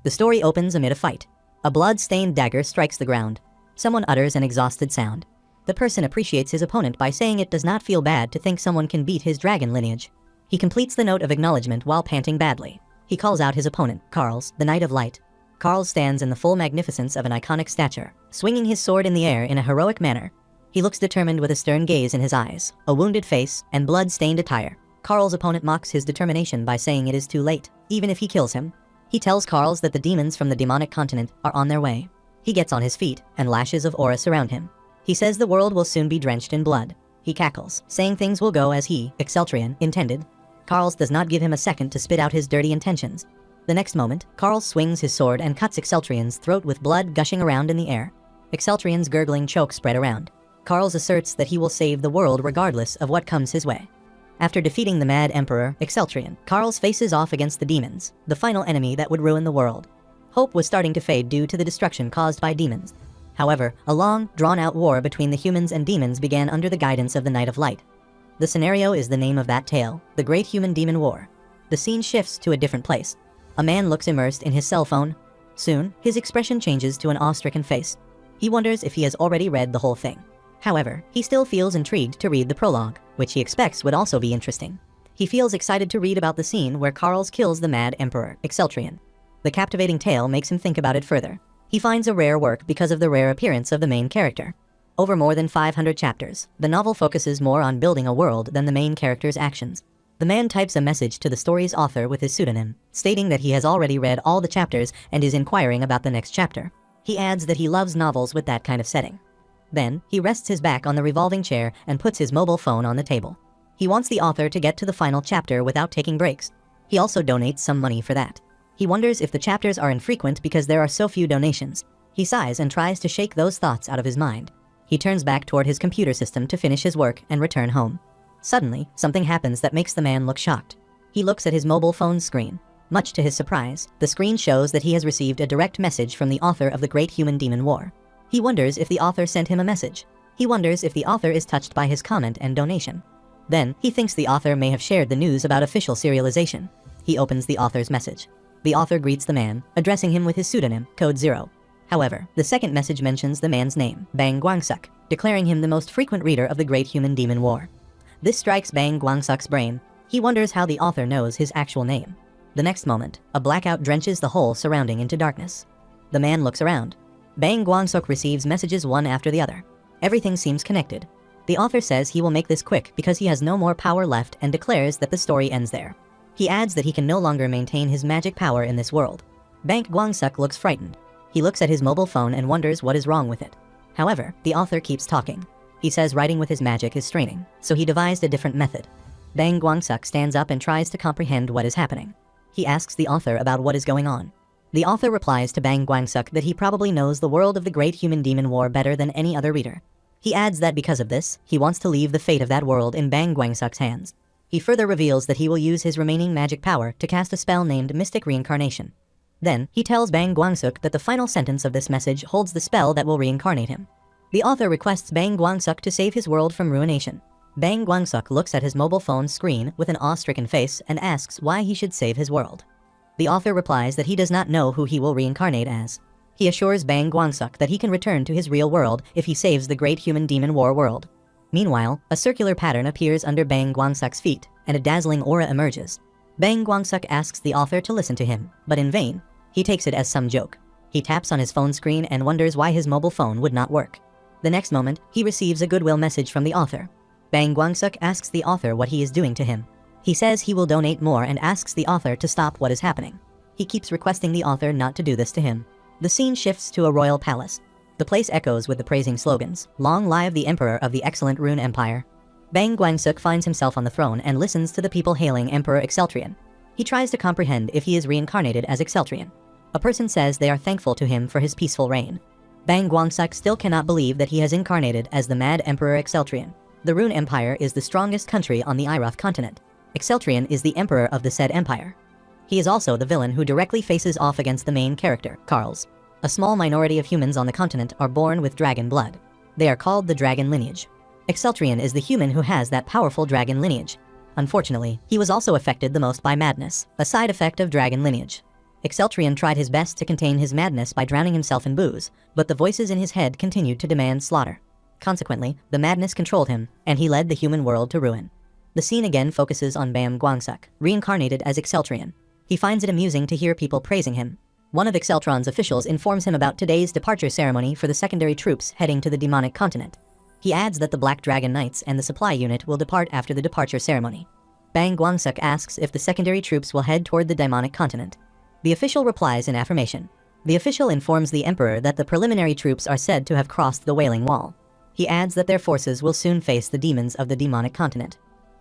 The story opens amid a fight. A blood-stained dagger strikes the ground. Someone utters an exhausted sound. The person appreciates his opponent by saying it does not feel bad to think someone can beat his dragon lineage. He completes the note of acknowledgement while panting badly. He calls out his opponent, Karls, the Knight of Light. Karls stands in the full magnificence of an iconic stature, swinging his sword in the air in a heroic manner. He looks determined with a stern gaze in his eyes, a wounded face, and blood-stained attire. Karl's opponent mocks his determination by saying it is too late, even if he kills him. He tells Karls that the demons from the demonic continent are on their way. He gets on his feet, and lashes of aura surround him. He says the world will soon be drenched in blood. He cackles, saying things will go as he, Exceltrian, intended. Karls does not give him a second to spit out his dirty intentions. The next moment, Karls swings his sword and cuts Exceltrian's throat with blood gushing around in the air. Exceltrian's gurgling choke spread around. Karls asserts that he will save the world regardless of what comes his way. After defeating the Mad Emperor, Exceltrian, Karls faces off against the demons, the final enemy that would ruin the world. Hope was starting to fade due to the destruction caused by demons. However, a long, drawn-out war between the humans and demons began under the guidance of the Knight of Light. The scenario is the name of that tale, the Great Human-Demon War. The scene shifts to a different place. A man looks immersed in his cell phone. Soon, his expression changes to an awe-stricken face. He wonders if he has already read the whole thing. However, he still feels intrigued to read the prologue, which he expects would also be interesting. He feels excited to read about the scene where Karls kills the Mad Emperor, Exceltrian. The captivating tale makes him think about it further. He finds a rare work because of the rare appearance of the main character. Over more than 500 chapters, the novel focuses more on building a world than the main character's actions. The man types a message to the story's author with his pseudonym, stating that he has already read all the chapters and is inquiring about the next chapter. He adds that he loves novels with that kind of setting. Then, he rests his back on the revolving chair and puts his mobile phone on the table. He wants the author to get to the final chapter without taking breaks. He also donates some money for that. He wonders if the chapters are infrequent because there are so few donations. He sighs and tries to shake those thoughts out of his mind. He turns back toward his computer system to finish his work and return home. Suddenly, something happens that makes the man look shocked. He looks at his mobile phone's screen. Much to his surprise, the screen shows that he has received a direct message from the author of the Great Human-Demon War. He wonders if the author sent him a message. He wonders if the author is touched by his comment and donation. Then, he thinks the author may have shared the news about official serialization. He opens the author's message. The author greets the man, addressing him with his pseudonym, Code Zero. However, the second message mentions the man's name, Bang Guangsuk, declaring him the most frequent reader of the Great Human-Demon War. This strikes Bang Guangsuk's brain. He wonders how the author knows his actual name. The next moment, a blackout drenches the whole surrounding into darkness. The man looks around. Bang Guangsuk receives messages one after the other. Everything seems connected. The author says he will make this quick because he has no more power left and declares that the story ends there. He adds that he can no longer maintain his magic power in this world. Bang Guangsuk looks frightened. He looks at his mobile phone and wonders what is wrong with it. However, the author keeps talking. He says writing with his magic is straining, so he devised a different method. Bang Guangsuk stands up and tries to comprehend what is happening. He asks the author about what is going on. The author replies to Bang Guangsuk that he probably knows the world of the Great Human-Demon War better than any other reader. He adds that because of this, he wants to leave the fate of that world in Bang Guangsuk's hands. He further reveals that he will use his remaining magic power to cast a spell named Mystic Reincarnation. Then, he tells Bang Guangsuk that the final sentence of this message holds the spell that will reincarnate him. The author requests Bang Guangsuk to save his world from ruination. Bang Guangsuk looks at his mobile phone's screen with an awe-stricken face and asks why he should save his world. The author replies that he does not know who he will reincarnate as. He assures Bang Guangsuk that he can return to his real world if he saves the Great Human-Demon War world. Meanwhile, a circular pattern appears under Bang Guangsuk's feet, and a dazzling aura emerges. Bang Guangsuk asks the author to listen to him, but in vain. He takes it as some joke. He taps on his phone screen and wonders why his mobile phone would not work. The next moment, he receives a goodwill message from the author. Bang Guangsuk asks the author what he is doing to him. He says he will donate more and asks the author to stop what is happening. He keeps requesting the author not to do this to him. The scene shifts to a royal palace. The place echoes with the praising slogans, "Long live the Emperor of the excellent Rune Empire." Bang Guangsuk finds himself on the throne and listens to the people hailing Emperor Exceltrian. He tries to comprehend if he is reincarnated as Exceltrian. A person says they are thankful to him for his peaceful reign. Bang Guangsuk still cannot believe that he has incarnated as the Mad Emperor Exceltrian. The Rune Empire is the strongest country on the Iroth continent. Exceltrian is the emperor of the said empire. He is also the villain who directly faces off against the main character, Karls. A small minority of humans on the continent are born with dragon blood. They are called the dragon lineage. Exceltrian is the human who has that powerful dragon lineage. Unfortunately, he was also affected the most by madness, a side effect of dragon lineage. Exceltrian tried his best to contain his madness by drowning himself in booze, but the voices in his head continued to demand slaughter. Consequently, the madness controlled him, and he led the human world to ruin. The scene again focuses on Bam Gwangsuk, reincarnated as Exceltrian. He finds it amusing to hear people praising him. One of Exceltron's officials informs him about today's departure ceremony for the secondary troops heading to the demonic continent. He adds that the Black Dragon Knights and the supply unit will depart after the departure ceremony. Bang Gwangsuk asks if the secondary troops will head toward the demonic continent. The official replies in affirmation. The official informs the Emperor that the preliminary troops are said to have crossed the Wailing Wall. He adds that their forces will soon face the demons of the demonic continent.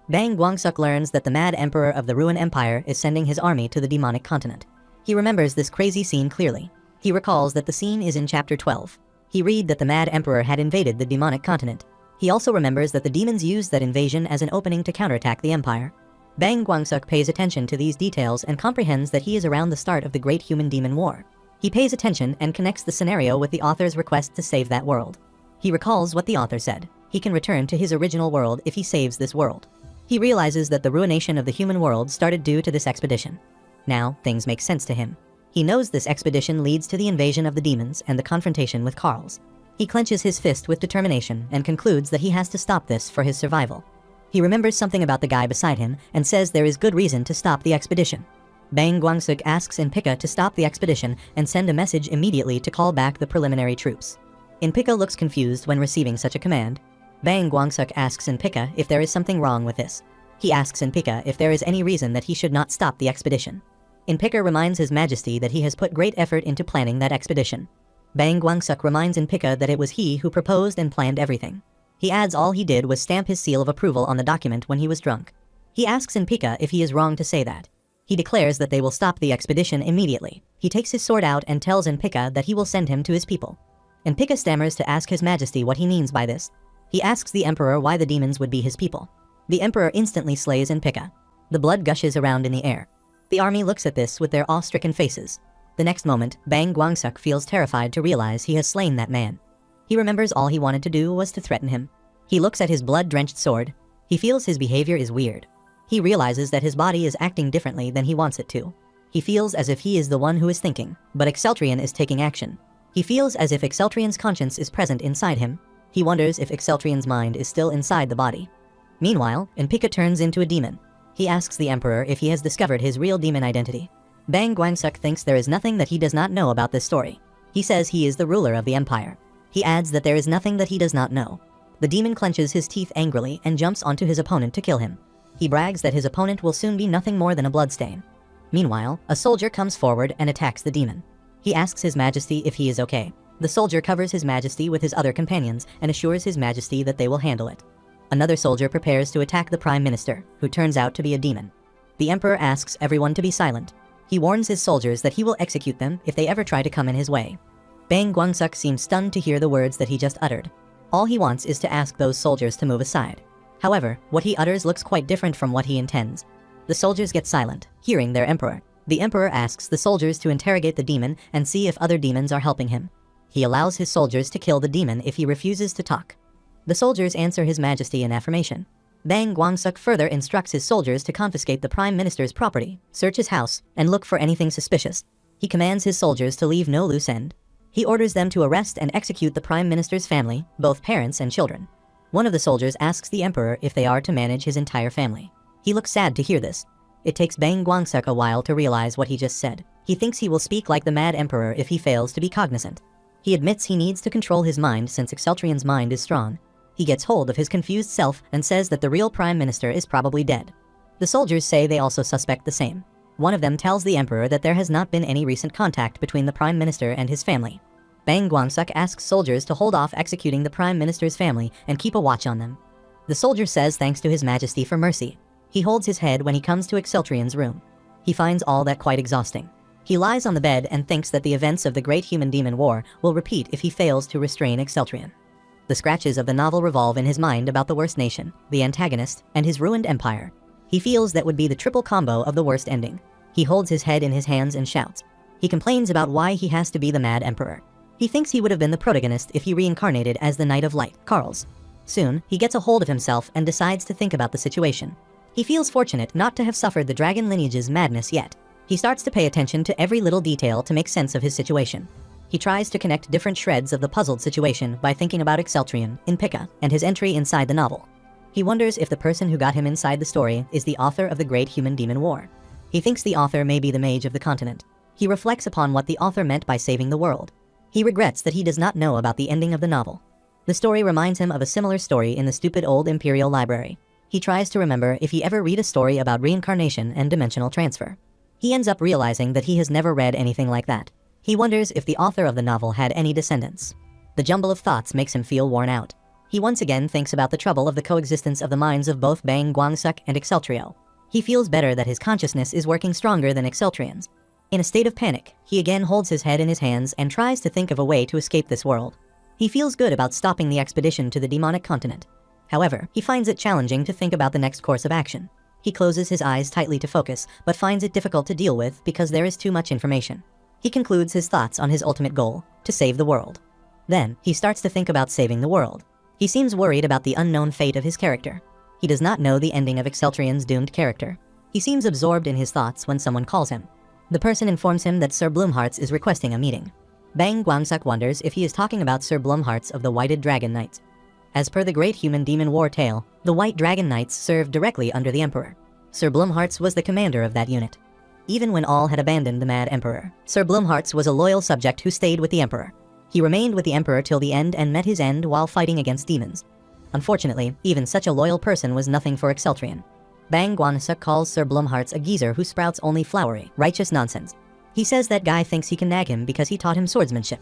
Bang Gwangsuk learns that the Mad Emperor of the Ruin Empire is sending his army to the demonic continent. He remembers this crazy scene clearly. He recalls that the scene is in chapter 12. He read that the Mad Emperor had invaded the demonic continent. He also remembers that the demons used that invasion as an opening to counterattack the Empire. Bang Gwangsuk pays attention to these details and comprehends that he is around the start of the Great Human-Demon War. He pays attention and connects the scenario with the author's request to save that world. He recalls what the author said. He can return to his original world if he saves this world. He realizes that the ruination of the human world started due to this expedition. Now, things make sense to him. He knows this expedition leads to the invasion of the demons and the confrontation with Karls. He clenches his fist with determination and concludes that he has to stop this for his survival. He remembers something about the guy beside him and says there is good reason to stop the expedition. Bang Gwangsuk asks Inpika to stop the expedition and send a message immediately to call back the preliminary troops. Inpika looks confused when receiving such a command. Bang Gwangsuk asks Inpika if there is something wrong with this. He asks Inpika if there is any reason that he should not stop the expedition. Inpika reminds His Majesty that he has put great effort into planning that expedition. Bang Gwangsuk reminds Inpika that it was he who proposed and planned everything. He adds all he did was stamp his seal of approval on the document when he was drunk. He asks Inpika if he is wrong to say that. He declares that they will stop the expedition immediately. He takes his sword out and tells Inpika that he will send him to his people. Inpika stammers to ask His Majesty what he means by this. He asks the Emperor why the demons would be his people. The Emperor instantly slays Inpika. The blood gushes around in the air. The army looks at this with their awe-stricken faces. The next moment, Bang Gwangsuk feels terrified to realize he has slain that man. He remembers all he wanted to do was to threaten him. He looks at his blood-drenched sword. He feels his behavior is weird. He realizes that his body is acting differently than he wants it to. He feels as if he is the one who is thinking, but Exceltrian is taking action. He feels as if Exceltrian's conscience is present inside him. He wonders if Exceltrian's mind is still inside the body. Meanwhile, Inpika turns into a demon. He asks the Emperor if he has discovered his real demon identity. Bang Gwangsuk thinks there is nothing that he does not know about this story. He says he is the ruler of the Empire. He adds that there is nothing that he does not know. The demon clenches his teeth angrily and jumps onto his opponent to kill him. He brags that his opponent will soon be nothing more than a bloodstain. Meanwhile, a soldier comes forward and attacks the demon. He asks His Majesty if he is okay. The soldier covers His Majesty with his other companions and assures His Majesty that they will handle it. Another soldier prepares to attack the Prime Minister, who turns out to be a demon. The Emperor asks everyone to be silent. He warns his soldiers that he will execute them if they ever try to come in his way. Bang Gwangsuk seems stunned to hear the words that he just uttered. All he wants is to ask those soldiers to move aside. However, what he utters looks quite different from what he intends. The soldiers get silent, hearing their Emperor. The Emperor asks the soldiers to interrogate the demon and see if other demons are helping him. He allows his soldiers to kill the demon if he refuses to talk. The soldiers answer His Majesty in affirmation. Bang Gwangsuk further instructs his soldiers to confiscate the Prime Minister's property, search his house, and look for anything suspicious. He commands his soldiers to leave no loose end. He orders them to arrest and execute the Prime Minister's family, both parents and children. One of the soldiers asks the Emperor if they are to manage his entire family. He looks sad to hear this. It takes Bang Gwangsuk a while to realize what he just said. He thinks he will speak like the Mad Emperor if he fails to be cognizant. He admits he needs to control his mind since Exceltrian's mind is strong. He gets hold of his confused self and says that the real Prime Minister is probably dead. The soldiers say they also suspect the same. One of them tells the Emperor that there has not been any recent contact between the Prime Minister and his family. Bang Gwangsuk asks soldiers to hold off executing the Prime Minister's family and keep a watch on them. The soldier says thanks to His Majesty for mercy. He holds his head when he comes to Exceltrian's room. He finds all that quite exhausting. He lies on the bed and thinks that the events of the Great Human-Demon War will repeat if he fails to restrain Exceltrian. The scratches of the novel revolve in his mind about the worst nation, the antagonist, and his ruined empire. He feels that would be the triple combo of the worst ending. He holds his head in his hands and shouts. He complains about why he has to be the Mad Emperor. He thinks he would have been the protagonist if he reincarnated as the Knight of Light, Karls. Soon, he gets a hold of himself and decides to think about the situation. He feels fortunate not to have suffered the dragon lineage's madness yet. He starts to pay attention to every little detail to make sense of his situation. He tries to connect different shreds of the puzzled situation by thinking about Exceltrion, Inpika, and his entry inside the novel. He wonders if the person who got him inside the story is the author of the Great Human-Demon War. He thinks the author may be the mage of the continent. He reflects upon what the author meant by saving the world. He regrets that he does not know about the ending of the novel. The story reminds him of a similar story in the stupid old Imperial Library. He tries to remember if he ever read a story about reincarnation and dimensional transfer. He ends up realizing that he has never read anything like that. He wonders if the author of the novel had any descendants. The jumble of thoughts makes him feel worn out. He once again thinks about the trouble of the coexistence of the minds of both Bang Guangsuk and Exceltrio. He feels better that his consciousness is working stronger than Exceltrion's. In a state of panic, he again holds his head in his hands and tries to think of a way to escape this world. He feels good about stopping the expedition to the demonic continent. However, he finds it challenging to think about the next course of action. He closes his eyes tightly to focus, but finds it difficult to deal with because there is too much information. He concludes his thoughts on his ultimate goal, to save the world. Then, he starts to think about saving the world. He seems worried about the unknown fate of his character. He does not know the ending of Exceltrion's doomed character. He seems absorbed in his thoughts when someone calls him. The person informs him that Sir Bloomhearts is requesting a meeting. Bang Guangsuk wonders if he is talking about Sir Bloomhearts of the Whited Dragon Knights. As per the Great Human-Demon War tale, the White Dragon Knights served directly under the Emperor. Sir Bloomhearts was the commander of that unit. Even when all had abandoned the Mad Emperor, Sir Bloomhearts was a loyal subject who stayed with the Emperor. He remained with the Emperor till the end and met his end while fighting against demons. Unfortunately, even such a loyal person was nothing for Exceltrion. Bang Guangsuk calls Sir Bloomhearts a geezer who sprouts only flowery, righteous nonsense. He says that guy thinks he can nag him because he taught him swordsmanship.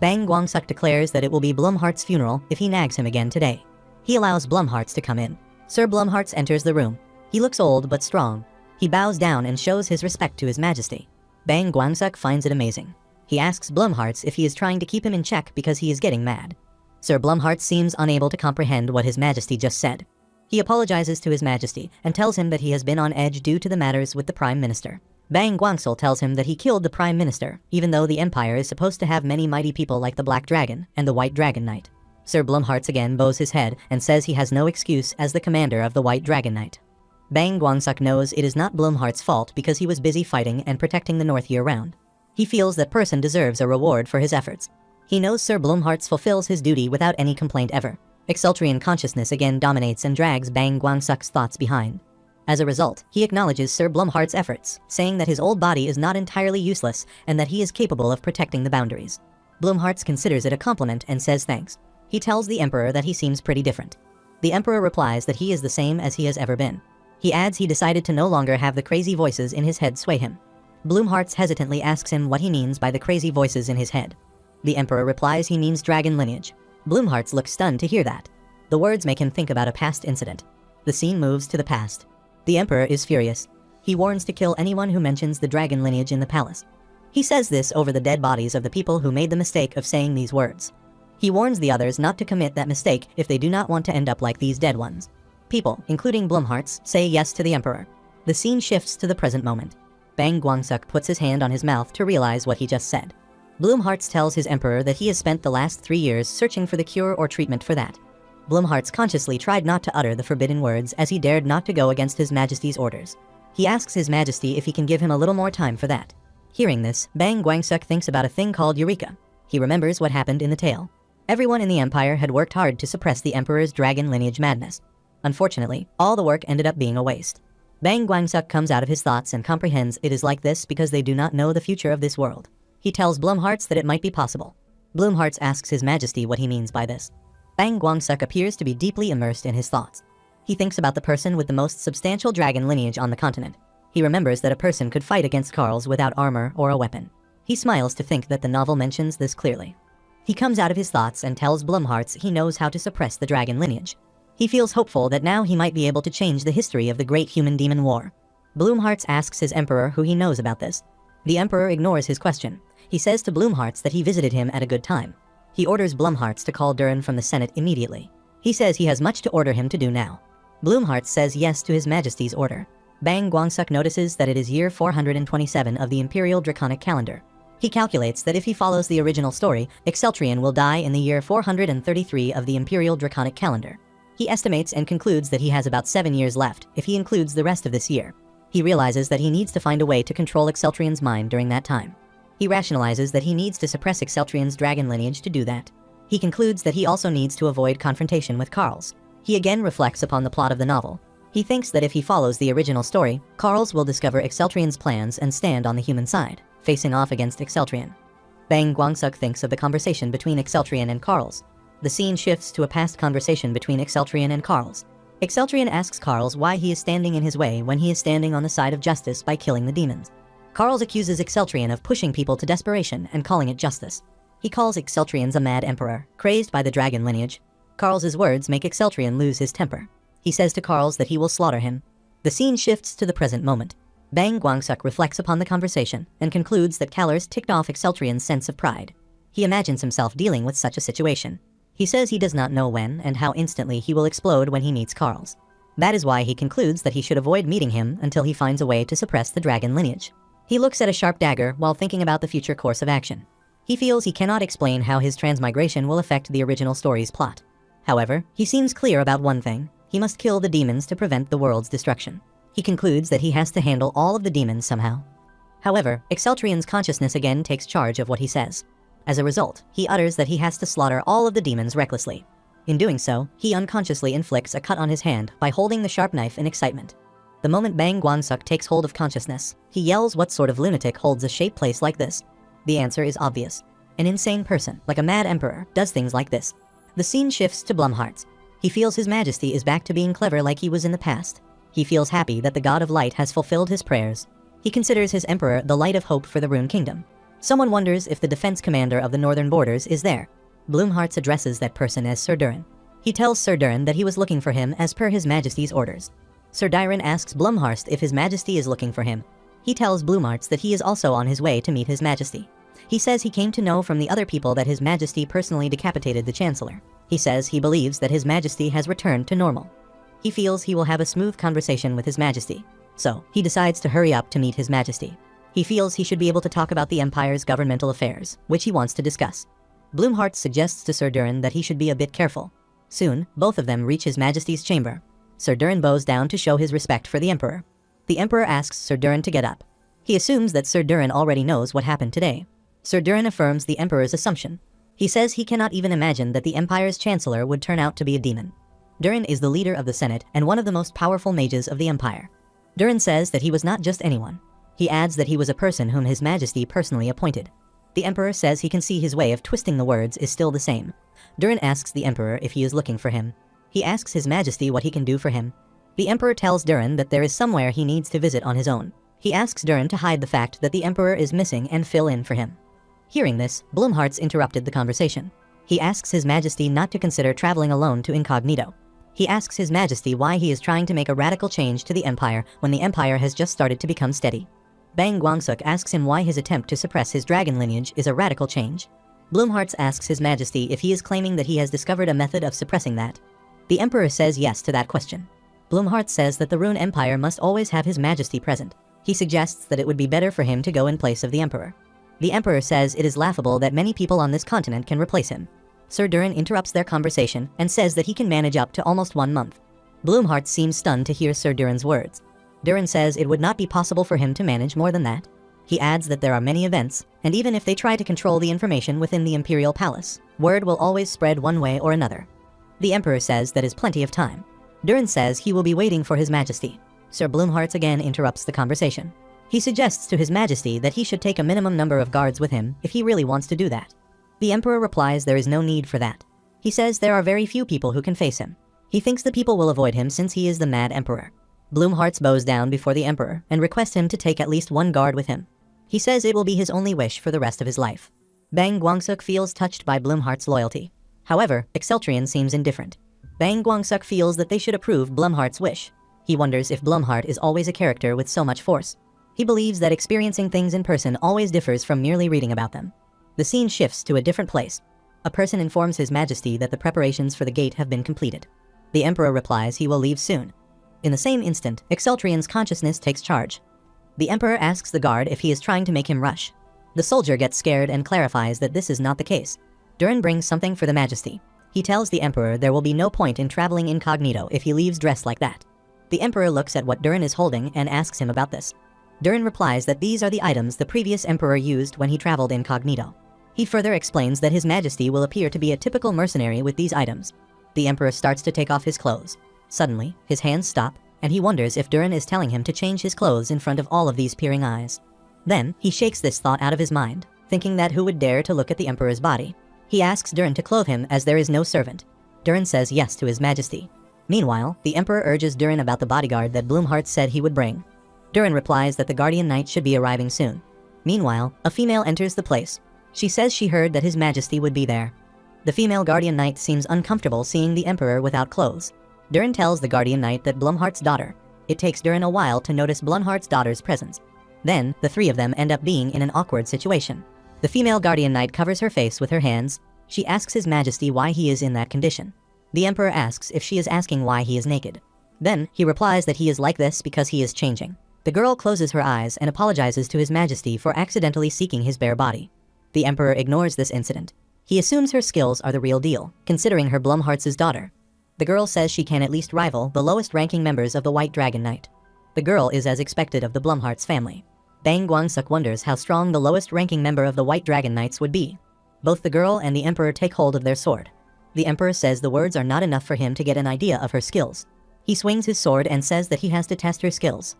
Bang Guangsuk declares that it will be Bloomhearts' funeral if he nags him again today. He allows Bloomhearts to come in. Sir Bloomhearts enters the room. He looks old but strong. He bows down and shows his respect to his majesty. Bang Guangsuk finds it amazing. He asks Bloomhearts if he is trying to keep him in check because he is getting mad. Sir Bloomhearts seems unable to comprehend what his majesty just said. He apologizes to his majesty and tells him that he has been on edge due to the matters with the prime minister. Bang Guangsul tells him that he killed the prime minister, even though the empire is supposed to have many mighty people like the Black Dragon and the White Dragon Knight. Sir Bloomhearts again bows his head and says he has no excuse as the commander of the White Dragon Knight. Bang Guangsuk knows it is not Bloomhearts' fault because he was busy fighting and protecting the North year-round. He feels that person deserves a reward for his efforts. He knows Sir Bloomhearts fulfills his duty without any complaint ever. Exceltrion consciousness again dominates and drags Bang Guangsuk's thoughts behind. As a result, he acknowledges Sir Bloomhearts' efforts, saying that his old body is not entirely useless and that he is capable of protecting the boundaries. Bloomhearts considers it a compliment and says thanks. He tells the Emperor that he seems pretty different. The Emperor replies that he is the same as he has ever been. He adds he decided to no longer have the crazy voices in his head sway him. Bloomhearts hesitantly asks him what he means by the crazy voices in his head. The Emperor replies he means dragon lineage. Bloomhearts looks stunned to hear that. The words make him think about a past incident. The scene moves to the past. The Emperor is furious. He warns to kill anyone who mentions the dragon lineage in the palace. He says this over the dead bodies of the people who made the mistake of saying these words. He warns the others not to commit that mistake if they do not want to end up like these dead ones. People, including Bloomhearts, say yes to the Emperor. The scene shifts to the present moment. Bang Guangsuk puts his hand on his mouth to realize what he just said. Bloomhearts tells his Emperor that he has spent the last 3 years searching for the cure or treatment for that. Bloomhearts consciously tried not to utter the forbidden words as he dared not to go against his Majesty's orders. He asks his Majesty if he can give him a little more time for that. Hearing this, Bang Guangsuk thinks about a thing called Eureka. He remembers what happened in the tale. Everyone in the Empire had worked hard to suppress the Emperor's dragon lineage madness. Unfortunately, all the work ended up being a waste. Bang Guangsuk comes out of his thoughts and comprehends it is like this because they do not know the future of this world. He tells Bloomhearts that it might be possible. Bloomhearts asks his Majesty what he means by this. Bang Guangsuk appears to be deeply immersed in his thoughts. He thinks about the person with the most substantial dragon lineage on the continent. He remembers that a person could fight against Karls without armor or a weapon. He smiles to think that the novel mentions this clearly. He comes out of his thoughts and tells Bloomhearts he knows how to suppress the dragon lineage. He feels hopeful that now he might be able to change the history of the Great Human-Demon War. Bloomhearts asks his Emperor who he knows about this. The Emperor ignores his question. He says to Bloomhearts that he visited him at a good time. He orders Bloomhearts to call Durin from the Senate immediately. He says he has much to order him to do now. Bloomhearts says yes to his Majesty's order. Bang Guangsuk notices that it is year 427 of the Imperial Draconic Calendar. He calculates that if he follows the original story, Exceltrion will die in the year 433 of the Imperial Draconic Calendar. He estimates and concludes that he has about 7 years left, if he includes the rest of this year. He realizes that he needs to find a way to control Exceltrian's mind during that time. He rationalizes that he needs to suppress Exceltrian's dragon lineage to do that. He concludes that he also needs to avoid confrontation with Carls. He again reflects upon the plot of the novel. He thinks that if he follows the original story, Carls will discover Exceltrian's plans and stand on the human side, facing off against Exceltrian. Bang Guangsuk thinks of the conversation between Exceltrian and Carls. The scene shifts to a past conversation between Exceltrian and Carls. Exceltrian asks Carls why he is standing in his way when he is standing on the side of justice by killing the demons. Carls accuses Exceltrian of pushing people to desperation and calling it justice. He calls Exceltrian a mad emperor, crazed by the dragon lineage. Carls' words make Exceltrian lose his temper. He says to Carls that he will slaughter him. The scene shifts to the present moment. Bang Guangsuk reflects upon the conversation and concludes that Callers ticked off Exceltrian's sense of pride. He imagines himself dealing with such a situation. He says he does not know when and how instantly he will explode when he meets Carls. That is why he concludes that he should avoid meeting him until he finds a way to suppress the dragon lineage. He looks at a sharp dagger while thinking about the future course of action. He feels he cannot explain how his transmigration will affect the original story's plot. However, he seems clear about one thing. He must kill the demons to prevent the world's destruction. He concludes that he has to handle all of the demons somehow. However, Exceltrian's consciousness again takes charge of what he says. As a result, he utters that he has to slaughter all of the demons recklessly. In doing so, he unconsciously inflicts a cut on his hand by holding the sharp knife in excitement. The moment Bang Guangsuk takes hold of consciousness, he yells, "What sort of lunatic holds a shaped place like this?" The answer is obvious. An insane person, like a mad emperor, does things like this. The scene shifts to Blumhart's. He feels His Majesty is back to being clever like he was in the past. He feels happy that the God of Light has fulfilled his prayers. He considers his emperor the light of hope for the Rune Kingdom. Someone wonders if the defense commander of the northern borders is there. Blumhart's addresses that person as Sir Durin. He tells Sir Durin that he was looking for him as per His Majesty's orders. Sir Durin asks Blumhardt if His Majesty is looking for him. He tells Blumhardt that he is also on his way to meet His Majesty. He says he came to know from the other people that His Majesty personally decapitated the Chancellor. He says he believes that His Majesty has returned to normal. He feels he will have a smooth conversation with His Majesty. So, he decides to hurry up to meet His Majesty. He feels he should be able to talk about the Empire's governmental affairs, which he wants to discuss. Blumhardt suggests to Sir Durin that he should be a bit careful. Soon, both of them reach His Majesty's chamber. Sir Durin bows down to show his respect for the Emperor. The Emperor asks Sir Durin to get up. He assumes that Sir Durin already knows what happened today. Sir Durin affirms the Emperor's assumption. He says he cannot even imagine that the Empire's Chancellor would turn out to be a demon. Durin is the leader of the Senate and one of the most powerful mages of the Empire. Durin says that he was not just anyone. He adds that he was a person whom His Majesty personally appointed. The Emperor says he can see his way of twisting the words is still the same. Durin asks the Emperor if he is looking for him. He asks His Majesty what he can do for him. The Emperor tells Durin that there is somewhere he needs to visit on his own. He asks Durin to hide the fact that the Emperor is missing and fill in for him. Hearing this, Blumhardt interrupted the conversation. He asks His Majesty not to consider traveling alone to incognito. He asks His Majesty why he is trying to make a radical change to the Empire when the Empire has just started to become steady. Bang Guangsuk asks him why his attempt to suppress his dragon lineage is a radical change. Blumhardt asks His Majesty if he is claiming that he has discovered a method of suppressing that. The Emperor says yes to that question. Blumhardt says that the Rune Empire must always have His Majesty present. He suggests that it would be better for him to go in place of the Emperor. The Emperor says it is laughable that many people on this continent can replace him. Sir Durin interrupts their conversation and says that he can manage up to almost 1 month. Blumhardt seems stunned to hear Sir Durin's words. Durin says it would not be possible for him to manage more than that. He adds that there are many events, and even if they try to control the information within the Imperial Palace, word will always spread one way or another. The Emperor says that is plenty of time. Durin says he will be waiting for His Majesty. Sir Blumhardt again interrupts the conversation. He suggests to His Majesty that he should take a minimum number of guards with him if he really wants to do that. The Emperor replies there is no need for that. He says there are very few people who can face him. He thinks the people will avoid him since he is the Mad Emperor. Blumhardt bows down before the Emperor and requests him to take at least 1 guard with him. He says it will be his only wish for the rest of his life. Bang Guangsuk feels touched by Blumhardt's loyalty. However, Exceltrian seems indifferent. Bang Guangsuk feels that they should approve Blumhardt's wish. He wonders if Blumhardt is always a character with so much force. He believes that experiencing things in person always differs from merely reading about them. The scene shifts to a different place. A person informs His Majesty that the preparations for the gate have been completed. The Emperor replies he will leave soon. In the same instant, Exceltrian's consciousness takes charge. The Emperor asks the guard if he is trying to make him rush. The soldier gets scared and clarifies that this is not the case. Durin brings something for the Majesty. He tells the Emperor there will be no point in traveling incognito if he leaves dressed like that. The emperor looks at what Durin is holding and asks him about this. Durin replies that these are the items the previous emperor used when he traveled incognito. He further explains that His Majesty will appear to be a typical mercenary with these items. The emperor starts to take off his clothes. Suddenly, his hands stop, and he wonders if Durin is telling him to change his clothes in front of all of these peering eyes. Then, he shakes this thought out of his mind, thinking that who would dare to look at the emperor's body. He asks Durin to clothe him as there is no servant. Durin says yes to His Majesty. Meanwhile, the emperor urges Durin about the bodyguard that Bloomheart said he would bring. Durin replies that the guardian knight should be arriving soon. Meanwhile, a female enters the place. She says she heard that His Majesty would be there. The female guardian knight seems uncomfortable seeing the emperor without clothes. Durin tells the guardian knight that Blumhart's daughter. It takes Durin a while to notice Blumhart's daughter's presence. Then, the three of them end up being in an awkward situation. The female guardian knight covers her face with her hands. She asks His Majesty why he is in that condition. The emperor asks if she is asking why he is naked. Then, he replies that he is like this because he is changing. The girl closes her eyes and apologizes to His Majesty for accidentally seeking his bare body. The emperor ignores this incident. He assumes her skills are the real deal, considering her Blumhart's daughter. The girl says she can at least rival the lowest-ranking members of the White Dragon Knight. The girl is as expected of the Blumhart's family. Bang Guangsuk wonders how strong the lowest-ranking member of the White Dragon Knights would be. Both the girl and the emperor take hold of their sword. The emperor says the words are not enough for him to get an idea of her skills. He swings his sword and says that he has to test her skills.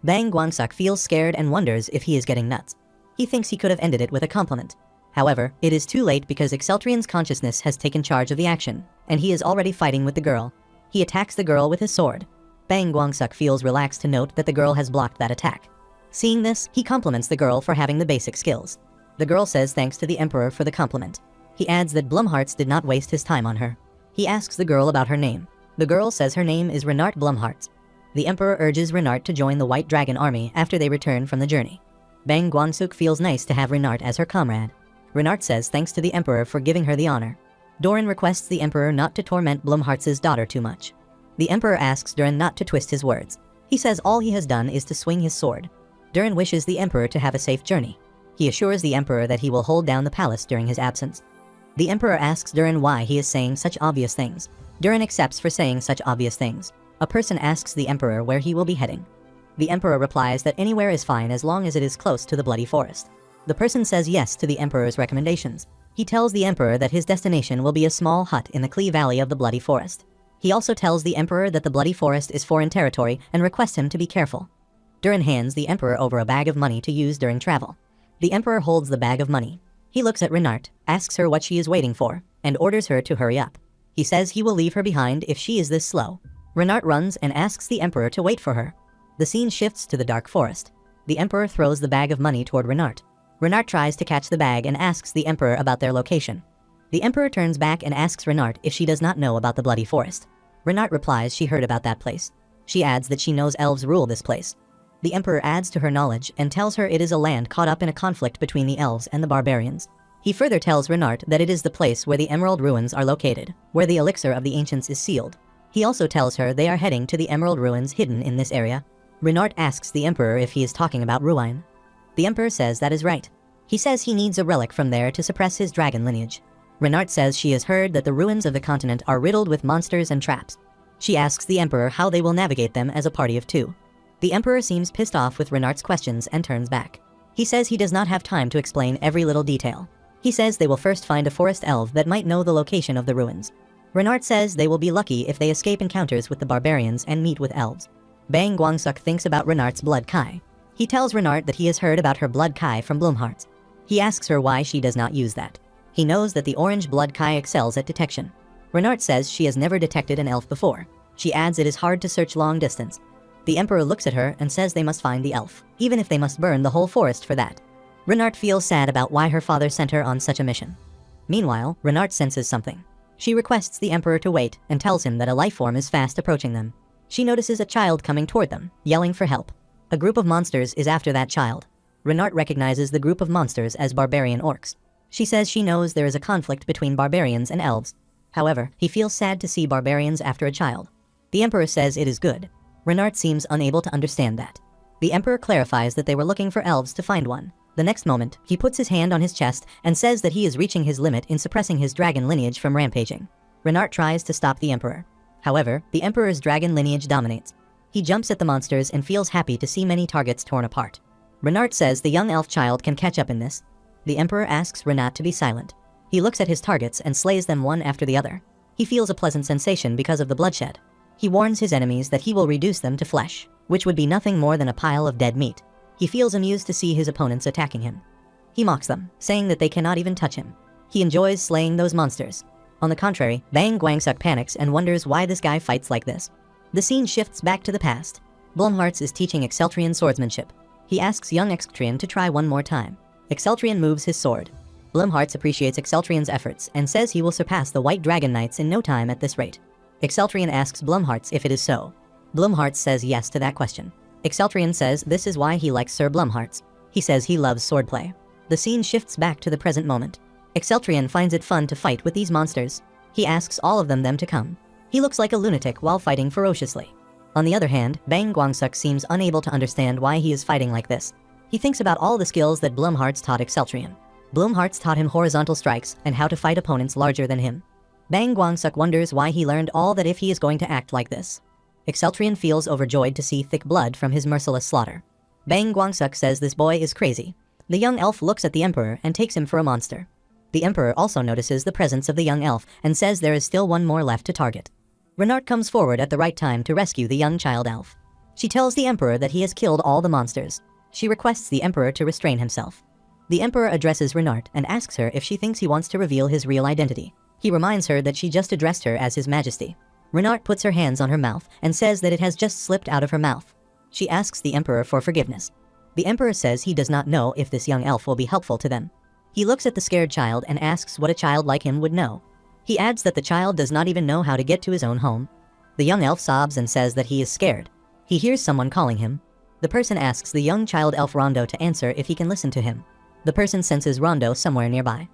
Bang Guangsuk feels scared and wonders if he is getting nuts. He thinks he could have ended it with a compliment. However, it is too late because Exceltrian's consciousness has taken charge of the action, and he is already fighting with the girl. He attacks the girl with his sword. Bang Guangsuk feels relaxed to note that the girl has blocked that attack. Seeing this, he compliments the girl for having the basic skills. The girl says thanks to the emperor for the compliment. He adds that Blumhart's did not waste his time on her. He asks the girl about her name. The girl says her name is Renart Blumhart's. The emperor urges Renart to join the White Dragon army after they return from the journey. Bang Guangsuk feels nice to have Renart as her comrade. Renart says thanks to the emperor for giving her the honor. Durin requests the emperor not to torment Blumhart's daughter too much. The emperor asks Durin not to twist his words. He says all he has done is to swing his sword. Durin wishes the emperor to have a safe journey. He assures the emperor that he will hold down the palace during his absence. The emperor asks Durin why he is saying such obvious things. Durin accepts for saying such obvious things. A person asks the emperor where he will be heading. The emperor replies that anywhere is fine as long as it is close to the Bloody Forest. The person says yes to the emperor's recommendations. He tells the emperor that his destination will be a small hut in the Klee Valley of the Bloody Forest. He also tells the emperor that the Bloody Forest is foreign territory and requests him to be careful. Durin hands the emperor over a bag of money to use during travel. The emperor holds the bag of money. He looks at Renart, asks her what she is waiting for, and orders her to hurry up. He says he will leave her behind if she is this slow. Renart runs and asks the emperor to wait for her. The scene shifts to the dark forest. The emperor throws the bag of money toward Renart. Renart tries to catch the bag and asks the emperor about their location. The emperor turns back and asks Renart if she does not know about the Bloody Forest. Renart replies she heard about that place. She adds that she knows elves rule this place. The emperor adds to her knowledge and tells her it is a land caught up in a conflict between the elves and the barbarians. He further tells Renart that it is the place where the Emerald Ruins are located, where the elixir of the ancients is sealed. He also tells her they are heading to the Emerald Ruins hidden in this area. Renart asks the emperor if he is talking about Ruine. The emperor says that is right. He says he needs a relic from there to suppress his dragon lineage. Renart says she has heard that the ruins of the continent are riddled with monsters and traps. She asks the emperor how they will navigate them as a party of two. The emperor seems pissed off with Renart's questions and turns back. He says he does not have time to explain every little detail. He says they will first find a forest elf that might know the location of the ruins. Renart says they will be lucky if they escape encounters with the barbarians and meet with elves. Bang Guangsuk thinks about Renart's blood kai. He tells Renart that he has heard about her blood kai from Bloomhart's. He asks her why she does not use that. He knows that the orange blood kai excels at detection. Renart says she has never detected an elf before. She adds it is hard to search long distance. The emperor looks at her and says they must find the elf, even if they must burn the whole forest for that. Renart feels sad about why her father sent her on such a mission. Meanwhile, Renart senses something. She requests the emperor to wait and tells him that a life form is fast approaching them. She notices a child coming toward them, yelling for help. A group of monsters is after that child. Renart recognizes the group of monsters as barbarian orcs. She says she knows there is a conflict between barbarians and elves. However, he feels sad to see barbarians after a child. The emperor says it is good. Renart seems unable to understand that. The emperor clarifies that they were looking for elves to find one. The next moment, he puts his hand on his chest and says that he is reaching his limit in suppressing his dragon lineage from rampaging. Renart tries to stop the emperor. However, the emperor's dragon lineage dominates. He jumps at the monsters and feels happy to see many targets torn apart. Renard says the young elf child can catch up in this. The Emperor asks Renard to be silent. He looks at his targets and slays them one after the other. He feels a pleasant sensation because of the bloodshed. He warns his enemies that he will reduce them to flesh, which would be nothing more than a pile of dead meat. He feels amused to see his opponents attacking him. He mocks them, saying that they cannot even touch him. He enjoys slaying those monsters. On the contrary, Bang Guangsuk panics and wonders why this guy fights like this. The scene shifts back to the past. Blumhartz is teaching Exceltrian swordsmanship. He asks young Exceltrian to try one more time. Exceltrian moves his sword. Blumhartz appreciates Exceltrian's efforts and says he will surpass the White Dragon Knights in no time at this rate. Exceltrian asks Blumhartz if it is so. Blumhartz says yes to that question. Exceltrian says this is why he likes Sir Blumhartz. He says he loves swordplay. The scene shifts back to the present moment. Exceltrian finds it fun to fight with these monsters. He asks all of them to come. He looks like a lunatic while fighting ferociously. On the other hand, Bang Guangsuk seems unable to understand why he is fighting like this. He thinks about all the skills that Blumhartz taught Exceltrian. Blumhartz taught him horizontal strikes and how to fight opponents larger than him. Bang Guangsuk wonders why he learned all that if he is going to act like this. Exceltrian feels overjoyed to see thick blood from his merciless slaughter. Bang Guangsuk says this boy is crazy. The young elf looks at the Emperor and takes him for a monster. The Emperor also notices the presence of the young elf and says there is still one more left to target. Renard comes forward at the right time to rescue the young child elf. She tells the Emperor that he has killed all the monsters. She requests the Emperor to restrain himself. The Emperor addresses Renard and asks her if she thinks he wants to reveal his real identity. He reminds her that she just addressed her as His Majesty. Renard puts her hands on her mouth and says that it has just slipped out of her mouth. She asks the Emperor for forgiveness. The Emperor says he does not know if this young elf will be helpful to them. He looks at the scared child and asks what a child like him would know. He adds that the child does not even know how to get to his own home. The young elf sobs and says that he is scared. He hears someone calling him. The person asks the young child elf Rondo to answer if he can listen to him. The person senses Rondo somewhere nearby.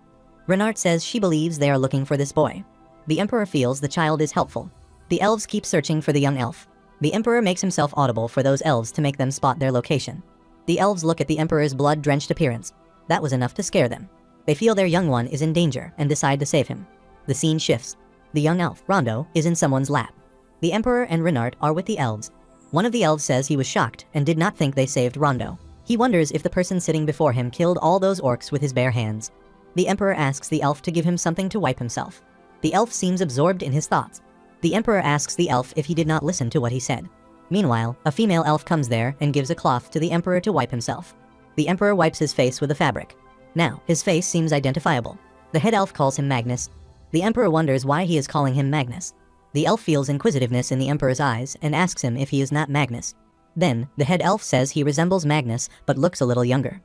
Renard says she believes they are looking for this boy. The Emperor feels the child is helpful. The elves keep searching for the young elf. The Emperor makes himself audible for those elves to make them spot their location. The elves look at the Emperor's blood-drenched appearance. That was enough to scare them. They feel their young one is in danger and decide to save him. The scene shifts. The young elf, Rondo, is in someone's lap. The Emperor and Renard are with the elves. One of the elves says he was shocked and did not think they saved Rondo. He wonders if the person sitting before him killed all those orcs with his bare hands. The Emperor asks the elf to give him something to wipe himself. The elf seems absorbed in his thoughts. The Emperor asks the elf if he did not listen to what he said. Meanwhile, a female elf comes there and gives a cloth to the Emperor to wipe himself. The Emperor wipes his face with a fabric. Now, his face seems identifiable. The head elf calls him Magnus. The Emperor wonders why he is calling him Magnus. The elf feels inquisitiveness in the Emperor's eyes and asks him if he is not Magnus. Then, the head elf says he resembles Magnus but looks a little younger.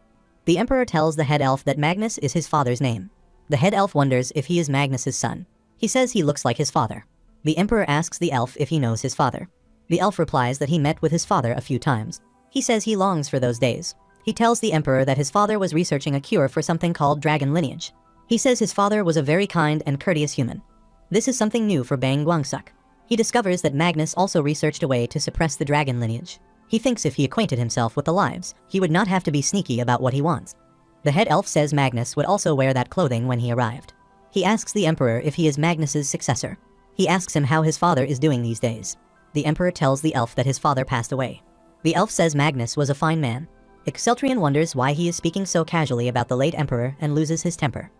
The Emperor tells the head elf that Magnus is his father's name. The head elf wonders if he is Magnus's son. He says he looks like his father. The Emperor asks the elf if he knows his father. The elf replies that he met with his father a few times. He says he longs for those days. He tells the Emperor that his father was researching a cure for something called dragon lineage. He says his father was a very kind and courteous human. This is something new for Bang Guangsuk. He discovers that Magnus also researched a way to suppress the dragon lineage. He thinks if he acquainted himself with the lives, he would not have to be sneaky about what he wants. The head elf says Magnus would also wear that clothing when he arrived. He asks the Emperor if he is Magnus's successor. He asks him how his father is doing these days. The Emperor tells the elf that his father passed away. The elf says Magnus was a fine man. Exceltrian wonders why he is speaking so casually about the late Emperor and loses his temper.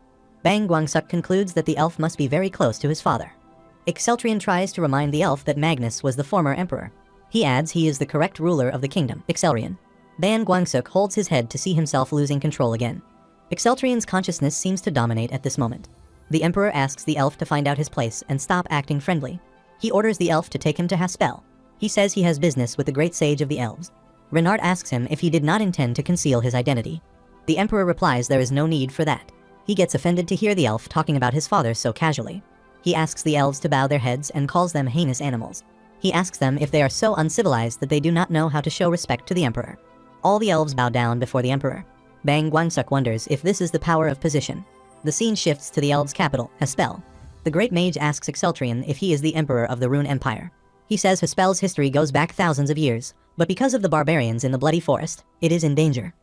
Bang Guangsuk concludes that the elf must be very close to his father. Exceltrian tries to remind the elf that Magnus was the former Emperor. He adds he is the correct ruler of the kingdom, Exceltrian. Bang Guangsuk holds his head to see himself losing control again. Exceltrian's consciousness seems to dominate at this moment. The Emperor asks the elf to find out his place and stop acting friendly. He orders the elf to take him to Haspel. He says he has business with the great sage of the elves. Renard asks him if he did not intend to conceal his identity. The Emperor replies there is no need for that. He gets offended to hear the elf talking about his father so casually. He asks the elves to bow their heads and calls them heinous animals. He asks them if they are so uncivilized that they do not know how to show respect to the Emperor. All the elves bow down before the Emperor. Bang Guangsuk wonders if this is the power of position. The scene shifts to the elves' capital, Haspel. The Great Mage asks Exceltrian if he is the Emperor of the Rune Empire. He says Haspel's history goes back thousands of years, but because of the barbarians in the Bloody Forest, it is in danger.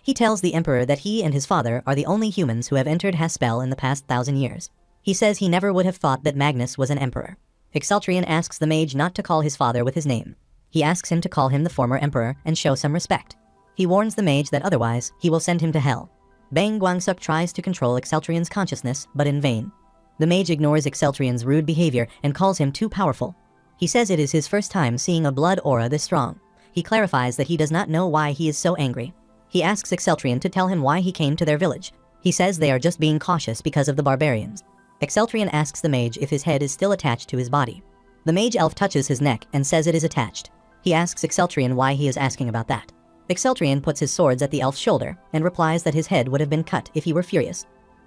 He tells the Emperor that he and his father are the only humans who have entered Haspel in the past 1,000 years. He says he never would have thought that Magnus was an emperor. Exceltrian asks the mage not to call his father with his name. He asks him to call him the former emperor and show some respect. He warns the mage that otherwise, he will send him to hell. Bang Guangsuk tries to control Exceltrian's consciousness, but in vain. The mage ignores Exceltrian's rude behavior and calls him too powerful. He says it is his first time seeing a blood aura this strong. He clarifies that he does not know why he is so angry. He asks Exceltrian to tell him why he came to their village. He says they are just being cautious because of the barbarians. Exceltrian asks the mage if his head is still attached to his body. The mage elf touches his neck and says it is attached. He asks Exceltrian why he is asking about that. Exceltrian puts his swords at the elf's shoulder and replies that his head would have been cut if he were furious.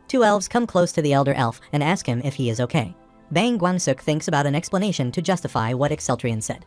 Two elves come close to the elder elf and ask him if he is okay. Bang Guangsuk thinks about an explanation to justify what Exceltrian said.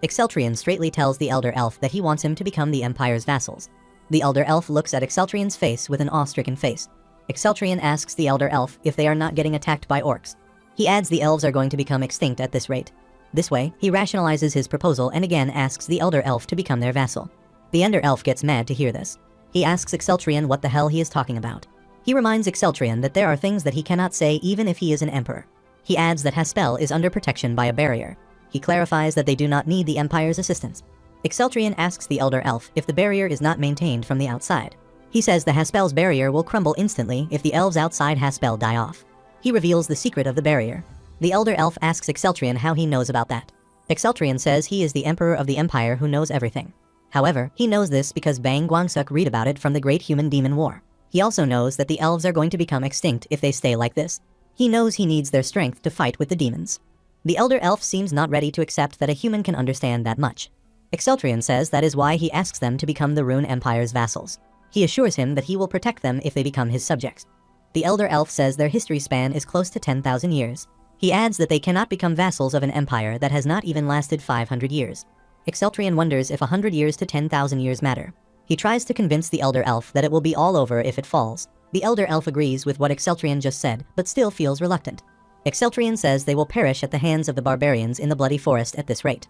Exceltrian straightly tells the elder elf that he wants him to become the empire's vassals. The elder elf looks at Exceltrian's face with an awe-stricken face. Exceltrian asks the elder elf if they are not getting attacked by orcs. He adds the elves are going to become extinct at this rate. This way, he rationalizes his proposal and again asks the elder elf to become their vassal. The ender elf gets mad to hear this. He asks Exceltrian what the hell he is talking about. He reminds Exceltrian that there are things that he cannot say even if he is an emperor. He adds that Haspel is under protection by a barrier. He clarifies that they do not need the empire's assistance. Exceltrian asks the elder elf if the barrier is not maintained from the outside. He says the Haspel's barrier will crumble instantly if the elves outside Haspel die off. He reveals the secret of the barrier. The elder elf asks Exceltrian how he knows about that. Exceltrian says he is the emperor of the empire who knows everything. However, he knows this because Bang Guangsuk read about it from the Great Human Demon War. He also knows that the elves are going to become extinct if they stay like this. He knows he needs their strength to fight with the demons. The elder elf seems not ready to accept that a human can understand that much. Exceltrian says that is why he asks them to become the Rune Empire's vassals. He assures him that he will protect them if they become his subjects. The elder elf says their history span is close to 10,000 years. He adds that they cannot become vassals of an empire that has not even lasted 500 years. Exceltrian wonders if 100 years to 10,000 years matter. He tries to convince the elder elf that it will be all over if it falls. The elder elf agrees with what Exceltrian just said, but still feels reluctant. Exceltrian says they will perish at the hands of the barbarians in the Bloody Forest at this rate.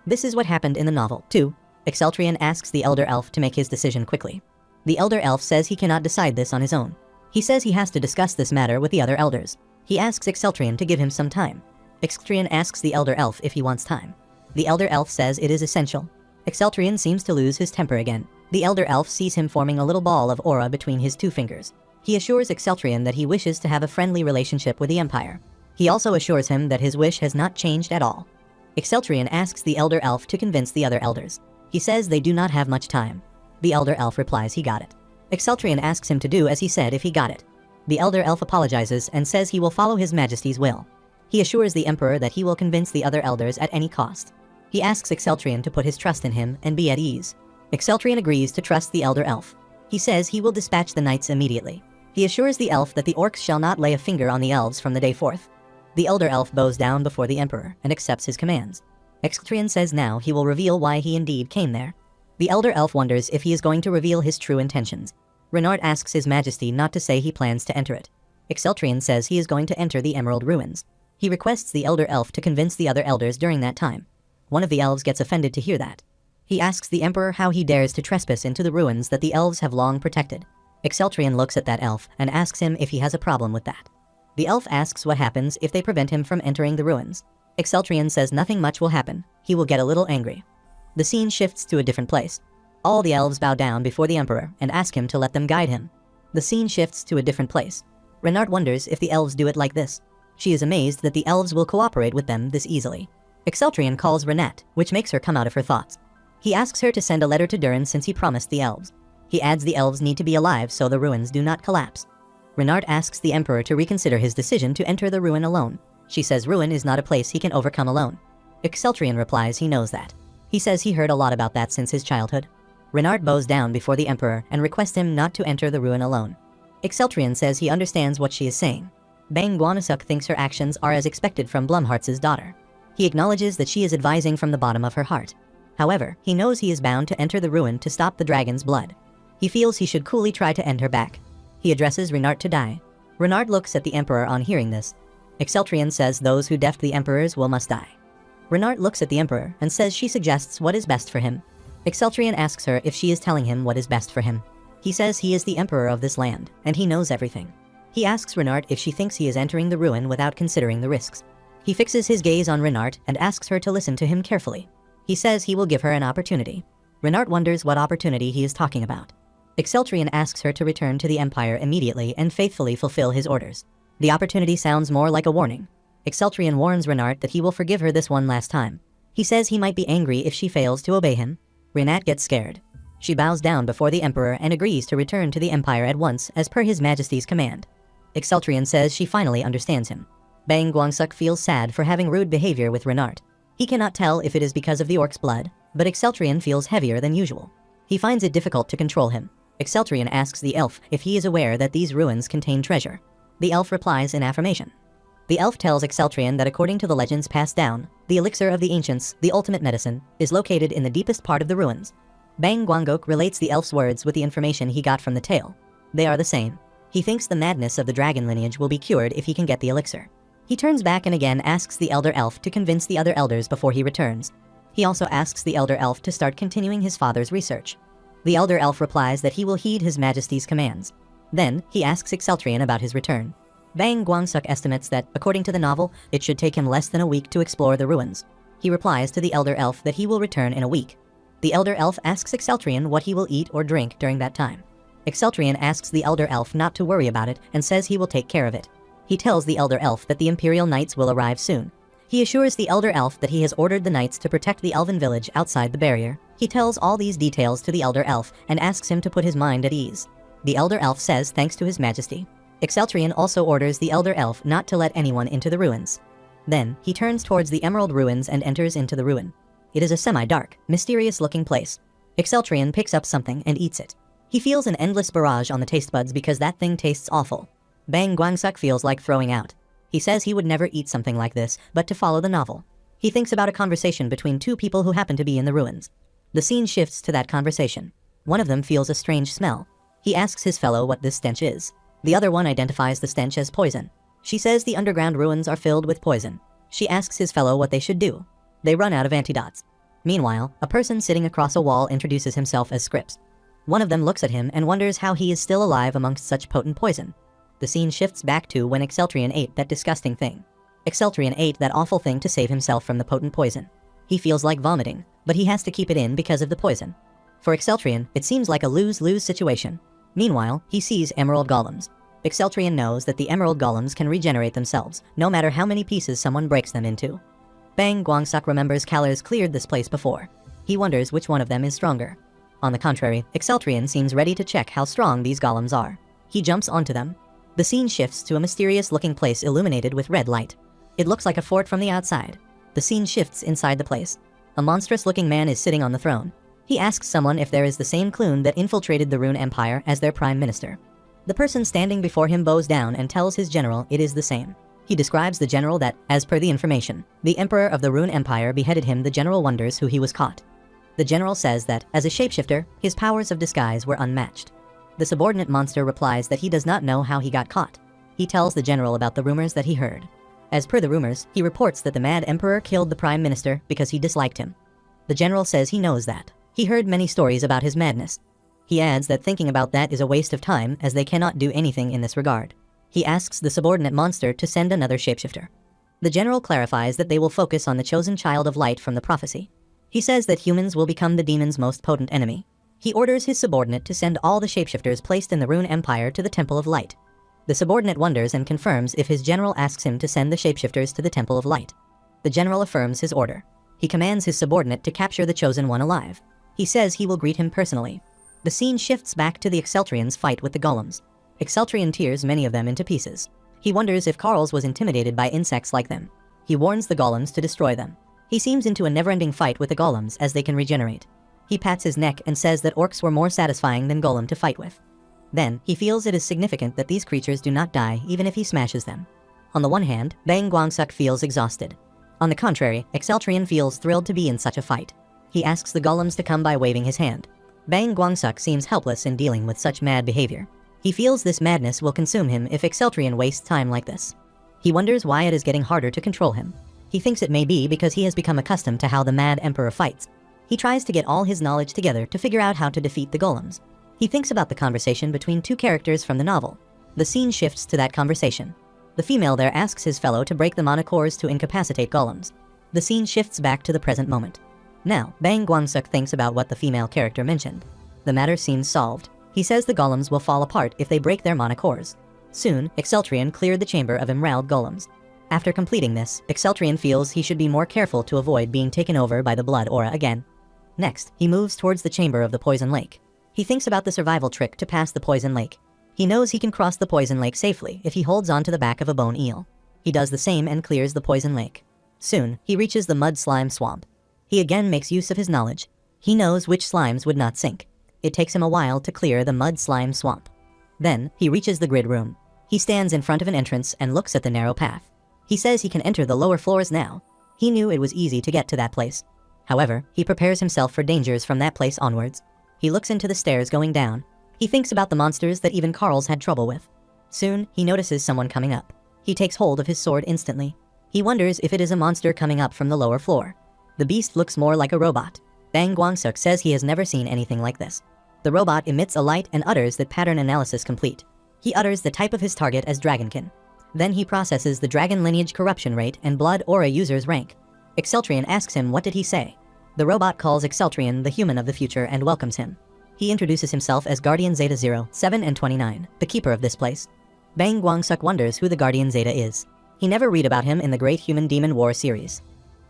This is what happened in the novel, too. Exceltrian asks the elder elf to make his decision quickly. The elder elf says he cannot decide this on his own. He says he has to discuss this matter with the other elders. He asks Exceltrian to give him some time. Exceltrian asks the elder elf if he wants time. The elder elf says it is essential. Exceltrian seems to lose his temper again. The elder elf sees him forming a little ball of aura between his two fingers. He assures Exceltrian that he wishes to have a friendly relationship with the empire. He also assures him that his wish has not changed at all. Exceltrian asks the elder elf to convince the other elders. He says they do not have much time. The elder elf replies he got it. Exceltrian asks him to do as he said if he got it. The elder elf apologizes and says he will follow his majesty's will. He assures the emperor that he will convince the other elders at any cost. He asks Exceltrian to put his trust in him and be at ease. Exceltrian agrees to trust the elder elf. He says he will dispatch the knights immediately. He assures the elf that the orcs shall not lay a finger on the elves from the day forth. The elder elf bows down before the emperor and accepts his commands. Exceltrian says now he will reveal why he indeed came there. The elder elf wonders if he is going to reveal his true intentions. Renard asks his majesty not to say he plans to enter it. Exceltrian says he is going to enter the Emerald Ruins. He requests the elder elf to convince the other elders during that time. One of the elves gets offended to hear that. He asks the emperor how he dares to trespass into the ruins that the elves have long protected. Exceltrian looks at that elf and asks him if he has a problem with that. The elf asks what happens if they prevent him from entering the ruins. Exceltrian says nothing much will happen. He will get a little angry. The scene shifts to a different place. All the elves bow down before the emperor and ask him to let them guide him. The scene shifts to a different place. Renard wonders if the elves do it like this. She is amazed that the elves will cooperate with them this easily. Exceltrian calls Renat, which makes her come out of her thoughts. He asks her to send a letter to Durin since he promised the elves. He adds the elves need to be alive so the ruins do not collapse. Renard asks the emperor to reconsider his decision to enter the ruin alone. She says ruin is not a place he can overcome alone. Exceltrian replies he knows that. He says he heard a lot about that since his childhood. Renard bows down before the emperor and requests him not to enter the ruin alone. Exceltrian says he understands what she is saying. Bang Guanasuk thinks her actions are as expected from Blumhart's daughter. He acknowledges that she is advising from the bottom of her heart. However, he knows he is bound to enter the ruin to stop the dragon's blood. He feels he should coolly try to end her back. He addresses Renard to die. Renard looks at the emperor on hearing this. Exceltrian says those who deft the emperor's will must die. Renard looks at the emperor and says she suggests what is best for him. Exceltrian asks her if she is telling him what is best for him. He says he is the emperor of this land, and he knows everything. He asks Renard if she thinks he is entering the ruin without considering the risks. He fixes his gaze on Renard and asks her to listen to him carefully. He says he will give her an opportunity. Renard wonders what opportunity he is talking about. Exceltrian asks her to return to the Empire immediately and faithfully fulfill his orders. The opportunity sounds more like a warning. Exceltrian warns Renard that he will forgive her this one last time. He says he might be angry if she fails to obey him. Renat gets scared. She bows down before the Emperor and agrees to return to the Empire at once as per His Majesty's command. Exceltrian says she finally understands him. Bang Guangsuk feels sad for having rude behavior with Renard. He cannot tell if it is because of the orc's blood, but Exceltrian feels heavier than usual. He finds it difficult to control him. Exceltrian asks the elf if he is aware that these ruins contain treasure. The elf replies in affirmation. The elf tells Exceltrian that according to the legends passed down, the elixir of the ancients, the ultimate medicine, is located in the deepest part of the ruins. Bang Guangok relates the elf's words with the information he got from the tale. They are the same. He thinks the madness of the dragon lineage will be cured if he can get the elixir. He turns back and again asks the elder elf to convince the other elders before he returns. He also asks the elder elf to start continuing his father's research. The elder elf replies that he will heed His Majesty's commands. Then, he asks Exceltrian about his return. Bang Guangsuk estimates that, according to the novel, it should take him less than a week to explore the ruins. He replies to the elder elf that he will return in a week. The elder elf asks Exceltrian what he will eat or drink during that time. Exceltrian asks the elder elf not to worry about it and says he will take care of it. He tells the elder elf that the Imperial Knights will arrive soon. He assures the elder elf that he has ordered the knights to protect the elven village outside the barrier. He tells all these details to the elder elf and asks him to put his mind at ease. The elder elf says thanks to His Majesty. Exceltrian also orders the elder elf not to let anyone into the ruins. Then, he turns towards the Emerald Ruins and enters into the ruin. It is a semi-dark, mysterious-looking place. Exceltrian picks up something and eats it. He feels an endless barrage on the taste buds because that thing tastes awful. Bang Guangsuk feels like throwing out. He says he would never eat something like this, but to follow the novel. He thinks about a conversation between two people who happen to be in the ruins. The scene shifts to that conversation. One of them feels a strange smell. He asks his fellow what this stench is. The other one identifies the stench as poison. She says the underground ruins are filled with poison. She asks his fellow what they should do. They run out of antidotes. Meanwhile, a person sitting across a wall introduces himself as Scripps. One of them looks at him and wonders how he is still alive amongst such potent poison. The scene shifts back to when Exceltrian ate that disgusting thing. Exceltrian ate that awful thing to save himself from the potent poison. He feels like vomiting, but he has to keep it in because of the poison. For Exceltrian, it seems like a lose-lose situation. Meanwhile, he sees emerald golems. Exceltrian knows that the emerald golems can regenerate themselves, no matter how many pieces someone breaks them into. Bang Guangsuk remembers Kaller's cleared this place before. He wonders which one of them is stronger. On the contrary, Exceltrian seems ready to check how strong these golems are. He jumps onto them. The scene shifts to a mysterious-looking place illuminated with red light. It looks like a fort from the outside. The scene shifts inside the place. A monstrous-looking man is sitting on the throne. He asks someone if there is the same Clune that infiltrated the Rune Empire as their prime minister. The person standing before him bows down and tells his general it is the same. He describes the general that, as per the information, the emperor of the Rune Empire beheaded him. The general wonders who he was caught. The general says that, as a shapeshifter, his powers of disguise were unmatched. The subordinate monster replies that he does not know how he got caught. He tells the general about the rumors that he heard. As per the rumors, he reports that the mad emperor killed the prime minister because he disliked him. The general says he knows that. He heard many stories about his madness. He adds that thinking about that is a waste of time as they cannot do anything in this regard. He asks the subordinate monster to send another shapeshifter. The general clarifies that they will focus on the chosen child of light from the prophecy. He says that humans will become the demon's most potent enemy. He orders his subordinate to send all the shapeshifters placed in the Rune Empire to the Temple of Light. The subordinate wonders and confirms if his general asks him to send the shapeshifters to the Temple of Light. The general affirms his order. He commands his subordinate to capture the chosen one alive. He says he will greet him personally. The scene shifts back to the Exceltrians' fight with the golems. Exceltrian tears many of them into pieces. He wonders if Karls was intimidated by insects like them. He warns the golems to destroy them. He seems into a never-ending fight with the golems as they can regenerate. He pats his neck and says that orcs were more satisfying than golem to fight with. Then, he feels it is significant that these creatures do not die even if he smashes them. On the one hand, Bang Guangsuk feels exhausted. On the contrary, Exceltrian feels thrilled to be in such a fight. He asks the golems to come by waving his hand. Bang Guangsuk seems helpless in dealing with such mad behavior. He feels this madness will consume him if Exceltrian wastes time like this. He wonders why it is getting harder to control him. He thinks it may be because he has become accustomed to how the mad emperor fights. He tries to get all his knowledge together to figure out how to defeat the golems. He thinks about the conversation between two characters from the novel. The scene shifts to that conversation. The female there asks his fellow to break the monocores to incapacitate golems. The scene shifts back to the present moment. Now, Bang Guangsuk thinks about what the female character mentioned. The matter seems solved. He says the golems will fall apart if they break their mana cores. Soon, Exceltrion cleared the chamber of emerald golems. After completing this, Exceltrion feels he should be more careful to avoid being taken over by the blood aura again. Next, he moves towards the chamber of the poison lake. He thinks about the survival trick to pass the poison lake. He knows he can cross the poison lake safely if he holds onto the back of a bone eel. He does the same and clears the poison lake. Soon, he reaches the mud slime swamp. He again makes use of his knowledge. He knows which slimes would not sink. It takes him a while to clear the mud slime swamp. Then, he reaches the grid room. He stands in front of an entrance and looks at the narrow path. He says he can enter the lower floors now. He knew it was easy to get to that place. However, he prepares himself for dangers from that place onwards. He looks into the stairs going down. He thinks about the monsters that even Carl's had trouble with. Soon, he notices someone coming up. He takes hold of his sword instantly. He wonders if it is a monster coming up from the lower floor. The beast looks more like a robot. Bang Guangsuk says he has never seen anything like this. The robot emits a light and utters that pattern analysis complete. He utters the type of his target as Dragonkin. Then he processes the dragon lineage corruption rate and blood aura user's rank. Exceltrion asks him what did he say. The robot calls Exceltrion the human of the future and welcomes him. He introduces himself as Guardian Zeta 0, 7 and 29, the keeper of this place. Bang Guangsuk wonders who the Guardian Zeta is. He never read about him in the Great Human Demon War series.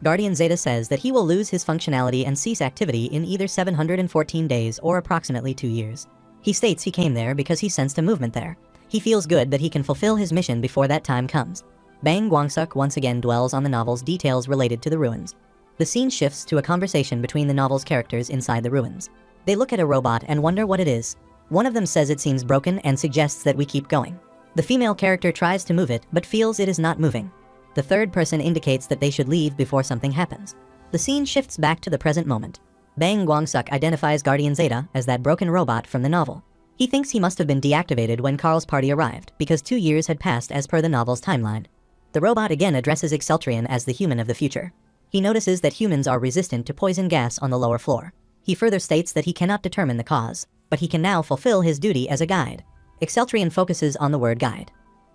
Guardian Zeta says that he will lose his functionality and cease activity in either 714 days or approximately 2 years. He states he came there because he sensed a movement there. He feels good that he can fulfill his mission before that time comes. Bang Guangsuk once again dwells on the novel's details related to the ruins. The scene shifts to a conversation between the novel's characters inside the ruins. They look at a robot and wonder what it is. One of them says it seems broken and suggests that we keep going. The female character tries to move it but feels it is not moving. The third person indicates that they should leave before something happens. The scene shifts back to the present moment. Bang Guangsuk identifies Guardian Zeta as that broken robot from the novel. He thinks he must have been deactivated when Carl's party arrived because 2 years had passed as per the novel's timeline. The robot again addresses Exceltrion as the human of the future. He notices that humans are resistant to poison gas on the lower floor. He further states that he cannot determine the cause, but he can now fulfill his duty as a guide. Exceltrion focuses on the word guide.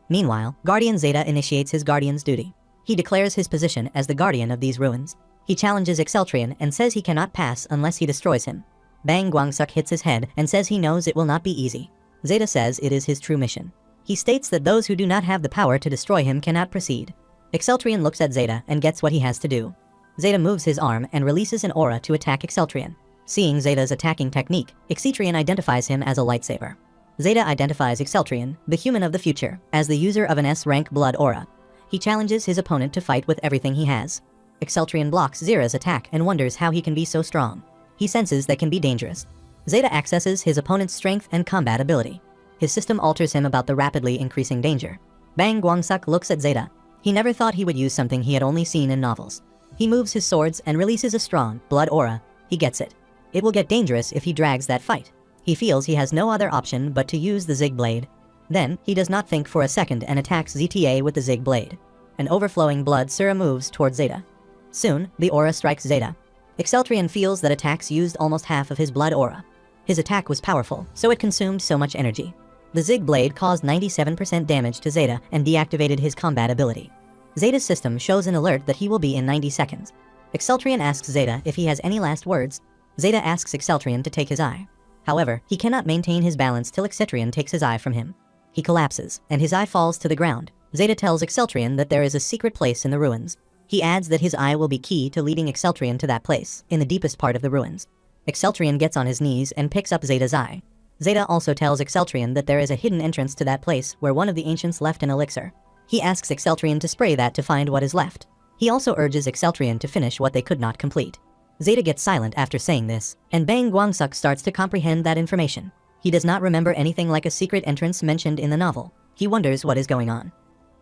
Meanwhile, Guardian Zeta initiates his guardian's duty. He declares his position as the guardian of these ruins. He challenges Exceltrion and says he cannot pass unless he destroys him. Bang Guangsuk hits his head and says he knows it will not be easy. Zeta says it is his true mission. He states that those who do not have the power to destroy him cannot proceed. Exceltrion looks at Zeta and gets what he has to do. Zeta moves his arm and releases an aura to attack Exceltrion. Seeing Zeta's attacking technique, Exceltrion identifies him as a lightsaber. Zeta identifies Exceltrion, the human of the future, as the user of an S-rank blood aura. He challenges his opponent to fight with everything he has. Exceltrion blocks Zera's attack and wonders how he can be so strong. He senses they can be dangerous. Zeta accesses his opponent's strength and combat ability. His system alters him about the rapidly increasing danger. Bang Guangsuk looks at Zeta. He never thought he would use something he had only seen in novels. He moves his swords and releases a strong blood aura. He gets it. It will get dangerous if he drags that fight. He feels he has no other option but to use the Zig Blade. Then, he does not think for a second and attacks ZTA with the Zig Blade. An overflowing blood Sura moves towards Zeta. Soon, the aura strikes Zeta. Exceltrion feels that attacks used almost half of his blood aura. His attack was powerful, so it consumed so much energy. The Zig Blade caused 97% damage to Zeta and deactivated his combat ability. Zeta's system shows an alert that he will be in 90 seconds. Exceltrion asks Zeta if he has any last words. Zeta asks Exceltrion to take his eye. However, he cannot maintain his balance till Exceltrion takes his eye from him. He collapses, and his eye falls to the ground. Zeta tells Exceltrion that there is a secret place in the ruins. He adds that his eye will be key to leading Exceltrion to that place, in the deepest part of the ruins. Exceltrion gets on his knees and picks up Zeta's eye. Zeta also tells Exceltrion that there is a hidden entrance to that place where one of the ancients left an elixir. He asks Exceltrion to spray that to find what is left. He also urges Exceltrion to finish what they could not complete. Zeta gets silent after saying this, and Bang Guangsuk starts to comprehend that information. He does not remember anything like a secret entrance mentioned in the novel. He wonders what is going on.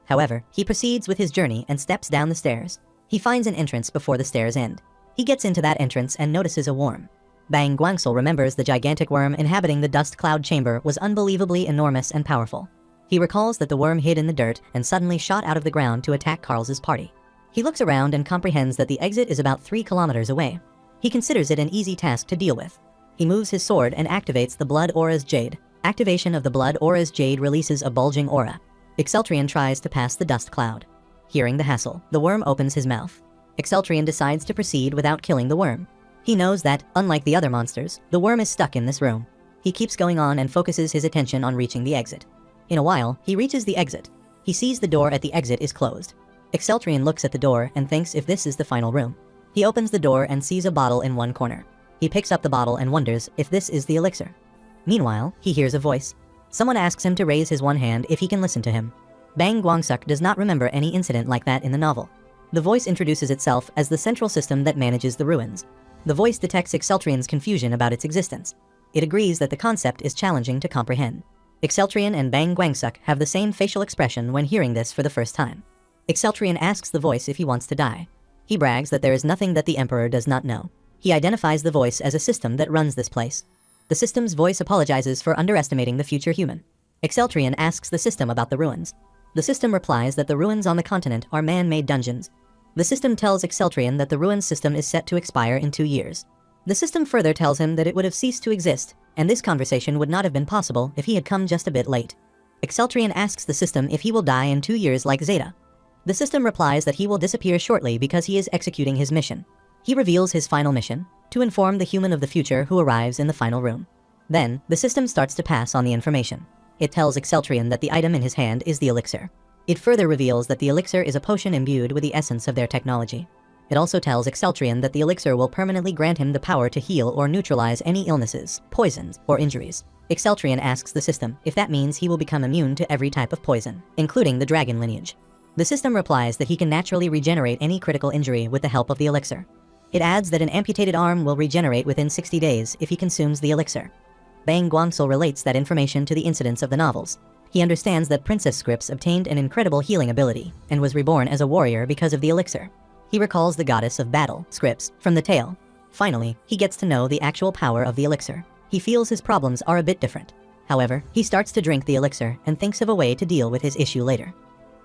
However, he proceeds with his journey and steps down the stairs. He finds an entrance before the stairs end. He gets into that entrance and notices a worm. Bang Guangsuk remembers the gigantic worm inhabiting the dust cloud chamber was unbelievably enormous and powerful. He recalls that the worm hid in the dirt and suddenly shot out of the ground to attack Carl's party. He looks around and comprehends that the exit is about 3 kilometers away. He considers it an easy task to deal with. He moves his sword and activates the Blood Aura's Jade. Activation of the Blood Aura's Jade releases a bulging aura. Exceltrion tries to pass the dust cloud. Hearing the hassle, the worm opens his mouth. Exceltrion decides to proceed without killing the worm. He knows that, unlike the other monsters, the worm is stuck in this room. He keeps going on and focuses his attention on reaching the exit. In a while, he reaches the exit. He sees the door at the exit is closed. Exceltrian looks at the door and thinks if this is the final room. He opens the door and sees a bottle in one corner. He picks up the bottle and wonders if this is the elixir. Meanwhile, he hears a voice. Someone asks him to raise his one hand if he can listen to him. Bang Guangsuk does not remember any incident like that in the novel. The voice introduces itself as the central system that manages the ruins. The voice detects Exceltrian's confusion about its existence. It agrees that the concept is challenging to comprehend. Exceltrian and Bang Guangsuk have the same facial expression when hearing this for the first time. Exceltrian asks the voice if he wants to die. He brags that there is nothing that the Emperor does not know. He identifies the voice as a system that runs this place. The system's voice apologizes for underestimating the future human. Exceltrian asks the system about the ruins. The system replies that the ruins on the continent are man-made dungeons. The system tells Exceltrian that the ruins system is set to expire in 2 years. The system further tells him that it would have ceased to exist, and this conversation would not have been possible if he had come just a bit late. Exceltrian asks the system if he will die in 2 years like Zeta. The system replies that he will disappear shortly because he is executing his mission. He reveals his final mission, to inform the human of the future who arrives in the final room. Then, the system starts to pass on the information. It tells Exceltrian that the item in his hand is the elixir. It further reveals that the elixir is a potion imbued with the essence of their technology. It also tells Exceltrian that the elixir will permanently grant him the power to heal or neutralize any illnesses, poisons, or injuries. Exceltrian asks the system if that means he will become immune to every type of poison, including the dragon lineage. The system replies that he can naturally regenerate any critical injury with the help of the elixir. It adds that an amputated arm will regenerate within 60 days if he consumes the elixir. Bang Guangsul relates that information to the incidents of the novels. He understands that Princess Scripps obtained an incredible healing ability and was reborn as a warrior because of the elixir. He recalls the goddess of battle, Scripps, from the tale. Finally, he gets to know the actual power of the elixir. He feels his problems are a bit different. However, he starts to drink the elixir and thinks of a way to deal with his issue later.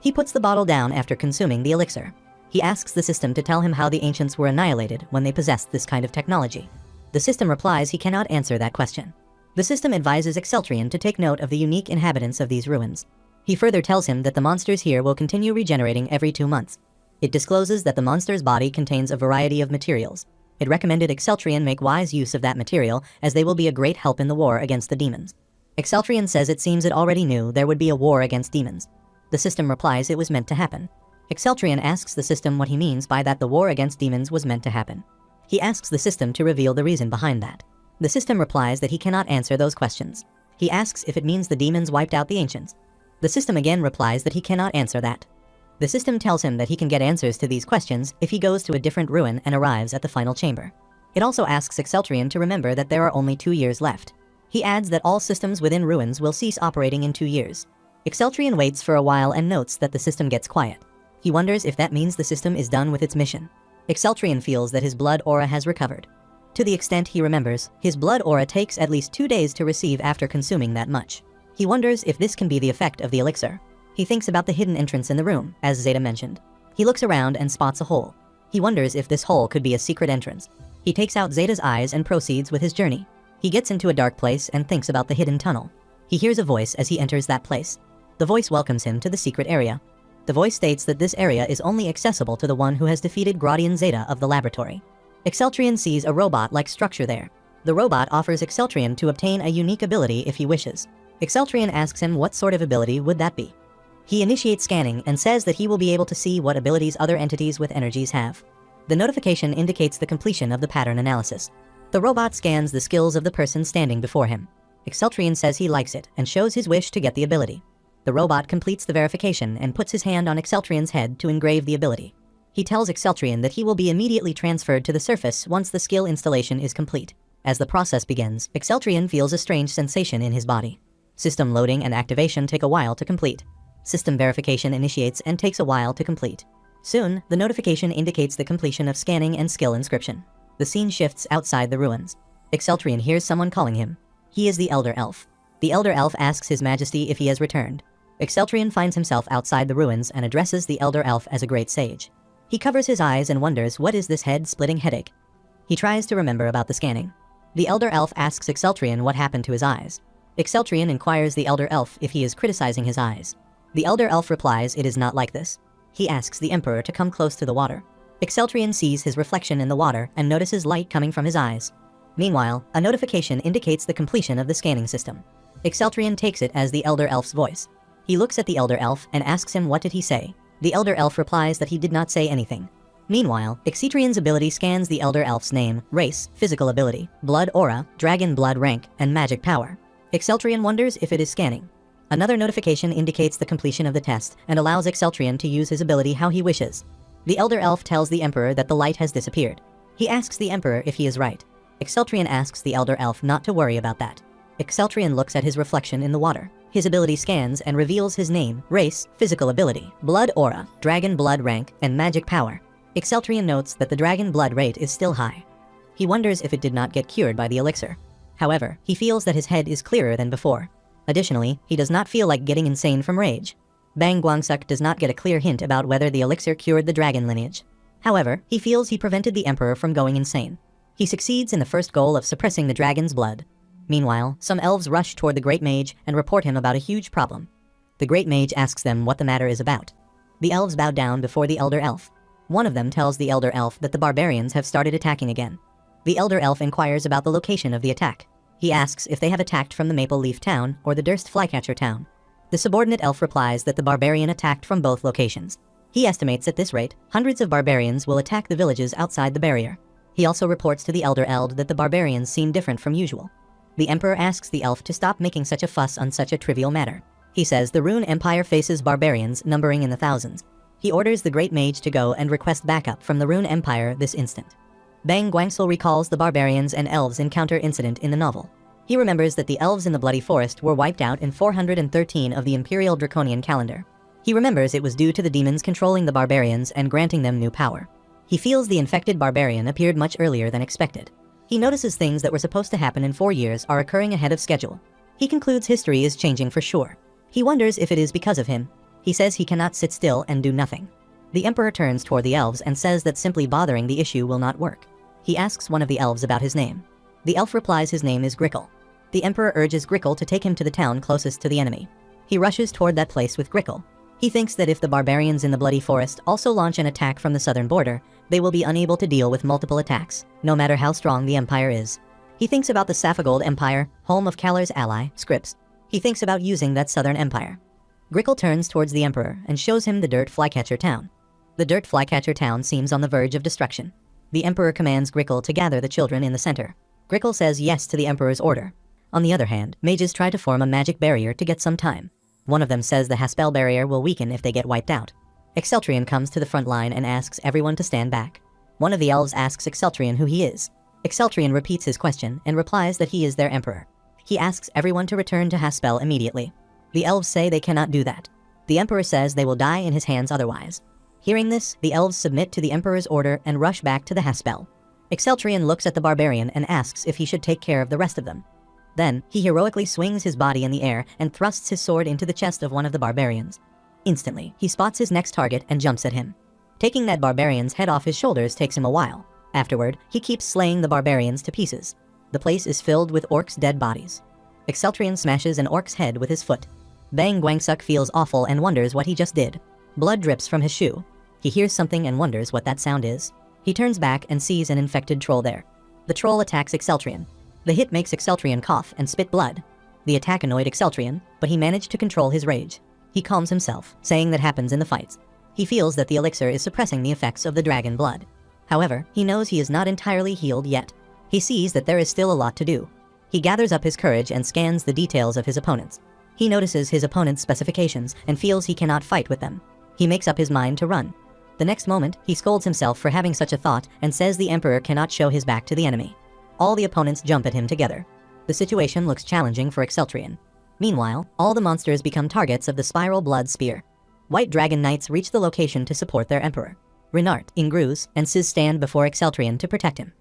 He puts the bottle down after consuming the elixir. He asks the system to tell him how the ancients were annihilated when they possessed this kind of technology. The system replies he cannot answer that question. The system advises Exceltrian to take note of the unique inhabitants of these ruins. He further tells him that the monsters here will continue regenerating every 2 months. It discloses that the monster's body contains a variety of materials. It recommended Exceltrian make wise use of that material as they will be a great help in the war against the demons. Exceltrian says it seems it already knew there would be a war against demons. The system replies it was meant to happen. Exceltrian asks the system what he means by that the war against demons was meant to happen. He asks the system to reveal the reason behind that. The system replies that he cannot answer those questions. He asks if it means the demons wiped out the ancients. The system again replies that he cannot answer that. The system tells him that he can get answers to these questions if he goes to a different ruin and arrives at the final chamber. It also asks Exceltrian to remember that there are only 2 years left. He adds that all systems within ruins will cease operating in 2 years. Exceltrian waits for a while and notes that the system gets quiet. He wonders if that means the system is done with its mission. Exceltrian feels that his blood aura has recovered. To the extent he remembers, his blood aura takes at least 2 days to receive after consuming that much. He wonders if this can be the effect of the elixir. He thinks about the hidden entrance in the room, as Zeta mentioned. He looks around and spots a hole. He wonders if this hole could be a secret entrance. He takes out Zeta's eyes and proceeds with his journey. He gets into a dark place and thinks about the hidden tunnel. He hears a voice as he enters that place. The voice welcomes him to the secret area. The voice states that this area is only accessible to the one who has defeated Gradian Zeta of the laboratory. Exceltrian sees a robot-like structure there. The robot offers Exceltrian to obtain a unique ability if he wishes. Exceltrian asks him what sort of ability would that be. He initiates scanning and says that he will be able to see what abilities other entities with energies have. The notification indicates the completion of the pattern analysis. The robot scans the skills of the person standing before him. Exceltrian says he likes it and shows his wish to get the ability. The robot completes the verification and puts his hand on Exceltrian's head to engrave the ability. He tells Exceltrian that he will be immediately transferred to the surface once the skill installation is complete. As the process begins, Exceltrian feels a strange sensation in his body. System loading and activation take a while to complete. System verification initiates and takes a while to complete. Soon, the notification indicates the completion of scanning and skill inscription. The scene shifts outside the ruins. Exceltrian hears someone calling him. He is the Elder Elf. The Elder Elf asks His Majesty if he has returned. Exceltrian finds himself outside the ruins and addresses the Elder Elf as a great sage. He covers his eyes and wonders what is this head-splitting headache. He tries to remember about the scanning. The Elder Elf asks Exceltrian what happened to his eyes. Exceltrian inquires the Elder Elf if he is criticizing his eyes. The Elder Elf replies it is not like this. He asks the Emperor to come close to the water. Exceltrian sees his reflection in the water and notices light coming from his eyes. Meanwhile, a notification indicates the completion of the scanning system. Exceltrian takes it as the Elder Elf's voice. He looks at the Elder Elf and asks him what did he say. The Elder Elf replies that he did not say anything. Meanwhile, Exceltrian's ability scans the Elder Elf's name, race, physical ability, blood aura, dragon blood rank, and magic power. Exceltrian wonders if it is scanning. Another notification indicates the completion of the test and allows Exceltrian to use his ability how he wishes. The Elder Elf tells the Emperor that the light has disappeared. He asks the Emperor if he is right. Exceltrian asks the Elder Elf not to worry about that. Exceltrian looks at his reflection in the water. His ability scans and reveals his name, race, physical ability, blood aura, dragon blood rank, and magic power. Exceltrian notes that the dragon blood rate is still high. He wonders if it did not get cured by the elixir. However, he feels that his head is clearer than before. Additionally, he does not feel like getting insane from rage. Bang Guangsuk does not get a clear hint about whether the elixir cured the dragon lineage. However, he feels he prevented the Emperor from going insane. He succeeds in the first goal of suppressing the dragon's blood. Meanwhile, some elves rush toward the Great Mage and report him about a huge problem. The Great Mage asks them what the matter is about. The elves bow down before the Elder Elf. One of them tells the Elder Elf that the barbarians have started attacking again. The Elder Elf inquires about the location of the attack. He asks if they have attacked from the Maple Leaf Town or the Durst Flycatcher Town. The subordinate elf replies that the barbarian attacked from both locations. He estimates at this rate, hundreds of barbarians will attack the villages outside the barrier. He also reports to the Elder Eld that the barbarians seem different from usual. The Emperor asks the elf to stop making such a fuss on such a trivial matter. He says the Rune Empire faces barbarians numbering in the thousands. He orders the Great Mage to go and request backup from the Rune Empire this instant. Bang Guangsul recalls the barbarians and elves encounter incident in the novel. He remembers that the elves in the Bloody Forest were wiped out in 413 of the Imperial Draconian calendar. He remembers it was due to the demons controlling the barbarians and granting them new power. He feels the infected barbarian appeared much earlier than expected. He notices things that were supposed to happen in 4 years are occurring ahead of schedule. He concludes history is changing for sure. He wonders if it is because of him. He says he cannot sit still and do nothing. The Emperor turns toward the elves and says that simply bothering the issue will not work. He asks one of the elves about his name. The elf replies his name is Grickle. The Emperor urges Grickle to take him to the town closest to the enemy. He rushes toward that place with Grickle. He thinks that if the barbarians in the Bloody Forest also launch an attack from the southern border, they will be unable to deal with multiple attacks, no matter how strong the Empire is. He thinks about the Saphagold Empire, home of Kallar's ally, Scripps. He thinks about using that southern empire. Grickle turns towards the Emperor and shows him the Dirt Flycatcher Town. The Dirt Flycatcher Town seems on the verge of destruction. The Emperor commands Grickle to gather the children in the center. Grickle says yes to the Emperor's order. On the other hand, mages try to form a magic barrier to get some time. One of them says the Haspel barrier will weaken if they get wiped out. Exceltrian comes to the front line and asks everyone to stand back. One of the elves asks Exceltrian who he is. Exceltrian repeats his question and replies that he is their Emperor. He asks everyone to return to Haspel immediately. The elves say they cannot do that. The Emperor says they will die in his hands otherwise. Hearing this, the elves submit to the Emperor's order and rush back to the Haspel. Exceltrian looks at the barbarian and asks if he should take care of the rest of them. Then, he heroically swings his body in the air and thrusts his sword into the chest of one of the barbarians. Instantly, he spots his next target and jumps at him. Taking that barbarian's head off his shoulders takes him a while. Afterward, he keeps slaying the barbarians to pieces. The place is filled with orcs' dead bodies. Exceltrian smashes an orc's head with his foot. Bang Guangsuk feels awful and wonders what he just did. Blood drips from his shoe. He hears something and wonders what that sound is. He turns back and sees an infected troll there. The troll attacks Exceltrian. The hit makes Exceltrian cough and spit blood. The attack annoyed Exceltrian, but he managed to control his rage. He calms himself, saying that happens in the fights. He feels that the elixir is suppressing the effects of the dragon blood. However, he knows he is not entirely healed yet. He sees that there is still a lot to do. He gathers up his courage and scans the details of his opponents. He notices his opponent's specifications and feels he cannot fight with them. He makes up his mind to run. The next moment, he scolds himself for having such a thought and says the Emperor cannot show his back to the enemy. All the opponents jump at him together. The situation looks challenging for Exceltrian. Meanwhile, all the monsters become targets of the Spiral Blood Spear. White Dragon Knights reach the location to support their Emperor. Renart, Ingruz, and Sis stand before Exceltrian to protect him.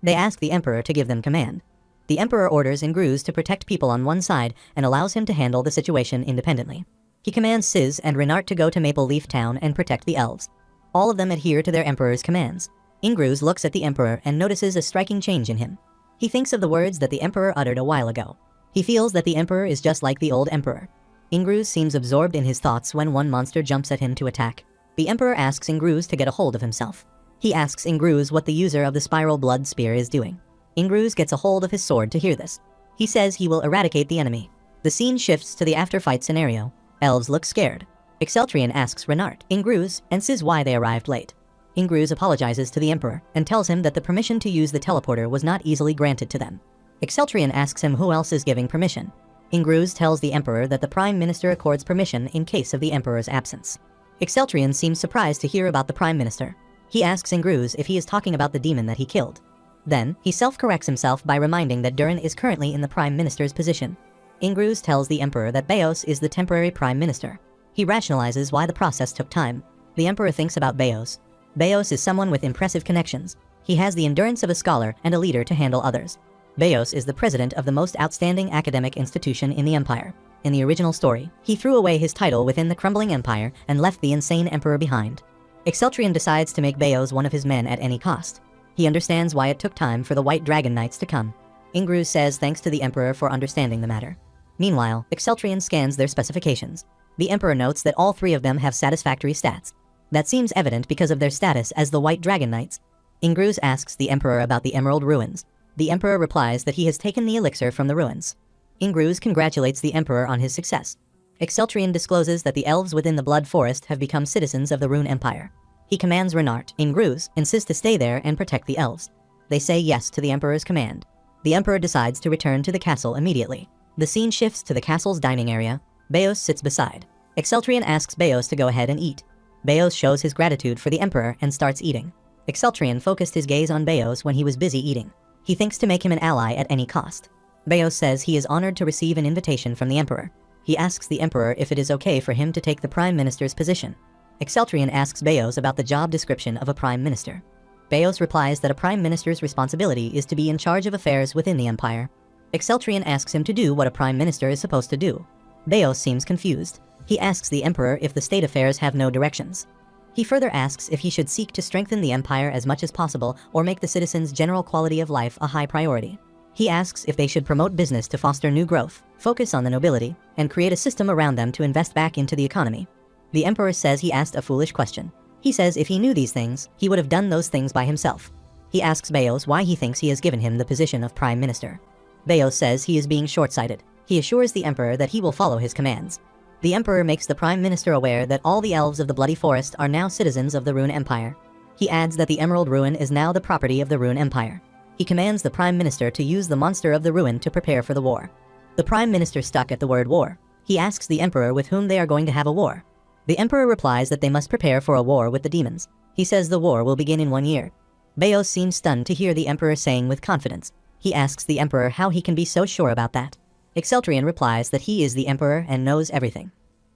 They ask the Emperor to give them command. The Emperor orders Ingruz to protect people on one side and allows him to handle the situation independently. He commands Sis and Renart to go to Maple Leaf Town and protect the elves. All of them adhere to their Emperor's commands. Ingruz looks at the Emperor and notices a striking change in him. He thinks of the words that the Emperor uttered a while ago. He feels that the Emperor is just like the old Emperor. Ingruz seems absorbed in his thoughts when one monster jumps at him to attack. The Emperor asks Ingruz to get a hold of himself. He asks Ingruz what the user of the spiral blood spear is doing. Ingruz gets a hold of his sword to hear this. He says he will eradicate the enemy. The scene shifts to the after-fight scenario. Elves look scared. Exceltrion asks Renart, Ingruz, and says why they arrived late. Ingruz apologizes to the Emperor and tells him that the permission to use the teleporter was not easily granted to them. Exceltrion asks him who else is giving permission. Ingruz tells the Emperor that the Prime Minister accords permission in case of the Emperor's absence. Exceltrion seems surprised to hear about the Prime Minister. He asks Ingruz if he is talking about the demon that he killed. Then, he self-corrects himself by reminding that Durin is currently in the Prime Minister's position. Ingruz tells the Emperor that Beos is the temporary Prime Minister. He rationalizes why the process took time. The Emperor thinks about Beos. Beos is someone with impressive connections. He has the endurance of a scholar and a leader to handle others. Beos is the president of the most outstanding academic institution in the Empire. In the original story, he threw away his title within the crumbling empire and left the insane Emperor behind. Exceltrion decides to make Beos one of his men at any cost. He understands why it took time for the White Dragon Knights to come. Ingruz says thanks to the Emperor for understanding the matter. Meanwhile, Exceltrion scans their specifications. The Emperor notes that all three of them have satisfactory stats. That seems evident because of their status as the White Dragon Knights. Ingruz asks the Emperor about the Emerald Ruins. The Emperor replies that he has taken the elixir from the ruins. Ingruz congratulates the Emperor on his success. Exceltrion discloses that the elves within the Blood Forest have become citizens of the Rune Empire. He commands Renart, Ingruz, insists to stay there and protect the elves. They say yes to the Emperor's command. The Emperor decides to return to the castle immediately. The scene shifts to the castle's dining area. Beos sits beside. Exceltrion asks Beos to go ahead and eat. Beos shows his gratitude for the Emperor and starts eating. Exceltrion focused his gaze on Beos when he was busy eating. He thinks to make him an ally at any cost. Beos says he is honored to receive an invitation from the Emperor. He asks the Emperor if it is okay for him to take the Prime Minister's position. Exceltrion asks Beos about the job description of a Prime Minister. Beos replies that a Prime Minister's responsibility is to be in charge of affairs within the Empire. Exceltrion asks him to do what a Prime Minister is supposed to do. Beos seems confused. He asks the Emperor if the state affairs have no directions. He further asks if he should seek to strengthen the Empire as much as possible or make the citizens' general quality of life a high priority. He asks if they should promote business to foster new growth, focus on the nobility, and create a system around them to invest back into the economy. The Emperor says he asked a foolish question. He says if he knew these things, he would have done those things by himself. He asks Beos why he thinks he has given him the position of Prime Minister. Beos says he is being short-sighted. He assures the Emperor that he will follow his commands. The Emperor makes the Prime Minister aware that all the elves of the Bloody Forest are now citizens of the Rune Empire. He adds that the Emerald Ruin is now the property of the Rune Empire. He commands the Prime Minister to use the monster of the ruin to prepare for the war. The Prime Minister stuck at the word war. He asks the Emperor with whom they are going to have a war. The Emperor replies that they must prepare for a war with the demons. He says the war will begin in 1 year. Beos seems stunned to hear the Emperor saying with confidence. He asks the Emperor how he can be so sure about that. Exceltrion replies that he is the Emperor and knows everything.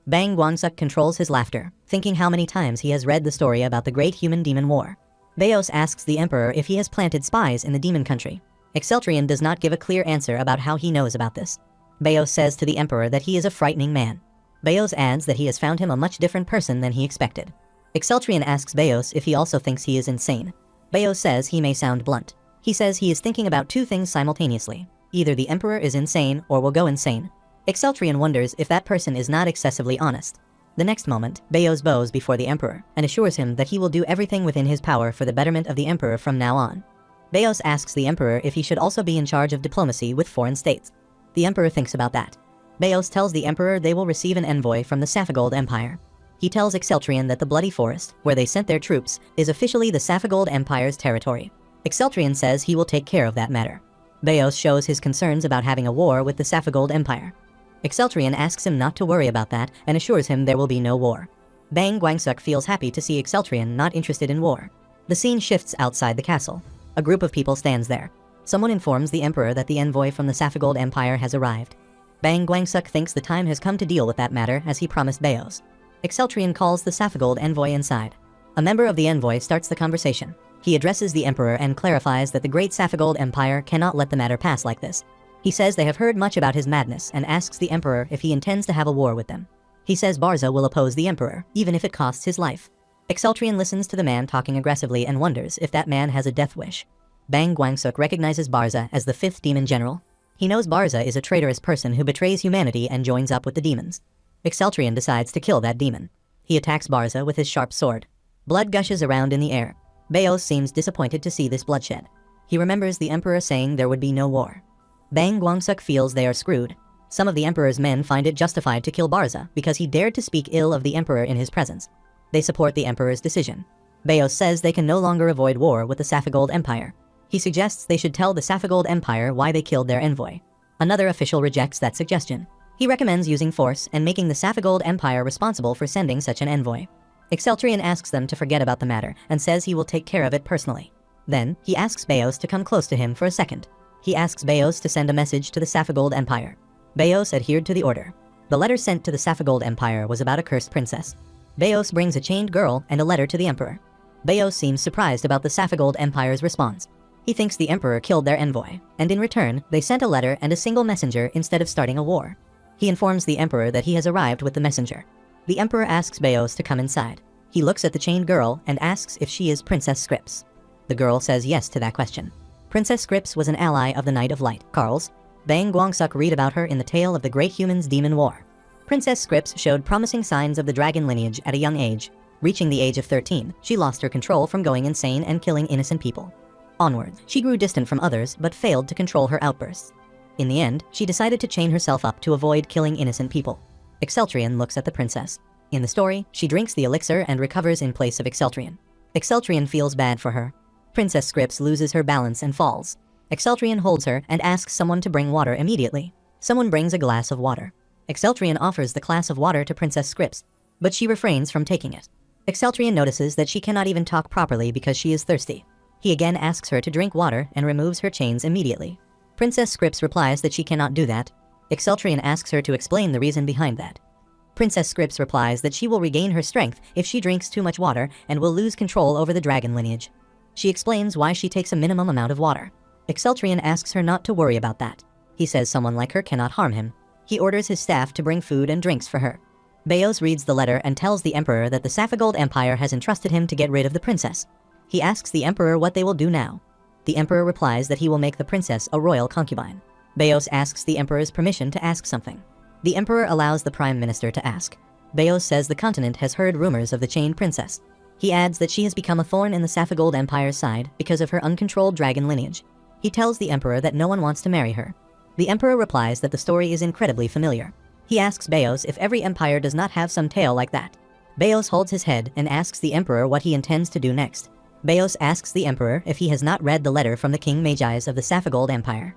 Bang Guangsuk controls his laughter, thinking how many times he has read the story about the Great Human-Demon War. Beos asks the Emperor if he has planted spies in the demon country. Exceltrion does not give a clear answer about how he knows about this. Beos says to the Emperor that he is a frightening man. Beos adds that he has found him a much different person than he expected. Exceltrion asks Beos if he also thinks he is insane. Beos says he may sound blunt. He says he is thinking about two things simultaneously. Either the Emperor is insane or will go insane. Exceltrion wonders if that person is not excessively honest. The next moment, Beos bows before the Emperor and assures him that he will do everything within his power for the betterment of the Emperor from now on. Beos asks the Emperor if he should also be in charge of diplomacy with foreign states. The Emperor thinks about that. Beos tells the Emperor they will receive an envoy from the Saphigold Empire. He tells Exceltrion that the Bloody Forest, where they sent their troops, is officially the Saphigold Empire's territory. Exceltrion says he will take care of that matter. Beos shows his concerns about having a war with the Saphigold Empire. Exceltrion asks him not to worry about that and assures him there will be no war. Bang Guangsuk feels happy to see Exceltrion not interested in war. The scene shifts outside the castle. A group of people stands there. Someone informs the Emperor that the envoy from the Saphigold Empire has arrived. Bang Guangsuk thinks the time has come to deal with that matter as he promised Beos. Exceltrion calls the Saphigold envoy inside. A member of the envoy starts the conversation. He addresses the Emperor and clarifies that the great Saphigold Empire cannot let the matter pass like this. He says they have heard much about his madness and asks the Emperor if he intends to have a war with them. He says Barza will oppose the Emperor, even if it costs his life. Exceltrion listens to the man talking aggressively and wonders if that man has a death wish. Bang Guangsuk recognizes Barza as the 5th demon general. He knows Barza is a traitorous person who betrays humanity and joins up with the demons. Exceltrion decides to kill that demon. He attacks Barza with his sharp sword. Blood gushes around in the air. Beos seems disappointed to see this bloodshed. He remembers the emperor saying there would be no war. Bang Guangsuk feels they are screwed. Some of the emperor's men find it justified to kill Barza because he dared to speak ill of the emperor in his presence. They support the emperor's decision. Beos says they can no longer avoid war with the Safagold Empire. He suggests they should tell the Safagold Empire why they killed their envoy. Another official rejects that suggestion. He recommends using force and making the Safagold Empire responsible for sending such an envoy. Exceltrian asks them to forget about the matter and says he will take care of it personally. Then, he asks Beos to come close to him for a second. He asks Beos to send a message to the Safagold Empire. Beos adhered to the order. The letter sent to the Safagold Empire was about a cursed princess. Beos brings a chained girl and a letter to the emperor. Beos seems surprised about the Safagold Empire's response. He thinks the emperor killed their envoy, and in return, they sent a letter and a single messenger instead of starting a war. He informs the emperor that he has arrived with the messenger. The emperor asks Beos to come inside. He looks at the chained girl and asks if she is Princess Scripps. The girl says yes to that question. Princess Scripps was an ally of the Knight of Light, Carl's. Bang Guangsuk read about her in the tale of the Great Human's Demon War. Princess Scripps showed promising signs of the dragon lineage at a young age. Reaching the age of 13, she lost her control from going insane and killing innocent people. Onwards, she grew distant from others but failed to control her outbursts. In the end, she decided to chain herself up to avoid killing innocent people. Exceltrian looks at the princess. In the story, she drinks the elixir and recovers in place of Exceltrian. Exceltrian feels bad for her. Princess Scripps loses her balance and falls. Exceltrian holds her and asks someone to bring water immediately. Someone brings a glass of water. Exceltrian offers the glass of water to Princess Scripps, but she refrains from taking it. Exceltrian notices that she cannot even talk properly because she is thirsty. He again asks her to drink water and removes her chains immediately. Princess Scripps replies that she cannot do that. Exceltrian asks her to explain the reason behind that. Princess Scripps replies that she will regain her strength if she drinks too much water and will lose control over the dragon lineage. She explains why she takes a minimum amount of water. Exceltrian asks her not to worry about that. He says someone like her cannot harm him. He orders his staff to bring food and drinks for her. Beos reads the letter and tells the emperor that the Safagold Empire has entrusted him to get rid of the princess. He asks the emperor what they will do now. The emperor replies that he will make the princess a royal concubine. Beos asks the emperor's permission to ask something. The emperor allows the prime minister to ask. Beos says the continent has heard rumors of the chained princess. He adds that she has become a thorn in the Safagold Empire's side because of her uncontrolled dragon lineage. He tells the emperor that no one wants to marry her. The emperor replies that the story is incredibly familiar. He asks Beos if every empire does not have some tale like that. Beos holds his head and asks the emperor what he intends to do next. Beos asks the emperor if he has not read the letter from the King Magi's of the Safagold Empire.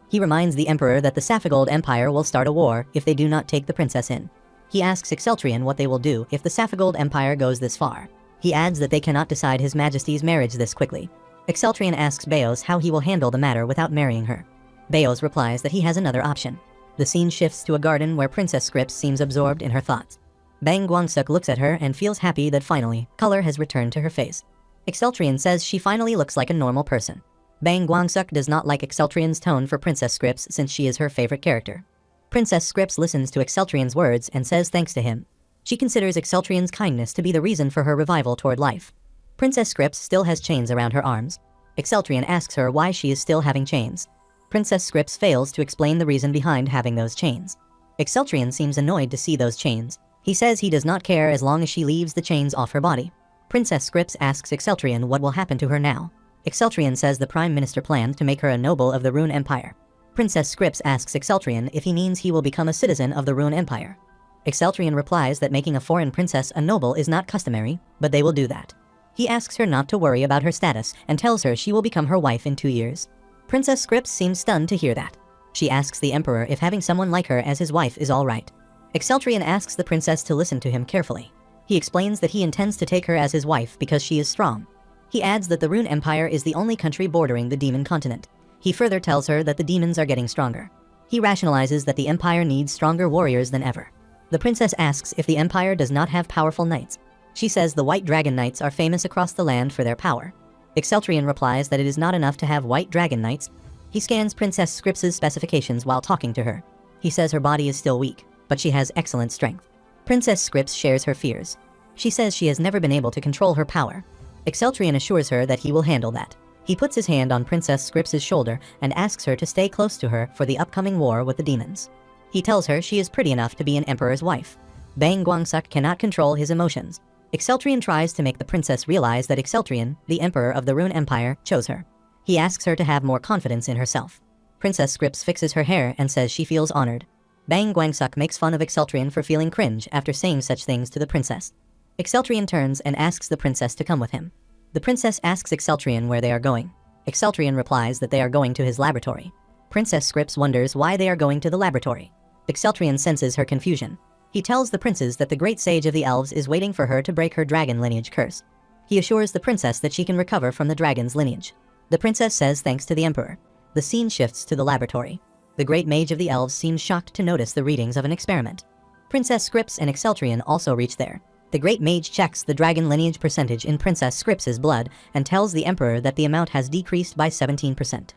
He reminds the emperor that the Safagold Empire will start a war if they do not take the princess in. He asks Exceltrian what they will do if the Safagold Empire goes this far. He adds that they cannot decide His Majesty's marriage this quickly. Exceltrian asks Beos how he will handle the matter without marrying her. Beos replies that he has another option. The scene shifts to a garden where Princess Scripps seems absorbed in her thoughts. Bang Guangsuk looks at her and feels happy that finally, color has returned to her face. Exceltrian says she finally looks like a normal person. Bang Guangsuk does not like Exceltrian's tone for Princess Scripps since she is her favorite character. Princess Scripps listens to Exceltrian's words and says thanks to him. She considers Exceltrian's kindness to be the reason for her revival toward life. Princess Scripps still has chains around her arms. Exceltrian asks her why she is still having chains. Princess Scripps fails to explain the reason behind having those chains. Exceltrian seems annoyed to see those chains. He says he does not care as long as she leaves the chains off her body. Princess Scripps asks Exceltrian what will happen to her now. Exceltrian says the Prime Minister planned to make her a noble of the Rune Empire. Princess Scripps asks Exceltrian if he means he will become a citizen of the Rune Empire. Exceltrian replies that making a foreign princess a noble is not customary, but they will do that. He asks her not to worry about her status and tells her she will become her wife in 2 years. Princess Scripps seems stunned to hear that. She asks the emperor if having someone like her as his wife is all right. Exceltrian asks the princess to listen to him carefully. He explains that he intends to take her as his wife because she is strong. He adds that the Rune Empire is the only country bordering the demon continent. He further tells her that the demons are getting stronger. He rationalizes that the empire needs stronger warriors than ever. The princess asks if the empire does not have powerful knights. She says the White Dragon Knights are famous across the land for their power. Exceltrian replies that it is not enough to have White Dragon Knights. He scans Princess Scripps' specifications while talking to her. He says her body is still weak, but she has excellent strength. Princess Scripps shares her fears. She says she has never been able to control her power. Exceltrian assures her that he will handle that. He puts his hand on Princess Scripps' shoulder and asks her to stay close to her for the upcoming war with the demons. He tells her she is pretty enough to be an emperor's wife. Bang Guangsuk cannot control his emotions. Exceltrian tries to make the princess realize that Exceltrian, the emperor of the Rune Empire, chose her. He asks her to have more confidence in herself. Princess Scripps fixes her hair and says she feels honored. Bang Guangsuk makes fun of Exceltrian for feeling cringe after saying such things to the princess. Exceltrian turns and asks the princess to come with him. The princess asks Exceltrian where they are going. Exceltrian replies that they are going to his laboratory. Princess Scripps wonders why they are going to the laboratory. Exceltrian senses her confusion. He tells the princes that the great sage of the elves is waiting for her to break her dragon lineage curse. He assures the princess that she can recover from the dragon's lineage. The princess says thanks to the emperor. The scene shifts to the laboratory. The great mage of the elves seems shocked to notice the readings of an experiment. Princess Scripps and Exceltrian also reach there. The great mage checks the dragon lineage percentage in Princess Scripps' blood and tells the emperor that the amount has decreased by 17%.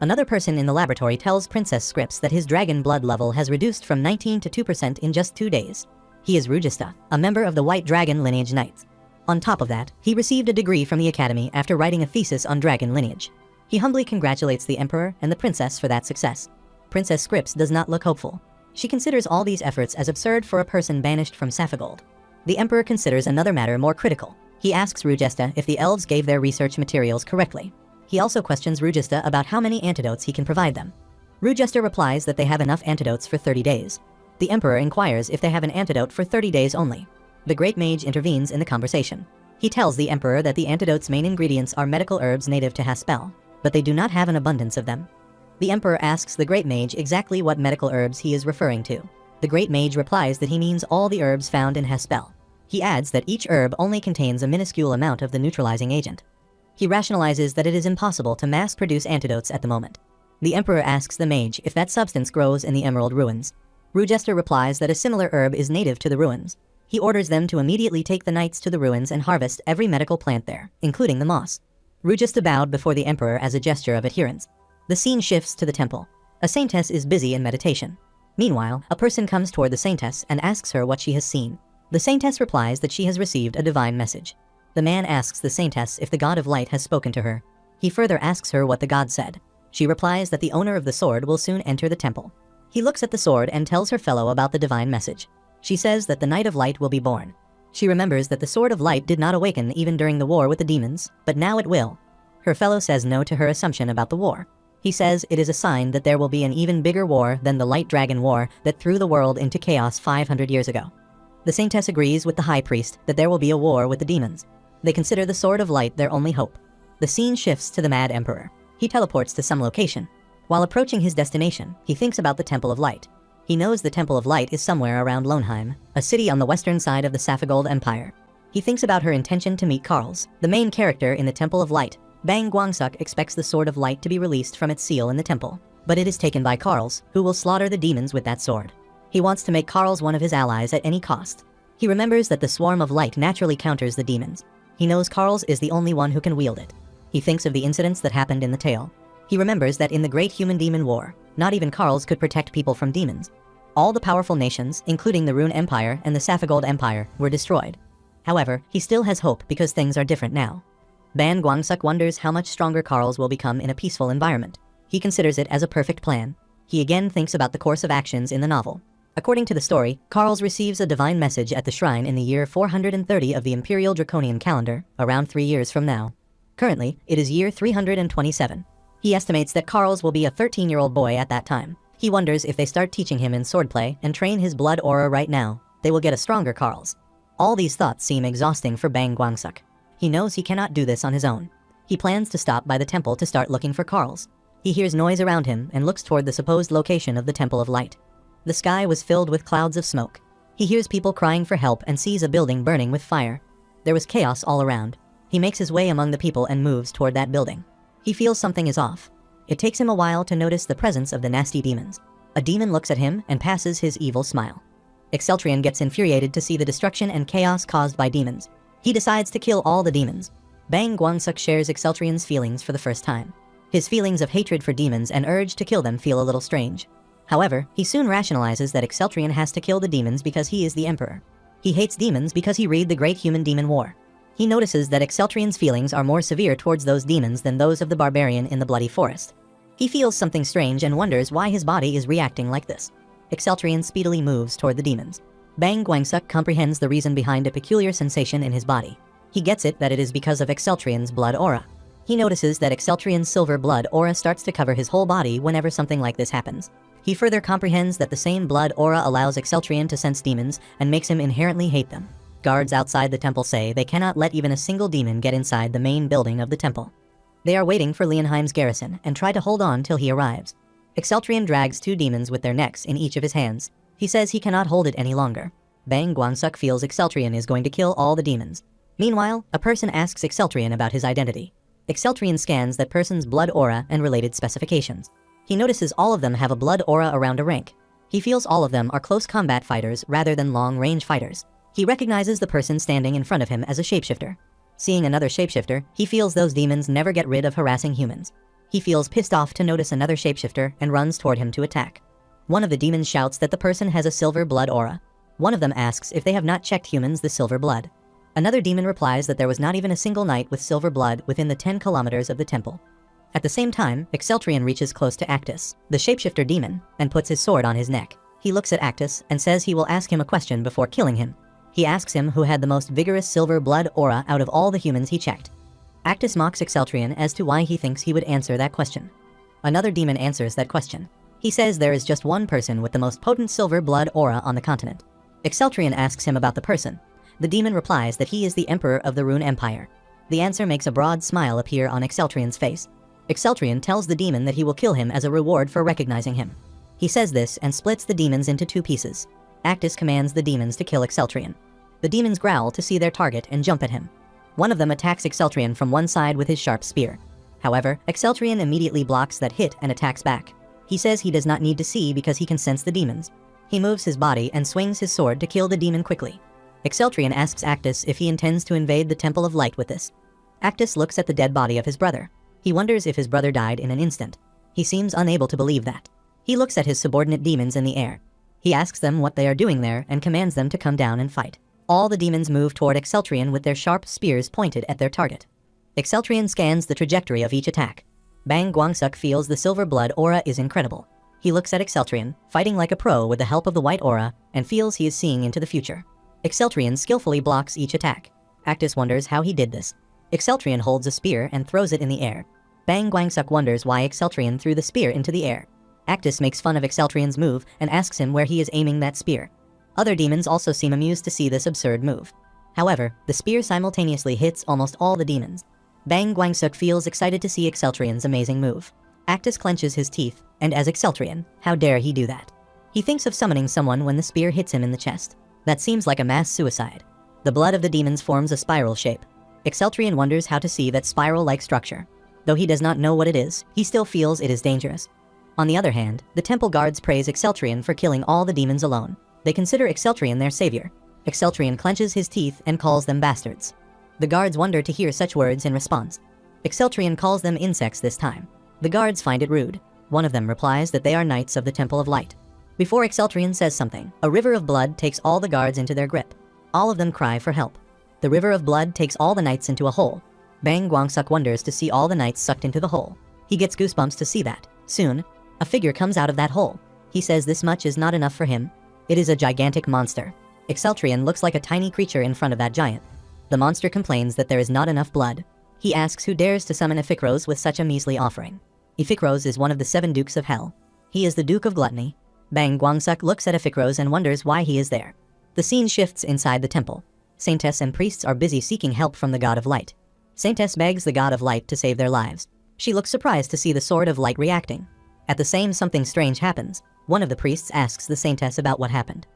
Another person in the laboratory tells Princess Scripps that his dragon blood level has reduced from 19 to 2% in just 2 days. He is Rugista, a member of the White Dragon Lineage Knights. On top of that, he received a degree from the academy after writing a thesis on dragon lineage. He humbly congratulates the emperor and the princess for that success. Princess Scripps does not look hopeful. She considers all these efforts as absurd for a person banished from Saphigold. The emperor considers another matter more critical. He asks Rugesta if the elves gave their research materials correctly. He also questions Rugesta about how many antidotes he can provide them. Rugesta replies that they have enough antidotes for 30 days. The emperor inquires if they have an antidote for 30 days only. The great mage intervenes in the conversation. He tells the emperor that the antidote's main ingredients are medical herbs native to Haspel, but they do not have an abundance of them. The emperor asks the great mage exactly what medical herbs he is referring to. The great mage replies that he means all the herbs found in Haspel. He adds that each herb only contains a minuscule amount of the neutralizing agent. He rationalizes that it is impossible to mass-produce antidotes at the moment. The emperor asks the mage if that substance grows in the Emerald Ruins. Rugesta replies that a similar herb is native to the ruins. He orders them to immediately take the knights to the ruins and harvest every medical plant there, including the moss. Rugesta bowed before the emperor as a gesture of adherence. The scene shifts to the temple. A saintess is busy in meditation. Meanwhile, a person comes toward the saintess and asks her what she has seen. The saintess replies that she has received a divine message. The man asks the saintess if the god of light has spoken to her. He further asks her what the god said. She replies that the owner of the sword will soon enter the temple. He looks at the sword and tells her fellow about the divine message. She says that the Knight of Light will be born. She remembers that the Sword of Light did not awaken even during the war with the demons, but now it will. Her fellow says no to her assumption about the war. He says it is a sign that there will be an even bigger war than the Light Dragon War that threw the world into chaos 500 years ago. The saintess agrees with the high priest that there will be a war with the demons. They consider the Sword of Light their only hope. The scene shifts to the Mad Emperor. He teleports to some location. While approaching his destination, he thinks about the Temple of Light. He knows the Temple of Light is somewhere around Loneheim, a city on the western side of the Saphigold Empire. He thinks about her intention to meet Karls, the main character in the Temple of Light. Bang Guangsuk expects the Sword of Light to be released from its seal in the temple, but it is taken by Karls, who will slaughter the demons with that sword. He wants to make Karls one of his allies at any cost. He remembers that the Swarm of Light naturally counters the demons. He knows Karls is the only one who can wield it. He thinks of the incidents that happened in the tale. He remembers that in the Great Human-Demon War, not even Karls could protect people from demons. All the powerful nations, including the Rune Empire and the Saphigold Empire, were destroyed. However, he still has hope because things are different now. Ban Guangsuk wonders how much stronger Karls will become in a peaceful environment. He considers it as a perfect plan. He again thinks about the course of actions in the novel. According to the story, Karls receives a divine message at the shrine in the year 430 of the Imperial Draconian calendar, around 3 years from now. Currently, it is year 327. He estimates that Karls will be a 13-year-old boy at that time. He wonders if they start teaching him in swordplay and train his blood aura right now, they will get a stronger Karls. All these thoughts seem exhausting for Bang Guangsuk. He knows he cannot do this on his own. He plans to stop by the temple to start looking for Karls. He hears noise around him and looks toward the supposed location of the Temple of Light. The sky was filled with clouds of smoke. He hears people crying for help and sees a building burning with fire. There was chaos all around. He makes his way among the people and moves toward that building. He feels something is off. It takes him a while to notice the presence of the nasty demons. A demon looks at him and passes his evil smile. Exceltrian gets infuriated to see the destruction and chaos caused by demons. He decides to kill all the demons. Bang Guangsuk shares Exceltrian's feelings for the first time. His feelings of hatred for demons and urge to kill them feel a little strange. However, he soon rationalizes that Exceltrian has to kill the demons because he is the emperor. He hates demons because he read the Great Human-Demon War. He notices that Exceltrian's feelings are more severe towards those demons than those of the barbarian in the Bloody Forest. He feels something strange and wonders why his body is reacting like this. Exceltrian speedily moves toward the demons. Bang Guangsuk comprehends the reason behind a peculiar sensation in his body. He gets it that it is because of Exceltrian's blood aura. He notices that Exceltrian's silver blood aura starts to cover his whole body whenever something like this happens. He further comprehends that the same blood aura allows Exceltrian to sense demons and makes him inherently hate them. Guards outside the temple say they cannot let even a single demon get inside the main building of the temple. They are waiting for Leonheim's garrison and try to hold on till he arrives. Exceltrian drags 2 demons with their necks in each of his hands. He says he cannot hold it any longer. Bang Guangsuk feels Exceltrian is going to kill all the demons. Meanwhile, a person asks Exceltrian about his identity. Exceltrian scans that person's blood aura and related specifications. He notices all of them have a blood aura around a rank. He feels all of them are close combat fighters rather than long-range fighters. He recognizes the person standing in front of him as a shapeshifter. Seeing another shapeshifter, he feels those demons never get rid of harassing humans. He feels pissed off to notice another shapeshifter and runs toward him to attack. One of the demons shouts that the person has a silver blood aura. One of them asks if they have not checked humans the silver blood. Another demon replies that there was not even a single knight with silver blood within the 10 kilometers of the temple. At the same time, Exceltrian reaches close to Actus, the shapeshifter demon, and puts his sword on his neck. He looks at Actus and says he will ask him a question before killing him. He asks him who had the most vigorous silver blood aura out of all the humans he checked. Actus mocks Exceltrian as to why he thinks he would answer that question. Another demon answers that question. He says there is just one person with the most potent silver blood aura on the continent. Exceltrian asks him about the person. The demon replies that he is the Emperor of the Rune Empire. The answer makes a broad smile appear on Exceltrian's face. Exceltrian tells the demon that he will kill him as a reward for recognizing him. He says this and splits the demons into 2 pieces. Actus commands the demons to kill Exceltrian. The demons growl to see their target and jump at him. One of them attacks Exceltrian from one side with his sharp spear. However, Exceltrian immediately blocks that hit and attacks back. He says he does not need to see because he can sense the demons. He moves his body and swings his sword to kill the demon quickly. Exceltrian asks Actus if he intends to invade the Temple of Light with this. Actus looks at the dead body of his brother. He wonders if his brother died in an instant. He seems unable to believe that. He looks at his subordinate demons in the air. He asks them what they are doing there and commands them to come down and fight. All the demons move toward Exceltrian with their sharp spears pointed at their target. Exceltrian scans the trajectory of each attack. Bang Guangsuk feels the silver blood aura is incredible. He looks at Exceltrian, fighting like a pro with the help of the white aura, and feels he is seeing into the future. Exceltrian skillfully blocks each attack. Actus wonders how he did this. Exceltrian holds a spear and throws it in the air. Bang Guangsuk wonders why Exceltrian threw the spear into the air. Actus makes fun of Exceltrian's move and asks him where he is aiming that spear. Other demons also seem amused to see this absurd move. However, the spear simultaneously hits almost all the demons. Bang Guangsuk feels excited to see Exceltrian's amazing move. Actus clenches his teeth, and as Exceltrian, how dare he do that? He thinks of summoning someone when the spear hits him in the chest. That seems like a mass suicide. The blood of the demons forms a spiral shape. Exceltrian wonders how to see that spiral-like structure. Though he does not know what it is, he still feels it is dangerous. On the other hand, the temple guards praise Exceltrian for killing all the demons alone. They consider Exceltrian their savior. Exceltrian clenches his teeth and calls them bastards. The guards wonder to hear such words in response. Exceltrian calls them insects this time. The guards find it rude. One of them replies that they are knights of the Temple of Light. Before Exceltrian says something, a river of blood takes all the guards into their grip. All of them cry for help. The river of blood takes all the knights into a hole. Bang Guangsuk wonders to see all the knights sucked into the hole. He gets goosebumps to see that. Soon, a figure comes out of that hole. He says this much is not enough for him. It is a gigantic monster. Exceltrian looks like a tiny creature in front of that giant. The monster complains that there is not enough blood. He asks who dares to summon Iphikros with such a measly offering. Iphikros is one of the 7 dukes of hell. He is the Duke of Gluttony. Bang Guangsuk looks at Iphikros and wonders why he is there. The scene shifts inside the temple. Saintess and priests are busy seeking help from the God of Light. Saintess begs the God of Light to save their lives. She looks surprised to see the Sword of Light reacting. At the same something strange happens. One of the priests asks the Saintess about what happened.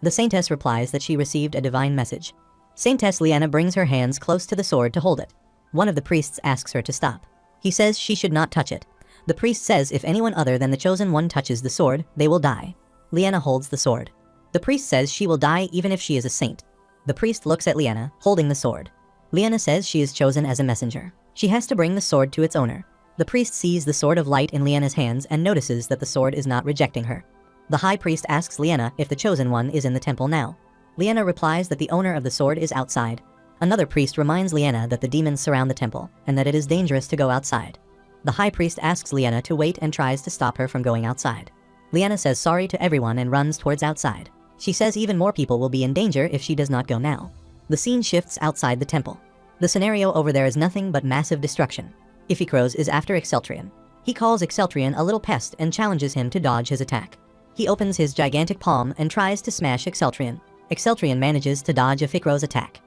The Saintess replies that she received a divine message. Saintess Liana brings her hands close to the sword to hold it. One of the priests asks her to stop. He says she should not touch it. The priest says if anyone other than the chosen one touches the sword, they will die. Liana holds the sword. The priest says she will die even if she is a saint. The priest looks at Liana, holding the sword. Liana says she is chosen as a messenger. She has to bring the sword to its owner. The priest sees the Sword of Light in Liana's hands and notices that the sword is not rejecting her. The high priest asks Liana if the chosen one is in the temple now. Liana replies that the owner of the sword is outside. Another priest reminds Liana that the demons surround the temple and that it is dangerous to go outside. The high priest asks Liana to wait and tries to stop her from going outside. Liana says sorry to everyone and runs towards outside. She says even more people will be in danger if she does not go now. The scene shifts outside the temple. The scenario over there is nothing but massive destruction. Iphicros is after Exceltrion. He calls Exceltrion a little pest and challenges him to dodge his attack. He opens his gigantic palm and tries to smash Exceltrion. Exceltrion manages to dodge Iphicros' attack.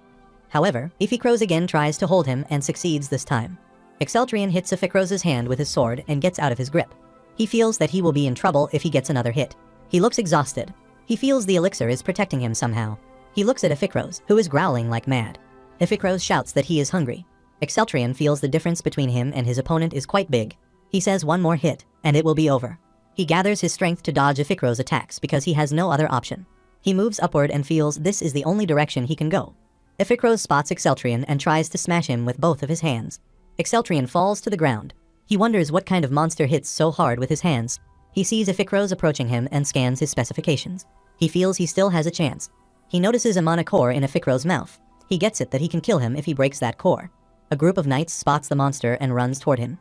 However, Iphicros again tries to hold him and succeeds this time. Exceltrion hits Iphicros' hand with his sword and gets out of his grip. He feels that he will be in trouble if he gets another hit. He looks exhausted. He feels the elixir is protecting him somehow. He looks at Iphicros, who is growling like mad. Iphicros shouts that he is hungry. Exceltrion feels the difference between him and his opponent is quite big. He says one more hit, and it will be over. He gathers his strength to dodge Iphicros' attacks because he has no other option. He moves upward and feels this is the only direction he can go. Iphicros spots Exceltrion and tries to smash him with both of his hands. Exceltrion falls to the ground. He wonders what kind of monster hits so hard with his hands. He sees Iphicros approaching him and scans his specifications. He feels he still has a chance. He notices a mana core in Iphicros' mouth. He gets it that he can kill him if he breaks that core. A group of knights spots the monster and runs toward him.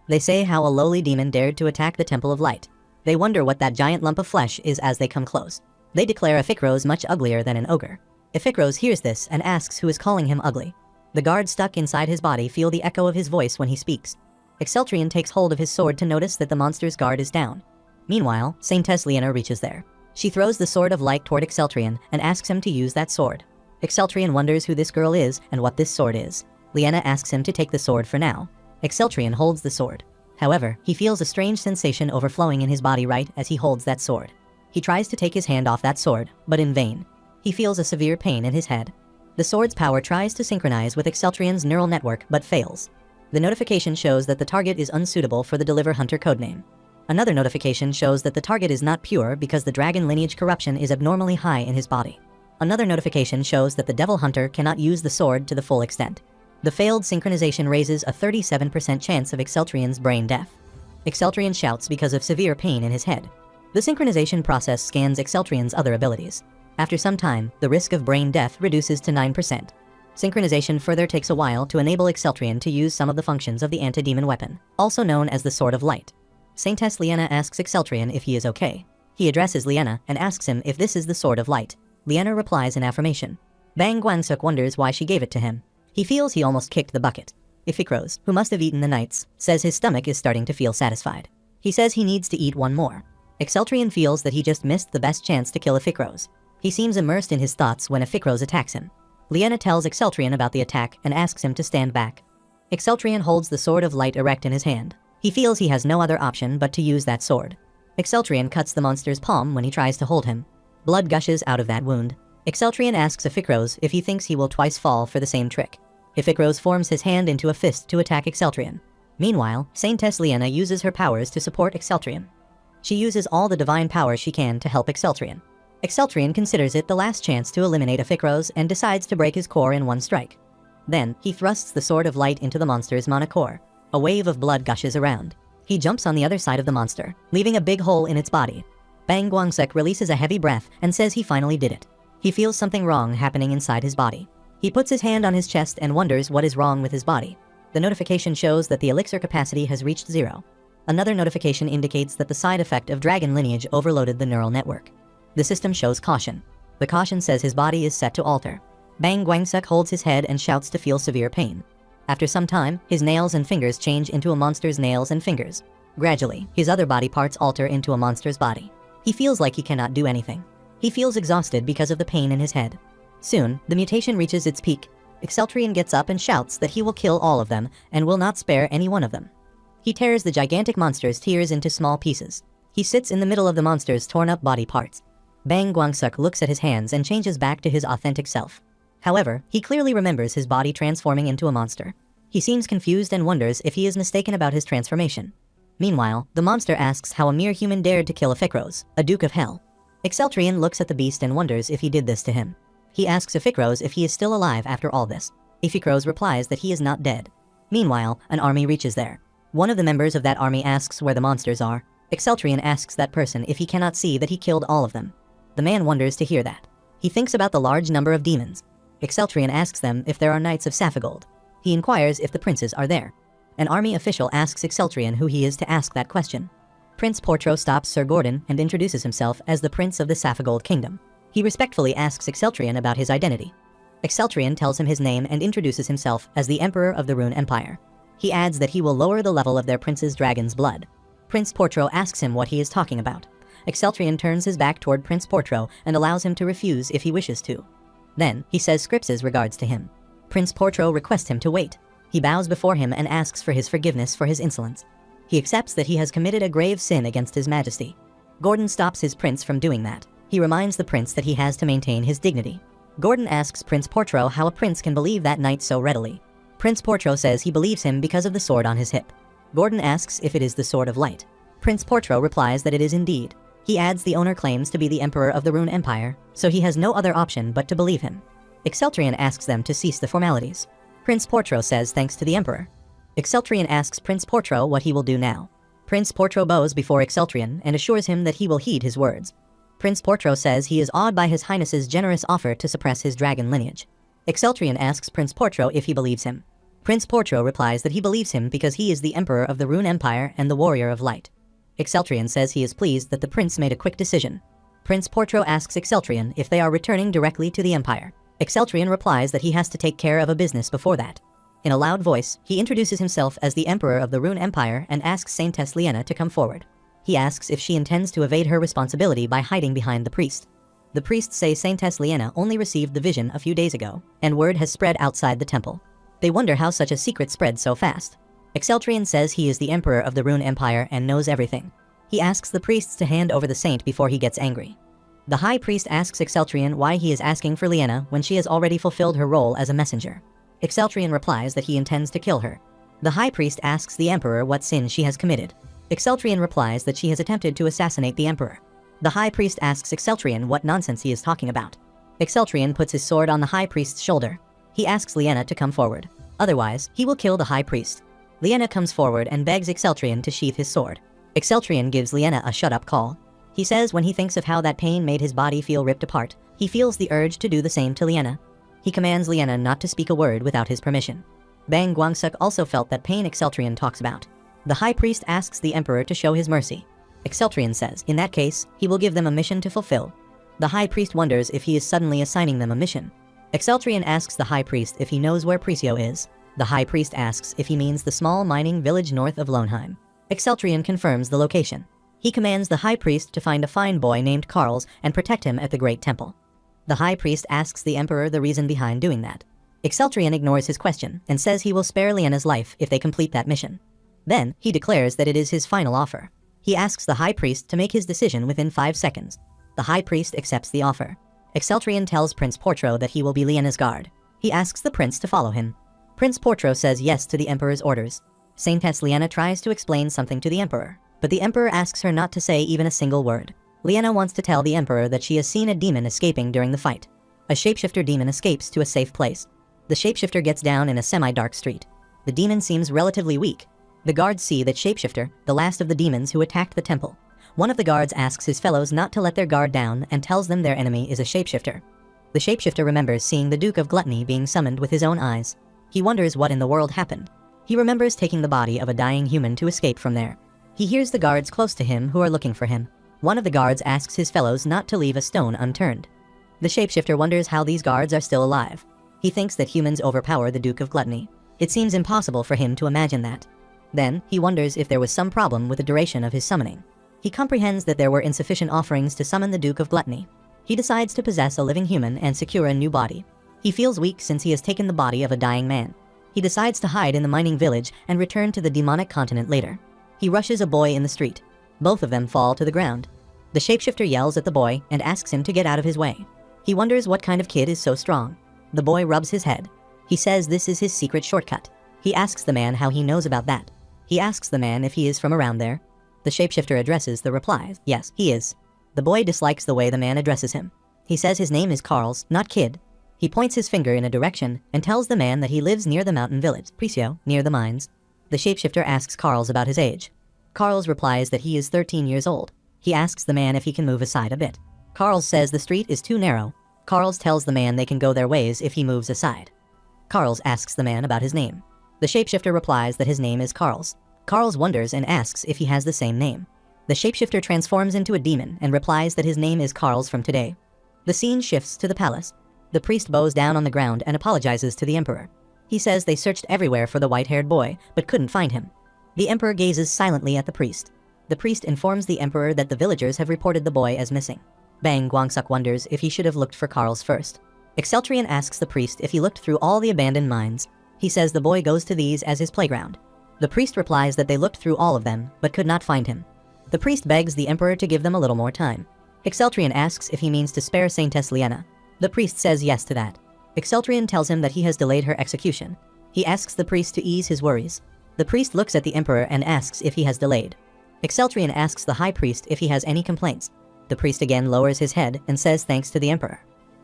They say how a lowly demon dared to attack the Temple of Light. They wonder what that giant lump of flesh is as they come close. They declare Iphicros much uglier than an ogre. Iphicros hears this and asks who is calling him ugly. The guards stuck inside his body feel the echo of his voice when he speaks. Exceltrion takes hold of his sword to notice that the monster's guard is down. Meanwhile, Saintess Liena reaches there. She throws the sword of light toward Exceltrion and asks him to use that sword. Exceltrion wonders who this girl is and what this sword is. Liena asks him to take the sword for now. Exceltrion holds the sword. However, he feels a strange sensation overflowing in his body right as he holds that sword. He tries to take his hand off that sword, but in vain. He feels a severe pain in his head. The sword's power tries to synchronize with Exceltrion's neural network but fails. The notification shows that the target is unsuitable for the Deliver Hunter codename. Another notification shows that the target is not pure because the dragon lineage corruption is abnormally high in his body. Another notification shows that the Devil Hunter cannot use the sword to the full extent. The failed synchronization raises a 37% chance of Exceltrion's brain death. Exceltrion shouts because of severe pain in his head. The synchronization process scans Exceltrion's other abilities. After some time, the risk of brain death reduces to 9%. Synchronization further takes a while to enable Exceltrion to use some of the functions of the anti-demon weapon, also known as the Sword of Light. Saintess Liena asks Exceltrion if he is okay. He addresses Liena and asks him if this is the Sword of Light. Liena replies in affirmation. Bang Guangsuk wonders why she gave it to him. He feels he almost kicked the bucket. Iphicros, who must have eaten the knights, says his stomach is starting to feel satisfied. He says he needs to eat one more. Exceltrion feels that he just missed the best chance to kill Iphicros. He seems immersed in his thoughts when Iphicros attacks him. Liena tells Exceltrion about the attack and asks him to stand back. Exceltrion holds the Sword of Light erect in his hand. He feels he has no other option but to use that sword. Exceltrion cuts the monster's palm when he tries to hold him. Blood gushes out of that wound. Exceltrion asks Iphicros if he thinks he will twice fall for the same trick. Iphicros forms his hand into a fist to attack Exceltrion. Meanwhile, Saintess Liena uses her powers to support Exceltrion. She uses all the divine power she can to help Exceltrion. Exceltrion considers it the last chance to eliminate Iphicros and decides to break his core in one strike. Then, he thrusts the Sword of Light into the monster's mana core. A wave of blood gushes around. He jumps on the other side of the monster, leaving a big hole in its body. Bang Guangsek releases a heavy breath and says he finally did it. He feels something wrong happening inside his body. He puts his hand on his chest and wonders what is wrong with his body. The notification shows that the elixir capacity has reached 0. Another notification indicates that the side effect of dragon lineage overloaded the neural network. The system shows caution. The caution says his body is set to alter. Bang Guangsek holds his head and shouts to feel severe pain. After some time, his nails and fingers change into a monster's nails and fingers. Gradually, his other body parts alter into a monster's body. He feels like he cannot do anything. He feels exhausted because of the pain in his head. Soon, the mutation reaches its peak. Exceltrion gets up and shouts that he will kill all of them and will not spare any one of them. He tears the gigantic monster's tears into small pieces. He sits in the middle of the monster's torn up body parts. Bang Guangsuk looks at his hands and changes back to his authentic self. However, he clearly remembers his body transforming into a monster. He seems confused and wonders if he is mistaken about his transformation. Meanwhile, the monster asks how a mere human dared to kill Iphicros, a Duke of Hell. Exceltrion looks at the beast and wonders if he did this to him. He asks Iphicros if he is still alive after all this. Iphicros replies that he is not dead. Meanwhile, an army reaches there. One of the members of that army asks where the monsters are. Exceltrion asks that person if he cannot see that he killed all of them. The man wonders to hear that. He thinks about the large number of demons. Exceltrion asks them if there are knights of Saphigold. He inquires if the princes are there. An army official asks Exceltrion who he is to ask that question. Prince Portro stops Sir Gordon and introduces himself as the Prince of the Saphigold Kingdom. He respectfully asks Exceltrion about his identity. Exceltrion tells him his name and introduces himself as the Emperor of the Rune Empire. He adds that he will lower the level of their prince's dragon's blood. Prince Portro asks him what he is talking about. Exceltrion turns his back toward Prince Portro and allows him to refuse if he wishes to. Then, he says Scrips's regards to him. Prince Portro requests him to wait. He bows before him and asks for his forgiveness for his insolence. He accepts that he has committed a grave sin against his majesty. Gordon stops his prince from doing that. He reminds the prince that he has to maintain his dignity. Gordon asks Prince Portro how a prince can believe that knight so readily. Prince Portro says he believes him because of the sword on his hip. Gordon asks if it is the Sword of Light. Prince Portro replies that it is indeed. He adds the owner claims to be the Emperor of the Rune Empire, so he has no other option but to believe him. Exceltrion asks them to cease the formalities. Prince Portro says thanks to the Emperor. Exceltrion asks Prince Portro what he will do now. Prince Portro bows before Exceltrion and assures him that he will heed his words. Prince Portro says he is awed by His Highness's generous offer to suppress his dragon lineage. Exceltrion asks Prince Portro if he believes him. Prince Portro replies that he believes him because he is the Emperor of the Rune Empire and the Warrior of Light. Exceltrion says he is pleased that the prince made a quick decision. Prince Portro asks Exceltrion if they are returning directly to the Empire. Exceltrion replies that he has to take care of a business before that. In a loud voice, he introduces himself as the Emperor of the Rune Empire and asks Saintess Liena to come forward. He asks if she intends to evade her responsibility by hiding behind the priest. The priests say Saintess Liena only received the vision a few days ago, and word has spread outside the temple. They wonder how such a secret spread so fast. Exceltrion says he is the Emperor of the Rune Empire and knows everything. He asks the priests to hand over the saint before he gets angry. The High Priest asks Exceltrion why he is asking for Liena when she has already fulfilled her role as a messenger. Exceltrion replies that he intends to kill her. The High Priest asks the Emperor what sin she has committed. Exceltrion replies that she has attempted to assassinate the Emperor. The High Priest asks Exceltrion what nonsense he is talking about. Exceltrion puts his sword on the High Priest's shoulder. He asks Liena to come forward. Otherwise, he will kill the High Priest. Liena comes forward and begs Exceltrion to sheath his sword. Exceltrion gives Liena a shut-up call. He says when he thinks of how that pain made his body feel ripped apart, he feels the urge to do the same to Liena. He commands Liena not to speak a word without his permission. Bang Guangsuk also felt that pain Exceltrion talks about. The High Priest asks the Emperor to show his mercy. Exceltrion says, in that case, he will give them a mission to fulfill. The High Priest wonders if he is suddenly assigning them a mission. Exceltrion asks the High Priest if he knows where Prisio is. The High Priest asks if he means the small mining village north of Loneheim. Exceltrion confirms the location. He commands the High Priest to find a fine boy named Carls and protect him at the Great Temple. The High Priest asks the Emperor the reason behind doing that. Exceltrion ignores his question and says he will spare Liena's life if they complete that mission. Then, he declares that it is his final offer. He asks the High Priest to make his decision within 5 seconds. The High Priest accepts the offer. Exceltrion tells Prince Portro that he will be Liena's guard. He asks the prince to follow him. Prince Portro says yes to the Emperor's orders. Saintess Liena tries to explain something to the Emperor, but the Emperor asks her not to say even a single word. Liena wants to tell the Emperor that she has seen a demon escaping during the fight. A shapeshifter demon escapes to a safe place. The shapeshifter gets down in a semi-dark street. The demon seems relatively weak. The guards see that Shapeshifter, the last of the demons who attacked the temple. One of the guards asks his fellows not to let their guard down and tells them their enemy is a shapeshifter. The shapeshifter remembers seeing the Duke of Gluttony being summoned with his own eyes. He wonders what in the world happened. He remembers taking the body of a dying human to escape from there. He hears the guards close to him who are looking for him. One of the guards asks his fellows not to leave a stone unturned. The shapeshifter wonders how these guards are still alive. He thinks that humans overpower the Duke of Gluttony. It seems impossible for him to imagine that. Then, he wonders if there was some problem with the duration of his summoning. He comprehends that there were insufficient offerings to summon the Duke of Gluttony. He decides to possess a living human and secure a new body. He feels weak since he has taken the body of a dying man. He decides to hide in the mining village and return to the demonic continent later. He rushes a boy in the street. Both of them fall to the ground. The shapeshifter yells at the boy and asks him to get out of his way. He wonders what kind of kid is so strong. The boy rubs his head. He says this is his secret shortcut. He asks the man how he knows about that. He asks the man if he is from around there. The shapeshifter addresses the replies, yes, he is. The boy dislikes the way the man addresses him. He says his name is Carls, not Kid. He points his finger in a direction and tells the man that he lives near the mountain village, Prisio, near the mines. The shapeshifter asks Carls about his age. Carls replies that he is 13 years old. He asks the man if he can move aside a bit. Carls says the street is too narrow. Carls tells the man they can go their ways if he moves aside. Carls asks the man about his name. The shapeshifter replies that his name is Carls. Carls wonders and asks if he has the same name. The shapeshifter transforms into a demon and replies that his name is Carls from today. The scene shifts to the palace. The priest bows down on the ground and apologizes to the emperor. He says they searched everywhere for the white-haired boy, but couldn't find him. The emperor gazes silently at the priest. The priest informs the emperor that the villagers have reported the boy as missing. Bang Guangsuk wonders if he should have looked for Carl's first. Exceltrian asks the priest if he looked through all the abandoned mines. He says the boy goes to these as his playground. The priest replies that they looked through all of them, but could not find him. The priest begs the emperor to give them a little more time. Exceltrian asks if he means to spare Saintess Liena. The priest says yes to that. Exceltrian tells him that he has delayed her execution. He asks the priest to ease his worries. The priest looks at the emperor and asks if he has delayed. Exceltrian asks the high priest if he has any complaints. The priest again lowers his head and says thanks to the emperor.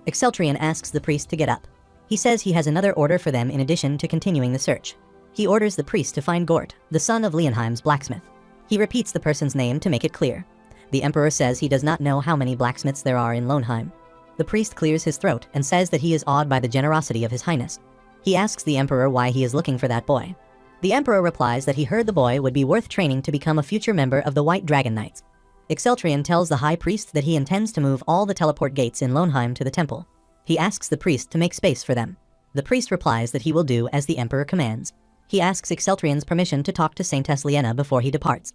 Exceltrian asks the priest to get up. He says he has another order for them in addition to continuing the search. He orders the priest to find Gort, the son of Leonheim's blacksmith. He repeats the person's name to make it clear. The emperor says he does not know how many blacksmiths there are in Lohenheim. The priest clears his throat and says that he is awed by the generosity of his highness. He asks the emperor why he is looking for that boy. The emperor replies that he heard the boy would be worth training to become a future member of the White Dragon Knights. Exceltrian tells the high priest that he intends to move all the teleport gates in Lohenheim to the temple. He asks the priest to make space for them. The priest replies that he will do as the emperor commands. He asks Exceltrian's permission to talk to Saintess Liena before he departs.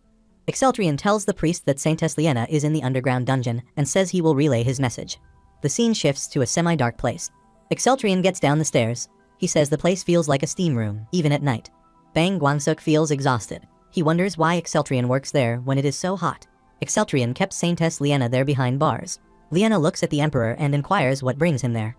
Exceltrian tells the priest that Saintess Liena is in the underground dungeon and says he will relay his message. The scene shifts to a semi-dark place. Exceltrian gets down the stairs. He says the place feels like a steam room, even at night. Bang Guangsuk feels exhausted. He wonders why Exceltrian works there when it is so hot. Exceltrian kept Saintess Liena there behind bars. Liena looks at the emperor and inquires what brings him there.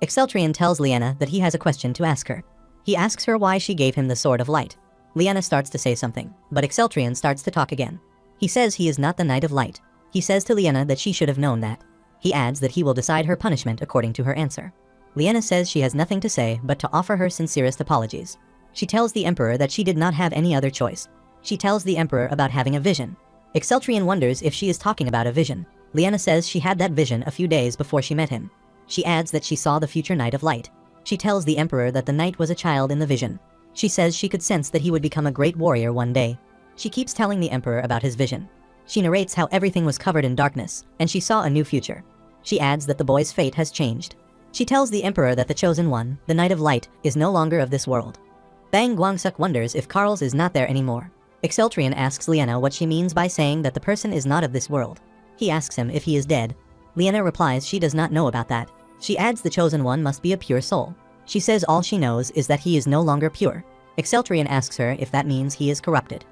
Exceltrian tells Liena that he has a question to ask her. He asks her why she gave him the Sword of Light. Liena starts to say something, but Exceltrian starts to talk again. He says he is not the Knight of Light. He says to Liena that she should have known that. He adds that he will decide her punishment according to her answer. Liena says she has nothing to say but to offer her sincerest apologies. She tells the emperor that she did not have any other choice. She tells the emperor about having a vision. Exceltrian wonders if she is talking about a vision. Liena says she had that vision a few days before she met him. She adds that she saw the future Knight of Light. She tells the emperor that the knight was a child in the vision. She says she could sense that he would become a great warrior one day. She keeps telling the emperor about his vision. She narrates how everything was covered in darkness, and she saw a new future. She adds that the boy's fate has changed. She tells the emperor that the chosen one, the Knight of Light, is no longer of this world. Bang Guangsuk wonders if Carl's is not there anymore. Exceltrian asks Liena what she means by saying that the person is not of this world. He asks him if he is dead. Liena replies she does not know about that. She adds the chosen one must be a pure soul. She says all she knows is that he is no longer pure. Exceltrian asks her if that means he is corrupted.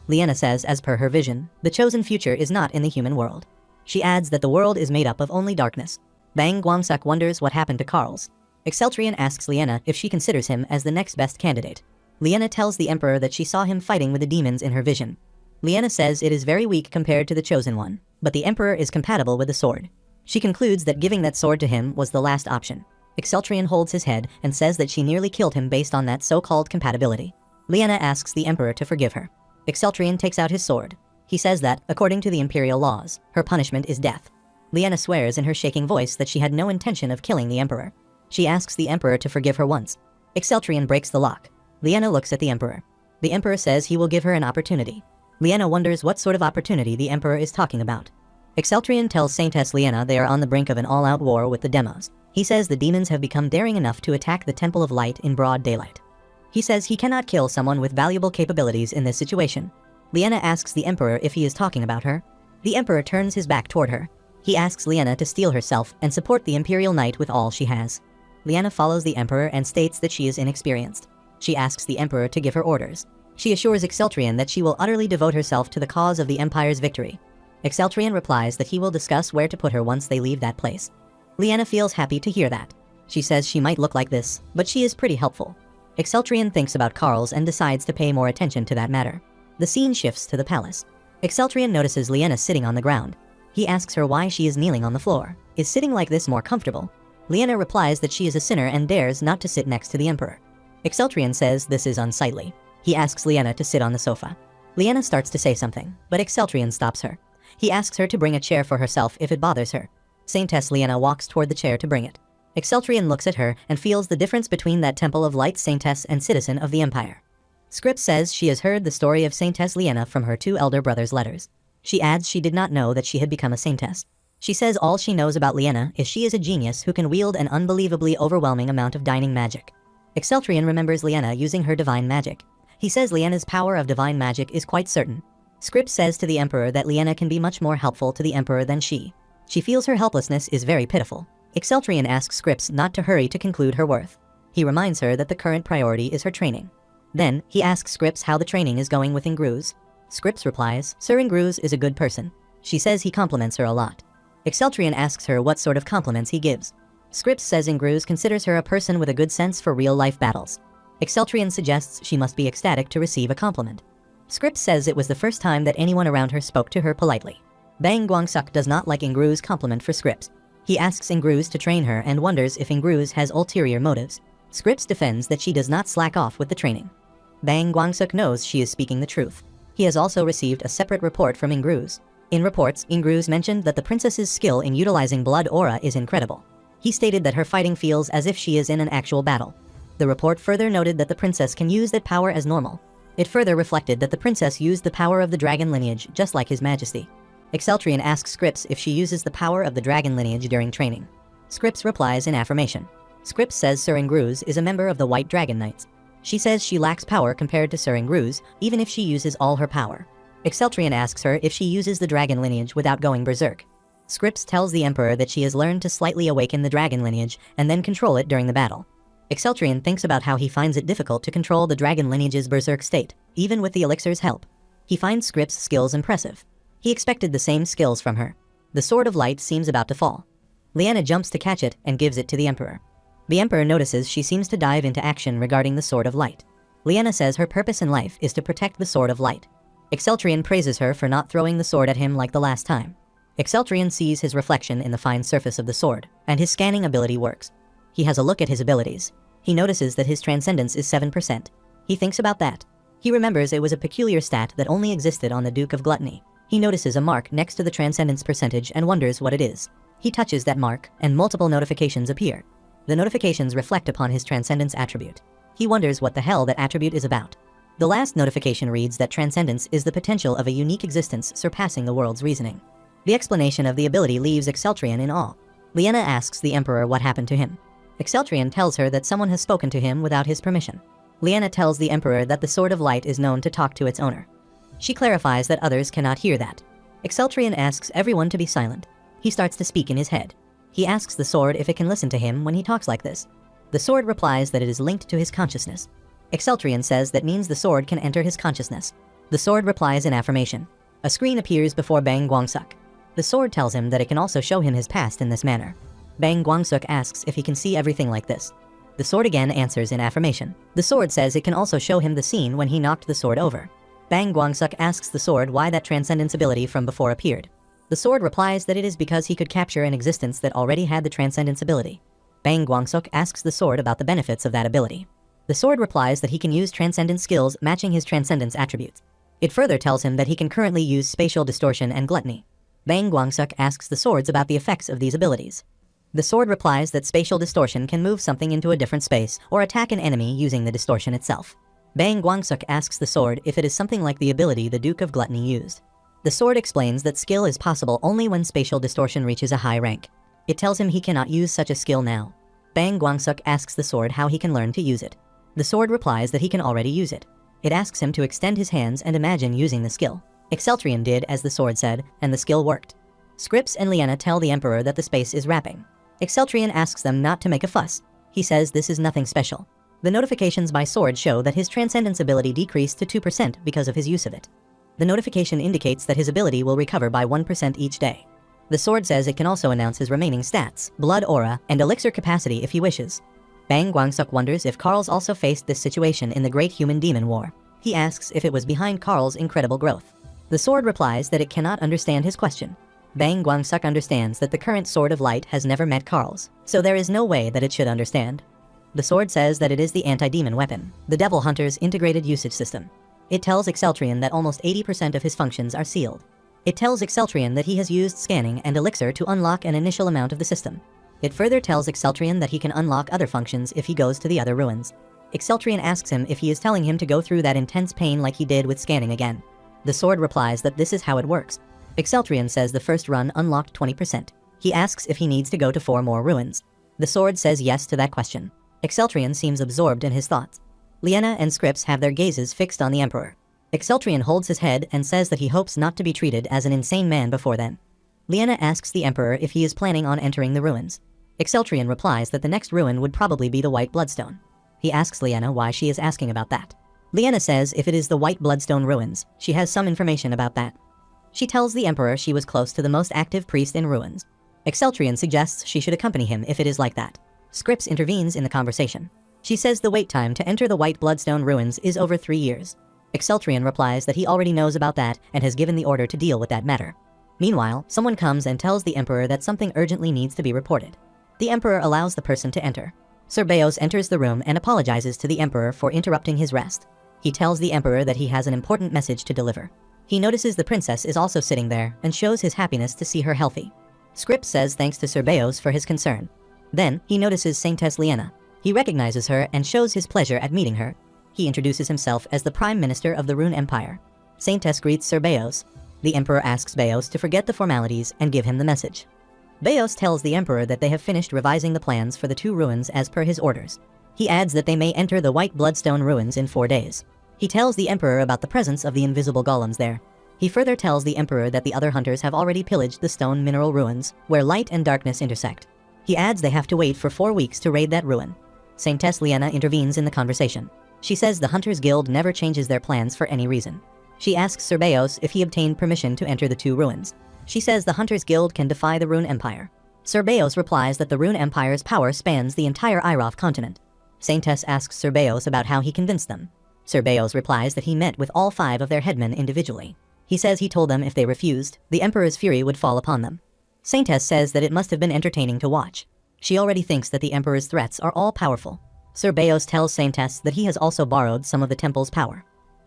Liena says as per her vision, the chosen future is not in the human world. She adds that the world is made up of only darkness. Bang Guangsuk wonders what happened to Carl's. Exceltrian asks Liena if she considers him as the next best candidate. Liena tells the emperor that she saw him fighting with the demons in her vision. Liena says it is very weak compared to the chosen one, but the emperor is compatible with the sword. She concludes that giving that sword to him was the last option. Exceltrian holds his head and says that she nearly killed him based on that so-called compatibility. Liena asks the emperor to forgive her. Exceltrian takes out his sword. He says that, according to the imperial laws, her punishment is death. Liena swears in her shaking voice that she had no intention of killing the emperor. She asks the emperor to forgive her once. Exceltrian breaks the lock. Liena looks at the emperor. The emperor says he will give her an opportunity. Liena wonders what sort of opportunity the emperor is talking about. Exceltrian tells Saintess Liena they are on the brink of an all-out war with the demos. He says the demons have become daring enough to attack the Temple of Light in broad daylight. He says he cannot kill someone with valuable capabilities in this situation. Liena asks the emperor if he is talking about her. The emperor turns his back toward her. He asks Liena to steel herself and support the imperial knight with all she has. Liena follows the emperor and states that she is inexperienced. She asks the emperor to give her orders. She assures Exceltrian that she will utterly devote herself to the cause of the empire's victory. Exceltrian replies that he will discuss where to put her once they leave that place. Liena feels happy to hear that. She says she might look like this, but she is pretty helpful. Exceltrian thinks about Carl's and decides to pay more attention to that matter. The scene shifts to the palace. Exceltrian notices Liena sitting on the ground. He asks her why she is kneeling on the floor. Is sitting like this more comfortable? Liena replies that she is a sinner and dares not to sit next to the emperor. Exceltrian says this is unsightly. He asks Liena to sit on the sofa. Liena starts to say something, but Exceltrian stops her. He asks her to bring a chair for herself if it bothers her. Saintess Liena walks toward the chair to bring it. Exceltrian looks at her and feels the difference between that Temple of Light Saintess and citizen of the Empire. Script says she has heard the story of Saintess Liena from her two elder brothers' letters. She adds she did not know that she had become a saintess. She says all she knows about Liena is she is a genius who can wield an unbelievably overwhelming amount of dining magic. Exceltrion remembers Liena using her divine magic. He says Liena's power of divine magic is quite certain. Scripps says to the Emperor that Liena can be much more helpful to the Emperor than she. She feels her helplessness is very pitiful. Exceltrion asks Scripps not to hurry to conclude her worth. He reminds her that the current priority is her training. Then, he asks Scripps how the training is going with Ingruz. Scripps replies, Sir Ingruz is a good person. She says he compliments her a lot. Exceltrion asks her what sort of compliments he gives. Scripps says Ingruz considers her a person with a good sense for real-life battles. Exceltrion suggests she must be ecstatic to receive a compliment. Scripps says it was the first time that anyone around her spoke to her politely. Bang Guangsuk does not like Ingruz's compliment for Scripps. He asks Ingruz to train her and wonders if Ingruz has ulterior motives. Scripps defends that she does not slack off with the training. Bang Guangsuk knows she is speaking the truth. He has also received a separate report from Ingruz. In reports, Ingruz mentioned that the princess's skill in utilizing blood aura is incredible. He stated that her fighting feels as if she is in an actual battle. The report further noted that the princess can use that power as normal. It further reflected that the princess used the power of the dragon lineage just like His Majesty. Exceltrion asks Scripps if she uses the power of the dragon lineage during training. Scripps replies in affirmation. Scripps says Sir Ingruz is a member of the White Dragon Knights. She says she lacks power compared to Sir Ingruz, even if she uses all her power. Exceltrion asks her if she uses the dragon lineage without going berserk. Scripps tells the Emperor that she has learned to slightly awaken the dragon lineage and then control it during the battle. Exceltrion thinks about how he finds it difficult to control the dragon lineage's berserk state, even with the elixir's help. He finds Scripps' skills impressive. He expected the same skills from her. The Sword of Light seems about to fall. Liena jumps to catch it and gives it to the Emperor. The Emperor notices she seems to dive into action regarding the Sword of Light. Liena says her purpose in life is to protect the Sword of Light. Exceltrion praises her for not throwing the sword at him like the last time. Exceltrion sees his reflection in the fine surface of the sword, and his scanning ability works. He has a look at his abilities. He notices that his transcendence is 7%. He thinks about that. He remembers it was a peculiar stat that only existed on the Duke of Gluttony. He notices a mark next to the transcendence percentage and wonders what it is. He touches that mark, and multiple notifications appear. The notifications reflect upon his transcendence attribute. He wonders what the hell that attribute is about. The last notification reads that transcendence is the potential of a unique existence surpassing the world's reasoning. The explanation of the ability leaves Exceltrion in awe. Liena asks the Emperor what happened to him. Exceltrion tells her that someone has spoken to him without his permission. Liena tells the Emperor that the Sword of Light is known to talk to its owner. She clarifies that others cannot hear that. Exceltrion asks everyone to be silent. He starts to speak in his head. He asks the sword if it can listen to him when he talks like this. The sword replies that it is linked to his consciousness. Exceltrion says that means the sword can enter his consciousness. The sword replies in affirmation. A screen appears before Bang Guangsuk. The sword tells him that it can also show him his past in this manner. Bang Guangsuk asks if he can see everything like this. The sword again answers in affirmation. The sword says it can also show him the scene when he knocked the sword over. Bang Guangsuk asks the sword why that transcendence ability from before appeared. The sword replies that it is because he could capture an existence that already had the transcendence ability. Bang Guangsuk asks the sword about the benefits of that ability. The sword replies that he can use transcendence skills matching his transcendence attributes. It further tells him that he can currently use spatial distortion and gluttony. Bang Guangsuk asks the swords about the effects of these abilities. The sword replies that spatial distortion can move something into a different space or attack an enemy using the distortion itself. Bang Guangsuk asks the sword if it is something like the ability the Duke of Gluttony used. The sword explains that skill is possible only when spatial distortion reaches a high rank. It tells him he cannot use such a skill now. Bang Guangsuk asks the sword how he can learn to use it. The sword replies that he can already use it. It asks him to extend his hands and imagine using the skill. Exceltrion did as the sword said, and the skill worked. Scripps and Liena tell the Emperor that the space is wrapping. Exceltrion asks them not to make a fuss. He says this is nothing special. The notifications by sword show that his transcendence ability decreased to 2% because of his use of it. The notification indicates that his ability will recover by 1% each day. The sword says it can also announce his remaining stats, blood aura, and elixir capacity if he wishes. Bang Guangsuk wonders if Carl's also faced this situation in the Great Human Demon War. He asks if it was behind Carl's incredible growth. The sword replies that it cannot understand his question. Bang Guangsuk understands that the current Sword of Light has never met Carl's, so there is no way that it should understand. The sword says that it is the anti-demon weapon, the Devil Hunter's integrated usage system. It tells Exceltrion that almost 80% of his functions are sealed. It tells Exceltrion that he has used scanning and elixir to unlock an initial amount of the system. It further tells Exceltrion that he can unlock other functions if he goes to the other ruins. Exceltrion asks him if he is telling him to go through that intense pain like he did with scanning again. The sword replies that this is how it works. Exceltrion says the first run unlocked 20%. He asks if he needs to go to 4 more ruins. The sword says yes to that question. Exceltrion seems absorbed in his thoughts. Liena and Scripps have their gazes fixed on the Emperor. Exceltrion holds his head and says that he hopes not to be treated as an insane man before then. Liena asks the Emperor if he is planning on entering the ruins. Exceltrion replies that the next ruin would probably be the White Bloodstone. He asks Liena why she is asking about that. Liena says if it is the White Bloodstone ruins, she has some information about that. She tells the Emperor she was close to the most active priest in ruins. Exceltrion suggests she should accompany him if it is like that. Scripps intervenes in the conversation. She says the wait time to enter the White Bloodstone ruins is over 3 years. Exceltrion replies that he already knows about that and has given the order to deal with that matter. Meanwhile, someone comes and tells the Emperor that something urgently needs to be reported. The Emperor allows the person to enter. Sir Beos enters the room and apologizes to the Emperor for interrupting his rest. He tells the Emperor that he has an important message to deliver. He notices the princess is also sitting there and shows his happiness to see her healthy. Scripps says thanks to Sir Beos for his concern. Then, he notices Saintess Liena. He recognizes her and shows his pleasure at meeting her. He introduces himself as the Prime Minister of the Rune Empire. Saintess greets Sir Beos. The Emperor asks Beos to forget the formalities and give him the message. Beos tells the Emperor that they have finished revising the plans for the 2 ruins as per his orders. He adds that they may enter the White Bloodstone ruins in 4 days. He tells the Emperor about the presence of the invisible golems there. He further tells the Emperor that the other hunters have already pillaged the stone mineral ruins, where light and darkness intersect. He adds they have to wait for 4 weeks to raid that ruin. Saintess Liena intervenes in the conversation. She says the Hunters Guild never changes their plans for any reason. She asks Sir Beos if he obtained permission to enter the 2 ruins. She says the Hunters Guild can defy the Rune Empire. Sir Beos replies that the Rune Empire's power spans the entire Iroth continent. Saintess asks Sir Beos about how he convinced them. Sir Beos replies that he met with all 5 of their headmen individually. He says he told them if they refused, the Emperor's fury would fall upon them. Saintess says that it must have been entertaining to watch. She already thinks that the Emperor's threats are all powerful. Sir Beos tells Saintess that he has also borrowed some of the temple's power.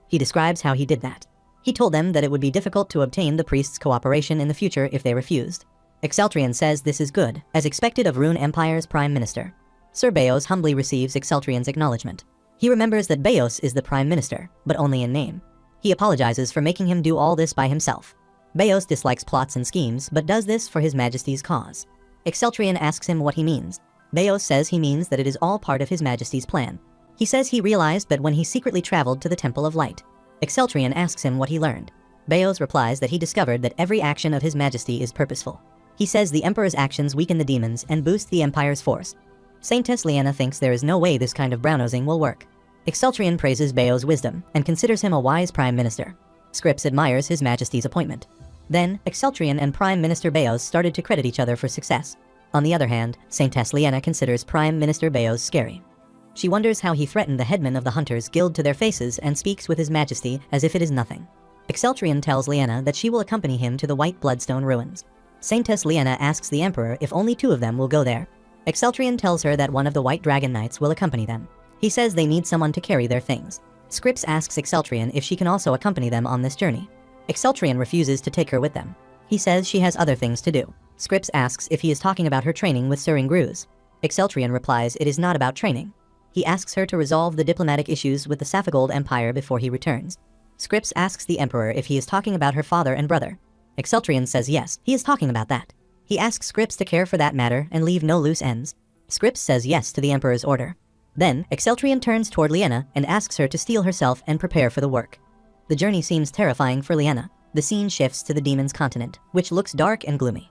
He describes how he did that. He told them that it would be difficult to obtain the priest's cooperation in the future if they refused. Exceltrion says this is good, as expected of Rune Empire's Prime Minister. Sir Beos humbly receives Exceltrion's acknowledgement. He remembers that Beos is the Prime Minister, but only in name. He apologizes for making him do all this by himself. Beos dislikes plots and schemes, but does this for His Majesty's cause. Exceltrion asks him what he means. Beos says he means that it is all part of His Majesty's plan. He says he realized that when he secretly traveled to the Temple of Light. Exceltrion asks him what he learned. Beos replies that he discovered that every action of His Majesty is purposeful. He says the Emperor's actions weaken the demons and boost the Empire's force. Saintess Liena thinks there is no way this kind of brown-nosing will work. Exceltrion praises Beos' wisdom and considers him a wise Prime Minister. Scripps admires His Majesty's appointment. Then, Exceltrion and Prime Minister Beos started to credit each other for success. On the other hand, Saintess Liena considers Prime Minister Beos scary. She wonders how he threatened the headmen of the Hunters Guild to their faces and speaks with His Majesty as if it is nothing. Exceltrion tells Liena that she will accompany him to the White Bloodstone ruins. Saintess Liena asks the Emperor if only 2 of them will go there. Exceltrion tells her that one of the White Dragon Knights will accompany them. He says they need someone to carry their things. Scripps asks Exceltrion if she can also accompany them on this journey. Exceltrion refuses to take her with them. He says she has other things to do. Scripps asks if he is talking about her training with Sir Ingruz. Exceltrion replies it is not about training. He asks her to resolve the diplomatic issues with the Saphigold Empire before he returns. Scripps asks the Emperor if he is talking about her father and brother. Exceltrion says yes, he is talking about that. He asks Scripps to care for that matter and leave no loose ends. Scripps says yes to the Emperor's order. Then, Exceltrion turns toward Liena and asks her to steel herself and prepare for the work. The journey seems terrifying for Liena. The scene shifts to the Demon's Continent, which looks dark and gloomy.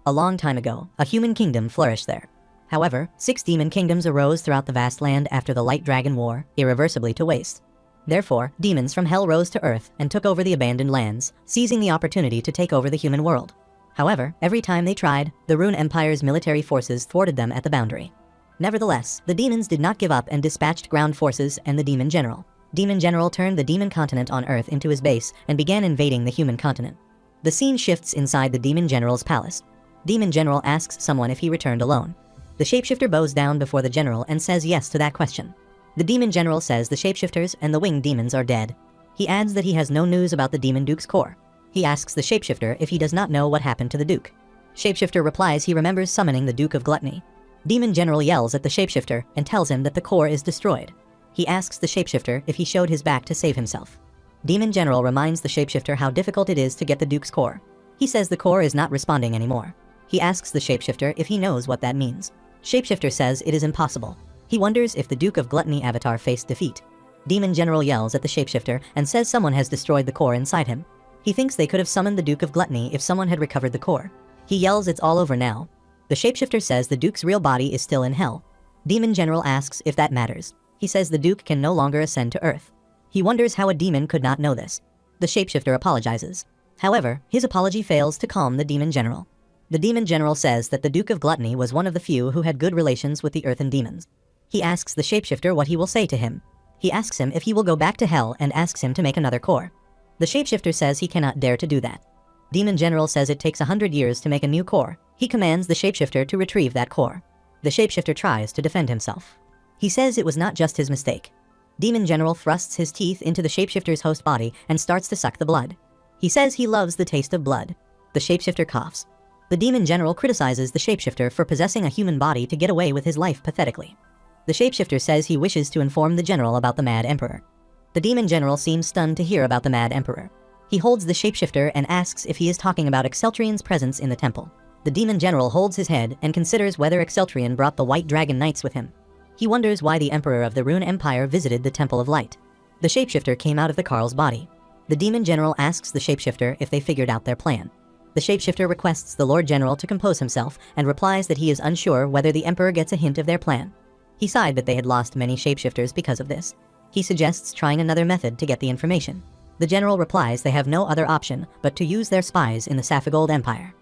A long time ago, a human kingdom flourished there. However, 6 demon kingdoms arose throughout the vast land after the Light Dragon War, irreversibly to waste. Therefore, demons from hell rose to earth and took over the abandoned lands, seizing the opportunity to take over the human world. However, every time they tried, the Rune Empire's military forces thwarted them at the boundary. Nevertheless, the demons did not give up and dispatched ground forces and the Demon General. Demon General turned the Demon Continent on Earth into his base and began invading the human continent. The scene shifts inside the Demon General's palace. Demon General asks someone if he returned alone. The shapeshifter bows down before the general and says yes to that question. The Demon General says the shapeshifters and the winged demons are dead. He adds that he has no news about the Demon Duke's core. He asks the shapeshifter if he does not know what happened to the Duke. Shapeshifter replies he remembers summoning the Duke of Gluttony. Demon General yells at the shapeshifter and tells him that the core is destroyed. He asks the shapeshifter if he showed his back to save himself. Demon General reminds the shapeshifter how difficult it is to get the Duke's core. He says the core is not responding anymore. He asks the shapeshifter if he knows what that means. Shapeshifter says it is impossible. He wonders if the Duke of Gluttony avatar faced defeat. Demon General yells at the shapeshifter and says someone has destroyed the core inside him. He thinks they could have summoned the Duke of Gluttony if someone had recovered the core. He yells it's all over now. The shapeshifter says the Duke's real body is still in hell. Demon General asks if that matters. He says the Duke can no longer ascend to Earth. He wonders how a demon could not know this. The shapeshifter apologizes. However, his apology fails to calm the Demon General. The Demon General says that the Duke of Gluttony was one of the few who had good relations with the earthen demons. He asks the shapeshifter what he will say to him. He asks him if he will go back to hell and asks him to make another core. The shapeshifter says he cannot dare to do that. Demon General says it takes 100 years to make a new core. He commands the shapeshifter to retrieve that core. The shapeshifter tries to defend himself. He says it was not just his mistake. Demon General thrusts his teeth into the shapeshifter's host body and starts to suck the blood. He says he loves the taste of blood. The shapeshifter coughs. The Demon General criticizes the shapeshifter for possessing a human body to get away with his life pathetically. The shapeshifter says he wishes to inform the general about the Mad Emperor. The Demon General seems stunned to hear about the Mad Emperor. He holds the shapeshifter and asks if he is talking about Exceltrian's presence in the temple. The Demon General holds his head and considers whether Exceltrian brought the White Dragon Knights with him. He wonders why the Emperor of the Rune Empire visited the Temple of Light. The shapeshifter came out of the Carl's body. The Demon General asks the shapeshifter if they figured out their plan. The shapeshifter requests the Lord General to compose himself and replies that he is unsure whether the Emperor gets a hint of their plan. He sighed that they had lost many shapeshifters because of this. He suggests trying another method to get the information. The general replies they have no other option but to use their spies in the Saphigold Empire.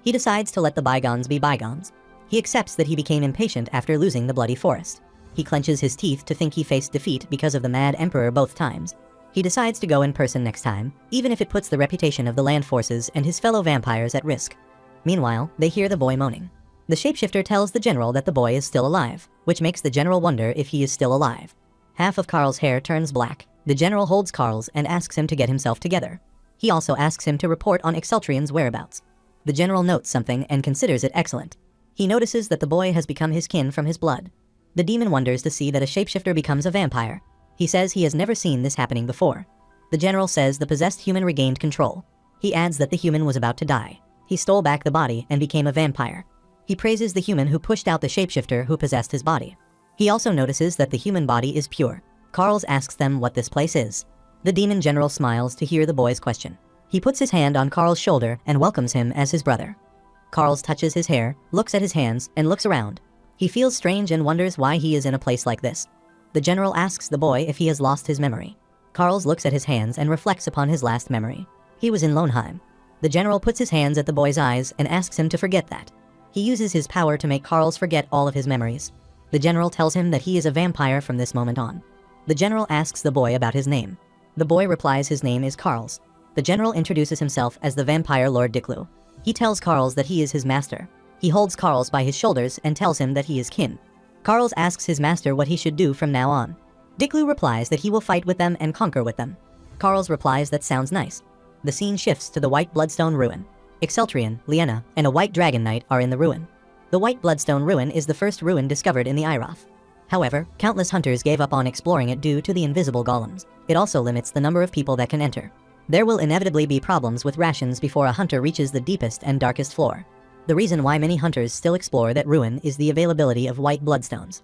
He decides to let the bygones be bygones. He accepts that he became impatient after losing the Bloody Forest. He clenches his teeth to think he faced defeat because of the Mad Emperor both times. He decides to go in person next time, even if it puts the reputation of the land forces and his fellow vampires at risk. Meanwhile, they hear the boy moaning. The shapeshifter tells the general that the boy is still alive, which makes the general wonder if he is still alive. Half of Carl's hair turns black. The general holds Carl's and asks him to get himself together. He also asks him to report on Exceltrian's whereabouts. The general notes something and considers it excellent. He notices that the boy has become his kin from his blood. The demon wonders to see that a shapeshifter becomes a vampire. He says he has never seen this happening before. The general says the possessed human regained control. He adds that the human was about to die. He stole back the body and became a vampire. He praises the human who pushed out the shapeshifter who possessed his body. He also notices that the human body is pure. Carls asks them what this place is. The demon general smiles to hear the boy's question. He puts his hand on Carl's shoulder and welcomes him as his brother. Carls touches his hair, looks at his hands, and looks around. He feels strange and wonders why he is in a place like this. The general asks the boy if he has lost his memory. Carls looks at his hands and reflects upon his last memory. He was in Lohnheim. The general puts his hands at the boy's eyes and asks him to forget that. He uses his power to make Carls forget all of his memories. The general tells him that he is a vampire from this moment on. The general asks the boy about his name. The boy replies his name is Carls. The general introduces himself as the vampire Lord Diklu. He tells Carls that he is his master. He holds Carls by his shoulders and tells him that he is kin. Carls asks his master what he should do from now on. Diklu replies that he will fight with them and conquer with them. Carls replies that sounds nice. The scene shifts to the White Bloodstone Ruin. Exceltrian, Liena, and a White Dragon Knight are in the ruin. The White Bloodstone Ruin is the first ruin discovered in the Iroth. However, countless hunters gave up on exploring it due to the invisible golems. It also limits the number of people that can enter. There will inevitably be problems with rations before a hunter reaches the deepest and darkest floor. The reason why many hunters still explore that ruin is the availability of white bloodstones.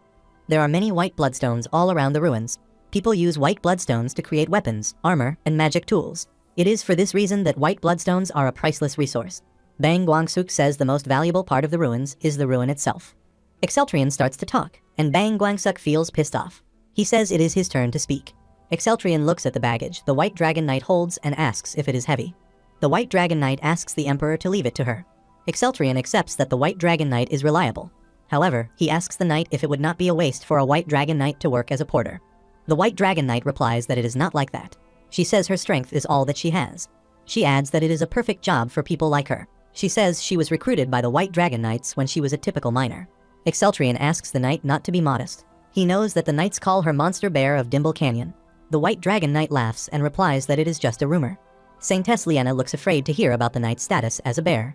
There are many white bloodstones all around the ruins. People use white bloodstones to create weapons, armor, and magic tools. It is for this reason that white bloodstones are a priceless resource. Bang Guangsuk says the most valuable part of the ruins is the ruin itself. Exceltrian starts to talk, and Bang Guangsuk feels pissed off. He says it is his turn to speak. Exceltrian looks at the baggage the White Dragon Knight holds and asks if it is heavy. The White Dragon Knight asks the Emperor to leave it to her. Exceltrian accepts that the White Dragon Knight is reliable. However, he asks the knight if it would not be a waste for a White Dragon Knight to work as a porter. The White Dragon Knight replies that it is not like that. She says her strength is all that she has. She adds that it is a perfect job for people like her. She says she was recruited by the White Dragon Knights when she was a typical miner. Exceltrian asks the knight not to be modest. He knows that the knights call her Monster Bear of Dimble Canyon. The White Dragon Knight laughs and replies that it is just a rumor. Saintess Liena looks afraid to hear about the knight's status as a bear.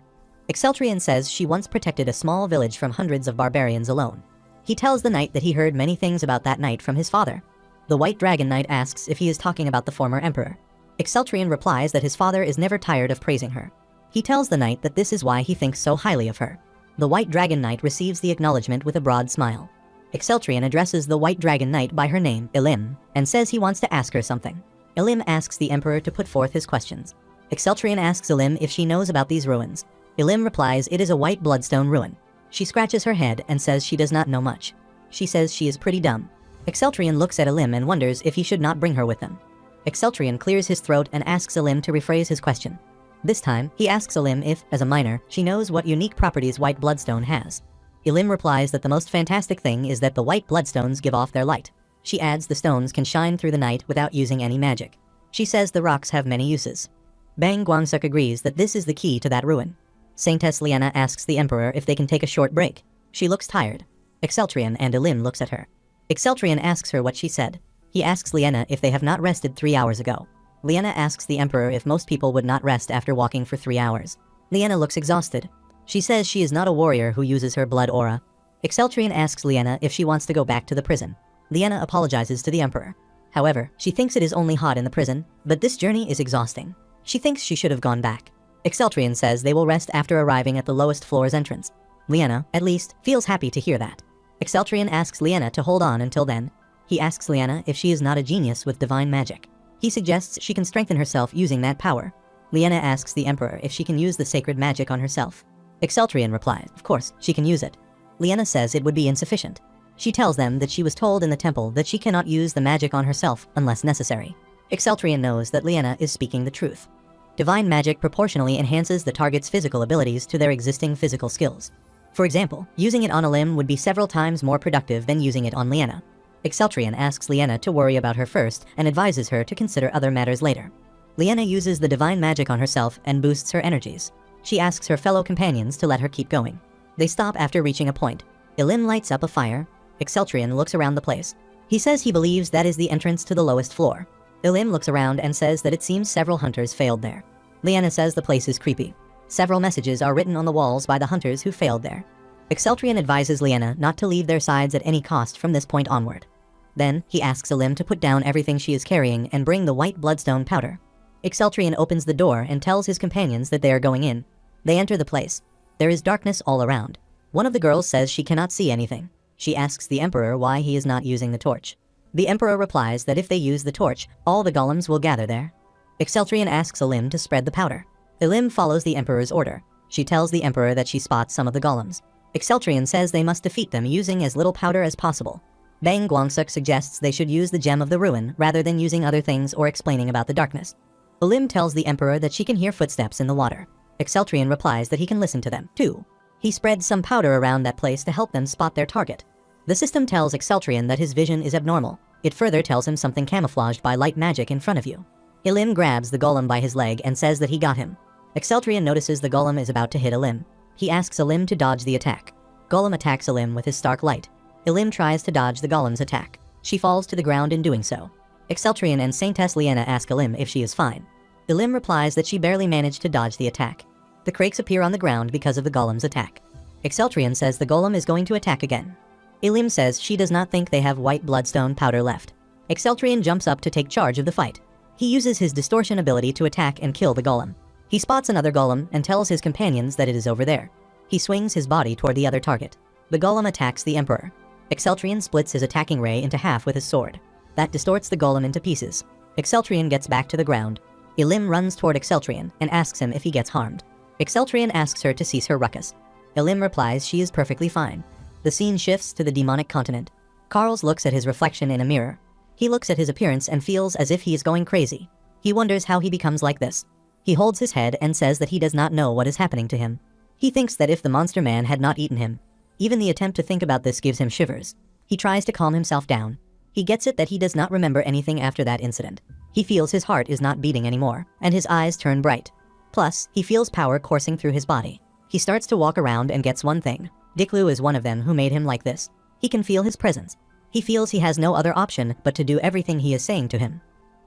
Exceltrian says she once protected a small village from hundreds of barbarians alone. He tells the knight that he heard many things about that knight from his father. The White Dragon Knight asks if he is talking about the former emperor. Exceltrian replies that his father is never tired of praising her. He tells the knight that this is why he thinks so highly of her. The White Dragon Knight receives the acknowledgement with a broad smile. Exceltrion addresses the White Dragon Knight by her name, Ilim, and says he wants to ask her something. Ilim asks the Emperor to put forth his questions. Exceltrion asks Ilim if she knows about these ruins. Ilim replies it is a white bloodstone ruin. She scratches her head and says she does not know much. She says she is pretty dumb. Exceltrion looks at Ilim and wonders if he should not bring her with him. Exceltrion clears his throat and asks Ilim to rephrase his question. This time, he asks Ilim if, as a miner, she knows what unique properties white bloodstone has. Ilim replies that the most fantastic thing is that the white bloodstones give off their light. She adds the stones can shine through the night without using any magic. She says the rocks have many uses. Bang Guangsuk agrees that this is the key to that ruin. Saintess Liana asks the Emperor if they can take a short break. She looks tired. Exceltrion and Ilim looks at her. Exceltrion asks her what she said. He asks Liana if they have not rested 3 hours ago. Liana asks the Emperor if most people would not rest after walking for 3 hours. Liana looks exhausted. She says she is not a warrior who uses her blood aura. Exceltrion asks Liana if she wants to go back to the prison. Liana apologizes to the Emperor. However, she thinks it is only hot in the prison, but this journey is exhausting. She thinks she should have gone back. Exceltrion says they will rest after arriving at the lowest floor's entrance. Liana, at least, feels happy to hear that. Exceltrion asks Liana to hold on until then. He asks Liana if she is not a genius with divine magic. He suggests she can strengthen herself using that power. Liana asks the Emperor if she can use the sacred magic on herself. Exceltrion replies, of course, she can use it. Liana says it would be insufficient. She tells them that she was told in the temple that she cannot use the magic on herself unless necessary. Exceltrion knows that Liana is speaking the truth. Divine magic proportionally enhances the target's physical abilities to their existing physical skills. For example, using it on Ilim would be several times more productive than using it on Liana. Exceltrion asks Liana to worry about her first and advises her to consider other matters later. Liana uses the divine magic on herself and boosts her energies. She asks her fellow companions to let her keep going. They stop after reaching a point. Ilim lights up a fire. Exceltrion looks around the place. He says he believes that is the entrance to the lowest floor. Ilim looks around and says that it seems several hunters failed there. Liana says the place is creepy. Several messages are written on the walls by the hunters who failed there. Exceltrion advises Liana not to leave their sides at any cost from this point onward. Then, he asks Ilim to put down everything she is carrying and bring the white bloodstone powder. Exceltrion opens the door and tells his companions that they are going in. They enter the place. There is darkness all around. One of the girls says she cannot see anything. She asks the Emperor why he is not using the torch. The Emperor replies that if they use the torch, all the golems will gather there. Exceltrion asks Ilim to spread the powder. Ilim follows the Emperor's order. She tells the Emperor that she spots some of the golems. Exceltrion says they must defeat them using as little powder as possible. Bang Guangsuk suggests they should use the gem of the ruin rather than using other things or explaining about the darkness. Ilim tells the Emperor that she can hear footsteps in the water. Exceltrion replies that he can listen to them, too. He spreads some powder around that place to help them spot their target. The system tells Exceltrion that his vision is abnormal. It further tells him something camouflaged by light magic in front of you. Ilim grabs the golem by his leg and says that he got him. Exceltrion notices the golem is about to hit Ilim. He asks Ilim to dodge the attack. Golem attacks Ilim with his stark light. Ilim tries to dodge the golem's attack. She falls to the ground in doing so. Exceltrion and Saintess Liana ask Ilim if she is fine. Ilim replies that she barely managed to dodge the attack. The Krakes appear on the ground because of the golem's attack. Exceltrion says the golem is going to attack again. Ilim says she does not think they have white bloodstone powder left. Exceltrion jumps up to take charge of the fight. He uses his distortion ability to attack and kill the golem. He spots another golem and tells his companions that it is over there. He swings his body toward the other target. The golem attacks the Emperor. Exceltrion splits his attacking ray into half with his sword. That distorts the golem into pieces. Exceltrion gets back to the ground. Ilim runs toward Exceltrion and asks him if he gets harmed. Exceltrion asks her to cease her ruckus. Ilim replies she is perfectly fine. The scene shifts to the demonic continent. Carls looks at his reflection in a mirror. He looks at his appearance and feels as if he is going crazy. He wonders how he becomes like this. He holds his head and says that he does not know what is happening to him. He thinks that if the monster man had not eaten him. Even the attempt to think about this gives him shivers. He tries to calm himself down. He gets it that he does not remember anything after that incident. He feels his heart is not beating anymore, and his eyes turn bright. Plus, he feels power coursing through his body. He starts to walk around and gets one thing. Diklu is one of them who made him like this. He can feel his presence. He feels he has no other option but to do everything he is saying to him.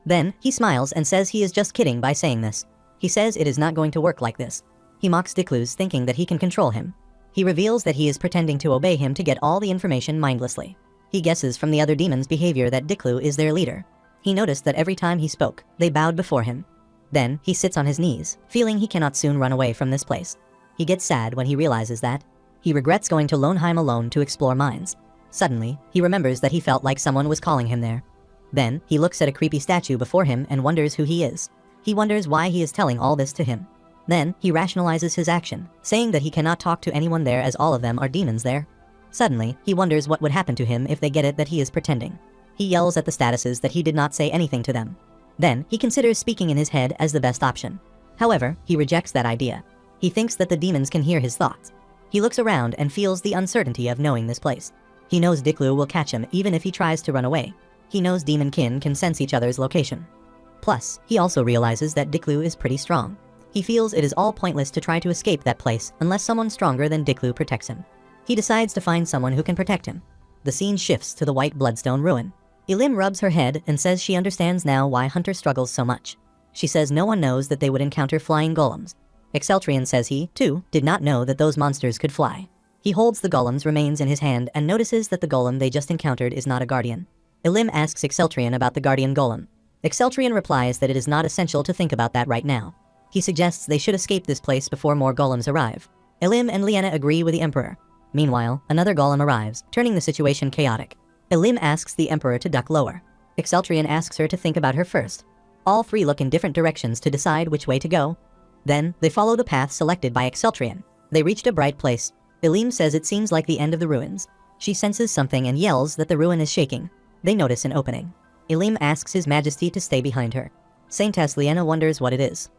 Then, he smiles and says he is just kidding by saying this. He says it is not going to work like this. He mocks Diklu's thinking that he can control him. He reveals that he is pretending to obey him to get all the information mindlessly. He guesses from the other demons' behavior that Diklu is their leader. He noticed that every time he spoke, they bowed before him. Then, he sits on his knees, feeling he cannot soon run away from this place. He gets sad when he realizes that. He regrets going to Loneheim alone to explore mines. Suddenly, he remembers that he felt like someone was calling him there. Then, he looks at a creepy statue before him and wonders who he is. He wonders why he is telling all this to him. Then, he rationalizes his action, saying that he cannot talk to anyone there as all of them are demons there. Suddenly, he wonders what would happen to him if they get it that he is pretending. He yells at the statuses that he did not say anything to them. Then, he considers speaking in his head as the best option. However, he rejects that idea. He thinks that the demons can hear his thoughts. He looks around and feels the uncertainty of knowing this place. He knows Diklu will catch him even if he tries to run away. He knows demon kin can sense each other's location. Plus, he also realizes that Diklu is pretty strong. He feels it is all pointless to try to escape that place unless someone stronger than Diklu protects him. He decides to find someone who can protect him. The scene shifts to the White Bloodstone ruin. Elim rubs her head and says she understands now why Hunter struggles so much. She says no one knows that they would encounter flying golems. Exceltrian says he, too, did not know that those monsters could fly. He holds the golem's remains in his hand and notices that the golem they just encountered is not a guardian. Elim asks Exceltrian about the guardian golem. Exceltrian replies that it is not essential to think about that right now. He suggests they should escape this place before more golems arrive. Elim and Liena agree with the Emperor. Meanwhile, another golem arrives, turning the situation chaotic. Elim asks the Emperor to duck lower. Exceltrian asks her to think about her first. All three look in different directions to decide which way to go. Then, they follow the path selected by Exceltrian. They reached a bright place. Elim says it seems like the end of the ruins. She senses something and yells that the ruin is shaking. They notice an opening. Elim asks His Majesty to stay behind her. Saintess Liena wonders what it is.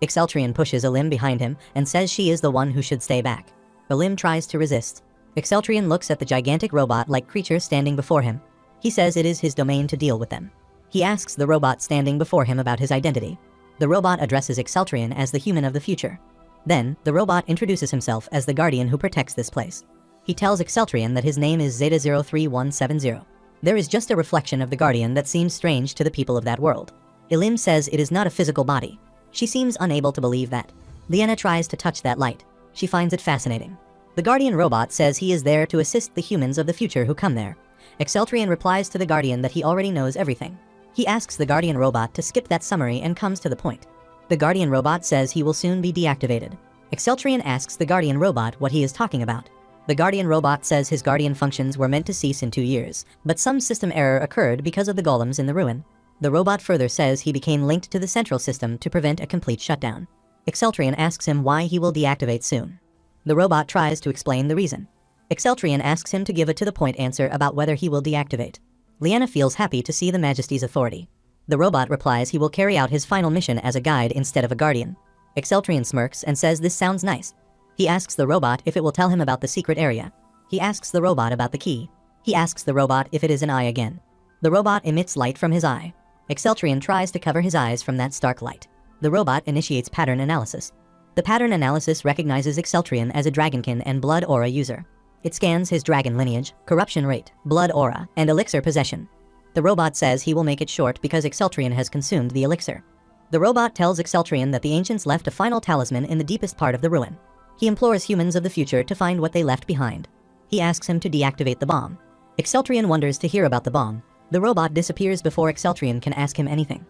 Exceltrian pushes Elim behind him and says she is the one who should stay back. Elim tries to resist. Exceltrian looks at the gigantic robot-like creature standing before him. He says it is his domain to deal with them. He asks the robot standing before him about his identity. The robot addresses Exceltrian as the human of the future. Then, the robot introduces himself as the guardian who protects this place. He tells Exceltrian that his name is Zeta-03170. There is just a reflection of the guardian that seems strange to the people of that world. Elim says it is not a physical body. She seems unable to believe that. Liena tries to touch that light. She finds it fascinating. The guardian robot says he is there to assist the humans of the future who come there. Exceltrian replies to the guardian that he already knows everything. He asks the guardian robot to skip that summary and comes to the point. The guardian robot says he will soon be deactivated. Exceltrian asks the guardian robot what he is talking about. The guardian robot says his guardian functions were meant to cease in 2 years, but some system error occurred because of the golems in the ruin. The robot further says he became linked to the central system to prevent a complete shutdown. Exceltrian asks him why he will deactivate soon. The robot tries to explain the reason. Exceltrian asks him to give a to-the-point answer about whether he will deactivate. Liena feels happy to see the Majesty's authority. The robot replies he will carry out his final mission as a guide instead of a guardian. Exceltrian smirks and says this sounds nice. He asks the robot if it will tell him about the secret area. He asks the robot about the key. He asks the robot if it is an eye again. The robot emits light from his eye. Exceltrian tries to cover his eyes from that stark light. The robot initiates pattern analysis. The pattern analysis recognizes Exceltrian as a dragonkin and blood aura user. It scans his dragon lineage, corruption rate, blood aura, and elixir possession. The robot says he will make it short because Exceltrian has consumed the elixir. The robot tells Exceltrian that the ancients left a final talisman in the deepest part of the ruin. He implores humans of the future to find what they left behind. He asks him to deactivate the bomb. Exceltrian wonders to hear about the bomb. The robot disappears before Exceltrian can ask him anything.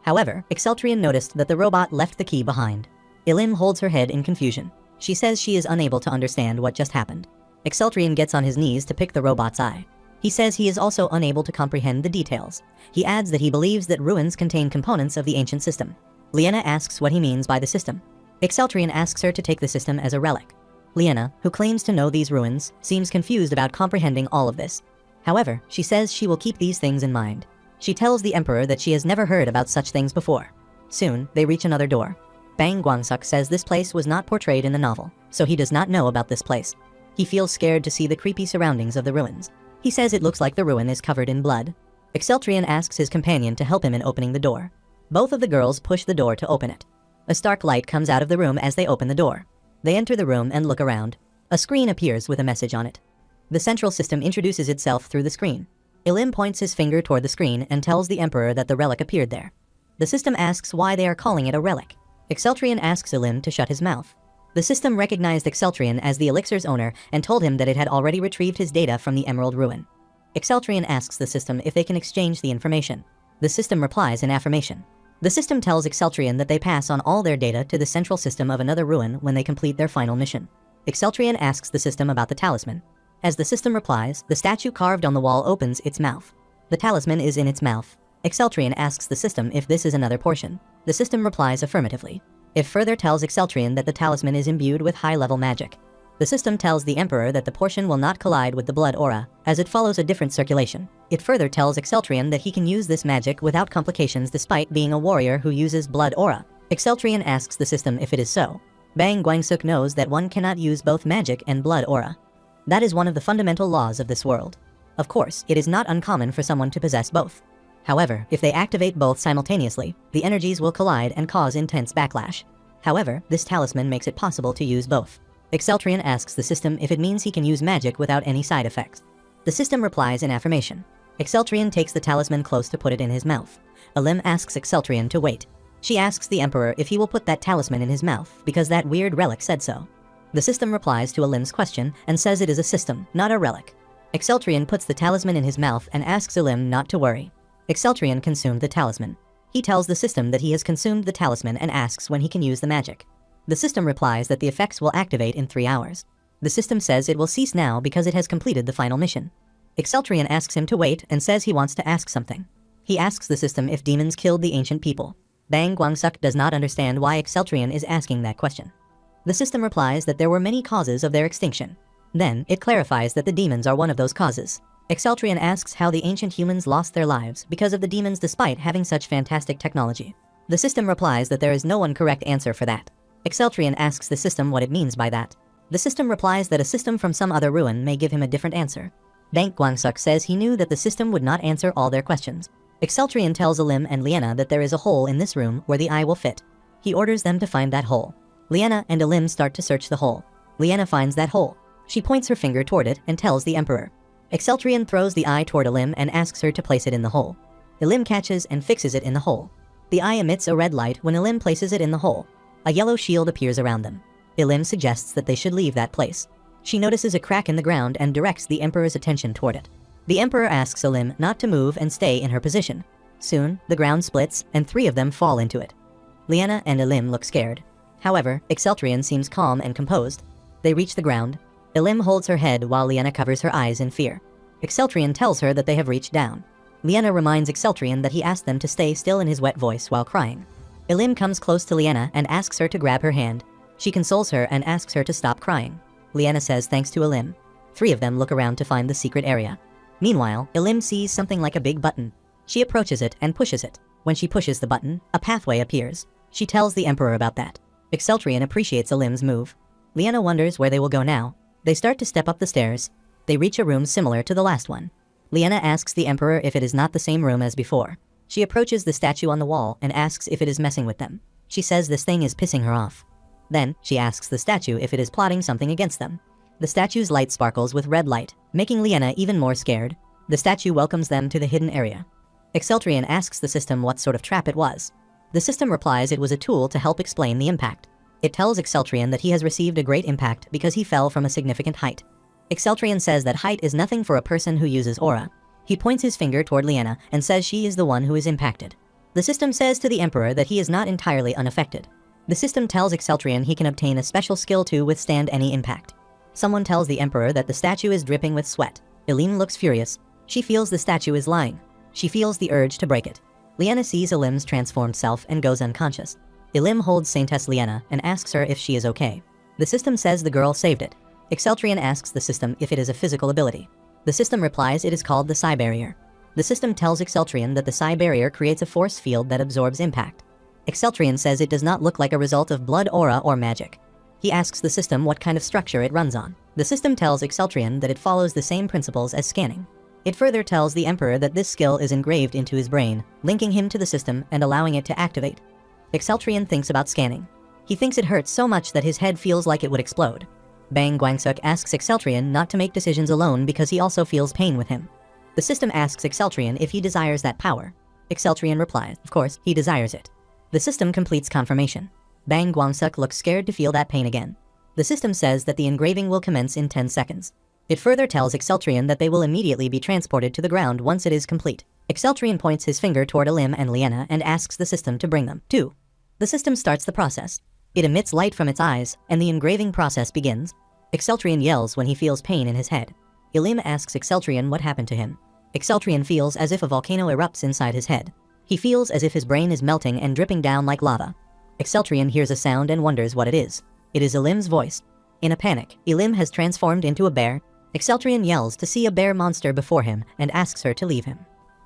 However, Exceltrian noticed that the robot left the key behind. Elim holds her head in confusion. She says she is unable to understand what just happened. Exceltrian gets on his knees to pick the robot's eye. He says he is also unable to comprehend the details. He adds that he believes that ruins contain components of the ancient system. Liena asks what he means by the system. Exceltrian asks her to take the system as a relic. Liena, who claims to know these ruins, seems confused about comprehending all of this. However, she says she will keep these things in mind. She tells the Emperor that she has never heard about such things before. Soon, they reach another door. Bang Guangsuk says this place was not portrayed in the novel, so he does not know about this place. He feels scared to see the creepy surroundings of the ruins. He says it looks like the ruin is covered in blood. Exceltrian asks his companion to help him in opening the door. Both of the girls push the door to open it. A stark light comes out of the room as they open the door. They enter the room and look around. A screen appears with a message on it. The central system introduces itself through the screen. Elim points his finger toward the screen and tells the Emperor that the relic appeared there. The system asks why they are calling it a relic. Exceltrian asks Elim to shut his mouth. The system recognized Exceltrian as the elixir's owner and told him that it had already retrieved his data from the Emerald Ruin. Exceltrian asks the system if they can exchange the information. The system replies in affirmation. The system tells Exceltrian that they pass on all their data to the central system of another ruin when they complete their final mission. Exceltrian asks the system about the talisman. As the system replies, the statue carved on the wall opens its mouth. The talisman is in its mouth. Exceltrian asks the system if this is another portion. The system replies affirmatively. It further tells Exceltrian that the talisman is imbued with high-level magic. The system tells the Emperor that the portion will not collide with the blood aura, as it follows a different circulation. It further tells Exceltrian that he can use this magic without complications despite being a warrior who uses blood aura. Exceltrian asks the system if it is so. Bang Guangsuk knows that one cannot use both magic and blood aura. That is one of the fundamental laws of this world. Of course, it is not uncommon for someone to possess both. However, if they activate both simultaneously, the energies will collide and cause intense backlash. However, this talisman makes it possible to use both. Exceltrian asks the system if it means he can use magic without any side effects. The system replies in affirmation. Exceltrian takes the talisman close to put it in his mouth. Alim asks Exceltrian to wait. She asks the Emperor if he will put that talisman in his mouth because that weird relic said so. The system replies to Alim's question and says it is a system, not a relic. Exceltrian puts the talisman in his mouth and asks Alim not to worry. Exceltrian consumed the talisman. He tells the system that he has consumed the talisman and asks when he can use the magic. The system replies that the effects will activate in 3 hours. The system says it will cease now because it has completed the final mission. Exceltrian asks him to wait and says he wants to ask something. He asks the system if demons killed the ancient people. Bang Guangsuk does not understand why Exceltrian is asking that question. The system replies that there were many causes of their extinction. Then, it clarifies that the demons are one of those causes. Exceltrian asks how the ancient humans lost their lives because of the demons despite having such fantastic technology. The system replies that there is no one correct answer for that. Exceltrian asks the system what it means by that. The system replies that a system from some other ruin may give him a different answer. Bang Guangsuk says he knew that the system would not answer all their questions. Exceltrian tells Alim and Liena that there is a hole in this room where the eye will fit. He orders them to find that hole. Liena and Alim start to search the hole. Liena finds that hole. She points her finger toward it and tells the Emperor. Exceltrian throws the eye toward Alim and asks her to place it in the hole. Alim catches and fixes it in the hole. The eye emits a red light when Alim places it in the hole. A yellow shield appears around them. Alim suggests that they should leave that place. She notices a crack in the ground and directs the Emperor's attention toward it. The Emperor asks Alim not to move and stay in her position. Soon, the ground splits and 3 of them fall into it. Liena and Alim look scared. However, Exceltrian seems calm and composed. They reach the ground. Alim holds her head while Liena covers her eyes in fear. Exceltrian tells her that they have reached down. Liena reminds Exceltrian that he asked them to stay still in his wet voice while crying. Alim comes close to Liena and asks her to grab her hand. She consoles her and asks her to stop crying. Liena says thanks to Alim. 3 of them look around to find the secret area. Meanwhile, Alim sees something like a big button. She approaches it and pushes it. When she pushes the button, a pathway appears. She tells the Emperor about that. Exceltrian appreciates Alim's move. Liena wonders where they will go now. They start to step up the stairs. They reach a room similar to the last one. Liena asks the Emperor if it is not the same room as before. She approaches the statue on the wall and asks if it is messing with them. She says this thing is pissing her off. Then, she asks the statue if it is plotting something against them. The statue's light sparkles with red light, making Liena even more scared. The statue welcomes them to the hidden area. Exceltrian asks the system what sort of trap it was. The system replies it was a tool to help explain the impact. It tells Exceltrian that he has received a great impact because he fell from a significant height. Exceltrian says that height is nothing for a person who uses aura. He points his finger toward Liena and says she is the one who is impacted. The system says to the Emperor that he is not entirely unaffected. The system tells Exceltrian he can obtain a special skill to withstand any impact. Someone tells the Emperor that the statue is dripping with sweat. Alim looks furious. She feels the statue is lying. She feels the urge to break it. Liena sees Alim's transformed self and goes unconscious. Alim holds Saintess Liena and asks her if she is okay. The system says the girl saved it. Exceltrian asks the system if it is a physical ability. The system replies it is called the Psi Barrier. The system tells Exceltrian that the Psi Barrier creates a force field that absorbs impact. Exceltrian says it does not look like a result of blood aura or magic. He asks the system what kind of structure it runs on. The system tells Exceltrian that it follows the same principles as scanning. It further tells the Emperor that this skill is engraved into his brain, linking him to the system and allowing it to activate. Exceltrian thinks about scanning. He thinks it hurts so much that his head feels like it would explode. Bang Guangsuk asks Exceltrian not to make decisions alone because he also feels pain with him. The system asks Exceltrian if he desires that power. Exceltrian replies, of course, he desires it. The system completes confirmation. Bang Guangsuk looks scared to feel that pain again. The system says that the engraving will commence in 10 seconds. It further tells Exceltrian that they will immediately be transported to the ground once it is complete. Exceltrian points his finger toward Elim and Liena and asks the system to bring them, too. The system starts the process. It emits light from its eyes, and the engraving process begins. Exceltrian yells when he feels pain in his head. Elim asks Exceltrian what happened to him. Exceltrian feels as if a volcano erupts inside his head. He feels as if his brain is melting and dripping down like lava. Exceltrian hears a sound and wonders what it is. It is Elim's voice. In a panic, Elim has transformed into a bear. Exceltrian yells to see a bear monster before him and asks her to leave him.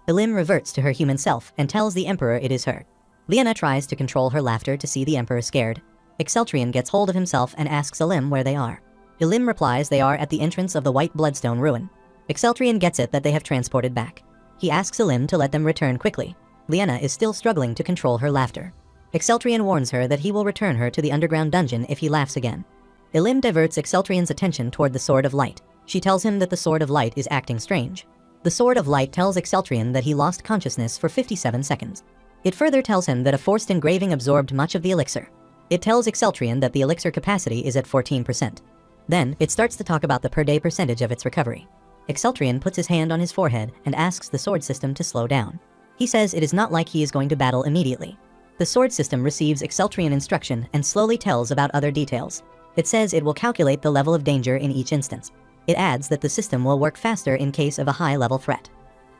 Elim reverts to her human self and tells the Emperor it is her. Liena tries to control her laughter to see the Emperor scared. Exceltrian gets hold of himself and asks Elim where they are. Elim replies they are at the entrance of the White Bloodstone ruin. Exceltrian gets it that they have transported back. He asks Elim to let them return quickly. Liena is still struggling to control her laughter. Exceltrian warns her that he will return her to the underground dungeon if he laughs again. Elim diverts Exceltrian's attention toward the Sword of Light. She tells him that the Sword of Light is acting strange. The Sword of Light tells Exceltrian that he lost consciousness for 57 seconds. It further tells him that a forced engraving absorbed much of the elixir. It tells Exceltrian that the elixir capacity is at 14%. Then, it starts to talk about the per-day percentage of its recovery. Exceltrian puts his hand on his forehead and asks the sword system to slow down. He says it is not like he is going to battle immediately. The sword system receives Exceltrian instruction and slowly tells about other details. It says it will calculate the level of danger in each instance. It adds that the system will work faster in case of a high-level threat.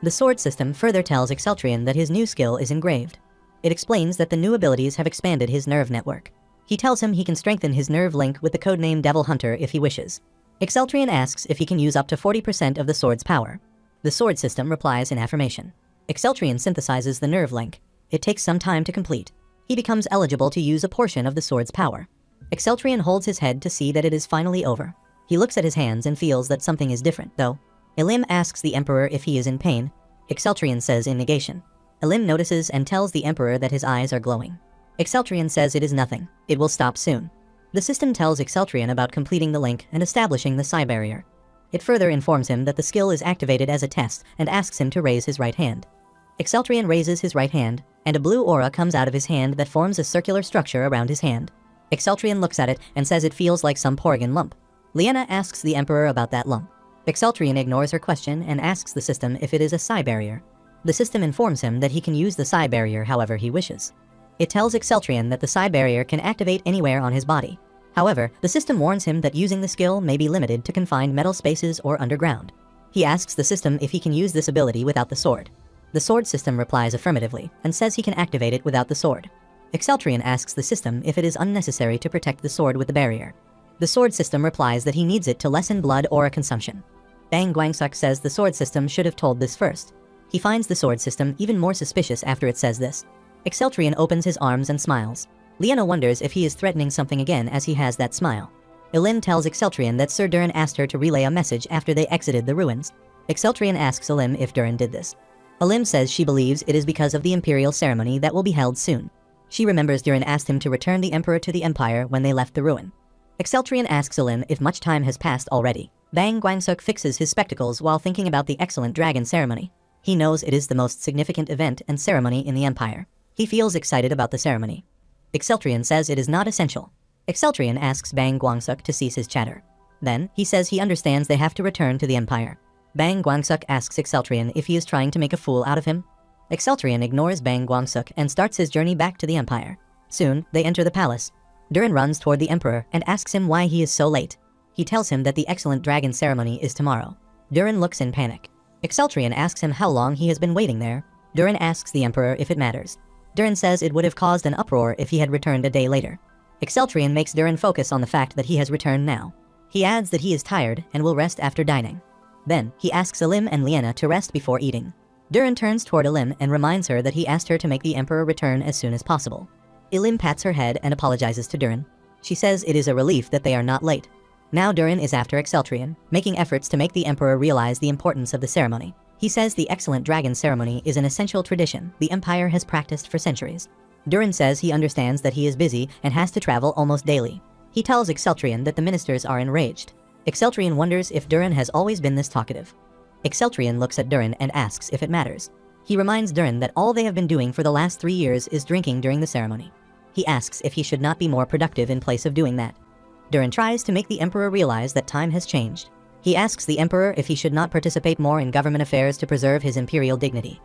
The sword system further tells Exceltrian that his new skill is engraved. It explains that the new abilities have expanded his nerve network. He tells him he can strengthen his nerve link with the codename Devil Hunter if he wishes. Exceltrian asks if he can use up to 40% of the sword's power. The sword system replies in affirmation. Exceltrian synthesizes the nerve link. It takes some time to complete. He becomes eligible to use a portion of the sword's power. Exceltrian holds his head to see that it is finally over. He looks at his hands and feels that something is different, though. Elim asks the Emperor if he is in pain. Exceltrian says in negation. Elim notices and tells the Emperor that his eyes are glowing. Exceltrian says it is nothing. It will stop soon. The system tells Exceltrian about completing the link and establishing the psi barrier. It further informs him that the skill is activated as a test and asks him to raise his right hand. Exceltrian raises his right hand, and a blue aura comes out of his hand that forms a circular structure around his hand. Exceltrian looks at it and says it feels like some Porygon lump. Liena asks the Emperor about that lump. Exceltrian ignores her question and asks the system if it is a psi barrier. The system informs him that he can use the psi barrier however he wishes. It tells Exceltrian that the psi barrier can activate anywhere on his body. However, the system warns him that using the skill may be limited to confined metal spaces or underground. He asks the system if he can use this ability without the sword. The sword system replies affirmatively and says he can activate it without the sword. Exceltrian asks the system if it is unnecessary to protect the sword with the barrier. The sword system replies that he needs it to lessen blood aura consumption. Bang Guangsuk says the sword system should have told this first. He finds the sword system even more suspicious after it says this. Exceltrian opens his arms and smiles. Liena wonders if he is threatening something again as he has that smile. Elim tells Exceltrian that Sir Durin asked her to relay a message after they exited the ruins. Exceltrian asks Elim if Durin did this. Elim says she believes it is because of the imperial ceremony that will be held soon. She remembers Durin asked him to return the Emperor to the Empire when they left the ruin. Exceltrian asks Elim if much time has passed already. Bang Guangsuk fixes his spectacles while thinking about the excellent dragon ceremony. He knows it is the most significant event and ceremony in the Empire. He feels excited about the ceremony. Exceltrian says it is not essential. Exceltrian asks Bang Guangsuk to cease his chatter. Then, he says he understands they have to return to the Empire. Bang Guangsuk asks Exceltrian if he is trying to make a fool out of him. Exceltrian ignores Bang Guangsuk and starts his journey back to the Empire. Soon, they enter the palace. Durin runs toward the Emperor and asks him why he is so late. He tells him that the excellent dragon ceremony is tomorrow. Durin looks in panic. Exceltrian asks him how long he has been waiting there. Durin asks the Emperor if it matters. Durin says it would have caused an uproar if he had returned a day later. Exceltrian makes Durin focus on the fact that he has returned now. He adds that he is tired and will rest after dining. Then, he asks Elim and Liena to rest before eating. Durin turns toward Elim and reminds her that he asked her to make the Emperor return as soon as possible. Elim pats her head and apologizes to Durin. She says it is a relief that they are not late. Now Durin is after Exceltrian, making efforts to make the Emperor realize the importance of the ceremony. He says the excellent dragon ceremony is an essential tradition the Empire has practiced for centuries. Durin says he understands that he is busy and has to travel almost daily. He tells Exceltrian that the ministers are enraged. Exceltrian wonders if Durin has always been this talkative. Exceltrian looks at Durin and asks if it matters. He reminds Durin that all they have been doing for the last 3 years is drinking during the ceremony. He asks if he should not be more productive in place of doing that. Durin tries to make the Emperor realize that time has changed. He asks the Emperor if he should not participate more in government affairs to preserve his imperial dignity.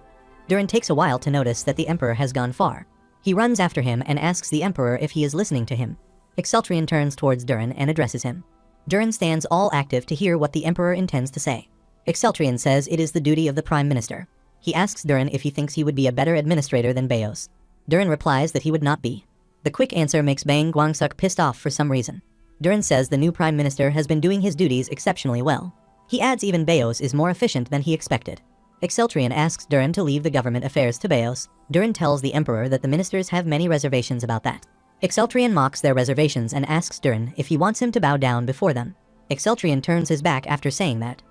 Durin takes a while to notice that the emperor has gone far. He runs after him and asks the emperor if he is listening to him. Exceltrion turns towards Durin and addresses him. Durin stands all active to hear what the emperor intends to say. Exceltrion says it is the duty of the prime minister. He asks Durin if he thinks he would be a better administrator than Beos. Durin replies that he would not be. The quick answer makes Bang Guangsuk pissed off for some reason. Durin says the new prime minister has been doing his duties exceptionally well. He adds even Beos is more efficient than he expected. Exceltrion asks Durin to leave the government affairs to Beos. Durin tells the emperor that the ministers have many reservations about that. Exceltrion mocks their reservations and asks Durin if he wants him to bow down before them. Exceltrion turns his back after saying that.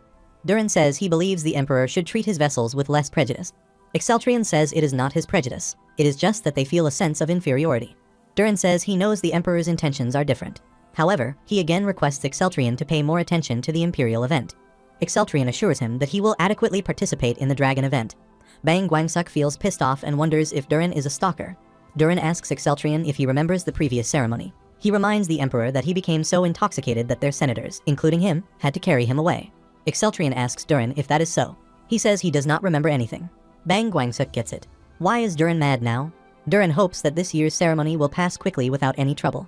Durin says he believes the emperor should treat his vassals with less prejudice. Exceltrion says it is not his prejudice. It is just that they feel a sense of inferiority. Durin says he knows the emperor's intentions are different. However, he again requests Exceltrion to pay more attention to the imperial event. Exceltrion assures him that he will adequately participate in the dragon event. Bang Guangsuk feels pissed off and wonders if Durin is a stalker. Durin asks Exceltrion if he remembers the previous ceremony. He reminds the emperor that he became so intoxicated that their senators, including him, had to carry him away. Exceltrion asks Durin if that is so. He says he does not remember anything. Bang Guangsuk gets it. Why is Durin mad now? Durin hopes that this year's ceremony will pass quickly without any trouble.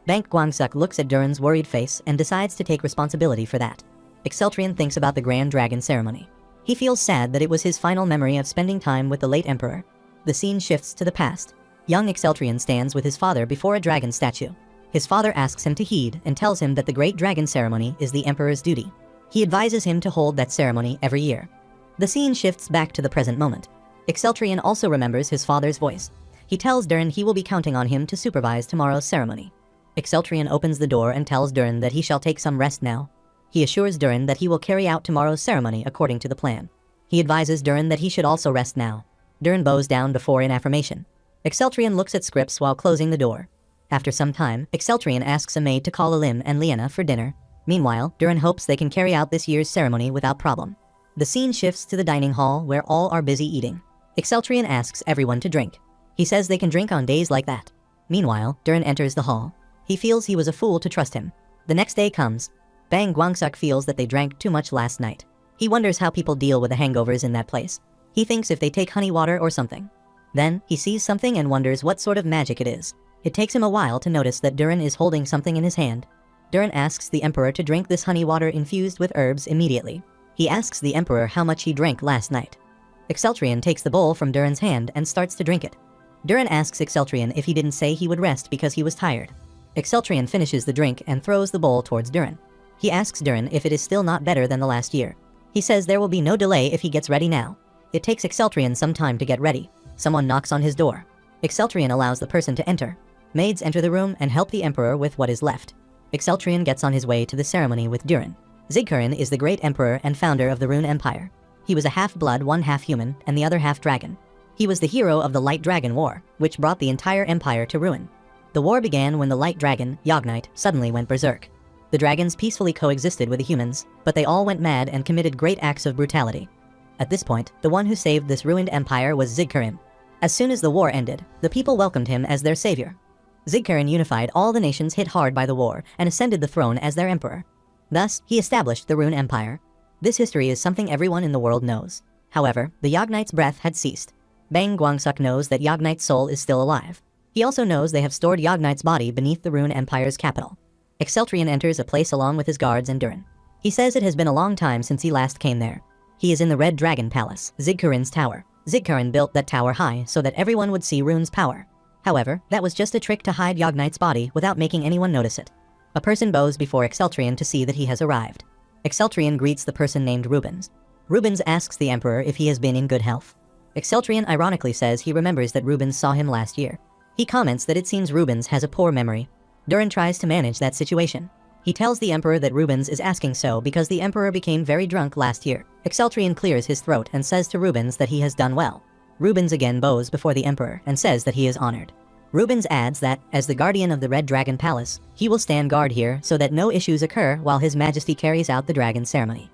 Bang Guangsuk looks at Durin's worried face and decides to take responsibility for that. Exceltrion thinks about the Grand Dragon ceremony. He feels sad that it was his final memory of spending time with the late emperor. The scene shifts to the past. Young Exceltrion stands with his father before a dragon statue. His father asks him to heed and tells him that the Great Dragon ceremony is the emperor's duty. He advises him to hold that ceremony every year. The scene shifts back to the present moment. Exceltrion also remembers his father's voice. He tells Durin he will be counting on him to supervise tomorrow's ceremony. Exceltrion opens the door and tells Durin that he shall take some rest now. He assures Durin that he will carry out tomorrow's ceremony according to the plan. He advises Durin that he should also rest now. Durin bows down before in affirmation. Exceltrion looks at scripts while closing the door. After some time, Exceltrion asks a maid to call Alim and Liana for dinner. Meanwhile, Durin hopes they can carry out this year's ceremony without problem. The scene shifts to the dining hall where all are busy eating. Exceltrion asks everyone to drink. He says they can drink on days like that. Meanwhile, Durin enters the hall. He feels he was a fool to trust him. The next day comes. Bang Guangsuk feels that they drank too much last night. He wonders how people deal with the hangovers in that place. He thinks if they take honey water or something. Then, he sees something and wonders what sort of magic it is. It takes him a while to notice that Durin is holding something in his hand. Durin asks the emperor to drink this honey water infused with herbs immediately. He asks the emperor how much he drank last night. Exceltrion takes the bowl from Durin's hand and starts to drink it. Durin asks Exceltrion if he didn't say he would rest because he was tired. Exceltrion finishes the drink and throws the bowl towards Durin. He asks Durin if it is still not better than the last year. He says there will be no delay if he gets ready now. It takes Exceltrion some time to get ready. Someone knocks on his door. Exceltrion allows the person to enter. Maids enter the room and help the emperor with what is left. Exceltrion gets on his way to the ceremony with Durin. Ziggurin is the great emperor and founder of the Rune Empire. He was a half-blood, one half-human, and the other half-dragon. He was the hero of the Light Dragon War, which brought the entire empire to ruin. The war began when the Light Dragon, Yagnite, suddenly went berserk. The dragons peacefully coexisted with the humans, but they all went mad and committed great acts of brutality. At this point, the one who saved this ruined empire was Ziggurin. As soon as the war ended, the people welcomed him as their savior. Ziggurin unified all the nations hit hard by the war and ascended the throne as their emperor. Thus, he established the Rune Empire. This history is something everyone in the world knows. However, the Yagnite's breath had ceased. Bang Guangsuk knows that Yagnite's soul is still alive. He also knows they have stored Yagnite's body beneath the Rune Empire's capital. Exceltrion enters a place along with his guards and Durin. He says it has been a long time since he last came there. He is in the Red Dragon Palace, Ziggurin's tower. Ziggurin built that tower high so that everyone would see Rune's power. However, that was just a trick to hide Yagnite's body without making anyone notice it. A person bows before Exceltrion to see that he has arrived. Exceltrion greets the person named Rubens. Rubens asks the emperor if he has been in good health. Exceltrion ironically says he remembers that Rubens saw him last year. He comments that it seems Rubens has a poor memory. Durin tries to manage that situation. He tells the emperor that Rubens is asking so because the emperor became very drunk last year. Exceltrion clears his throat and says to Rubens that he has done well. Rubens again bows before the emperor and says that he is honored. Rubens adds that, as the guardian of the Red Dragon Palace, he will stand guard here so that no issues occur while His Majesty carries out the dragon ceremony.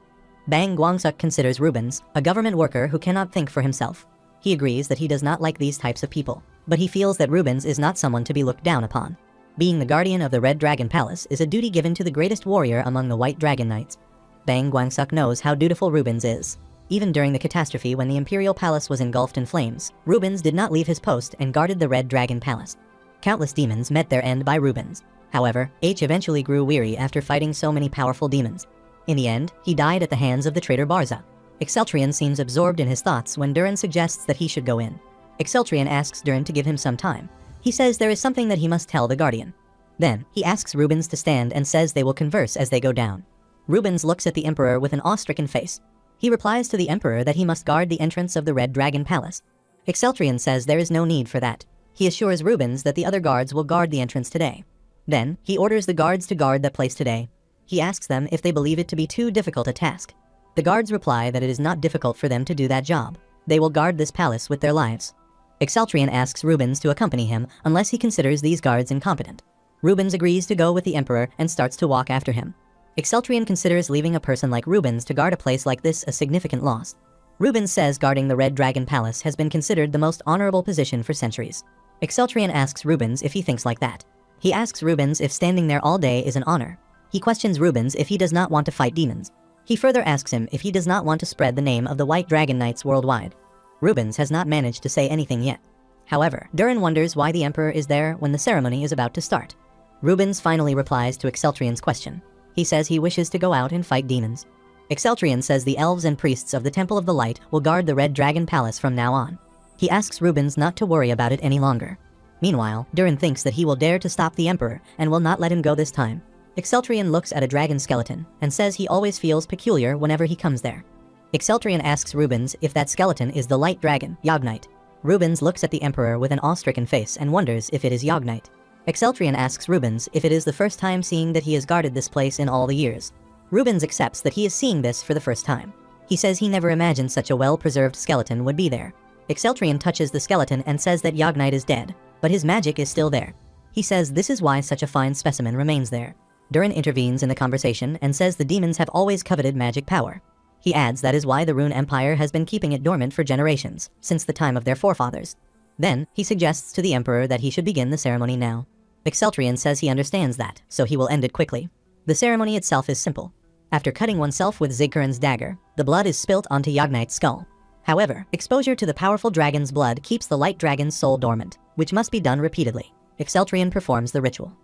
Bang Guangsuk considers Rubens a government worker who cannot think for himself. He agrees that he does not like these types of people, but he feels that Rubens is not someone to be looked down upon. Being the guardian of the Red Dragon Palace is a duty given to the greatest warrior among the White Dragon Knights. Bang Guangsuk knows how dutiful Rubens is. Even during the catastrophe when the Imperial Palace was engulfed in flames, Rubens did not leave his post and guarded the Red Dragon Palace. Countless demons met their end by Rubens. However, H eventually grew weary after fighting so many powerful demons. In the end, he died at the hands of the traitor Barza. Exceltrion seems absorbed in his thoughts when Durin suggests that he should go in. Exceltrion asks Durin to give him some time. He says there is something that he must tell the Guardian. Then, he asks Rubens to stand and says they will converse as they go down. Rubens looks at the Emperor with an awe-stricken face. He replies to the Emperor that he must guard the entrance of the Red Dragon Palace. Exceltrion says there is no need for that. He assures Rubens that the other guards will guard the entrance today. Then, he orders the guards to guard that place today. He asks them if they believe it to be too difficult a task. The guards reply that it is not difficult for them to do that job. They will guard this palace with their lives. Exceltrion asks Rubens to accompany him unless he considers these guards incompetent. Rubens agrees to go with the Emperor and starts to walk after him. Exceltrion considers leaving a person like Rubens to guard a place like this a significant loss. Rubens says guarding the Red Dragon Palace has been considered the most honorable position for centuries. Exceltrion asks Rubens if he thinks like that. He asks Rubens if standing there all day is an honor. He questions Rubens if he does not want to fight demons. He further asks him if he does not want to spread the name of the White Dragon Knights worldwide. Rubens has not managed to say anything yet. However, Durin wonders why the Emperor is there when the ceremony is about to start. Rubens finally replies to Exceltrion's question. He says he wishes to go out and fight demons. Exceltrion says the elves and priests of the Temple of the Light will guard the Red Dragon Palace from now on. He asks Rubens not to worry about it any longer. Meanwhile, Durin thinks that he will dare to stop the Emperor and will not let him go this time. Exceltrion looks at a dragon skeleton and says he always feels peculiar whenever he comes there. Exceltrion asks Rubens if that skeleton is the light dragon, Yogg-Knight. Rubens looks at the Emperor with an awe-stricken face and wonders if it is Yogg-Knight. Exceltrion asks Rubens if it is the first time seeing that he has guarded this place in all the years. Rubens accepts that he is seeing this for the first time. He says he never imagined such a well-preserved skeleton would be there. Exceltrion touches the skeleton and says that Yogg-Knight is dead, but his magic is still there. He says this is why such a fine specimen remains there. Durin intervenes in the conversation and says the demons have always coveted magic power. He adds that is why the Rune Empire has been keeping it dormant for generations, since the time of their forefathers. Then, he suggests to the Emperor that he should begin the ceremony now. Exceltrion says he understands that, so he will end it quickly. The ceremony itself is simple. After cutting oneself with Ziggurin's dagger, the blood is spilt onto Yogg-Knight's skull. However, exposure to the powerful dragon's blood keeps the light dragon's soul dormant, which must be done repeatedly. Exceltrion performs the ritual.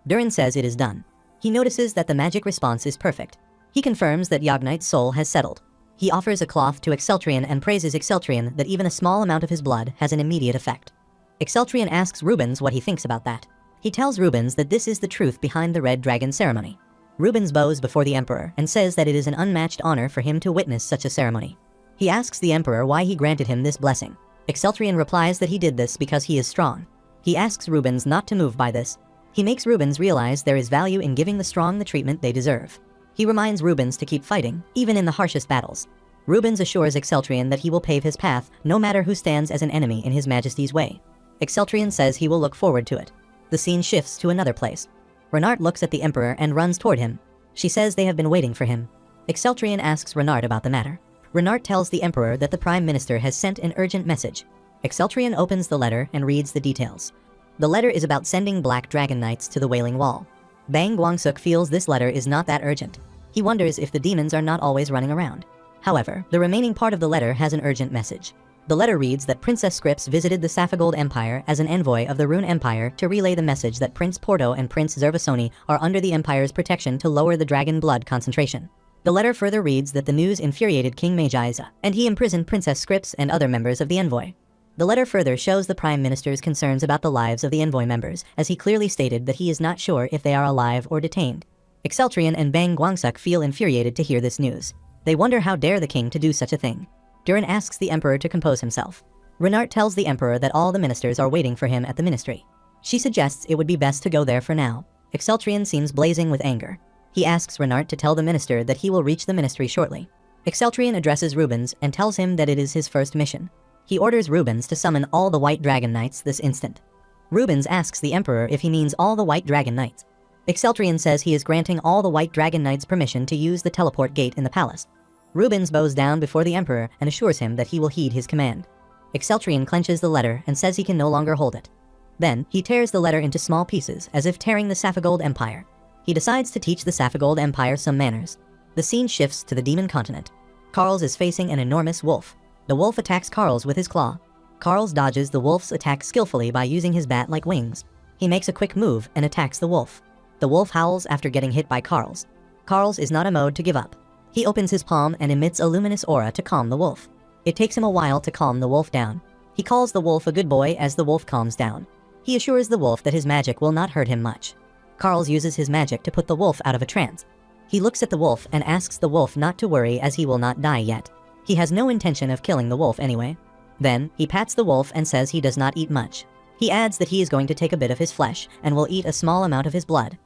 Durin says it is done. He notices that the magic response is perfect. He confirms that Yogg-Knight's soul has settled. He offers a cloth to Exceltrion and praises Exceltrion that even a small amount of his blood has an immediate effect. Exceltrion asks Rubens what he thinks about that. He tells Rubens that this is the truth behind the Red Dragon ceremony. Rubens bows before the Emperor and says that it is an unmatched honor for him to witness such a ceremony. He asks the Emperor why he granted him this blessing. Exceltrion replies that he did this because he is strong. He asks Rubens not to move by this. He makes Rubens realize there is value in giving the strong the treatment they deserve. He reminds Rubens to keep fighting, even in the harshest battles. Rubens assures Exceltrion that he will pave his path, no matter who stands as an enemy in His Majesty's way. Exceltrion says he will look forward to it. The scene shifts to another place. Renard looks at the Emperor and runs toward him. She says they have been waiting for him. Exceltrion asks Renard about the matter. Renard tells the Emperor that the Prime Minister has sent an urgent message. Exceltrion opens the letter and reads the details. The letter is about sending Black Dragon Knights to the Wailing Wall. Bang Guangsuk feels this letter is not that urgent. He wonders if the demons are not always running around. However, the remaining part of the letter has an urgent message. The letter reads that Princess Scripps visited the Saphigold Empire as an envoy of the Rune Empire to relay the message that Prince Porto and Prince Zervasoni are under the Empire's protection to lower the dragon blood concentration. The letter further reads that the news infuriated King Meijiza, and he imprisoned Princess Scripps and other members of the envoy. The letter further shows the Prime Minister's concerns about the lives of the envoy members, as he clearly stated that he is not sure if they are alive or detained. Exceltrion and Bang Guangsuk feel infuriated to hear this news. They wonder how dare the king to do such a thing. Durin asks the Emperor to compose himself. Renard tells the Emperor that all the ministers are waiting for him at the ministry. She suggests it would be best to go there for now. Exceltrion seems blazing with anger. He asks Renard to tell the minister that he will reach the ministry shortly. Exceltrion addresses Rubens and tells him that it is his first mission. He orders Rubens to summon all the White Dragon Knights this instant. Rubens asks the Emperor if he means all the White Dragon Knights. Exceltrion says he is granting all the White Dragon Knights permission to use the teleport gate in the palace. Rubens bows down before the Emperor and assures him that he will heed his command. Exceltrion clenches the letter and says he can no longer hold it. Then, he tears the letter into small pieces as if tearing the Saphigold Empire. He decides to teach the Saphigold Empire some manners. The scene shifts to the Demon Continent. Carls is facing an enormous wolf. The wolf attacks Carls with his claw. Carls dodges the wolf's attack skillfully by using his bat-like wings. He makes a quick move and attacks the wolf. The wolf howls after getting hit by Carls. Carls is not a mode to give up. He opens his palm and emits a luminous aura to calm the wolf. It takes him a while to calm the wolf down. He calls the wolf a good boy as the wolf calms down. He assures the wolf that his magic will not hurt him much. Carls uses his magic to put the wolf out of a trance. He looks at the wolf and asks the wolf not to worry as he will not die yet. He has no intention of killing the wolf anyway. Then, he pats the wolf and says he does not eat much. He adds that he is going to take a bit of his flesh and will eat a small amount of his blood.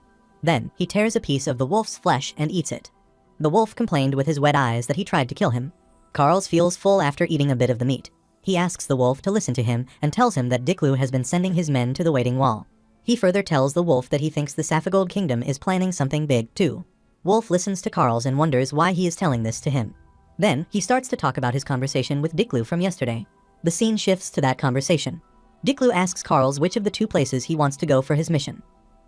Then, he tears a piece of the wolf's flesh and eats it. The wolf complained with his wet eyes that he tried to kill him. Carls feels full after eating a bit of the meat. He asks the wolf to listen to him and tells him that Diklu has been sending his men to the Waiting Wall. He further tells the wolf that he thinks the Saphigold Kingdom is planning something big too. Wolf listens to Carls and wonders why he is telling this to him. Then, he starts to talk about his conversation with Diklu from yesterday. The scene shifts to that conversation. Diklu asks Carls which of the two places he wants to go for his mission.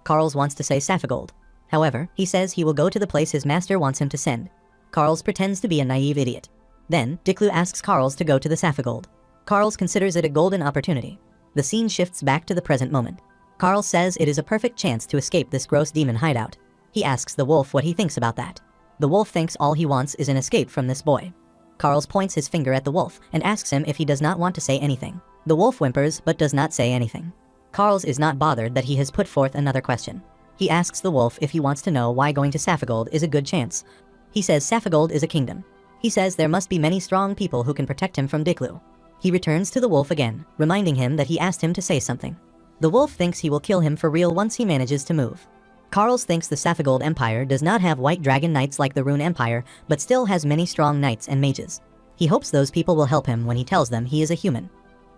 Carls wants to say Saphigold. However, he says he will go to the place his master wants him to send. Carls pretends to be a naive idiot. Then, Diklu asks Carls to go to the Saphigold. Carls considers it a golden opportunity. The scene shifts back to the present moment. Carls says it is a perfect chance to escape this gross demon hideout. He asks the wolf what he thinks about that. The wolf thinks all he wants is an escape from this boy. Carls points his finger at the wolf and asks him if he does not want to say anything. The wolf whimpers but does not say anything. Carls is not bothered that he has put forth another question. He asks the wolf if he wants to know why going to Saphigold is a good chance. He says Saphigold is a kingdom. He says there must be many strong people who can protect him from Diklu. He returns to the wolf again, reminding him that he asked him to say something. The wolf thinks he will kill him for real once he manages to move. Carls thinks the Saphigold Empire does not have white dragon knights like the Rune Empire, but still has many strong knights and mages. He hopes those people will help him when he tells them he is a human.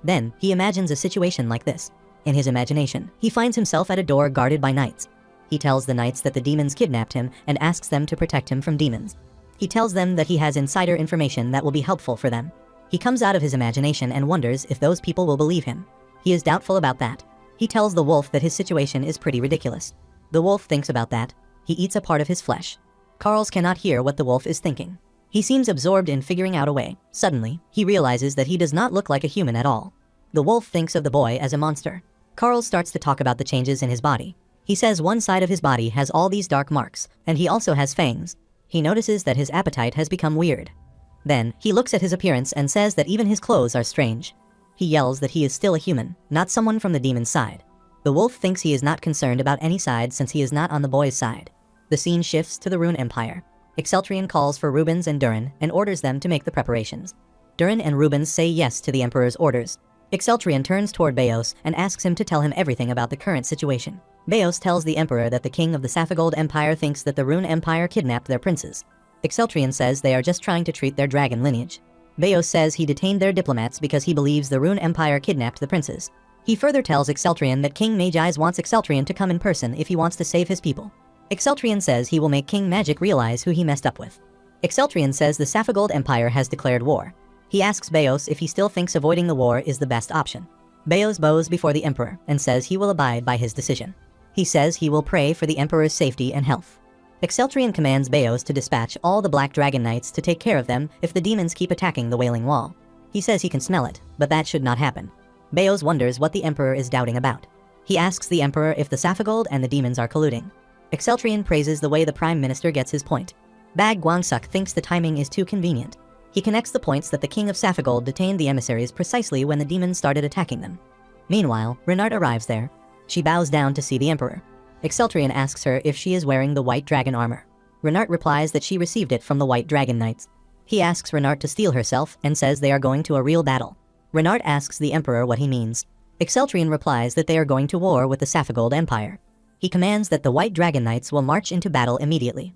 Then, he imagines a situation like this. In his imagination, he finds himself at a door guarded by knights. He tells the knights that the demons kidnapped him and asks them to protect him from demons. He tells them that he has insider information that will be helpful for them. He comes out of his imagination and wonders if those people will believe him. He is doubtful about that. He tells the wolf that his situation is pretty ridiculous. The wolf thinks about that. He eats a part of his flesh. Carls cannot hear what the wolf is thinking. He seems absorbed in figuring out a way. Suddenly, he realizes that he does not look like a human at all. The wolf thinks of the boy as a monster. Carls starts to talk about the changes in his body. He says one side of his body has all these dark marks, and he also has fangs. He notices that his appetite has become weird. Then, he looks at his appearance and says that even his clothes are strange. He yells that he is still a human, not someone from the demon's side. The wolf thinks he is not concerned about any side since he is not on the boy's side. The scene shifts to the Rune Empire. Exceltrian calls for Rubens and Durin and orders them to make the preparations. Durin and Rubens say yes to the Emperor's orders. Exceltrian turns toward Beos and asks him to tell him everything about the current situation. Beos tells the Emperor that the king of the Saphigold Empire thinks that the Rune Empire kidnapped their princes. Exceltrian says they are just trying to treat their dragon lineage. Beos says he detained their diplomats because he believes the Rune Empire kidnapped the princes. He further tells Exceltrian that King Magi's wants Exceltrian to come in person if he wants to save his people. Exceltrian says he will make King Magic realize who he messed up with. Exceltrian says the Saphigold Empire has declared war. He asks Beos if he still thinks avoiding the war is the best option. Beos bows before the Emperor and says he will abide by his decision. He says he will pray for the Emperor's safety and health. Exceltrian commands Beos to dispatch all the Black Dragon Knights to take care of them if the demons keep attacking the Wailing Wall. He says he can smell it, but that should not happen. Beos wonders what the Emperor is doubting about. He asks the Emperor if the Saphigold and the demons are colluding. Exceltrian praises the way the Prime Minister gets his point. Bag Guangsuk thinks the timing is too convenient. He connects the points that the King of Saphigold detained the emissaries precisely when the demons started attacking them. Meanwhile, Renard arrives there. She bows down to see the Emperor. Exceltrian asks her if she is wearing the White Dragon armor. Renard replies that she received it from the White Dragon Knights. He asks Renard to steel herself and says they are going to a real battle. Renard asks the Emperor what he means. Exceltrian replies that they are going to war with the Saphigold Empire. He commands that the White Dragon Knights will march into battle immediately.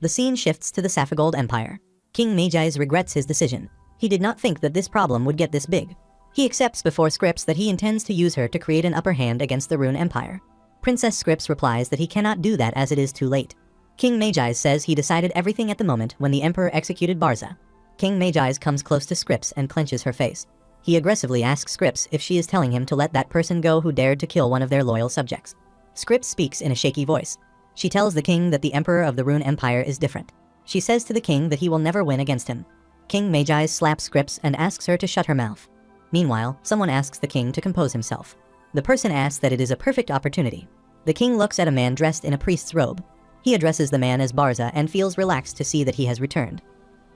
The scene shifts to the Saphigold Empire. King Magi's regrets his decision. He did not think that this problem would get this big. He accepts before Scripps that he intends to use her to create an upper hand against the Rune Empire. Princess Scripps replies that he cannot do that as it is too late. King Magi's says he decided everything at the moment when the Emperor executed Barza. King Magi's comes close to Scripps and clenches her face. He aggressively asks Scripps if she is telling him to let that person go who dared to kill one of their loyal subjects. Scripps speaks in a shaky voice. She tells the king that the Emperor of the Rune Empire is different. She says to the king that he will never win against him. King Magi slaps Scripps and asks her to shut her mouth. Meanwhile, someone asks the king to compose himself. The person asks that it is a perfect opportunity. The king looks at a man dressed in a priest's robe. He addresses the man as Barza and feels relaxed to see that he has returned.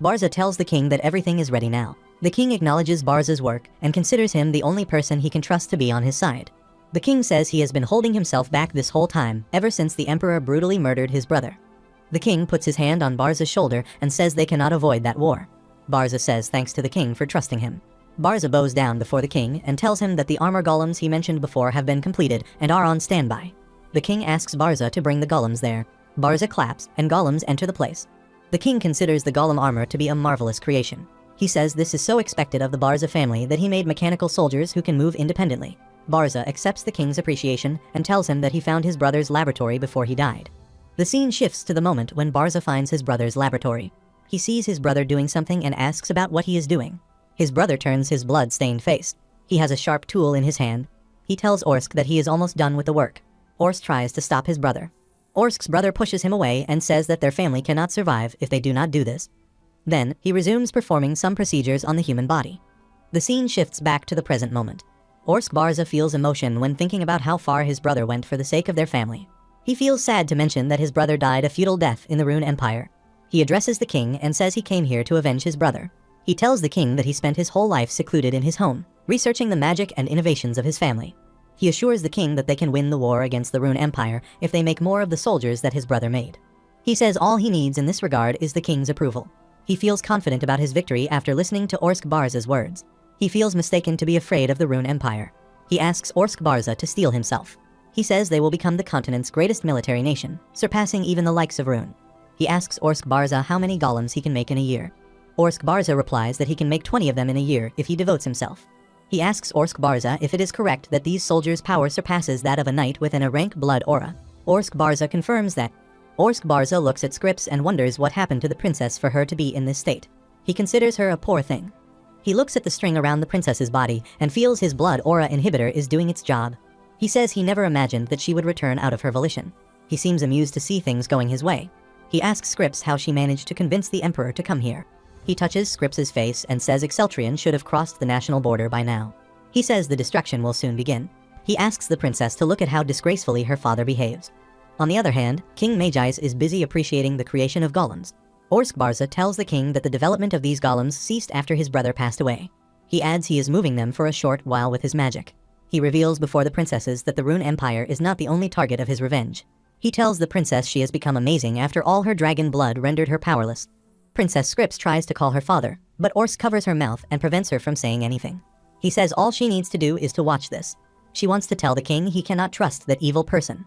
Barza tells the king that everything is ready now. The king acknowledges Barza's work and considers him the only person he can trust to be on his side. The king says he has been holding himself back this whole time, ever since the emperor brutally murdered his brother. The king puts his hand on Barza's shoulder and says they cannot avoid that war. Barza says thanks to the king for trusting him. Barza bows down before the king and tells him that the armor golems he mentioned before have been completed and are on standby. The king asks Barza to bring the golems there. Barza claps and golems enter the place. The king considers the golem armor to be a marvelous creation. He says this is so expected of the Barza family that he made mechanical soldiers who can move independently. Barza accepts the king's appreciation and tells him that he found his brother's laboratory before he died. The scene shifts to the moment when Barza finds his brother's laboratory. He sees his brother doing something and asks about what he is doing. His brother turns his blood-stained face. He has a sharp tool in his hand. He tells Orsk that he is almost done with the work. Orsk tries to stop his brother. Orsk's brother pushes him away and says that their family cannot survive if they do not do this. Then, he resumes performing some procedures on the human body. The scene shifts back to the present moment. Orsk Barza feels emotion when thinking about how far his brother went for the sake of their family. He feels sad to mention that his brother died a feudal death in the Rune Empire. He addresses the king and says he came here to avenge his brother. He tells the king that he spent his whole life secluded in his home, researching the magic and innovations of his family. He assures the king that they can win the war against the Rune Empire if they make more of the soldiers that his brother made. He says all he needs in this regard is the king's approval. He feels confident about his victory after listening to Orsk Barza's words. He feels mistaken to be afraid of the Rune Empire. He asks Orsk Barza to steel himself. He says they will become the continent's greatest military nation, surpassing even the likes of Rune. He asks Orsk Barza how many golems he can make in a year. Orsk Barza replies that he can make 20 of them in a year if he devotes himself. He asks Orsk Barza if it is correct that these soldiers' power surpasses that of a knight within a rank blood aura. Orsk Barza confirms that. Orsk Barza looks at Scripps and wonders what happened to the princess for her to be in this state. He considers her a poor thing. He looks at the string around the princess's body and feels his blood aura inhibitor is doing its job. He says he never imagined that she would return out of her volition. He seems amused to see things going his way. He asks Scripps how she managed to convince the emperor to come here. He touches Scripps's face and says Exceltrian should have crossed the national border by now. He says the destruction will soon begin. He asks the princess to look at how disgracefully her father behaves. On the other hand, King Magi's is busy appreciating the creation of golems. Orsk Barza tells the king that the development of these golems ceased after his brother passed away. He adds he is moving them for a short while with his magic. He reveals before the princesses that the Rune Empire is not the only target of his revenge. He tells the princess she has become amazing after all her dragon blood rendered her powerless. Princess Scripps tries to call her father, but Orsk covers her mouth and prevents her from saying anything. He says all she needs to do is to watch this. She wants to tell the king he cannot trust that evil person.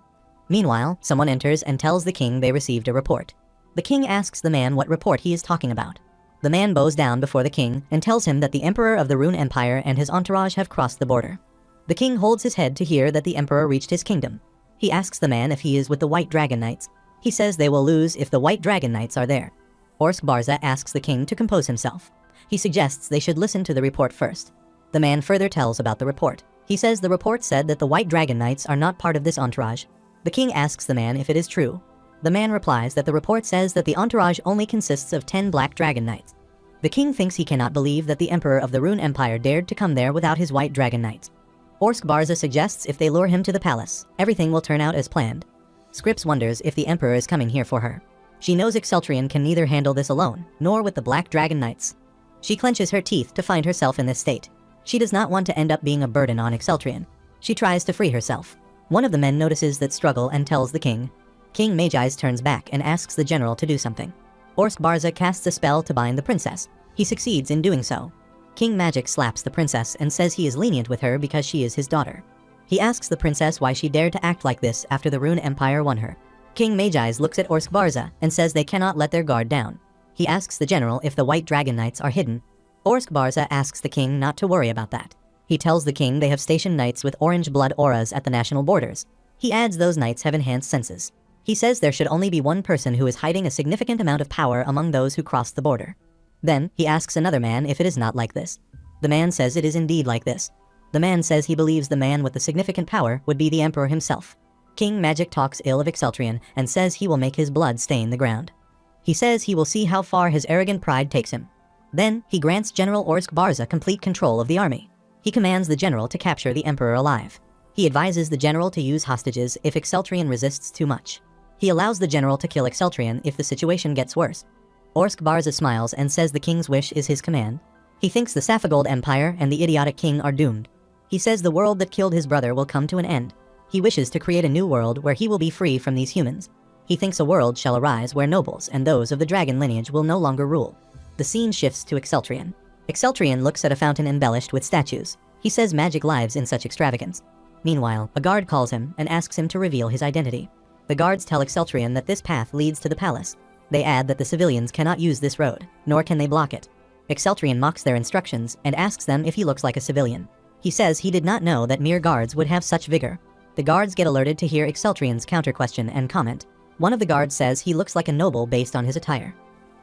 Meanwhile, someone enters and tells the king they received a report. The king asks the man what report he is talking about. The man bows down before the king and tells him that the emperor of the Rune Empire and his entourage have crossed the border. The king holds his head to hear that the emperor reached his kingdom. He asks the man if he is with the White Dragon Knights. He says they will lose if the White Dragon Knights are there. Orsk Barza asks the king to compose himself. He suggests they should listen to the report first. The man further tells about the report. He says the report said that the White Dragon Knights are not part of this entourage. The king asks the man if it is true. The man replies that the report says that the entourage only consists of 10 Black Dragon Knights. The king thinks he cannot believe that the emperor of the Rune Empire dared to come there without his White Dragon Knights. Orsk Barza suggests if they lure him to the palace, everything will turn out as planned. Scripps wonders if the emperor is coming here for her. She knows Exceltrian can neither handle this alone, nor with the Black Dragon Knights. She clenches her teeth to find herself in this state. She does not want to end up being a burden on Exceltrian. She tries to free herself. One of the men notices that struggle and tells the king. King Magi's turns back and asks the general to do something. Orsk Barza casts a spell to bind the princess. He succeeds in doing so. King Magic slaps the princess and says he is lenient with her because she is his daughter. He asks the princess why she dared to act like this after the Rune Empire won her. King Magi's looks at Orsk Barza and says they cannot let their guard down. He asks the general if the White Dragon Knights are hidden. Orsk Barza asks the king not to worry about that. He tells the king they have stationed knights with orange blood auras at the national borders. He adds those knights have enhanced senses. He says there should only be one person who is hiding a significant amount of power among those who cross the border. Then, he asks another man if it is not like this. The man says it is indeed like this. The man says he believes the man with the significant power would be the emperor himself. King Magic talks ill of Exceltrian and says he will make his blood stain the ground. He says he will see how far his arrogant pride takes him. Then, he grants General Orsk Barza complete control of the army. He commands the general to capture the emperor alive. He advises the general to use hostages if Exceltrian resists too much. He allows the general to kill Exceltrian if the situation gets worse. Orsk Barza smiles and says the king's wish is his command. He thinks the Safagold Empire and the idiotic king are doomed. He says the world that killed his brother will come to an end. He wishes to create a new world where he will be free from these humans. He thinks a world shall arise where nobles and those of the dragon lineage will no longer rule. The scene shifts to Exceltrian. Exceltrian looks at a fountain embellished with statues. He says magic lives in such extravagance. Meanwhile, a guard calls him and asks him to reveal his identity. The guards tell Exceltrian that this path leads to the palace. They add that the civilians cannot use this road, nor can they block it. Exceltrian mocks their instructions and asks them if he looks like a civilian. He says he did not know that mere guards would have such vigor. The guards get alerted to hear Exceltrian's counter-question and comment. One of the guards says he looks like a noble based on his attire.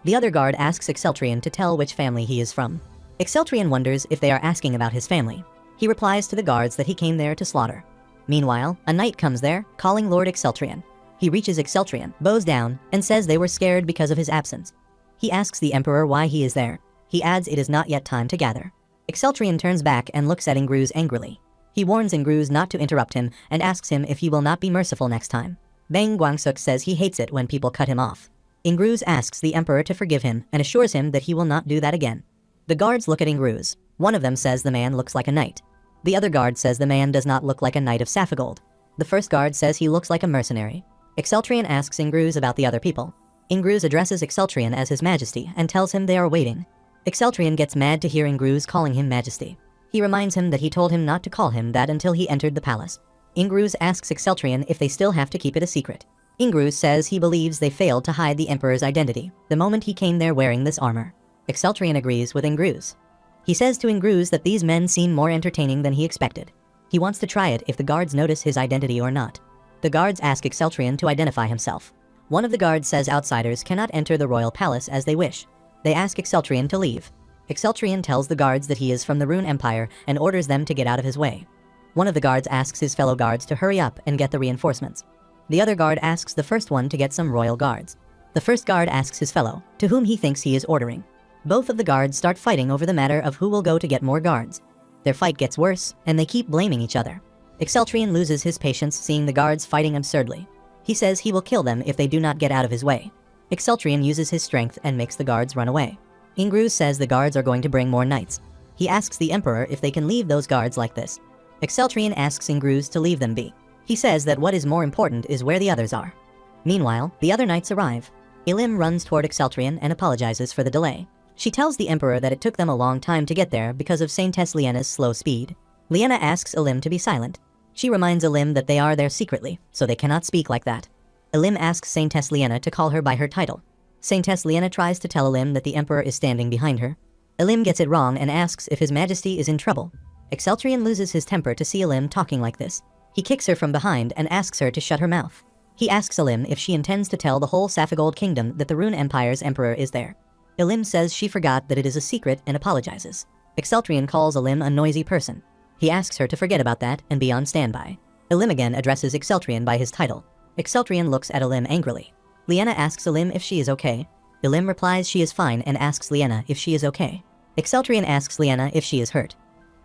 The other guard asks Exceltrian to tell which family he is from. Exceltrian wonders if they are asking about his family. He replies to the guards that he came there to slaughter. Meanwhile, a knight comes there, calling Lord Exceltrian. He reaches Exceltrian, bows down, and says they were scared because of his absence. He asks the emperor why he is there. He adds it is not yet time to gather. Exceltrian turns back and looks at Ingruz angrily. He warns Ingruz not to interrupt him and asks him if he will not be merciful next time. Bang Guangsuk says he hates it when people cut him off. Ingruz asks the emperor to forgive him and assures him that he will not do that again. The guards look at Ingruz. One of them says the man looks like a knight. The other guard says the man does not look like a knight of Safagold. The first guard says he looks like a mercenary. Exceltrian asks Ingruz about the other people. Ingruz addresses Exceltrian as his majesty and tells him they are waiting. Exceltrian gets mad to hear Ingruz calling him majesty. He reminds him that he told him not to call him that until he entered the palace. Ingruz asks Exceltrian if they still have to keep it a secret. Ingruz says he believes they failed to hide the emperor's identity the moment he came there wearing this armor. Exceltrian agrees with Ingruz. He says to Ingruz that these men seem more entertaining than he expected. He wants to try it if the guards notice his identity or not. The guards ask Exceltrian to identify himself. One of the guards says outsiders cannot enter the royal palace as they wish. They ask Exceltrian to leave. Exceltrian tells the guards that he is from the Rune Empire and orders them to get out of his way. One of the guards asks his fellow guards to hurry up and get the reinforcements. The other guard asks the first one to get some royal guards. The first guard asks his fellow, to whom he thinks he is ordering. Both of the guards start fighting over the matter of who will go to get more guards. Their fight gets worse, and they keep blaming each other. Exceltrian loses his patience seeing the guards fighting absurdly. He says he will kill them if they do not get out of his way. Exceltrian uses his strength and makes the guards run away. Ingruz says the guards are going to bring more knights. He asks the emperor if they can leave those guards like this. Exceltrian asks Ingruz to leave them be. He says that what is more important is where the others are. Meanwhile, the other knights arrive. Ilim runs toward Exceltrian and apologizes for the delay. She tells the emperor that it took them a long time to get there because of Saintess Liena's slow speed. Liena asks Ilim to be silent. She reminds Ilim that they are there secretly, so they cannot speak like that. Ilim asks Saintess Liena to call her by her title. Saintess Liena tries to tell Ilim that the emperor is standing behind her. Ilim gets it wrong and asks if his majesty is in trouble. Exceltrian loses his temper to see Ilim talking like this. He kicks her from behind and asks her to shut her mouth. He asks Ilim if she intends to tell the whole Safagold kingdom that the Rune Empire's emperor is there. Ilim says she forgot that it is a secret and apologizes. Exceltrian calls Ilim a noisy person. He asks her to forget about that and be on standby. Ilim again addresses Exceltrian by his title. Exceltrian looks at Ilim angrily. Liena asks Ilim if she is okay. Ilim replies she is fine and asks Liena if she is okay. Exceltrian asks Liena if she is hurt.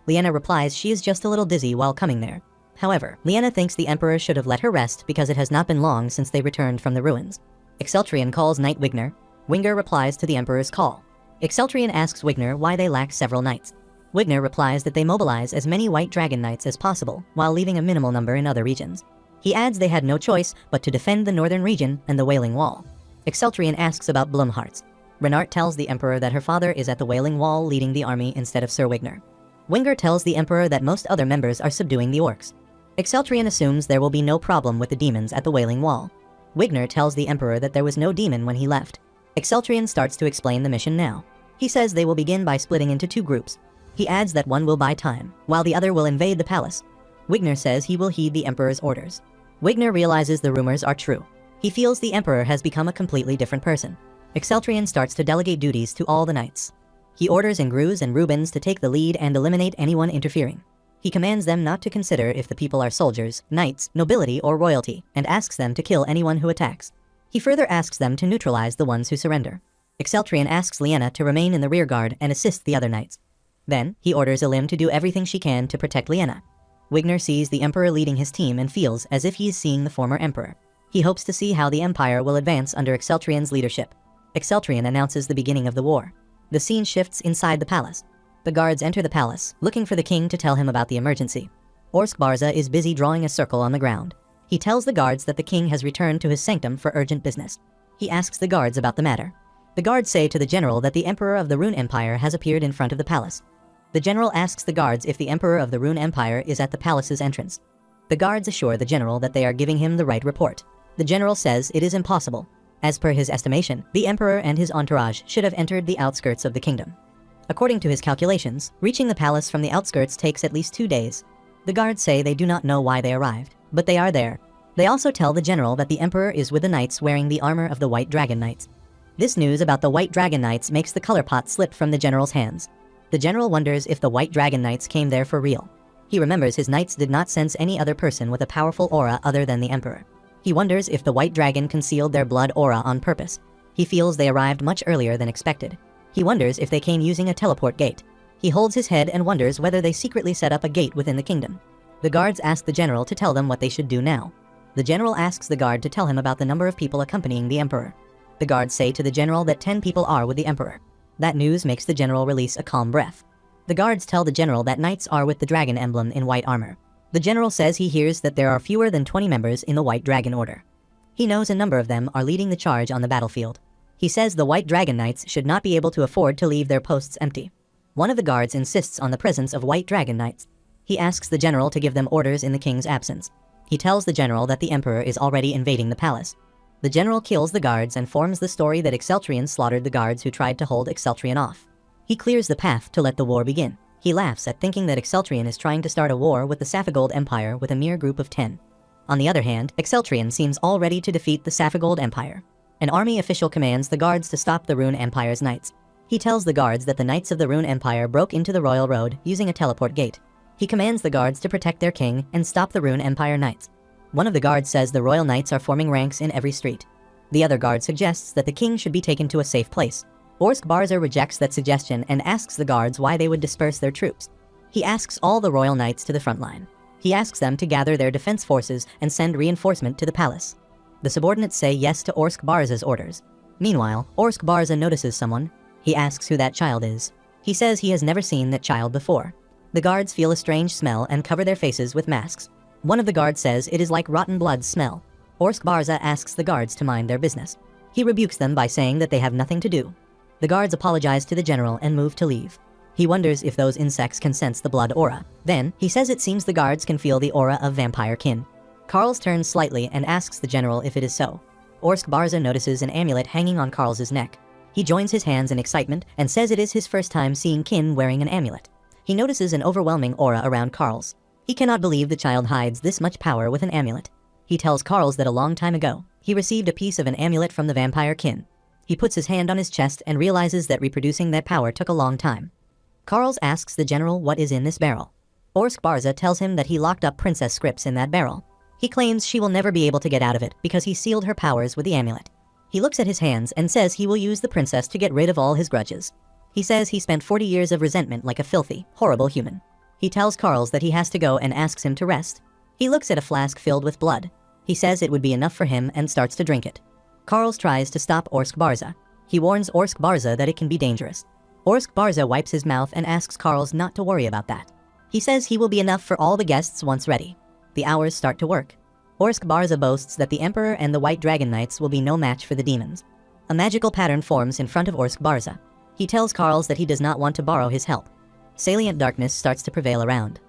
Liena replies she is just a little dizzy while coming there. However, Liena thinks the emperor should have let her rest because it has not been long since they returned from the ruins. Exceltrian calls Knight Wigner. Wigner replies to the emperor's call. Exceltrian asks Wigner why they lack several knights. Wigner replies that they mobilize as many white dragon knights as possible while leaving a minimal number in other regions. He adds they had no choice but to defend the northern region and the Wailing Wall. Exceltrian asks about Blumhartz. Renart tells the emperor that her father is at the Wailing Wall leading the army instead of Sir Wigner. Winger tells the emperor that most other members are subduing the orcs. Exceltrian assumes there will be no problem with the demons at the Wailing Wall. Wigner tells the emperor that there was no demon when he left. Exceltrian starts to explain the mission now. He says they will begin by splitting into two groups. He adds that one will buy time, while the other will invade the palace. Wigner says he will heed the emperor's orders. Wigner realizes the rumors are true. He feels the emperor has become a completely different person. Exceltrian starts to delegate duties to all the knights. He orders Ingruz and Rubens to take the lead and eliminate anyone interfering. He commands them not to consider if the people are soldiers, knights, nobility, or royalty, and asks them to kill anyone who attacks. He further asks them to neutralize the ones who surrender. Exceltrian asks Liena to remain in the rear guard and assist the other knights. Then, he orders Elim to do everything she can to protect Liena. Wigner sees the Emperor leading his team and feels as if he is seeing the former Emperor. He hopes to see how the Empire will advance under Exceltrian's leadership. Exceltrian announces the beginning of the war. The scene shifts inside the palace. The guards enter the palace, looking for the king to tell him about the emergency. Orsk Barza is busy drawing a circle on the ground. He tells the guards that the king has returned to his sanctum for urgent business. He asks the guards about the matter. The guards say to the general that the Emperor of the Rune Empire has appeared in front of the palace. The general asks the guards if the Emperor of the Rune Empire is at the palace's entrance. The guards assure the general that they are giving him the right report. The general says it is impossible. As per his estimation, the Emperor and his entourage should have entered the outskirts of the kingdom. According to his calculations, reaching the palace from the outskirts takes at least 2 days. The guards say they do not know why they arrived, but they are there. They also tell the general that the Emperor is with the knights wearing the armor of the White Dragon Knights. This news about the White Dragon Knights makes the color pot slip from the general's hands. The general wonders if the White Dragon Knights came there for real. He remembers his knights did not sense any other person with a powerful aura other than the Emperor. He wonders if the White Dragon concealed their blood aura on purpose. He feels they arrived much earlier than expected. He wonders if they came using a teleport gate. He holds his head and wonders whether they secretly set up a gate within the kingdom. The guards ask the general to tell them what they should do now. The general asks the guard to tell him about the number of people accompanying the Emperor. The guards say to the general that 10 people are with the Emperor. That news makes the general release a calm breath. The guards tell the general that knights are with the dragon emblem in white armor. The general says he hears that there are fewer than 20 members in the White Dragon Order. He knows a number of them are leading the charge on the battlefield. He says the White Dragon Knights should not be able to afford to leave their posts empty. One of the guards insists on the presence of White Dragon Knights. He asks the general to give them orders in the king's absence. He tells the general that the Emperor is already invading the palace. The general kills the guards and forms the story that Exceltrian slaughtered the guards who tried to hold Exceltrian off. He clears the path to let the war begin. He laughs at thinking that Exceltrian is trying to start a war with the Saphigold Empire with a mere group of 10. On the other hand, Exceltrian seems all ready to defeat the Saphigold Empire. An army official commands the guards to stop the Rune Empire's knights. He tells the guards that the knights of the Rune Empire broke into the royal road using a teleport gate. He commands the guards to protect their king and stop the Rune Empire knights. One of the guards says the royal knights are forming ranks in every street. The other guard suggests that the king should be taken to a safe place. Orsk Barza rejects that suggestion and asks the guards why they would disperse their troops. He asks all the royal knights to the front line. He asks them to gather their defense forces and send reinforcement to the palace. The subordinates say yes to Orsk Barza's orders. Meanwhile, Orsk Barza notices someone. He asks who that child is. He says he has never seen that child before. The guards feel a strange smell and cover their faces with masks. One of the guards says it is like rotten blood smell. Orsk Barza asks the guards to mind their business. He rebukes them by saying that they have nothing to do. The guards apologize to the general and move to leave. He wonders if those insects can sense the blood aura. Then, he says it seems the guards can feel the aura of vampire kin. Karls turns slightly and asks the general if it is so. Orsk Barza notices an amulet hanging on Karl's neck. He joins his hands in excitement and says it is his first time seeing kin wearing an amulet. He notices an overwhelming aura around Karl's. He cannot believe the child hides this much power with an amulet. He tells Karls that a long time ago, he received a piece of an amulet from the vampire kin. He puts his hand on his chest and realizes that reproducing that power took a long time. Karls asks the general what is in this barrel. Orsk Barza tells him that he locked up Princess Scripps in that barrel. He claims she will never be able to get out of it because he sealed her powers with the amulet. He looks at his hands and says he will use the princess to get rid of all his grudges. He says he spent 40 years of resentment like a filthy, horrible human. He tells Karls that he has to go and asks him to rest. He looks at a flask filled with blood. He says it would be enough for him and starts to drink it. Karls tries to stop Orsk Barza. He warns Orsk Barza that it can be dangerous. Orsk Barza wipes his mouth and asks Karls not to worry about that. He says he will be enough for all the guests once ready. The hours start to work. Orsk Barza boasts that the Emperor and the White Dragon Knights will be no match for the demons. A magical pattern forms in front of Orsk Barza. He tells Karls that he does not want to borrow his help. Salient darkness starts to prevail around.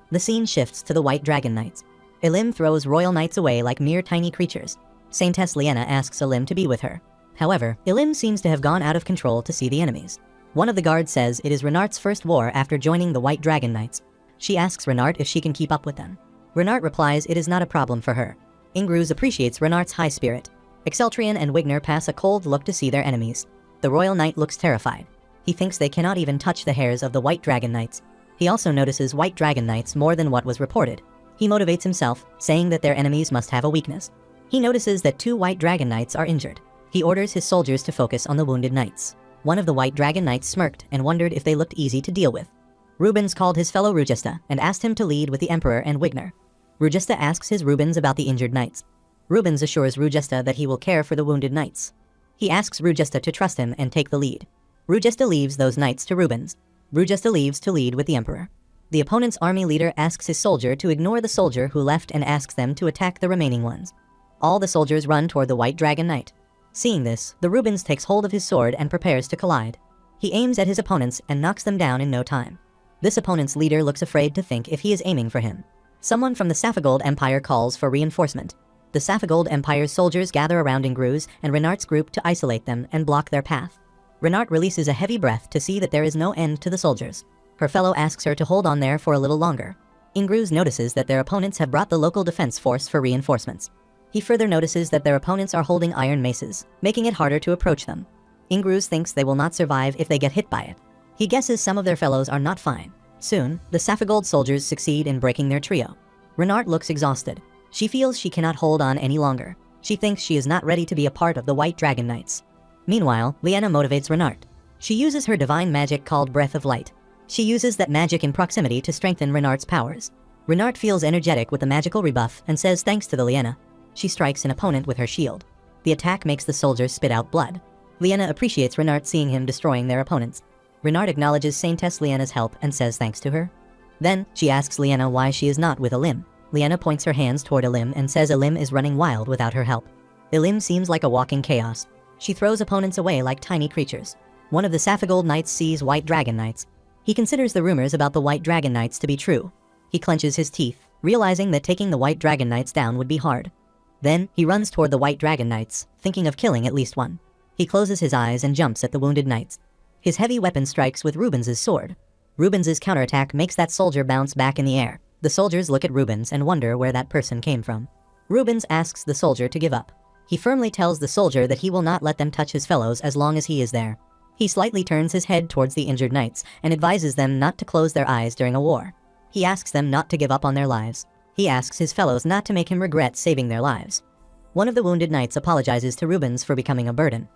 The scene shifts to the White Dragon Knights. Elim throws royal knights away like mere tiny creatures. Saintess Liena asks Elim to be with her. However, Elim seems to have gone out of control to see the enemies. One of the guards says it is Renart's first war after joining the White Dragon Knights. She asks Renart if she can keep up with them. Renart replies it is not a problem for her. Ingruz appreciates Renart's high spirit. Exceltrian and Wigner pass a cold look to see their enemies. The Royal Knight looks terrified. He thinks they cannot even touch the hairs of the White Dragon Knights. He also notices White Dragon Knights more than what was reported. He motivates himself, saying that their enemies must have a weakness. He notices that 2 White Dragon Knights are injured. He orders his soldiers to focus on the wounded knights. One of the White Dragon Knights smirked and wondered if they looked easy to deal with. Rubens called his fellow Rugesta and asked him to lead with the Emperor and Wigner. Rugesta asks his Rubens about the injured knights. Rubens assures Rugesta that he will care for the wounded knights. He asks Rugesta to trust him and take the lead. Rugesta leaves those knights to Rubens. Rugesta leaves to lead with the Emperor. The opponent's army leader asks his soldier to ignore the soldier who left and asks them to attack the remaining ones. All the soldiers run toward the White Dragon Knight. Seeing this, the Rubens takes hold of his sword and prepares to collide. He aims at his opponents and knocks them down in no time. This opponent's leader looks afraid to think if he is aiming for him. Someone from the Saphigold Empire calls for reinforcement. The Saphigold Empire's soldiers gather around Ingru's and Renart's group to isolate them and block their path. Renart releases a heavy breath to see that there is no end to the soldiers. Her fellow asks her to hold on there for a little longer. Ingru's notices that their opponents have brought the local defense force for reinforcements. He further notices that their opponents are holding iron maces, making it harder to approach them. Ingru's thinks they will not survive if they get hit by it. He guesses some of their fellows are not fine. Soon, the Saphigold soldiers succeed in breaking their trio. Renart looks exhausted. She feels she cannot hold on any longer. She thinks she is not ready to be a part of the White Dragon Knights. Meanwhile, Liena motivates Renart. She uses her divine magic called Breath of Light. She uses that magic in proximity to strengthen Renart's powers. Renart feels energetic with the magical rebuff and says thanks to the Liena. She strikes an opponent with her shield. The attack makes the soldiers spit out blood. Liena appreciates Renart seeing him destroying their opponents. Renart acknowledges Saintess Liena's help and says thanks to her. Then, she asks Liena why she is not with Elim. Liena points her hands toward Elim and says Elim is running wild without her help. Elim seems like a walking chaos. She throws opponents away like tiny creatures. One of the Saphigold Knights sees White Dragon Knights. He considers the rumors about the White Dragon Knights to be true. He clenches his teeth, realizing that taking the White Dragon Knights down would be hard. Then, he runs toward the White Dragon Knights, thinking of killing at least one. He closes his eyes and jumps at the wounded knights. His heavy weapon strikes with Rubens's sword. Rubens's counterattack makes that soldier bounce back in the air. The soldiers look at Rubens and wonder where that person came from. Rubens asks the soldier to give up. He firmly tells the soldier that he will not let them touch his fellows as long as he is there. He slightly turns his head towards the injured knights and advises them not to close their eyes during a war. He asks them not to give up on their lives. He asks his fellows not to make him regret saving their lives. One of the wounded knights apologizes to Rubens for becoming a burden.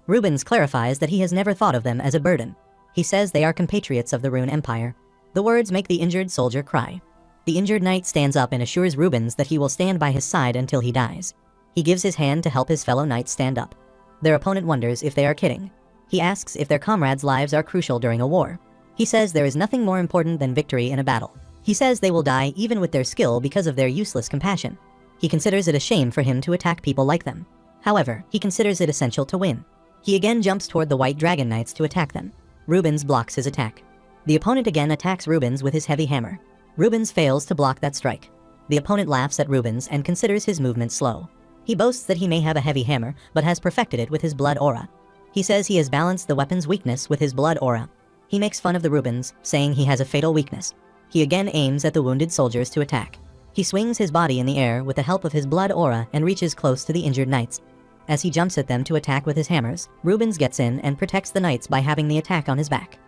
Rubens clarifies that he has never thought of them as a burden. He says they are compatriots of the Rune Empire. The words make the injured soldier cry. The injured knight stands up and assures Rubens that he will stand by his side until he dies. He gives his hand to help his fellow knights stand up. Their opponent wonders if they are kidding. He asks if their comrades' lives are crucial during a war. He says there is nothing more important than victory in a battle. He says they will die even with their skill because of their useless compassion. He considers it a shame for him to attack people like them. However, he considers it essential to win. He again jumps toward the White Dragon Knights to attack them. Rubens blocks his attack. The opponent again attacks Rubens with his heavy hammer. Rubens fails to block that strike. The opponent laughs at Rubens and considers his movement slow. He boasts that he may have a heavy hammer, but has perfected it with his blood aura. He says he has balanced the weapon's weakness with his blood aura. He makes fun of the Rubens, saying he has a fatal weakness. He again aims at the wounded soldiers to attack. He swings his body in the air with the help of his blood aura and reaches close to the injured knights. As he jumps at them to attack with his hammers, Rubens gets in and protects the knights by having the attack on his back.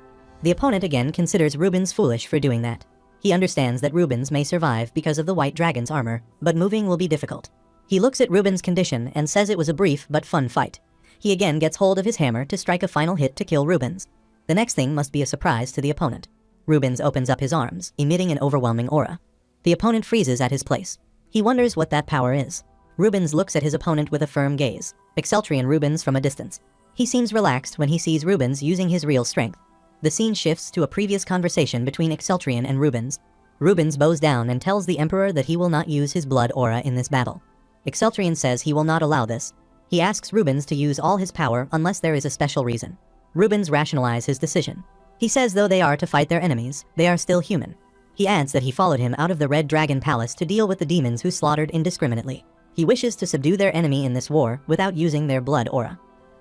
The opponent again considers Rubens foolish for doing that. He understands that Rubens may survive because of the White Dragon's armor, but moving will be difficult. He looks at Rubens' condition and says it was a brief but fun fight. He again gets hold of his hammer to strike a final hit to kill Rubens. The next thing must be a surprise to the opponent. Rubens opens up his arms, emitting an overwhelming aura. The opponent freezes at his place. He wonders what that power is. Rubens looks at his opponent with a firm gaze, Exceltrian Rubens from a distance. He seems relaxed when he sees Rubens using his real strength. The scene shifts to a previous conversation between Exceltrian and Rubens. Rubens bows down and tells the Emperor that he will not use his blood aura in this battle. Exceltrian says he will not allow this. He asks Rubens to use all his power unless there is a special reason. Rubens rationalizes his decision. He says though they are to fight their enemies, they are still human. He adds that he followed him out of the Red Dragon Palace to deal with the demons who slaughtered indiscriminately. He wishes to subdue their enemy in this war without using their blood aura.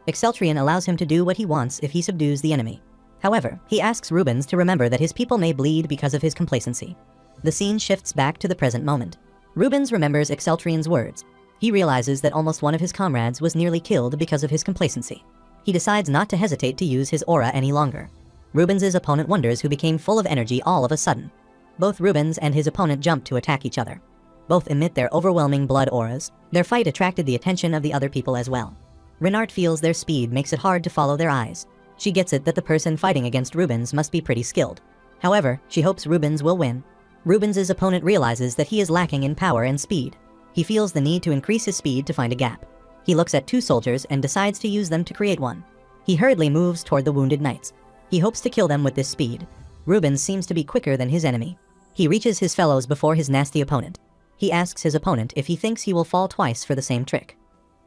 Exceltrian allows him to do what he wants if he subdues the enemy. However, he asks Rubens to remember that his people may bleed because of his complacency. The scene shifts back to the present moment. Rubens remembers Exceltrian's words. He realizes that almost one of his comrades was nearly killed because of his complacency. He decides not to hesitate to use his aura any longer. Rubens's opponent wonders who became full of energy all of a sudden. Both Rubens and his opponent jump to attack each other. Both emit their overwhelming blood auras. Their fight attracted the attention of the other people as well. Renard feels their speed makes it hard to follow their eyes. She gets it that the person fighting against Rubens must be pretty skilled. However, she hopes Rubens will win. Rubens's opponent realizes that he is lacking in power and speed. He feels the need to increase his speed to find a gap. He looks at 2 soldiers and decides to use them to create one. He hurriedly moves toward the wounded knights. He hopes to kill them with this speed. Rubens seems to be quicker than his enemy. He reaches his fellows before his nasty opponent. He asks his opponent if he thinks he will fall twice for the same trick.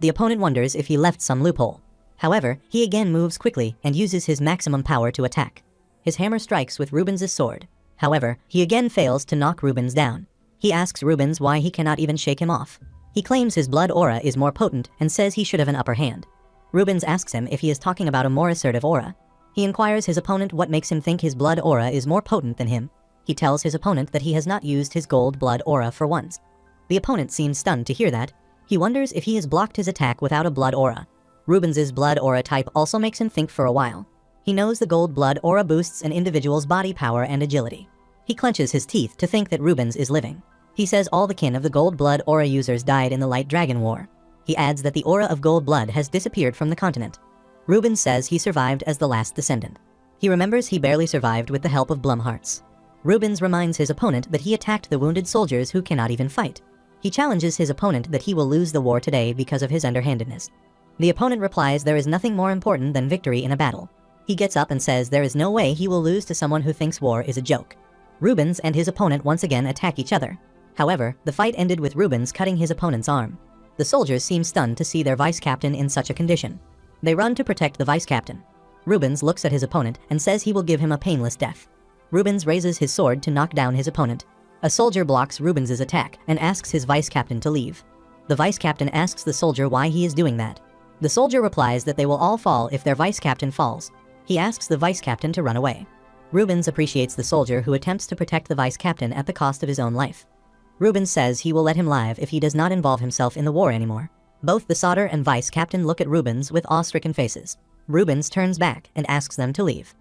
The opponent wonders if he left some loophole. However, he again moves quickly and uses his maximum power to attack. His hammer strikes with Rubens' sword. However, he again fails to knock Rubens down. He asks Rubens why he cannot even shake him off. He claims his blood aura is more potent and says he should have an upper hand. Rubens asks him if he is talking about a more assertive aura. He inquires his opponent what makes him think his blood aura is more potent than him. He tells his opponent that he has not used his gold blood aura for once. The opponent seems stunned to hear that. He wonders if he has blocked his attack without a blood aura. Rubens's blood aura type also makes him think for a while. He knows the gold blood aura boosts an individual's body power and agility. He clenches his teeth to think that Rubens is living. He says all the kin of the gold blood aura users died in the Light Dragon War. He adds that the aura of gold blood has disappeared from the continent. Rubens says he survived as the last descendant. He remembers he barely survived with the help of Blumharts. Rubens reminds his opponent that he attacked the wounded soldiers who cannot even fight. He challenges his opponent that he will lose the war today because of his underhandedness. The opponent replies there is nothing more important than victory in a battle. He gets up and says there is no way he will lose to someone who thinks war is a joke. Rubens and his opponent once again attack each other. However, the fight ended with Rubens cutting his opponent's arm. The soldiers seem stunned to see their vice-captain in such a condition. They run to protect the vice-captain. Rubens looks at his opponent and says he will give him a painless death. Rubens raises his sword to knock down his opponent. A soldier blocks Rubens's attack and asks his vice-captain to leave. The vice-captain asks the soldier why he is doing that. The soldier replies that they will all fall if their vice-captain falls. He asks the vice-captain to run away. Rubens appreciates the soldier who attempts to protect the vice-captain at the cost of his own life. Rubens says he will let him live if he does not involve himself in the war anymore. Both the soldier and vice-captain look at Rubens with awe-stricken faces. Rubens turns back and asks them to leave.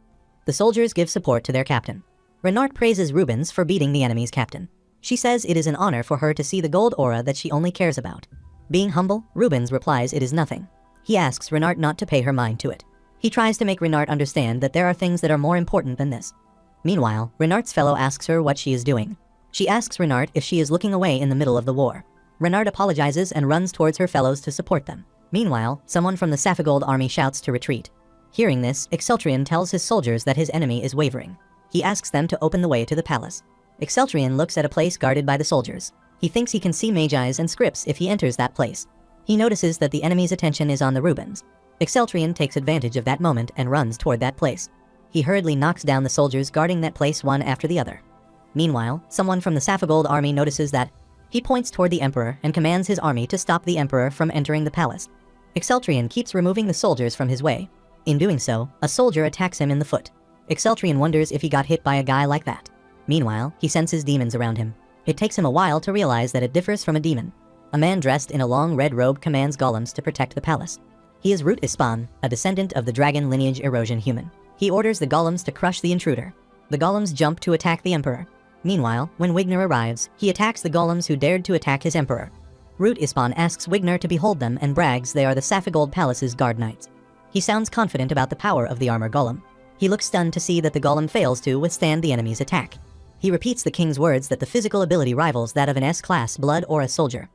The soldiers give support to their captain. Renard praises Rubens for beating the enemy's captain. She says it is an honor for her to see the gold aura that she only cares about. Being humble, Rubens replies it is nothing. He asks Renard not to pay her mind to it. He tries to make Renard understand that there are things that are more important than this. Meanwhile, Renard's fellow asks her what she is doing. She asks Renard if she is looking away in the middle of the war. Renard apologizes and runs towards her fellows to support them. Meanwhile, someone from the Saphigold army shouts to retreat. Hearing this, Exceltrion tells his soldiers that his enemy is wavering. He asks them to open the way to the palace. Exceltrion looks at a place guarded by the soldiers. He thinks he can see Magi's and scripts if he enters that place. He notices that the enemy's attention is on the Rubens. Exceltrion takes advantage of that moment and runs toward that place. He hurriedly knocks down the soldiers guarding that place one after the other. Meanwhile, someone from the Saphigold army notices that. He points toward the Emperor and commands his army to stop the Emperor from entering the palace. Exceltrion keeps removing the soldiers from his way. In doing so, a soldier attacks him in the foot. Exceltrion wonders if he got hit by a guy like that. Meanwhile, he senses demons around him. It takes him a while to realize that it differs from a demon. A man dressed in a long red robe commands golems to protect the palace. He is Root Ispan, a descendant of the dragon lineage erosion human. He orders the golems to crush the intruder. The golems jump to attack the Emperor. Meanwhile, when Wigner arrives, he attacks the golems who dared to attack his Emperor. Root Ispan asks Wigner to behold them and brags they are the Saphigold Palace's guard knights. He sounds confident about the power of the armor golem. He looks stunned to see that the golem fails to withstand the enemy's attack. He repeats the king's words that the physical ability rivals that of an S-class blood aura soldier.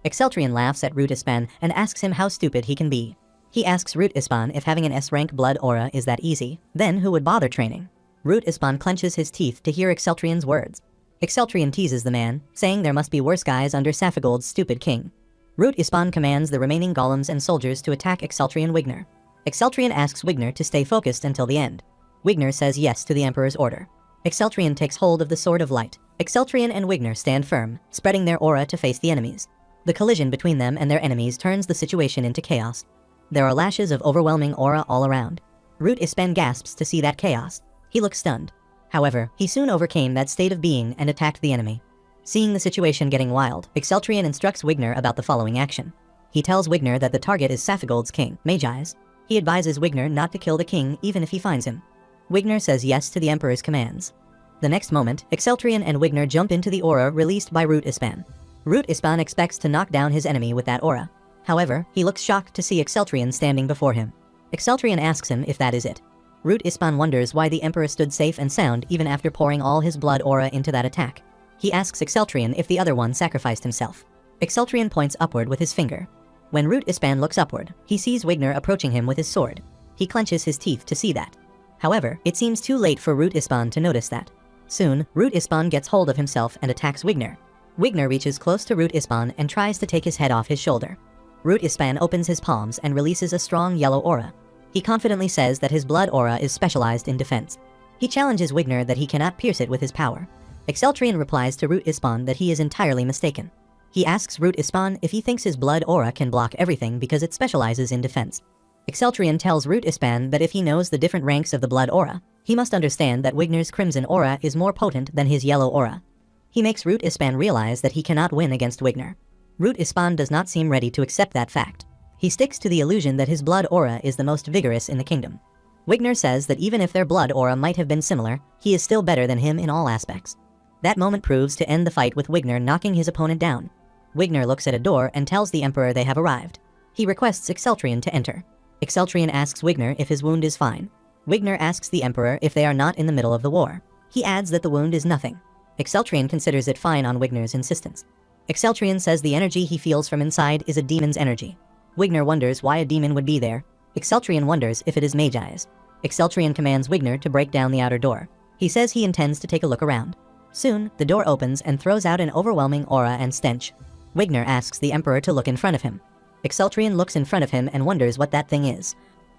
Exceltrion laughs at Root Ispan and asks him how stupid he can be. He asks Root Ispan if having an S-rank blood aura is that easy, then who would bother training? Root Ispan clenches his teeth to hear Exceltrion's words. Exceltrion teases the man, saying there must be worse guys under Saphigold's stupid king. Root Ispan commands the remaining golems and soldiers to attack Exceltrion Wigner. Exceltrion asks Wigner to stay focused until the end. Wigner says yes to the Emperor's order. Exceltrion takes hold of the Sword of Light. Exceltrion and Wigner stand firm, spreading their aura to face the enemies. The collision between them and their enemies turns the situation into chaos. There are lashes of overwhelming aura all around. Root Ispan gasps to see that chaos. He looks stunned. However, he soon overcame that state of being and attacked the enemy. Seeing the situation getting wild, Exceltrion instructs Wigner about the following action. He tells Wigner that the target is Saphigold's king, Magi's. He advises Wigner not to kill the king even if he finds him. Wigner says yes to the Emperor's commands. The next moment, Exceltrion and Wigner jump into the aura released by Root Ispan. Root Ispan expects to knock down his enemy with that aura. However, he looks shocked to see Exceltrion standing before him. Exceltrion asks him if that is it. Root Ispan wonders why the Emperor stood safe and sound even after pouring all his blood aura into that attack. He asks Exceltrion if the other one sacrificed himself. Exceltrion points upward with his finger. When Root Ispan looks upward, he sees Wigner approaching him with his sword. He clenches his teeth to see that. However, it seems too late for Root Ispan to notice that. Soon, Root Ispan gets hold of himself and attacks Wigner. Wigner reaches close to Root Ispan and tries to take his head off his shoulder. Root Ispan opens his palms and releases a strong yellow aura. He confidently says that his blood aura is specialized in defense. He challenges Wigner that he cannot pierce it with his power. Exceltrion replies to Root Ispan that he is entirely mistaken. He asks Root Ispan if he thinks his blood aura can block everything because it specializes in defense. Exceltrion tells Root Ispan that if he knows the different ranks of the blood aura, he must understand that Wigner's crimson aura is more potent than his yellow aura. He makes Root Ispan realize that he cannot win against Wigner. Root Ispan does not seem ready to accept that fact. He sticks to the illusion that his blood aura is the most vigorous in the kingdom. Wigner says that even if their blood aura might have been similar, he is still better than him in all aspects. That moment proves to end the fight with Wigner knocking his opponent down. Wigner looks at a door and tells the Emperor they have arrived. He requests Exceltrion to enter. Exceltrion asks Wigner if his wound is fine. Wigner asks the Emperor if they are not in the middle of the war. He adds that the wound is nothing. Exceltrion considers it fine on Wigner's insistence. Exceltrion says the energy he feels from inside is a demon's energy. Wigner wonders why a demon would be there. Exceltrion wonders if it is Magi's. Exceltrion commands Wigner to break down the outer door. He says he intends to take a look around. Soon, the door opens and throws out an overwhelming aura and stench. Wigner asks the Emperor to look in front of him. Exceltrion looks in front of him and wonders what that thing is.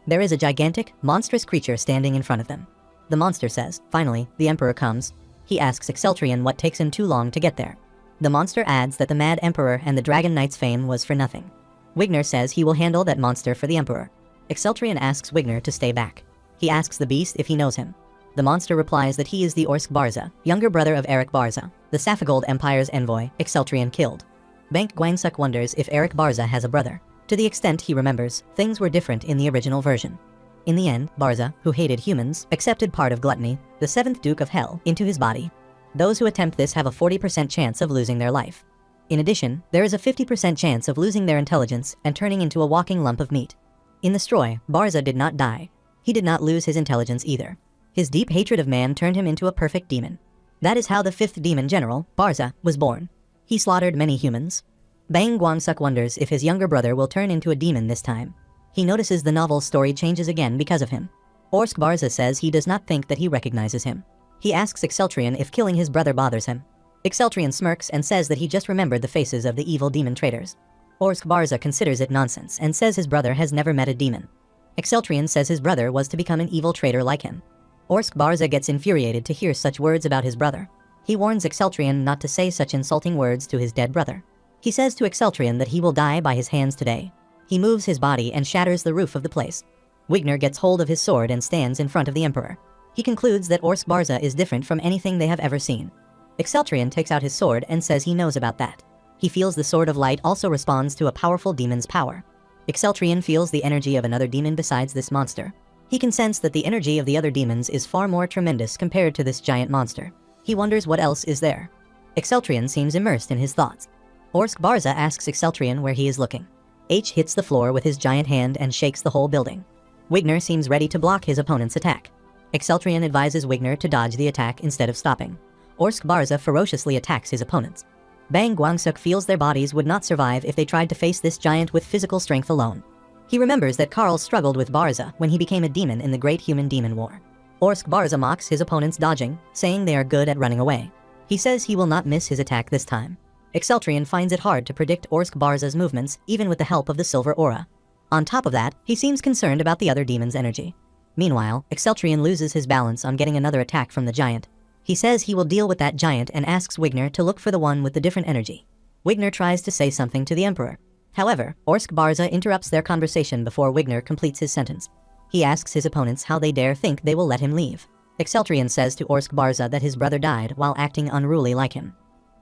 There is a gigantic, monstrous creature standing in front of them. The monster says, finally, the Emperor comes. He asks Exceltrion what takes him too long to get there. The monster adds that the Mad Emperor and the Dragon Knight's fame was for nothing. Wigner says he will handle that monster for the Emperor. Exceltrion asks Wigner to stay back. He asks the beast if he knows him. The monster replies that he is the Orsk Barza, younger brother of Eric Barza, the Safagold Empire's envoy Exceltrion killed. Bank Gwangsuk wonders if Eric Barza has a brother. To the extent he remembers, things were different in the original version. In the end, Barza, who hated humans, accepted part of gluttony, the 7th Duke of Hell, into his body. Those who attempt this have a 40% chance of losing their life. In addition, there is a 50% chance of losing their intelligence and turning into a walking lump of meat. In the Stroy, Barza did not die. He did not lose his intelligence either. His deep hatred of man turned him into a perfect demon. That is how the 5th demon general, Barza, was born. He slaughtered many humans. Bang Gwangsuk wonders if his younger brother will turn into a demon this time. He notices the novel's story changes again because of him. Orsk Barza says he does not think that he recognizes him. He asks Exceltrion if killing his brother bothers him. Exceltrion smirks and says that he just remembered the faces of the evil demon traitors. Orsk Barza considers it nonsense and says his brother has never met a demon. Exceltrion says his brother was to become an evil traitor like him. Orsk Barza gets infuriated to hear such words about his brother. He warns Exceltrion not to say such insulting words to his dead brother. He says to Exceltrion that he will die by his hands today. He moves his body and shatters the roof of the place. Wigner gets hold of his sword and stands in front of the Emperor. He concludes that Orsk Barza is different from anything they have ever seen. Exceltrion takes out his sword and says he knows about that. He feels the Sword of Light also responds to a powerful demon's power. Exceltrion feels the energy of another demon besides this monster. He can sense that the energy of the other demons is far more tremendous compared to this giant monster. He wonders what else is there. Exceltrion seems immersed in his thoughts. Orsk Barza asks Exceltrion where he is looking. H hits the floor with his giant hand and shakes the whole building. Wigner seems ready to block his opponent's attack. Exceltrion advises Wigner to dodge the attack instead of stopping. Orsk Barza ferociously attacks his opponents. Bang Gwangsuk feels their bodies would not survive if they tried to face this giant with physical strength alone. He remembers that Karl struggled with Barza when he became a demon in the Great Human Demon War. Orsk Barza mocks his opponents dodging, saying they are good at running away. He says he will not miss his attack this time. Exceltrion finds it hard to predict Orsk Barza's movements, even with the help of the silver aura. On top of that, he seems concerned about the other demon's energy. Meanwhile, Exceltrion loses his balance on getting another attack from the giant. He says he will deal with that giant and asks Wigner to look for the one with the different energy. Wigner tries to say something to the Emperor. However, Orsk Barza interrupts their conversation before Wigner completes his sentence. He asks his opponents how they dare think they will let him leave. Exceltrion says to Orsk Barza that his brother died while acting unruly like him.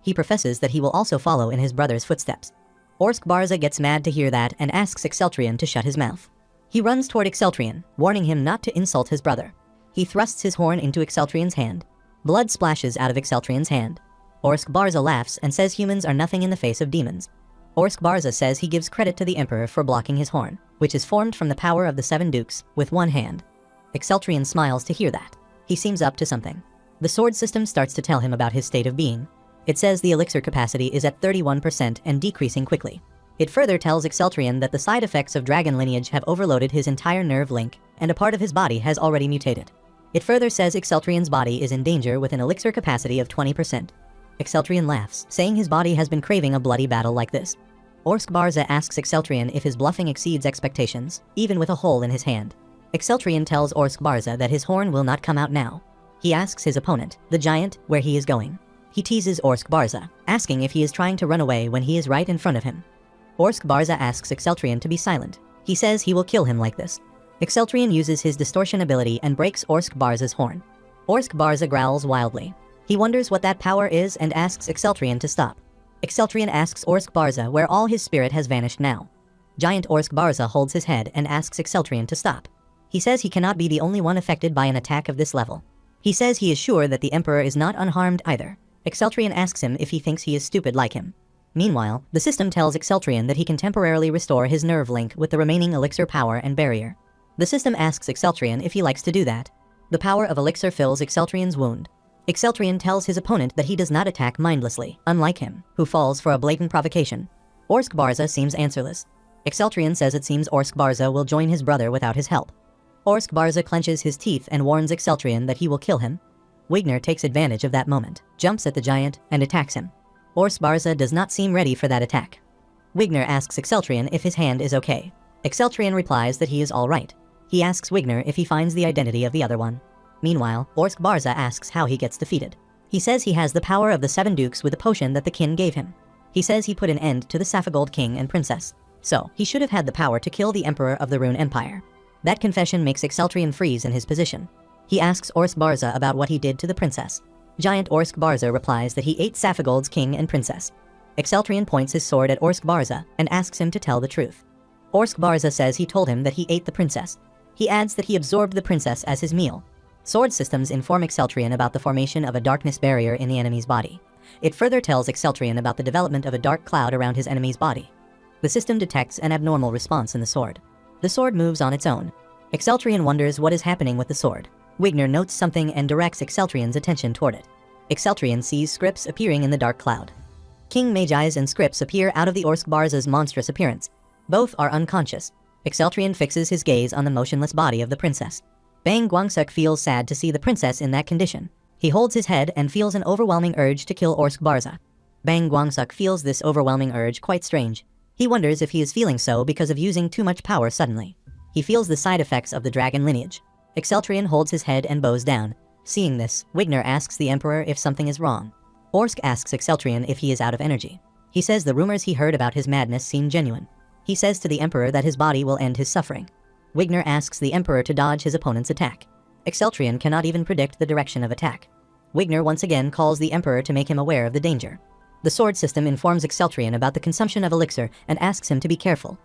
He professes that he will also follow in his brother's footsteps. Orsk Barza gets mad to hear that and asks Exceltrion to shut his mouth. He runs toward Exceltrion, warning him not to insult his brother. He thrusts his horn into Exceltrion's hand. Blood splashes out of Exceltrion's hand. Orsk Barza laughs and says humans are nothing in the face of demons. Orsk Barza says he gives credit to the Emperor for blocking his horn, which is formed from the power of the 7 dukes, with one hand. Exceltrian smiles to hear that. He seems up to something. The sword system starts to tell him about his state of being. It says the elixir capacity is at 31% and decreasing quickly. It further tells Exceltrian that the side effects of dragon lineage have overloaded his entire nerve link, and a part of his body has already mutated. It further says Exceltrian's body is in danger with an elixir capacity of 20%. Exceltrian laughs, saying his body has been craving a bloody battle like this. Orsk Barza asks Exceltrian if his bluffing exceeds expectations, even with a hole in his hand. Exceltrian tells Orsk Barza that his horn will not come out now. He asks his opponent, the giant, where he is going. He teases Orsk Barza, asking if he is trying to run away when he is right in front of him. Orsk Barza asks Exceltrian to be silent. He says he will kill him like this. Exceltrian uses his distortion ability and breaks Orsk Barza's horn. Orsk Barza growls wildly. He wonders what that power is and asks Exceltrian to stop. Exceltrian asks Orsk Barza where all his spirit has vanished now. Giant Orsk Barza holds his head and asks Exceltrian to stop. He says he cannot be the only one affected by an attack of this level. He says he is sure that the Emperor is not unharmed either. Exceltrian asks him if he thinks he is stupid like him. Meanwhile, the system tells Exceltrian that he can temporarily restore his nerve link with the remaining elixir power and barrier. The system asks Exceltrian if he likes to do that. The power of elixir fills Exceltrian's wound. Exceltrian tells his opponent that he does not attack mindlessly, unlike him, who falls for a blatant provocation. Orsk Barza seems answerless. Exceltrian says it seems Orsk Barza will join his brother without his help. Orsk Barza clenches his teeth and warns Exceltrian that he will kill him. Wigner takes advantage of that moment, jumps at the giant, and attacks him. Orsk Barza does not seem ready for that attack. Wigner asks Exceltrian if his hand is okay. Exceltrian replies that he is alright. He asks Wigner if he finds the identity of the other one. Meanwhile, Orsk Barza asks how he gets defeated. He says he has the power of the 7 dukes with the potion that the kin gave him. He says he put an end to the Saphigold king and princess. So, he should have had the power to kill the Emperor of the Rune Empire. That confession makes Exceltrian freeze in his position. He asks Orsk Barza about what he did to the princess. Giant Orsk Barza replies that he ate Saphigold's king and princess. Exceltrian points his sword at Orsk Barza and asks him to tell the truth. Orsk Barza says he told him that he ate the princess. He adds that he absorbed the princess as his meal. Sword systems inform Exceltrian about the formation of a darkness barrier in the enemy's body. It further tells Exceltrian about the development of a dark cloud around his enemy's body. The system detects an abnormal response in the sword. The sword moves on its own. Exceltrian wonders what is happening with the sword. Wigner notes something and directs Exceltrian's attention toward it. Exceltrian sees scripts appearing in the dark cloud. King Magi's and scripts appear out of the Orsk Barza's monstrous appearance. Both are unconscious. Exceltrian fixes his gaze on the motionless body of the princess. Bang Guangsuk feels sad to see the princess in that condition. He holds his head and feels an overwhelming urge to kill Orsk Barza. Bang Guangsuk feels this overwhelming urge quite strange. He wonders if he is feeling so because of using too much power suddenly. He feels the side effects of the dragon lineage. Exceltrian holds his head and bows down. Seeing this, Wigner asks the Emperor if something is wrong. Orsk asks Exceltrian if he is out of energy. He says the rumors he heard about his madness seem genuine. He says to the Emperor that his body will end his suffering. Wigner asks the Emperor to dodge his opponent's attack. Exceltrian cannot even predict the direction of attack. Wigner once again calls the Emperor to make him aware of the danger. The sword system informs Exceltrian about the consumption of elixir and asks him to be careful.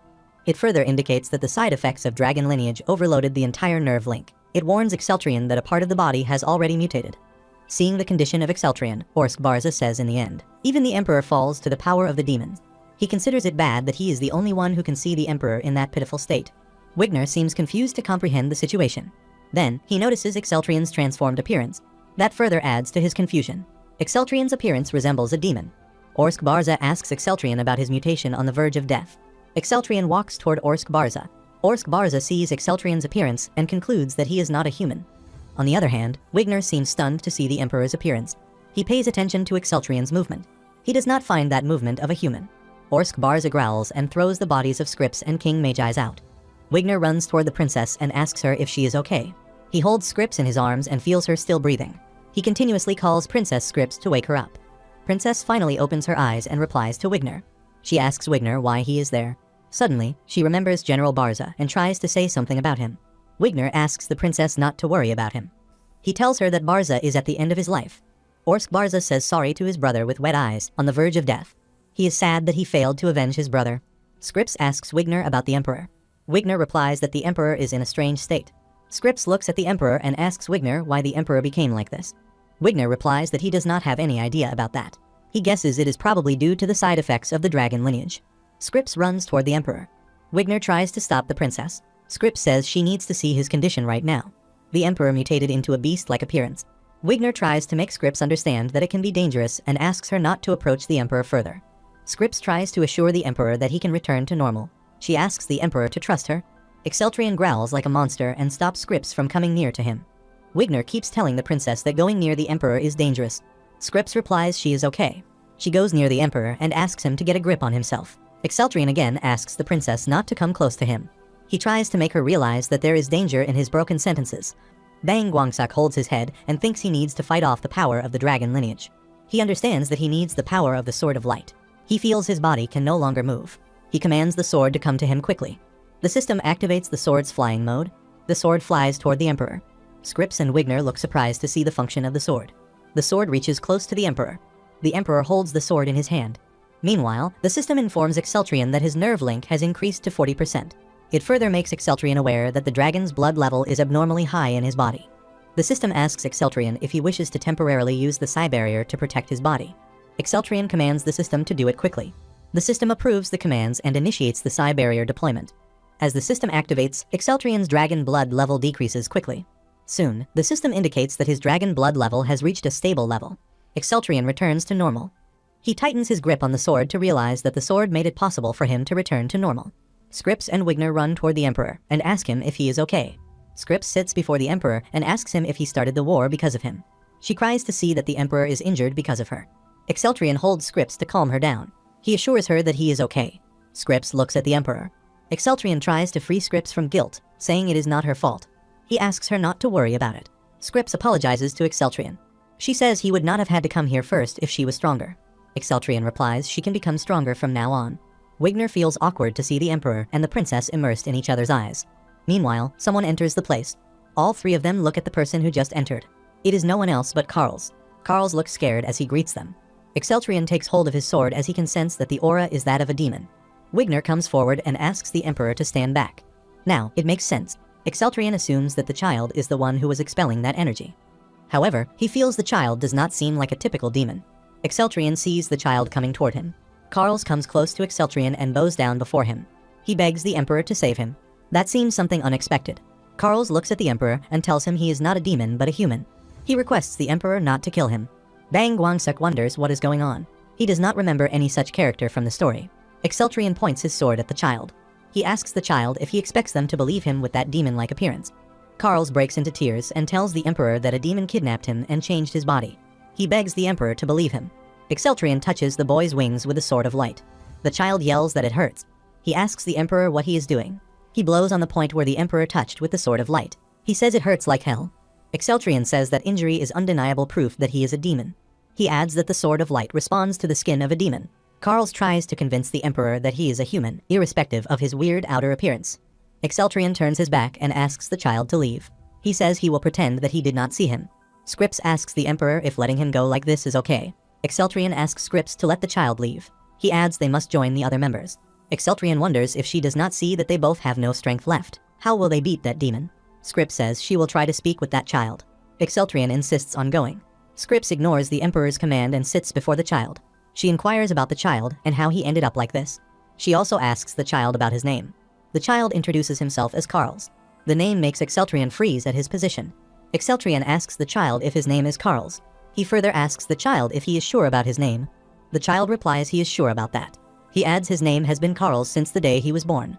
It further indicates that the side effects of dragon lineage overloaded the entire nerve link. It warns Exceltrian that a part of the body has already mutated. Seeing the condition of Exceltrian, Orsk Barza says in the end, even the Emperor falls to the power of the demons. He considers it bad that he is the only one who can see the Emperor in that pitiful state. Wigner seems confused to comprehend the situation. Then, he notices Exceltrian's transformed appearance. That further adds to his confusion. Exceltrian's appearance resembles a demon. Orsk Barza asks Exceltrian about his mutation on the verge of death. Exceltrian walks toward Orsk Barza. Orsk Barza sees Exceltrian's appearance and concludes that he is not a human. On the other hand, Wigner seems stunned to see the Emperor's appearance. He pays attention to Exceltrian's movement. He does not find that movement of a human. Orsk Barza growls and throws the bodies of Scripps and King Magi's out. Wigner runs toward the princess and asks her if she is okay. He holds Scripps in his arms and feels her still breathing. He continuously calls Princess Scripps to wake her up. Princess finally opens her eyes and replies to Wigner. She asks Wigner why he is there. Suddenly, she remembers General Barza and tries to say something about him. Wigner asks the princess not to worry about him. He tells her that Barza is at the end of his life. Orsk Barza says sorry to his brother with wet eyes, on the verge of death. He is sad that he failed to avenge his brother. Scripps asks Wigner about the Emperor. Wigner replies that the Emperor is in a strange state. Scripps looks at the Emperor and asks Wigner why the Emperor became like this. Wigner replies that he does not have any idea about that. He guesses it is probably due to the side effects of the dragon lineage. Scripps runs toward the Emperor. Wigner tries to stop the princess. Scripps says she needs to see his condition right now. The Emperor mutated into a beast-like appearance. Wigner tries to make Scripps understand that it can be dangerous and asks her not to approach the Emperor further. Scripps tries to assure the Emperor that he can return to normal. She asks the Emperor to trust her. Exceltrian growls like a monster and stops Scripps from coming near to him. Wigner keeps telling the princess that going near the Emperor is dangerous. Scripps replies she is okay. She goes near the Emperor and asks him to get a grip on himself. Exceltrian again asks the princess not to come close to him. He tries to make her realize that there is danger in his broken sentences. Bang Guangsuk holds his head and thinks he needs to fight off the power of the dragon lineage. He understands that he needs the power of the Sword of Light. He feels his body can no longer move. He commands the sword to come to him quickly. The system activates the sword's flying mode. The sword flies toward the Emperor. Scripps and Wigner look surprised to see the function of the sword. The sword reaches close to the Emperor. The Emperor holds the sword in his hand. Meanwhile, the system informs Exceltrian that his nerve link has increased to 40%. It further makes Exceltrian aware that the dragon's blood level is abnormally high in his body. The system asks Exceltrian if he wishes to temporarily use the psi barrier to protect his body. Exceltrian commands the system to do it quickly. The system approves the commands and initiates the psi barrier deployment. As the system activates, Exceltrian's dragon blood level decreases quickly. Soon, the system indicates that his dragon blood level has reached a stable level. Exceltrian returns to normal. He tightens his grip on the sword to realize that the sword made it possible for him to return to normal. Scripps and Wigner run toward the Emperor and ask him if he is okay. Scripps sits before the Emperor and asks him if he started the war because of him. She cries to see that the Emperor is injured because of her. Exceltrian holds Scripps to calm her down. He assures her that he is okay. Scripps looks at the Emperor. Exceltrian tries to free Scripps from guilt, saying it is not her fault. He asks her not to worry about it. Scripps apologizes to Exceltrian. She says he would not have had to come here first if she was stronger. Exceltrian replies she can become stronger from now on. Wigner feels awkward to see the Emperor and the princess immersed in each other's eyes. Meanwhile, someone enters the place. All three of them look at the person who just entered. It is no one else but Carls. Carls looks scared as he greets them. Exceltrian takes hold of his sword as he can sense that the aura is that of a demon. Wigner comes forward and asks the Emperor to stand back. Now, it makes sense. Exceltrian assumes that the child is the one who was expelling that energy. However, he feels the child does not seem like a typical demon. Exceltrian sees the child coming toward him. Carls comes close to Exceltrian and bows down before him. He begs the Emperor to save him. That seems something unexpected. Carls looks at the Emperor and tells him he is not a demon but a human. He requests the Emperor not to kill him. Bang Guangsuk wonders what is going on. He does not remember any such character from the story. Exceltrian points his sword at the child. He asks the child if he expects them to believe him with that demon-like appearance. Carls breaks into tears and tells the Emperor that a demon kidnapped him and changed his body. He begs the Emperor to believe him. Exceltrian touches the boy's wings with a sword of light. The child yells that it hurts. He asks the Emperor what he is doing. He blows on the point where the Emperor touched with the sword of light. He says it hurts like hell. Exceltrian says that injury is undeniable proof that he is a demon. He adds that the sword of light responds to the skin of a demon. Carls tries to convince the Emperor that he is a human, irrespective of his weird outer appearance. Exceltrian turns his back and asks the child to leave. He says he will pretend that he did not see him. Scripps asks the Emperor if letting him go like this is okay. Exceltrian asks Scripps to let the child leave. He adds they must join the other members. Exceltrian wonders if she does not see that they both have no strength left. How will they beat that demon? Scripps says she will try to speak with that child. Exceltrian insists on going. Scripps ignores the Emperor's command and sits before the child. She inquires about the child and how he ended up like this. She also asks the child about his name. The child introduces himself as Carls. The name makes Exceltrian freeze at his position. Exceltrian asks the child if his name is Carls. He further asks the child if he is sure about his name. The child replies he is sure about that. He adds his name has been Carls since the day he was born.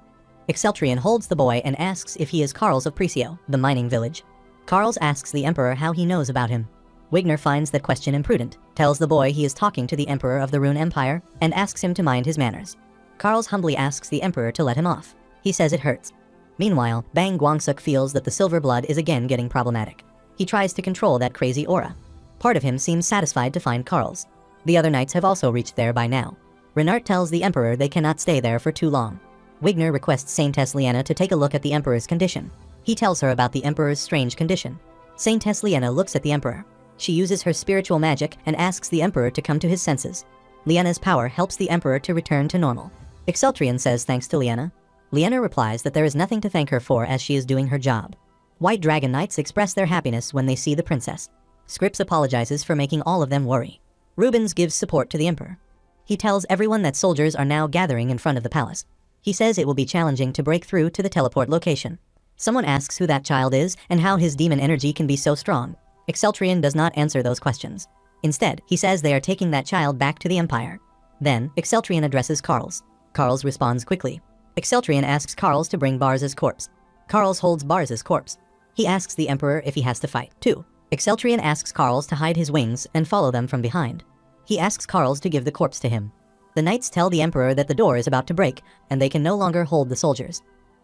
Exceltrian holds the boy and asks if he is Carls of Precio, the mining village. Carls asks the Emperor how he knows about him. Wigner finds that question imprudent, tells the boy he is talking to the Emperor of the Rune Empire, and asks him to mind his manners. Carls humbly asks the Emperor to let him off. He says it hurts. Meanwhile, Bang Guangsuk feels that the silver blood is again getting problematic. He tries to control that crazy aura. Part of him seems satisfied to find Carls. The other knights have also reached there by now. Renart tells the Emperor they cannot stay there for too long. Wigner requests Saintess Liena to take a look at the Emperor's condition. He tells her about the Emperor's strange condition. Saintess Liena looks at the Emperor. She uses her spiritual magic and asks the Emperor to come to his senses. Liena's power helps the Emperor to return to normal. Exceltrian says thanks to Liena. Liena replies that there is nothing to thank her for as she is doing her job. White Dragon Knights express their happiness when they see the princess. Scripps apologizes for making all of them worry. Rubens gives support to the Emperor. He tells everyone that soldiers are now gathering in front of the palace. He says it will be challenging to break through to the teleport location. Someone asks who that child is and how his demon energy can be so strong. Exceltrian does not answer those questions. Instead, he says they are taking that child back to the Empire. Then, Exceltrian addresses Carls. Carls responds quickly. Exceltrian asks Carls to bring Barza's corpse. Carls holds Barza's corpse. He asks the Emperor if he has to fight, too. Exceltrian asks Carls to hide his wings and follow them from behind. He asks Carls to give the corpse to him. The knights tell the Emperor that the door is about to break, and they can no longer hold the soldiers.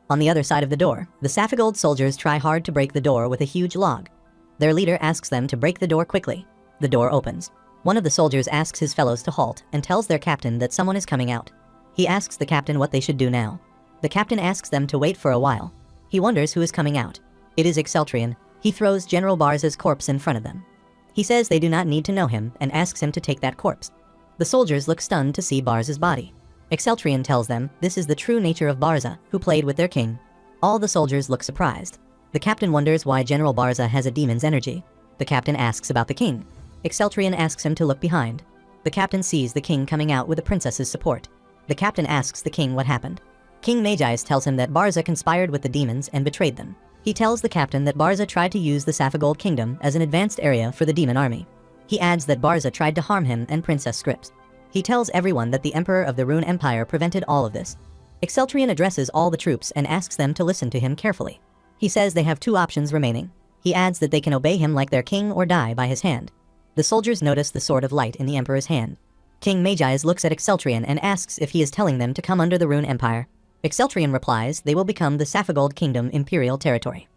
On the other side of the door, the Saphigold soldiers try hard to break the door with a huge log. Their leader asks them to break the door quickly. The door opens. One of the soldiers asks his fellows to halt and tells their captain that someone is coming out. He asks the captain what they should do now. The captain asks them to wait for a while. He wonders who is coming out. It is Exceltrian. He throws General Barza's corpse in front of them. He says they do not need to know him and asks him to take that corpse. The soldiers look stunned to see Barza's body. Exceltrian tells them this is the true nature of Barza, who played with their king. All the soldiers look surprised. The captain wonders why General Barza has a demon's energy. The captain asks about the king. Exceltrian asks him to look behind. The captain sees the king coming out with the princess's support. The captain asks the king what happened. King Magi's tells him that Barza conspired with the demons and betrayed them. He tells the captain that Barza tried to use the Saphigold Kingdom as an advanced area for the demon army. He adds that Barza tried to harm him and Princess Scripps. He tells everyone that the Emperor of the Rune Empire prevented all of this. Exceltrian addresses all the troops and asks them to listen to him carefully. He says they have two options remaining. He adds that they can obey him like their king or die by his hand. The soldiers notice the sword of light in the Emperor's hand. King Magi's looks at Exceltrian and asks if he is telling them to come under the Rune Empire. Exceltrian replies they will become the Saphigold Kingdom Imperial Territory.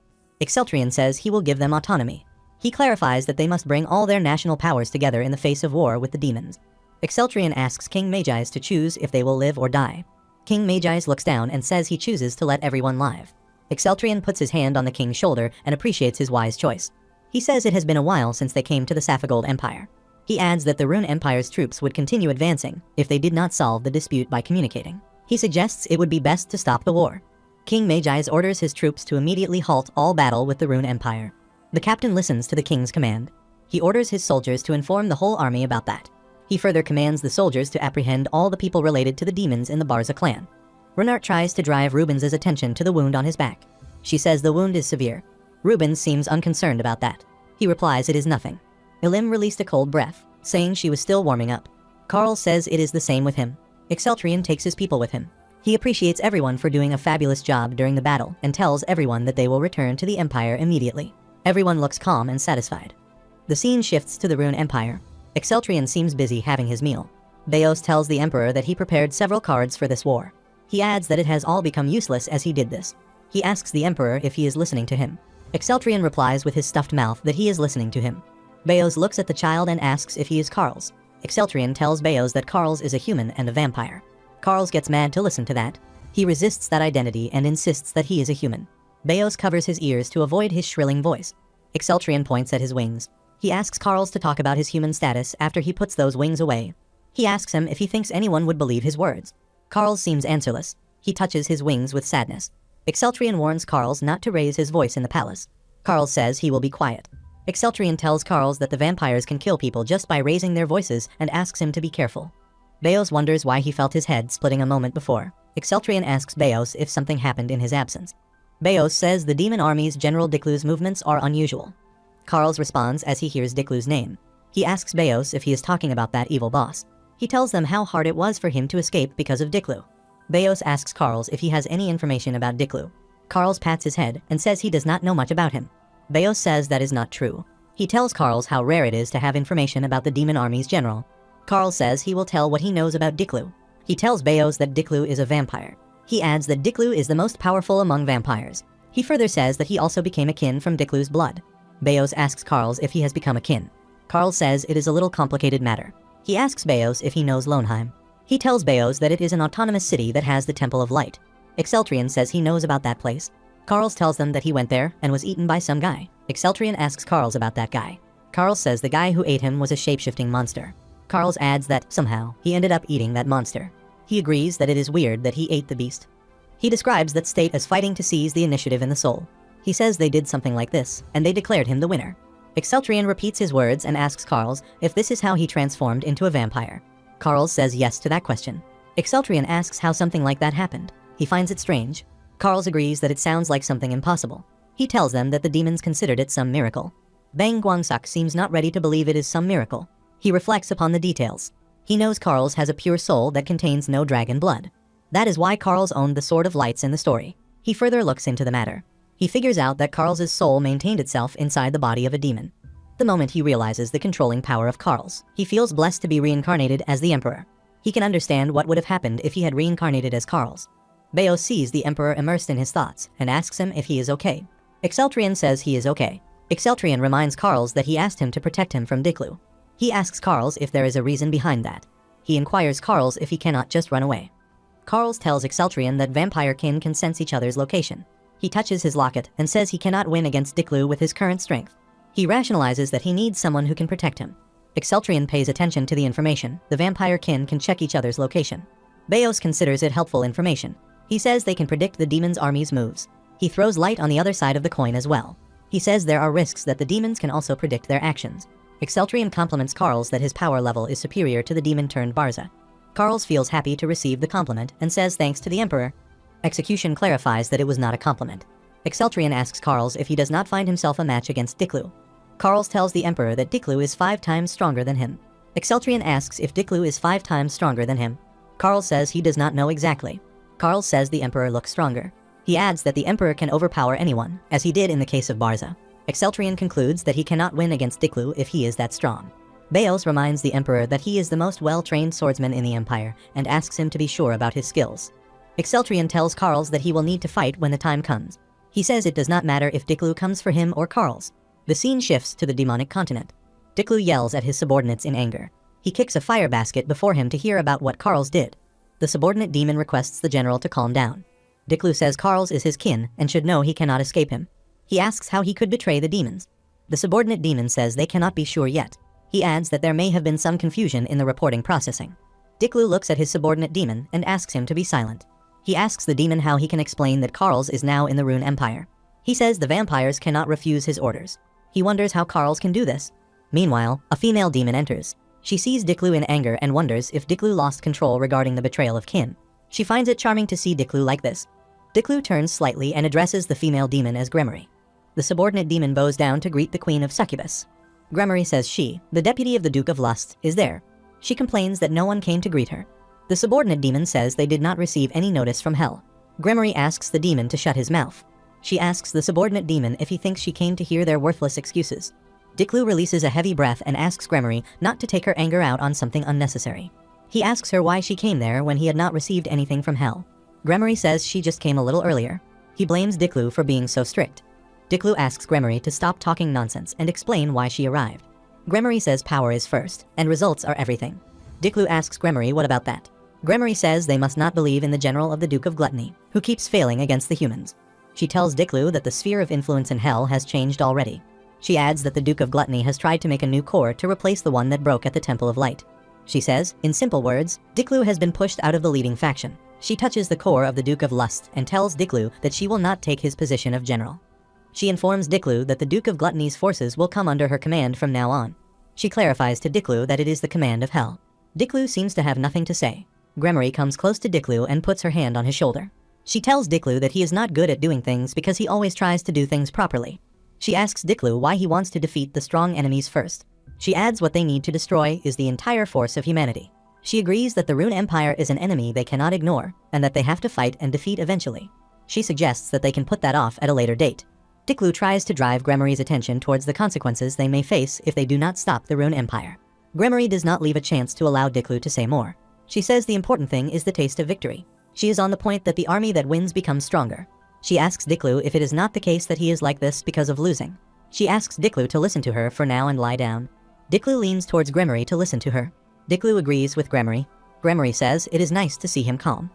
Exceltrian says he will give them autonomy. He clarifies that they must bring all their national powers together in the face of war with the demons. Exceltrian asks King Magi's to choose if they will live or die. King Magi's looks down and says he chooses to let everyone live. Exceltrian puts his hand on the king's shoulder and appreciates his wise choice. He says it has been a while since they came to the Saphigold Empire. He adds that the Rune Empire's troops would continue advancing if they did not solve the dispute by communicating. He suggests it would be best to stop the war. King Magi's orders his troops to immediately halt all battle with the Rune Empire. The captain listens to the king's command. He orders his soldiers to inform the whole army about that. He further commands the soldiers to apprehend all the people related to the demons in the Barza clan. Renart tries to drive Rubens' attention to the wound on his back. She says the wound is severe. Rubens seems unconcerned about that. He replies it is nothing. Elim released a cold breath, saying she was still warming up. Carl says it is the same with him. Exceltrian takes his people with him. He appreciates everyone for doing a fabulous job during the battle and tells everyone that they will return to the Empire immediately. Everyone looks calm and satisfied. The scene shifts to the Rune Empire. Exceltrian seems busy having his meal. Beos tells the Emperor that he prepared several cards for this war. He adds that it has all become useless as he did this. He asks the Emperor if he is listening to him. Exceltrian replies with his stuffed mouth that he is listening to him. Beos looks at the child and asks if he is Carl's. Exceltrian tells Beos that Carl's is a human and a vampire. Carl's gets mad to listen to that. He resists that identity and insists that he is a human. Beos covers his ears to avoid his shrilling voice. Exceltrian points at his wings. He asks Carl's to talk about his human status after he puts those wings away. He asks him if he thinks anyone would believe his words. Carl seems answerless. He touches his wings with sadness. Exceltrian warns Carl's not to raise his voice in the palace. Carl says he will be quiet. Exceltrian tells Carl's that the vampires can kill people just by raising their voices and asks him to be careful. Beos wonders why he felt his head splitting a moment before. Exceltrian asks Beos if something happened in his absence. Beos says the demon army's General Diklu's movements are unusual. Carl's responds as he hears Diklu's name. He asks Beos if he is talking about that evil boss. He tells them how hard it was for him to escape because of Diklu. Beos asks Carl's if he has any information about Diklu. Carl's pats his head and says he does not know much about him. Beos says that is not true. He tells Carl's how rare it is to have information about the demon army's general. Carl says he will tell what he knows about Diklu. He tells Beos that Diklu is a vampire. He adds that Diklu is the most powerful among vampires. He further says that he also became a kin from Diklu's blood. Beos asks Carl's if he has become a kin. Carl says it is a little complicated matter. He asks Beos if he knows Lohnheim. He tells Beos that it is an autonomous city that has the Temple of Light. Exceltrian says he knows about that place. Carl's tells them that he went there and was eaten by some guy. Exceltrian asks Carl's about that guy. Carl says the guy who ate him was a shape-shifting monster. Carl's adds that, somehow, he ended up eating that monster. He agrees that it is weird that he ate the beast. He describes that state as fighting to seize the initiative in the soul. He says they did something like this, and they declared him the winner. Exceltrian repeats his words and asks Carl's if this is how he transformed into a vampire. Carl says yes to that question. Exceltrian asks how something like that happened. He finds it strange. Carl agrees that it sounds like something impossible. He tells them that the demons considered it some miracle. Bang Guangsak seems not ready to believe it is some miracle. He reflects upon the details. He knows Carl's has a pure soul that contains no dragon blood. That is why Carl's owned the Sword of Lights in the story. He further looks into the matter. He figures out that Carl's soul maintained itself inside the body of a demon. The moment he realizes the controlling power of Carl's, he feels blessed to be reincarnated as the Emperor. He can understand what would have happened if he had reincarnated as Carl's. Bayo sees the Emperor immersed in his thoughts and asks him if he is okay. Exceltrian says he is okay. Exceltrian reminds Carl's that he asked him to protect him from Diklu. He asks Carl's if there is a reason behind that. He inquires Carl's if he cannot just run away. Carl's tells Exceltrian that vampire kin can sense each other's location. He touches his locket and says he cannot win against Diklu with his current strength. He rationalizes that he needs someone who can protect him. Exceltrian pays attention to the information. The vampire kin can check each other's location. Bayos considers it helpful information. He says they can predict the demon's army's moves. He throws light on the other side of the coin as well. He says there are risks that the demons can also predict their actions. Exceltrian compliments Carl's that his power level is superior to the demon turned Barza. Carl's feels happy to receive the compliment and says thanks to the Emperor. Execution clarifies that it was not a compliment. Exceltrian asks Carl's if he does not find himself a match against Diklu. Carl's tells the Emperor that Diklu is 5 times stronger than him. Exceltrian asks if Diklu is 5 times stronger than him. Carl says he does not know exactly. Carl says the Emperor looks stronger. He adds that the Emperor can overpower anyone, as he did in the case of Barza. Exceltrian concludes that he cannot win against Diklu if he is that strong. Bayos reminds the Emperor that he is the most well-trained swordsman in the Empire and asks him to be sure about his skills. Exceltrian tells Carl's that he will need to fight when the time comes. He says it does not matter if Diklu comes for him or Carl's. The scene shifts to the demonic continent. Diklu yells at his subordinates in anger. He kicks a fire basket before him to hear about what Carl's did. The subordinate demon requests the general to calm down. Diklu says Carl's is his kin and should know he cannot escape him. He asks how he could betray the demons. The subordinate demon says they cannot be sure yet. He adds that there may have been some confusion in the reporting processing. Diklu looks at his subordinate demon and asks him to be silent. He asks the demon how he can explain that Carl's is now in the Rune Empire. He says the vampires cannot refuse his orders. He wonders how Carl's can do this. Meanwhile, a female demon enters. She sees Diklu in anger and wonders if Diklu lost control regarding the betrayal of kin. She finds it charming to see Diklu like this. Diklu turns slightly and addresses the female demon as Gremory. The subordinate demon bows down to greet the Queen of Succubus. Gremory says she, the deputy of the Duke of Lust, is there. She complains that no one came to greet her. The subordinate demon says they did not receive any notice from Hell. Gremory asks the demon to shut his mouth. She asks the subordinate demon if he thinks she came to hear their worthless excuses. Diklu releases a heavy breath and asks Gremory not to take her anger out on something unnecessary. He asks her why she came there when he had not received anything from Hell. Gremory says she just came a little earlier. He blames Diklu for being so strict. Diklu asks Gremory to stop talking nonsense and explain why she arrived. Gremory says power is first, and results are everything. Diklu asks Gremory what about that. Gremory says they must not believe in the general of the Duke of Gluttony, who keeps failing against the humans. She tells Diklu that the sphere of influence in Hell has changed already. She adds that the Duke of Gluttony has tried to make a new core to replace the one that broke at the Temple of Light. She says, in simple words, Diklu has been pushed out of the leading faction. She touches the core of the Duke of Lust and tells Diklu that she will not take his position of general. She informs Diklu that the Duke of Gluttony's forces will come under her command from now on. She clarifies to Diklu that it is the command of Hell. Diklu seems to have nothing to say. Gremory comes close to Diklu and puts her hand on his shoulder. She tells Diklu that he is not good at doing things because he always tries to do things properly. She asks Diklu why he wants to defeat the strong enemies first. She adds what they need to destroy is the entire force of humanity. She agrees that the Rune Empire is an enemy they cannot ignore, and that they have to fight and defeat eventually. She suggests that they can put that off at a later date. Diklu tries to drive Gremory's attention towards the consequences they may face if they do not stop the Rune Empire. Gremory does not leave a chance to allow Diklu to say more. She says the important thing is the taste of victory. She is on the point that the army that wins becomes stronger. She asks Diklu if it is not the case that he is like this because of losing. She asks Diklu to listen to her for now and lie down. Diklu leans towards Gremory to listen to her. Diklu agrees with Gremory. Gremory says it is nice to see him calm.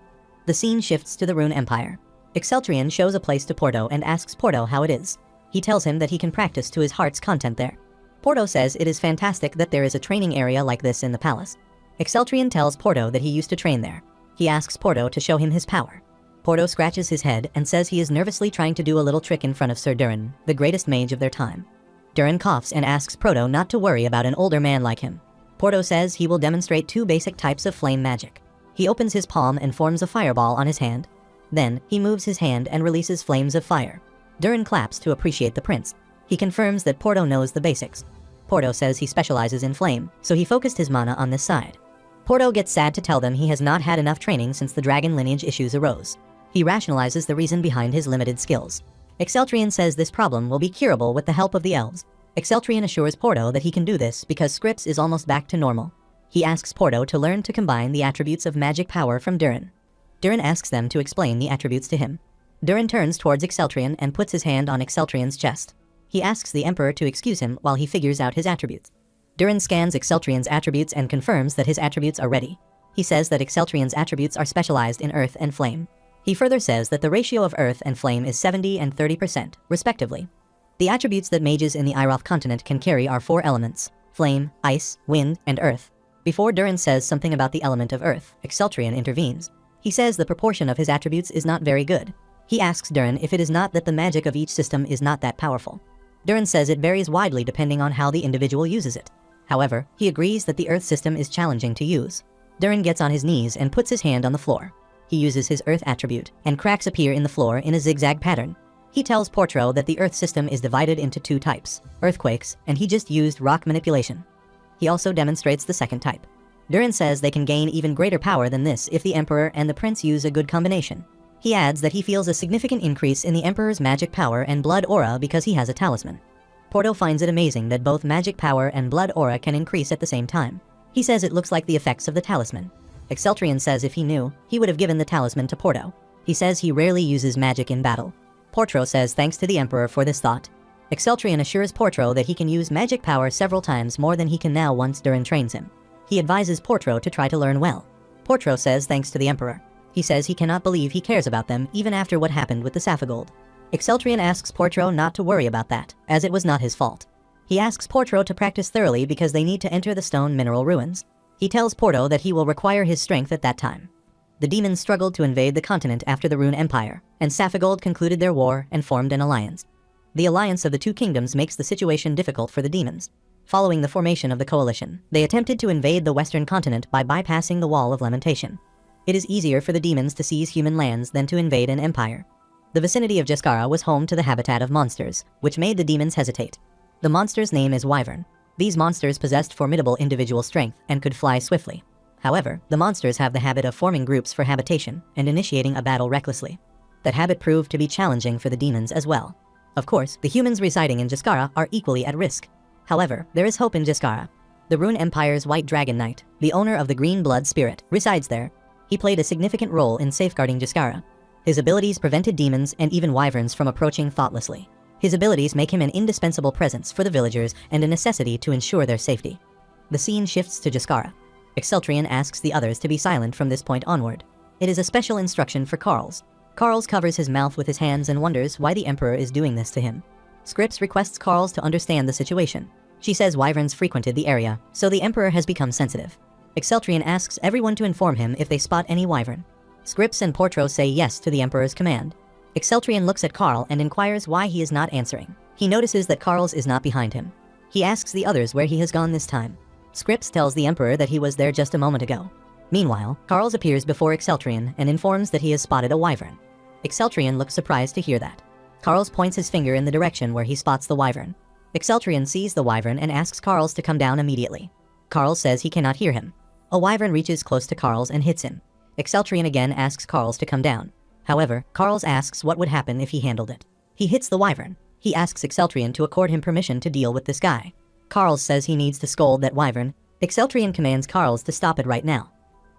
The scene shifts to the Rune Empire. Exceltrian shows a place to Porto and asks Porto how it is. He tells him that he can practice to his heart's content there. Porto says it is fantastic that there is a training area like this in the palace. Exceltrian tells Porto that he used to train there. He asks Porto to show him his power. Porto scratches his head and says he is nervously trying to do a little trick in front of Sir Durin, the greatest mage of their time. Durin coughs and asks Porto not to worry about an older man like him. Porto says he will demonstrate 2 basic types of flame magic. He opens his palm and forms a fireball on his hand. Then, he moves his hand and releases flames of fire. Durin claps to appreciate the prince. He confirms that Porto knows the basics. Porto says he specializes in flame, so he focused his mana on this side. Porto gets sad to tell them he has not had enough training since the dragon lineage issues arose. He rationalizes the reason behind his limited skills. Exceltrian says this problem will be curable with the help of the elves. Exceltrian assures Porto that he can do this because Scripps is almost back to normal. He asks Porto to learn to combine the attributes of magic power from Durin. Durin asks them to explain the attributes to him. Durin turns towards Exceltrian and puts his hand on Exceltrian's chest. He asks the Emperor to excuse him while he figures out his attributes. Durin scans Exceltrian's attributes and confirms that his attributes are ready. He says that Exceltrian's attributes are specialized in earth and flame. He further says that the ratio of earth and flame is 70 and 30%, respectively. The attributes that mages in the Iroth continent can carry are 4 elements: flame, ice, wind, and earth. Before Durin says something about the element of earth, Exceltrian intervenes. He says the proportion of his attributes is not very good. He asks Durin if it is not that the magic of each system is not that powerful. Durin says it varies widely depending on how the individual uses it. However, he agrees that the earth system is challenging to use. Durin gets on his knees and puts his hand on the floor. He uses his earth attribute, and cracks appear in the floor in a zigzag pattern. He tells Porto that the earth system is divided into 2 types, earthquakes, and he just used rock manipulation. He also demonstrates the second type. Durin says they can gain even greater power than this if the Emperor and the Prince use a good combination. He adds that he feels a significant increase in the Emperor's magic power and blood aura because he has a talisman. Porto finds it amazing that both magic power and blood aura can increase at the same time. He says it looks like the effects of the talisman. Exceltrian says if he knew, he would have given the talisman to Porto. He says he rarely uses magic in battle. Porto says thanks to the Emperor for this thought. Exceltrian assures Porto that he can use magic power several times more than he can now once Durin trains him. He advises Porto to try to learn well. Porto says thanks to the Emperor. He says he cannot believe he cares about them even after what happened with the Saphigold. Exceltrian asks Porto not to worry about that, as it was not his fault. He asks Porto to practice thoroughly because they need to enter the stone mineral ruins. He tells Porto that he will require his strength at that time. The demons struggled to invade the continent after the Rune Empire, and Saphigold concluded their war and formed an alliance. The alliance of the 2 kingdoms makes the situation difficult for the demons. Following the formation of the coalition, they attempted to invade the western continent by bypassing the Wall of Lamentation. It is easier for the demons to seize human lands than to invade an empire. The vicinity of Jaskara was home to the habitat of monsters, which made the demons hesitate. The monster's name is Wyvern. These monsters possessed formidable individual strength and could fly swiftly. However, the monsters have the habit of forming groups for habitation and initiating a battle recklessly. That habit proved to be challenging for the demons as well. Of course, the humans residing in Jaskara are equally at risk. However, there is hope in Jaskara. The Rune Empire's White Dragon Knight, the owner of the Green Blood Spirit, resides there. He played a significant role in safeguarding Jaskara. His abilities prevented demons and even wyverns from approaching thoughtlessly. His abilities make him an indispensable presence for the villagers and a necessity to ensure their safety. The scene shifts to Jaskara. Exceltrian asks the others to be silent from this point onward. It is a special instruction for Carls. Carls covers his mouth with his hands and wonders why the Emperor is doing this to him. Scripps requests Carls to understand the situation. She says wyverns frequented the area, so the Emperor has become sensitive. Exceltrian asks everyone to inform him if they spot any wyvern. Scripps and Porto say yes to the Emperor's command. Exceltrian looks at Carl and inquires why he is not answering. He notices that Carls is not behind him. He asks the others where he has gone this time. Scripps tells the Emperor that he was there just a moment ago. Meanwhile, Carls appears before Exceltrian and informs that he has spotted a wyvern. Exceltrian looks surprised to hear that. Carls points his finger in the direction where he spots the wyvern. Exceltrian sees the wyvern and asks Carls to come down immediately. Carls says he cannot hear him. A wyvern reaches close to Carls and hits him. Exceltrian again asks Carls to come down. However, Carls asks what would happen if he handled it. He hits the wyvern. He asks Exceltrian to accord him permission to deal with this guy. Carls says he needs to scold that wyvern. Exceltrian commands Carls to stop it right now.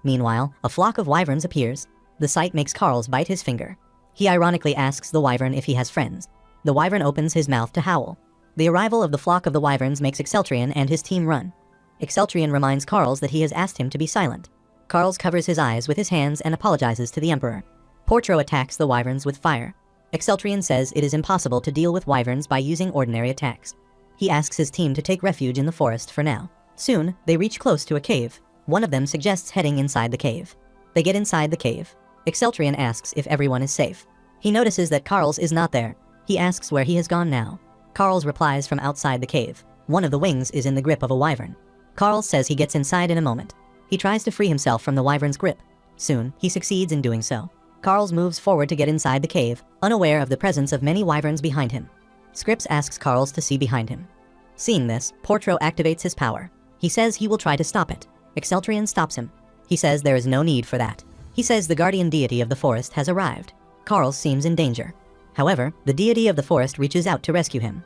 Meanwhile, a flock of wyverns appears. The sight makes Carls bite his finger. He ironically asks the wyvern if he has friends. The wyvern opens his mouth to howl. The arrival of the flock of the wyverns makes Exceltrian and his team run. Exceltrian reminds Carls that he has asked him to be silent. Carls covers his eyes with his hands and apologizes to the Emperor. Porto attacks the wyverns with fire. Exceltrian says it is impossible to deal with wyverns by using ordinary attacks. He asks his team to take refuge in the forest for now. Soon, they reach close to a cave. One of them suggests heading inside the cave. They get inside the cave. Exceltrian asks if everyone is safe. He notices that Carls is not there. He asks where he has gone now. Carls replies from outside the cave. One of the wings is in the grip of a wyvern. Carl says he gets inside in a moment. He tries to free himself from the wyvern's grip. Soon, he succeeds in doing so. Carl moves forward to get inside the cave, unaware of the presence of many wyverns behind him. Scripps asks Carl to see behind him. Seeing this, Portro activates his power. He says he will try to stop it. Exceltrian stops him. He says there is no need for that. He says the guardian deity of the forest has arrived. Carl seems in danger. However, the deity of the forest reaches out to rescue him.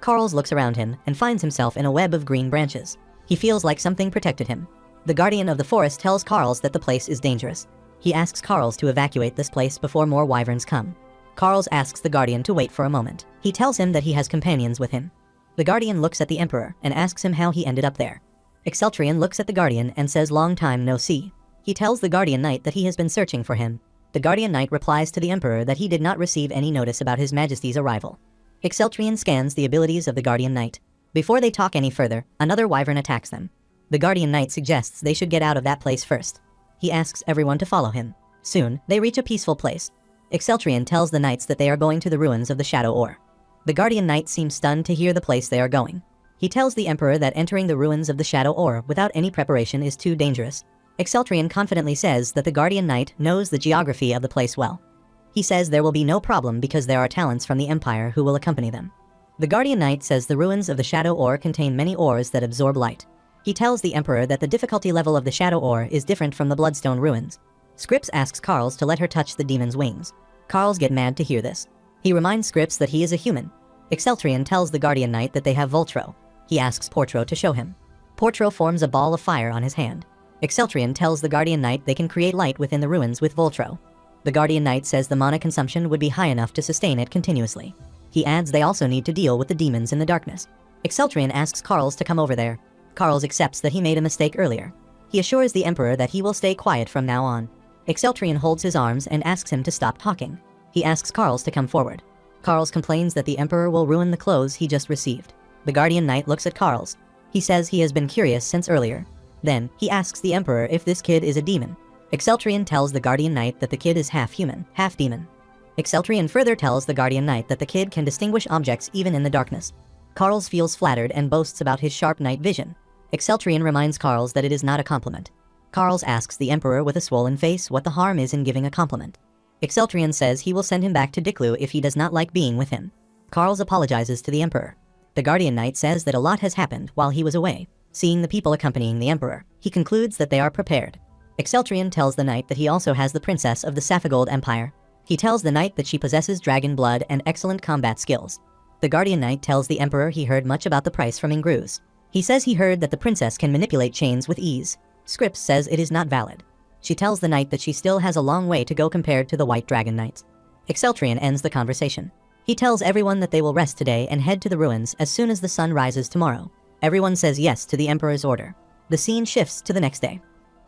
Carl looks around him and finds himself in a web of green branches. He feels like something protected him. The guardian of the forest tells Carl that the place is dangerous. He asks Carl to evacuate this place before more wyverns come. Carl asks the guardian to wait for a moment. He tells him that he has companions with him. The guardian looks at the emperor and asks him how he ended up there. Exceltrian looks at the guardian and says long time no see. He tells the guardian knight that he has been searching for him. The guardian knight replies to the emperor that he did not receive any notice about his majesty's arrival. Exceltrian scans the abilities of the guardian knight. Before they talk any further, another wyvern attacks them. The guardian knight suggests they should get out of that place first. He asks everyone to follow him. Soon, they reach a peaceful place. Exceltrian tells the knights that they are going to the ruins of the Shadow Ore. The guardian knight seems stunned to hear the place they are going. He tells the emperor that entering the ruins of the Shadow Ore without any preparation is too dangerous. Exceltrian confidently says that the guardian knight knows the geography of the place well. He says there will be no problem because there are talents from the empire who will accompany them. The guardian knight says the ruins of the Shadow Ore contain many ores that absorb light. He tells the emperor that the difficulty level of the Shadow Ore is different from the Bloodstone ruins. Scripps asks Carl to let her touch the demon's wings. Carl gets mad to hear this. He reminds Scripps that he is a human. Exceltrian tells the guardian knight that they have Voltro. He asks Portro to show him. Portro forms a ball of fire on his hand. Exceltrian tells the guardian knight they can create light within the ruins with Voltro. The guardian knight says the mana consumption would be high enough to sustain it continuously. He adds they also need to deal with the demons in the darkness. Exceltrian asks Carl to come over there. Carl accepts that he made a mistake earlier. He assures the emperor that he will stay quiet from now on. Exceltrian holds his arms and asks him to stop talking. He asks Carl to come forward. Carl complains that the emperor will ruin the clothes he just received. The guardian knight looks at Carl. He says he has been curious since earlier. Then, he asks the emperor if this kid is a demon. Exceltrian tells the guardian knight that the kid is half human, half demon. Exceltrian further tells the guardian knight that the kid can distinguish objects even in the darkness. Carl feels flattered and boasts about his sharp night vision. Exceltrian reminds Carl that it is not a compliment. Carl asks the emperor with a swollen face what the harm is in giving a compliment. Exceltrian says he will send him back to Diklu if he does not like being with him. Carl apologizes to the emperor. The guardian knight says that a lot has happened while he was away. Seeing the people accompanying the emperor, he concludes that they are prepared. Exceltrian tells the knight that he also has the princess of the Saphigold Empire. He tells the knight that she possesses dragon blood and excellent combat skills. The guardian knight tells the emperor he heard much about the price from Ingruz. He says he heard that the princess can manipulate chains with ease. Scripps says it is not valid. She tells the knight that she still has a long way to go compared to the White Dragon Knights. Exceltrian ends the conversation. He tells everyone that they will rest today and head to the ruins as soon as the sun rises tomorrow. Everyone says yes to the emperor's order. The scene shifts to the next day.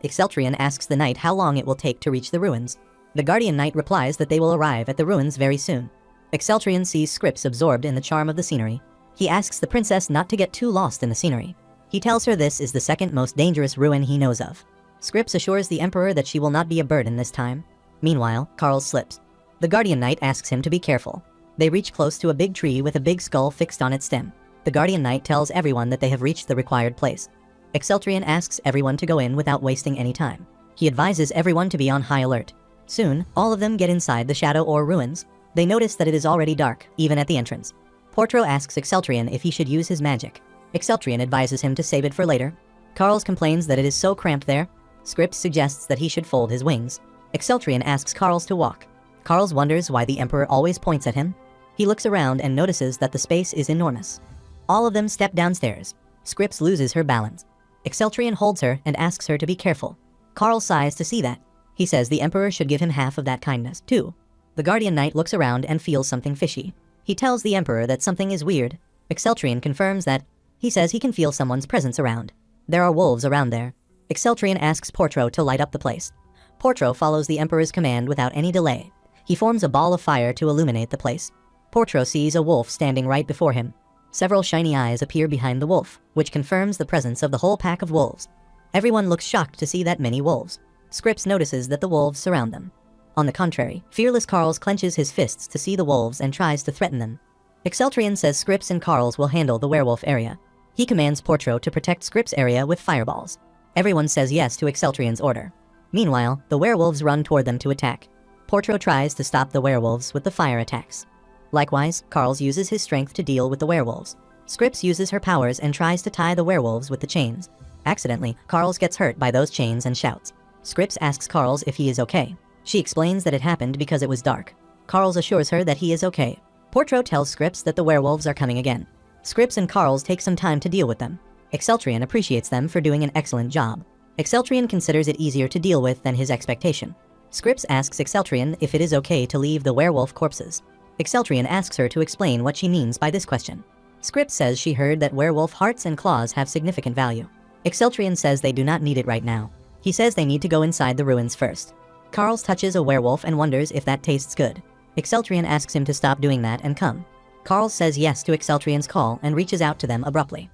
Exceltrian asks the knight how long it will take to reach the ruins. The guardian knight replies that they will arrive at the ruins very soon. Exceltrian sees Scripps absorbed in the charm of the scenery. He asks the princess not to get too lost in the scenery. He tells her this is the second most dangerous ruin he knows of. Scripps assures the emperor that she will not be a burden this time. Meanwhile, Carl slips. The guardian knight asks him to be careful. They reach close to a big tree with a big skull fixed on its stem. The guardian knight tells everyone that they have reached the required place. Exceltrian asks everyone to go in without wasting any time. He advises everyone to be on high alert. Soon, all of them get inside the Shadow Ore ruins. They notice that it is already dark, even at the entrance. Portro asks Exceltrian if he should use his magic. Exceltrian advises him to save it for later. Carl complains that it is so cramped there. Scripps suggests that he should fold his wings. Exceltrian asks Carl to walk. Carl wonders why the emperor always points at him. He looks around and notices that the space is enormous. All of them step downstairs. Scripps loses her balance. Exceltrian holds her and asks her to be careful. Carl sighs to see that. He says the emperor should give him half of that kindness, too. The guardian knight looks around and feels something fishy. He tells the emperor that something is weird. Exceltrian confirms that. He says he can feel someone's presence around. There are wolves around there. Exceltrian asks Portro to light up the place. Portro follows the emperor's command without any delay. He forms a ball of fire to illuminate the place. Portro sees a wolf standing right before him. Several shiny eyes appear behind the wolf, which confirms the presence of the whole pack of wolves. Everyone looks shocked to see that many wolves. Scripps notices that the wolves surround them. On the contrary, fearless Carl clenches his fists to see the wolves and tries to threaten them. Exceltrian says Scripps and Carl will handle the werewolf area. He commands Portro to protect Scrip's area with fireballs. Everyone says yes to Exceltrian's order. Meanwhile, the werewolves run toward them to attack. Portro tries to stop the werewolves with the fire attacks. Likewise, Carls uses his strength to deal with the werewolves. Scrips uses her powers and tries to tie the werewolves with the chains. Accidentally, Carls gets hurt by those chains and shouts. Scrips asks Carls if he is okay. She explains that it happened because it was dark. Carls assures her that he is okay. Portro tells Scrips that the werewolves are coming again. Scrips and Carls take some time to deal with them. Exceltrian appreciates them for doing an excellent job. Exceltrian considers it easier to deal with than his expectation. Scrips asks Exceltrian if it is okay to leave the werewolf corpses. Exceltrian asks her to explain what she means by this question. Scrips says she heard that werewolf hearts and claws have significant value. Exceltrian says they do not need it right now. He says they need to go inside the ruins first. Carls touches a werewolf and wonders if that tastes good. Exceltrian asks him to stop doing that and come. Carls says yes to Exceltrian's call and reaches out to them abruptly.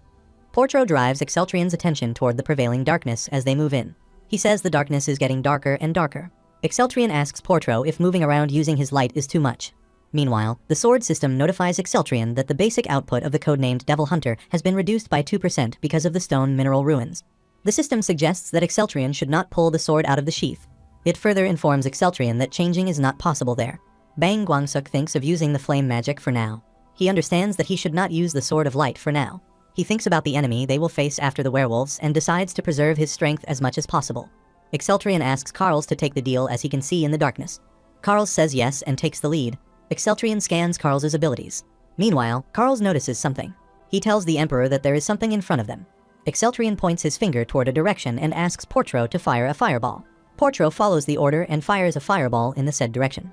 Portro drives Exceltrian's attention toward the prevailing darkness as they move in. He says the darkness is getting darker and darker. Exceltrian asks Portro if moving around using his light is too much. Meanwhile, the sword system notifies Exceltrian that the basic output of the codenamed Devil Hunter has been reduced by 2% because of the stone mineral ruins. The system suggests that Exceltrian should not pull the sword out of the sheath. It further informs Exceltrian that changing is not possible there. Bang Guangsuk thinks of using the flame magic for now. He understands that he should not use the sword of light for now. He thinks about the enemy they will face after the werewolves and decides to preserve his strength as much as possible. Exceltrian asks Carls to take the deal as he can see in the darkness. Carls says yes and takes the lead. Exceltrian scans Carls's abilities. Meanwhile, Carls notices something. He tells the Emperor that there is something in front of them. Exceltrian points his finger toward a direction and asks Portro to fire a fireball. Portro follows the order and fires a fireball in the said direction.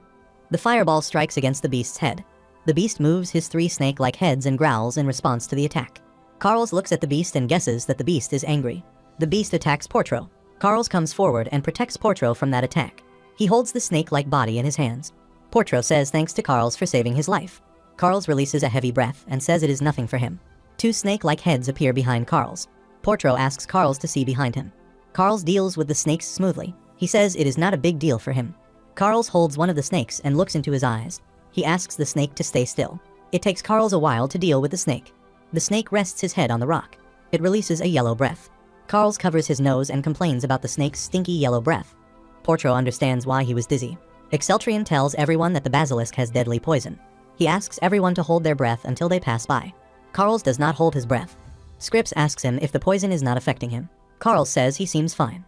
The fireball strikes against the beast's head. The beast moves his 3 snake-like heads and growls in response to the attack. Carls looks at the beast and guesses that the beast is angry. The beast attacks Portro. Carls comes forward and protects Portro from that attack. He holds the snake-like body in his hands. Portro says thanks to Carls for saving his life. Carls releases a heavy breath and says it is nothing for him. 2 snake-like heads appear behind Carls. Portro asks Carls to see behind him. Carls deals with the snakes smoothly. He says it is not a big deal for him. Carls holds one of the snakes and looks into his eyes. He asks the snake to stay still. It takes Carls a while to deal with the snake. The snake rests his head on the rock. It releases a yellow breath. Carls covers his nose and complains about the snake's stinky yellow breath. Portro understands why he was dizzy. Exceltrian tells everyone that the basilisk has deadly poison. He asks everyone to hold their breath until they pass by. Carls does not hold his breath. Scrips asks him if the poison is not affecting him. Carls says he seems fine.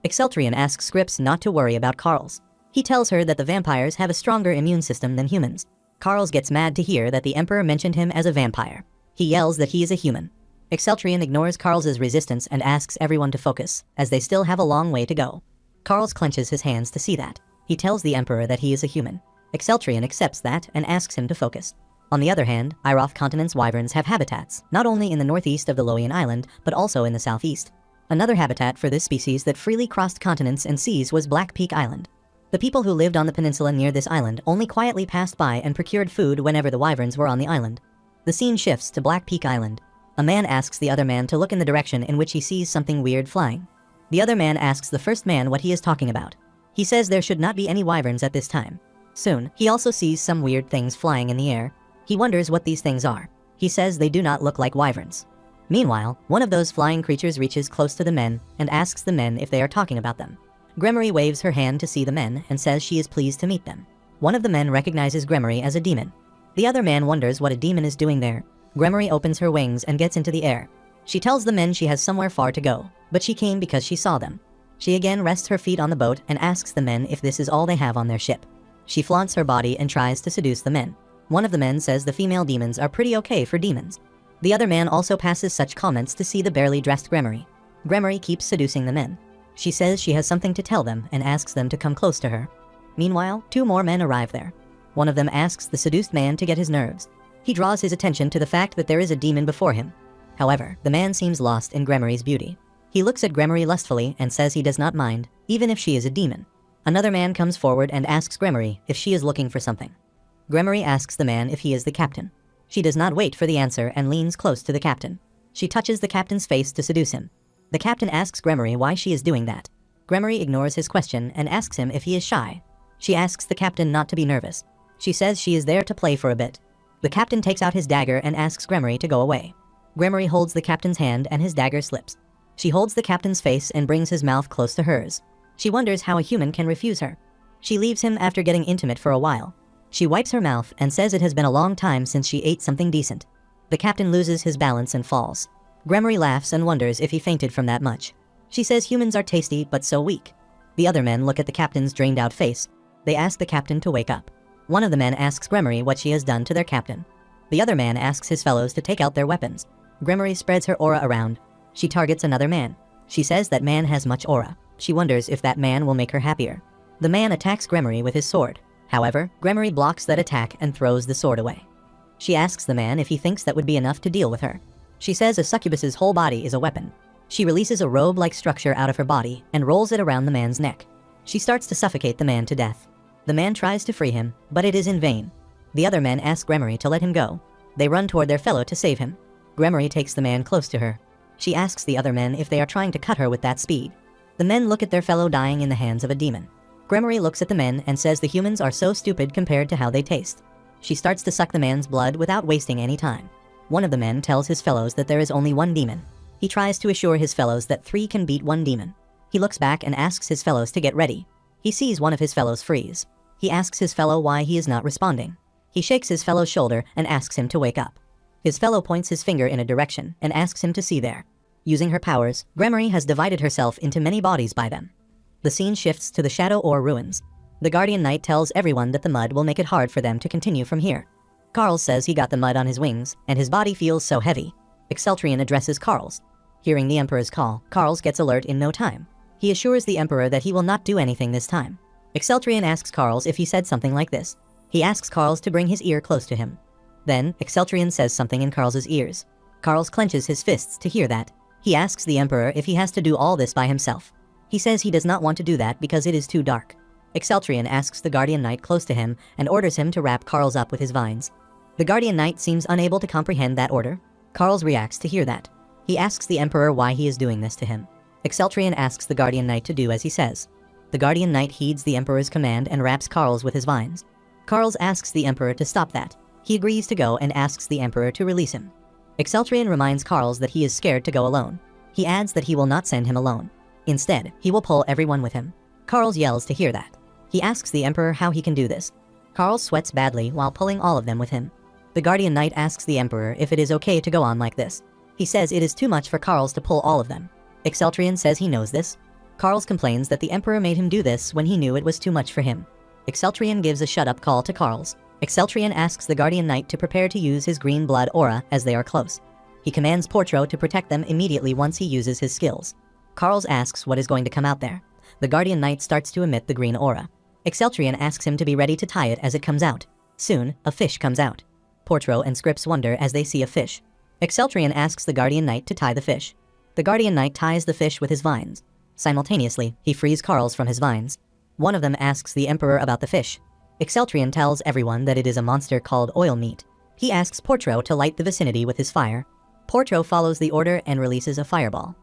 Exceltrian asks Scrips not to worry about Carls. He tells her that the vampires have a stronger immune system than humans. Carls gets mad to hear that the Emperor mentioned him as a vampire. He yells that he is a human. Exceltrian ignores Carls's resistance and asks everyone to focus, as they still have a long way to go. Carls clenches his hands to see that. He tells the Emperor that he is a human. Exceltrian accepts that and asks him to focus. On the other hand, Iroth continent's wyverns have habitats, not only in the northeast of the Loian Island, but also in the southeast. Another habitat for this species that freely crossed continents and seas was Black Peak Island. The people who lived on the peninsula near this island only quietly passed by and procured food whenever the wyverns were on the island. The scene shifts to Black Peak Island. A man asks the other man to look in the direction in which he sees something weird flying. The other man asks the first man what he is talking about. He says there should not be any wyverns at this time. Soon, he also sees some weird things flying in the air. He wonders what these things are. He says they do not look like wyverns. Meanwhile, one of those flying creatures reaches close to the men and asks the men if they are talking about them. Gremory waves her hand to see the men and says she is pleased to meet them. One of the men recognizes Gremory as a demon. The other man wonders what a demon is doing there. Gremory opens her wings and gets into the air. She tells the men she has somewhere far to go, but she came because she saw them. She again rests her feet on the boat and asks the men if this is all they have on their ship. She flaunts her body and tries to seduce the men. One of the men says the female demons are pretty okay for demons. The other man also passes such comments to see the barely dressed Gremory. Gremory keeps seducing the men. She says she has something to tell them and asks them to come close to her. Meanwhile, 2 more men arrive there. One of them asks the seduced man to get his nerves. He draws his attention to the fact that there is a demon before him. However, the man seems lost in Gremory's beauty. He looks at Gremory lustfully and says he does not mind, even if she is a demon. Another man comes forward and asks Gremory if she is looking for something. Gremory asks the man if he is the captain. She does not wait for the answer and leans close to the captain. She touches the captain's face to seduce him. The captain asks Gremory why she is doing that. Gremory ignores his question and asks him if he is shy. She asks the captain not to be nervous. She says she is there to play for a bit. The captain takes out his dagger and asks Gremory to go away. Gremory holds the captain's hand and his dagger slips. She holds the captain's face and brings his mouth close to hers. She wonders how a human can refuse her. She leaves him after getting intimate for a while. She wipes her mouth and says it has been a long time since she ate something decent. The captain loses his balance and falls. Gremory laughs and wonders if he fainted from that much. She says humans are tasty but so weak. The other men look at the captain's drained out face. They ask the captain to wake up. One of the men asks Gremory what she has done to their captain. The other man asks his fellows to take out their weapons. Gremory spreads her aura around. She targets another man. She says that man has much aura. She wonders if that man will make her happier. The man attacks Gremory with his sword. However, Gremory blocks that attack and throws the sword away. She asks the man if he thinks that would be enough to deal with her. She says a succubus's whole body is a weapon. She releases a robe-like structure out of her body and rolls it around the man's neck. She starts to suffocate the man to death. The man tries to free him, but it is in vain. The other men ask Gremory to let him go. They run toward their fellow to save him. Gremory takes the man close to her. She asks the other men if they are trying to cut her with that speed. The men look at their fellow dying in the hands of a demon. Gremory looks at the men and says the humans are so stupid compared to how they taste. She starts to suck the man's blood without wasting any time. One of the men tells his fellows that there is only one demon. He tries to assure his fellows that 3 can beat 1 demon. He looks back and asks his fellows to get ready. He sees one of his fellows freeze. He asks his fellow why he is not responding. He shakes his fellow's shoulder and asks him to wake up. His fellow points his finger in a direction and asks him to see there. Using her powers, Gremory has divided herself into many bodies by them. The scene shifts to the Shadow or Ruins. The Guardian Knight tells everyone that the mud will make it hard for them to continue from here. Carl says he got the mud on his wings, and his body feels so heavy. Exceltrion addresses Carls. Hearing the Emperor's call, Carls gets alert in no time. He assures the Emperor that he will not do anything this time. Exceltrion asks Carls if he said something like this. He asks Carls to bring his ear close to him. Then, Exceltrion says something in Carl's ears. Carls clenches his fists to hear that. He asks the Emperor if he has to do all this by himself. He says he does not want to do that because it is too dark. Exceltrion asks the Guardian Knight close to him and orders him to wrap Carls up with his vines. The Guardian Knight seems unable to comprehend that order. Carls reacts to hear that. He asks the Emperor why he is doing this to him. Exceltrion asks the Guardian Knight to do as he says. The Guardian Knight heeds the Emperor's command and wraps Carls with his vines. Carls asks the Emperor to stop that. He agrees to go and asks the Emperor to release him. Exceltrion reminds Carls that he is scared to go alone. He adds that he will not send him alone. Instead, he will pull everyone with him. Carls yells to hear that. He asks the Emperor how he can do this. Carls sweats badly while pulling all of them with him. The Guardian Knight asks the Emperor if it is okay to go on like this. He says it is too much for Carls to pull all of them. Exceltrion says he knows this. Carls complains that the Emperor made him do this when he knew it was too much for him. Exceltrion gives a shut-up call to Carls. Exceltrion asks the Guardian Knight to prepare to use his green blood aura as they are close. He commands Portro to protect them immediately once he uses his skills. Carls asks what is going to come out there. The Guardian Knight starts to emit the green aura. Exceltrion asks him to be ready to tie it as it comes out. Soon, a fish comes out. Portro and Scripps wonder as they see a fish. Exceltrion asks the Guardian Knight to tie the fish. The Guardian Knight ties the fish with his vines. Simultaneously, he frees Carls from his vines. One of them asks the Emperor about the fish. Exceltrion tells everyone that it is a monster called oil meat. He asks Portro to light the vicinity with his fire. Portro follows the order and releases a fireball.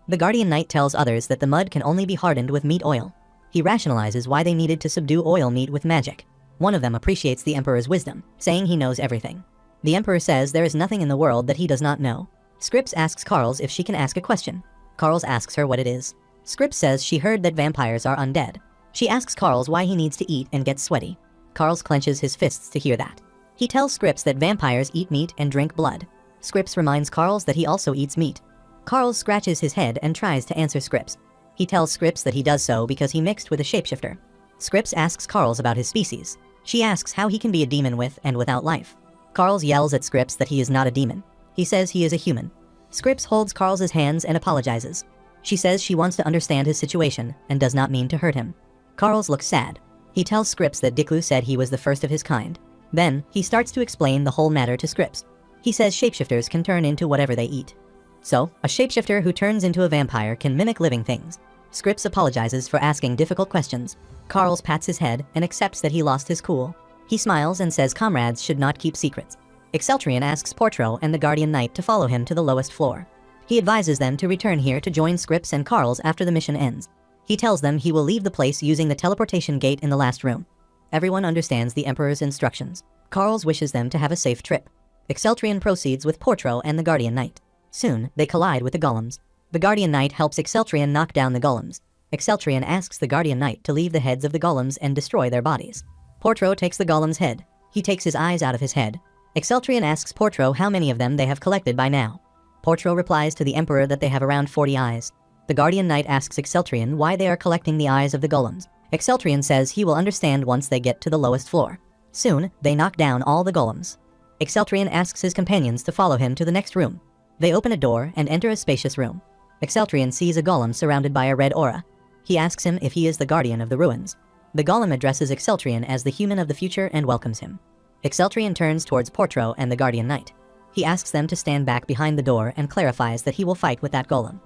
The Guardian Knight tells others that the mud can only be hardened with meat oil. He rationalizes why they needed to subdue oil meat with magic. One of them appreciates the Emperor's wisdom, saying he knows everything. The Emperor says there is nothing in the world that he does not know. Scripps asks Carls if she can ask a question. Carls asks her what it is. Scripps says she heard that vampires are undead. She asks Carls why he needs to eat and gets sweaty. Carls clenches his fists to hear that. He tells Scripps that vampires eat meat and drink blood. Scripps reminds Carls that he also eats meat. Carls scratches his head and tries to answer Scripps. He tells Scripps that he does so because he mixed with a shapeshifter. Scripps asks Carls about his species. She asks how he can be a demon with and without life. Carls yells at Scripps that he is not a demon. He says he is a human. Scripps holds Carls' hands and apologizes. She says she wants to understand his situation and does not mean to hurt him. Carls looks sad. He tells Scripps that Diklu said he was the first of his kind. Then, he starts to explain the whole matter to Scripps. He says shapeshifters can turn into whatever they eat. So, a shapeshifter who turns into a vampire can mimic living things. Scripps apologizes for asking difficult questions. Carls pats his head and accepts that he lost his cool. He smiles and says comrades should not keep secrets. Exceltrion asks Portro and the Guardian Knight to follow him to the lowest floor. He advises them to return here to join Scripps and Carls after the mission ends. He tells them he will leave the place using the teleportation gate in the last room. Everyone understands the Emperor's instructions. Carls wishes them to have a safe trip. Exceltrion proceeds with Portro and the Guardian Knight. Soon, they collide with the golems. The Guardian Knight helps Exceltrion knock down the golems. Exceltrion asks the Guardian Knight to leave the heads of the golems and destroy their bodies. Portro takes the golem's head. He takes his eyes out of his head. Exceltrion asks Portro how many of them they have collected by now. Portro replies to the Emperor that they have around 40 eyes. The Guardian Knight asks Exceltrion why they are collecting the eyes of the golems. Exceltrion says he will understand once they get to the lowest floor. Soon, they knock down all the golems. Exceltrion asks his companions to follow him to the next room. They open a door and enter a spacious room. Exceltrion sees a golem surrounded by a red aura. He asks him if he is the guardian of the ruins. The golem addresses Exceltrion as the human of the future and welcomes him. Exceltrion turns towards Portro and the Guardian Knight. He asks them to stand back behind the door and clarifies that he will fight with that golem.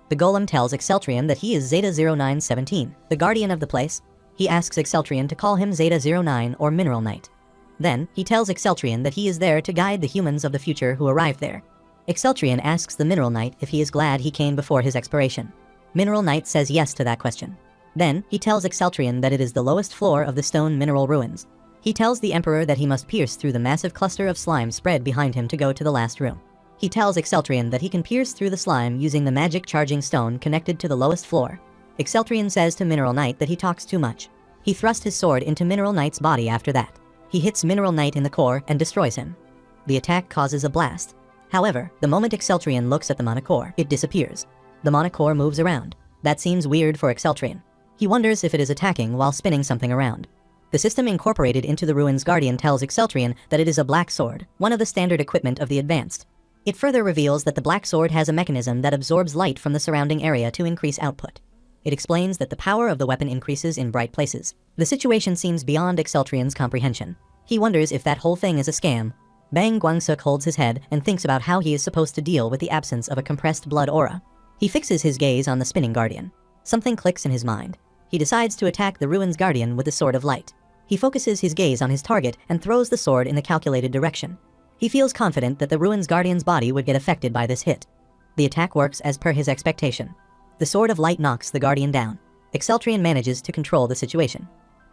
The golem tells Exceltrion that he is Zeta-0917, the guardian of the place. He asks Exceltrion to call him Zeta-09 or Mineral Knight. Then, he tells Exceltrion that he is there to guide the humans of the future who arrived there. Exceltrion asks the Mineral Knight if he is glad he came before his expiration. Mineral Knight says yes to that question. Then, he tells Exceltrion that it is the lowest floor of the stone mineral ruins. He tells the Emperor that he must pierce through the massive cluster of slime spread behind him to go to the last room. He tells Exceltrion that he can pierce through the slime using the magic charging stone connected to the lowest floor. Exceltrion says to Mineral Knight that he talks too much. He thrusts his sword into Mineral Knight's body after that. He hits Mineral Knight in the core and destroys him. The attack causes a blast. However, the moment Exceltrion looks at the mana core, it disappears. The mana core moves around. That seems weird for Exceltrion. He wonders if it is attacking while spinning something around. The system incorporated into the ruins Guardian tells Exceltrion that it is a black sword, one of the standard equipment of the advanced. It further reveals that the black sword has a mechanism that absorbs light from the surrounding area to increase output. It explains that the power of the weapon increases in bright places. The situation seems beyond Exceltrion's comprehension. He wonders if that whole thing is a scam. Bang Guangsuk holds his head and thinks about how he is supposed to deal with the absence of a compressed blood aura. He fixes his gaze on the spinning Guardian. Something clicks in his mind. He decides to attack the ruins Guardian with the Sword of Light. He focuses his gaze on his target and throws the sword in the calculated direction. He feels confident that the ruins Guardian's body would get affected by this hit. The attack works as per his expectation. The Sword of Light knocks the Guardian down. Exceltrion manages to control the situation.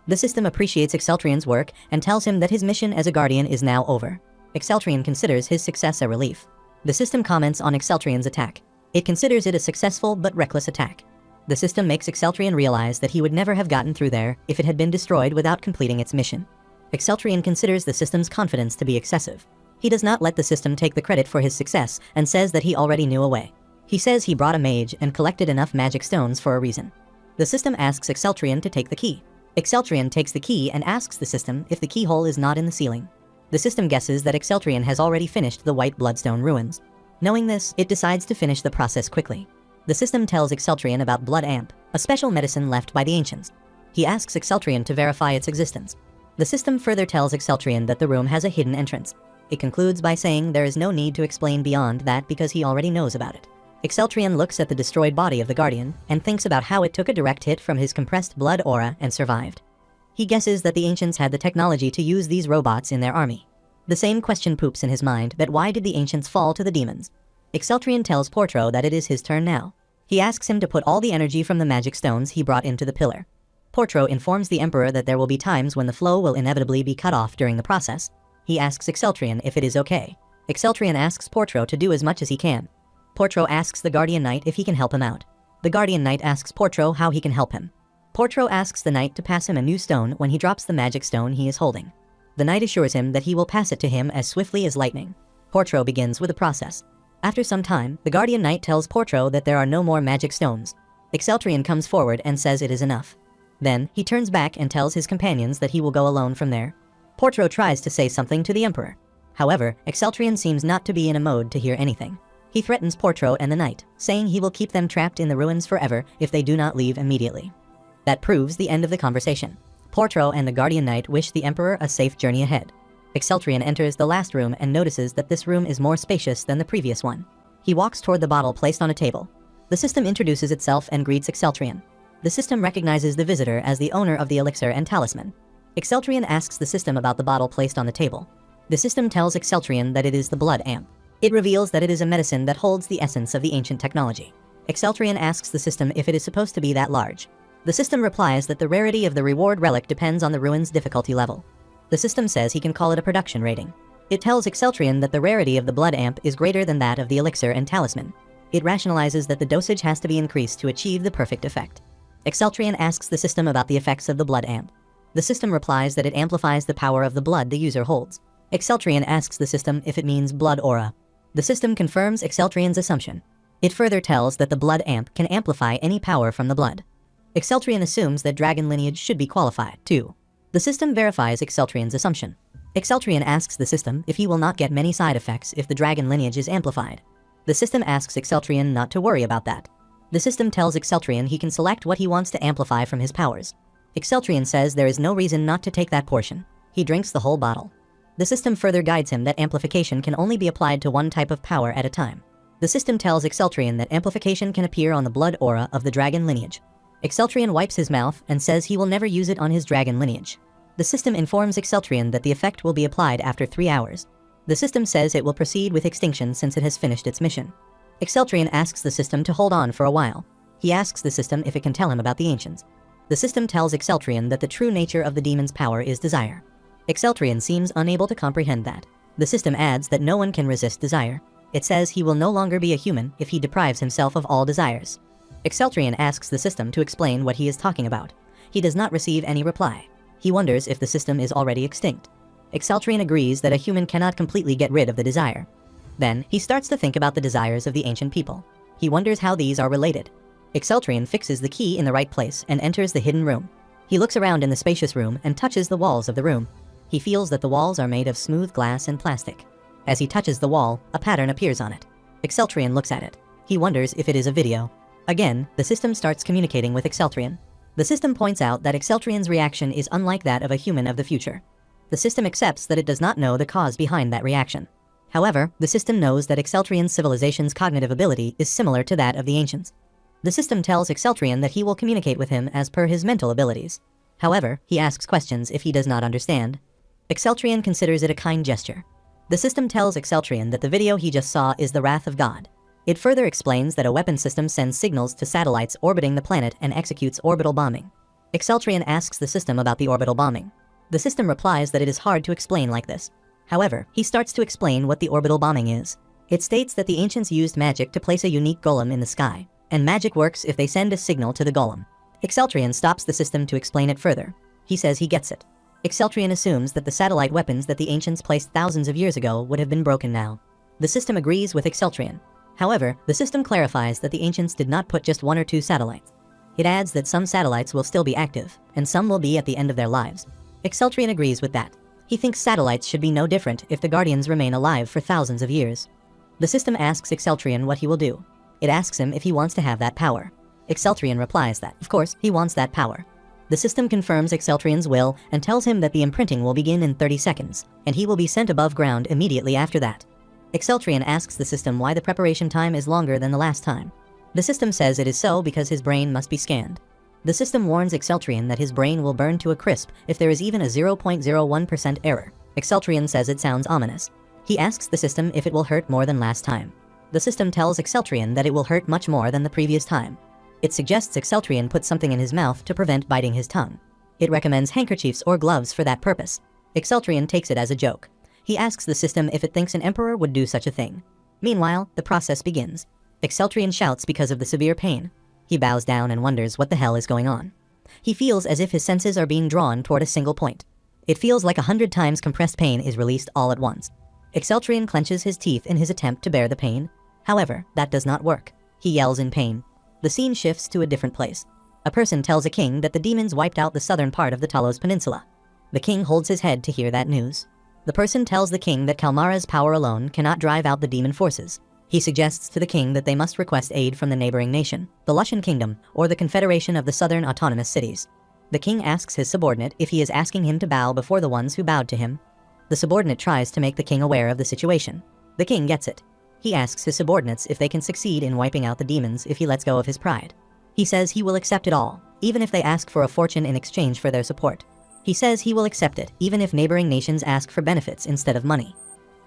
The system appreciates Exceltrion's work and tells him that his mission as a Guardian is now over. Exceltrion considers his success a relief. The system comments on Exceltrion's attack. It considers it a successful but reckless attack. The system makes Exceltrion realize that he would never have gotten through there if it had been destroyed without completing its mission. Exceltrion considers the system's confidence to be excessive. He does not let the system take the credit for his success and says that he already knew a way. He says he brought a mage and collected enough magic stones for a reason. The system asks Exceltrion to take the key. Exceltrion takes the key and asks the system if the keyhole is not in the ceiling. The system guesses that Exceltrion has already finished the White Bloodstone ruins. Knowing this, it decides to finish the process quickly. The system tells Exceltrion about Blood Amp, a special medicine left by the ancients. He asks Exceltrion to verify its existence. The system further tells Exceltrion that the room has a hidden entrance. It concludes by saying there is no need to explain beyond that because he already knows about it. Exceltrion looks at the destroyed body of the Guardian and thinks about how it took a direct hit from his compressed blood aura and survived. He guesses that the ancients had the technology to use these robots in their army. The same question poops in his mind that why did the ancients fall to the demons? Exceltrion tells Portro that it is his turn now. He asks him to put all the energy from the magic stones he brought into the pillar. Portro informs the Emperor that there will be times when the flow will inevitably be cut off during the process. He asks Exceltrion if it is okay. Exceltrion asks Portro to do as much as he can. Portro asks the Guardian Knight if he can help him out. The Guardian Knight asks Portro how he can help him. Portro asks the Knight to pass him a new stone when he drops the magic stone he is holding. The Knight assures him that he will pass it to him as swiftly as lightning. Portro begins with the process. After some time, the Guardian Knight tells Portro that there are no more magic stones. Exceltrion comes forward and says it is enough. Then, he turns back and tells his companions that he will go alone from there. Portro tries to say something to the Emperor. However, Exceltrion seems not to be in a mode to hear anything. He threatens Portro and the Knight, saying he will keep them trapped in the ruins forever if they do not leave immediately. That proves the end of the conversation. Portro and the Guardian Knight wish the Emperor a safe journey ahead. Exceltrion enters the last room and notices that this room is more spacious than the previous one. He walks toward the bottle placed on a table. The system introduces itself and greets Exceltrion. The system recognizes the visitor as the owner of the elixir and talisman. Exceltrion asks the system about the bottle placed on the table. The system tells Exceltrion that it is the Blood Amp. It reveals that it is a medicine that holds the essence of the ancient technology. Exceltrion asks the system if it is supposed to be that large. The system replies that the rarity of the reward relic depends on the ruin's difficulty level. The system says he can call it a production rating. It tells Exceltrion that the rarity of the blood amp is greater than that of the elixir and talisman. It rationalizes that the dosage has to be increased to achieve the perfect effect. Exceltrion asks the system about the effects of the blood amp. The system replies that it amplifies the power of the blood the user holds. Exceltrion asks the system if it means blood aura. The system confirms Exceltrion's assumption. It further tells that the blood amp can amplify any power from the blood. Exceltrion assumes that dragon lineage should be qualified, too. The system verifies Exceltrion's assumption. Exceltrion asks the system if he will not get many side effects if the dragon lineage is amplified. The system asks Exceltrion not to worry about that. The system tells Exceltrion he can select what he wants to amplify from his powers. Exceltrion says there is no reason not to take that portion. He drinks the whole bottle. The system further guides him that amplification can only be applied to one type of power at a time. The system tells Exceltrion that amplification can appear on the blood aura of the dragon lineage. Exceltrion wipes his mouth and says he will never use it on his dragon lineage. The system informs Exceltrion that the effect will be applied after 3 hours. The system says it will proceed with extinction since it has finished its mission. Exceltrion asks the system to hold on for a while. He asks the system if it can tell him about the ancients. The system tells Exceltrion that the true nature of the demon's power is desire. Exceltrion seems unable to comprehend that. The system adds that no one can resist desire. It says he will no longer be a human if he deprives himself of all desires. Exceltrion asks the system to explain what he is talking about. He does not receive any reply. He wonders if the system is already extinct. Exceltrion agrees that a human cannot completely get rid of the desire. Then, he starts to think about the desires of the ancient people. He wonders how these are related. Exceltrion fixes the key in the right place and enters the hidden room. He looks around in the spacious room and touches the walls of the room. He feels that the walls are made of smooth glass and plastic. As he touches the wall, a pattern appears on it. Exceltrion looks at it. He wonders if it is a video. Again, the system starts communicating with Exceltrion. The system points out that Exceltrion's reaction is unlike that of a human of the future. The system accepts that it does not know the cause behind that reaction. However, the system knows that Exceltrion's civilization's cognitive ability is similar to that of the ancients. The system tells Exceltrion that he will communicate with him as per his mental abilities. However, he asks questions if he does not understand. Exceltrion considers it a kind gesture. The system tells Exceltrion that the video he just saw is the wrath of God. It further explains that a weapon system sends signals to satellites orbiting the planet and executes orbital bombing. Exceltrion asks the system about the orbital bombing. The system replies that it is hard to explain like this. However, he starts to explain what the orbital bombing is. It states that the ancients used magic to place a unique golem in the sky, and magic works if they send a signal to the golem. Exceltrion stops the system to explain it further. He says he gets it. Exceltrion assumes that the satellite weapons that the ancients placed thousands of years ago would have been broken now. The system agrees with Exceltrion. However, the system clarifies that the ancients did not put just 1 or 2 satellites. It adds that some satellites will still be active, and some will be at the end of their lives. Exceltrion agrees with that. He thinks satellites should be no different if the Guardians remain alive for thousands of years. The system asks Exceltrion what he will do. It asks him if he wants to have that power. Exceltrion replies that, of course, he wants that power. The system confirms Exceltrion's will and tells him that the imprinting will begin in 30 seconds, and he will be sent above ground immediately after that. Exceltrion asks the system why the preparation time is longer than the last time. The system says it is so because his brain must be scanned. The system warns Exceltrion that his brain will burn to a crisp if there is even a 0.01% error. Exceltrion says it sounds ominous. He asks the system if it will hurt more than last time. The system tells Exceltrion that it will hurt much more than the previous time. It suggests Exceltrion put something in his mouth to prevent biting his tongue. It recommends handkerchiefs or gloves for that purpose. Exceltrion takes it as a joke. He asks the system if it thinks an emperor would do such a thing. Meanwhile, the process begins. Exceltrion shouts because of the severe pain. He bows down and wonders what the hell is going on. He feels as if his senses are being drawn toward a single point. It feels like 100 times compressed pain is released all at once. Exceltrion clenches his teeth in his attempt to bear the pain. However, that does not work. He yells in pain. The scene shifts to a different place. A person tells a king that the demons wiped out the southern part of the Talos Peninsula. The king holds his head to hear that news. The person tells the king that Kalmara's power alone cannot drive out the demon forces. He suggests to the king that they must request aid from the neighboring nation, the Lushan Kingdom, or the Confederation of the Southern Autonomous Cities. The king asks his subordinate if he is asking him to bow before the ones who bowed to him. The subordinate tries to make the king aware of the situation. The king gets it. He asks his subordinates if they can succeed in wiping out the demons if he lets go of his pride. He says he will accept it all, even if they ask for a fortune in exchange for their support. He says he will accept it, even if neighboring nations ask for benefits instead of money.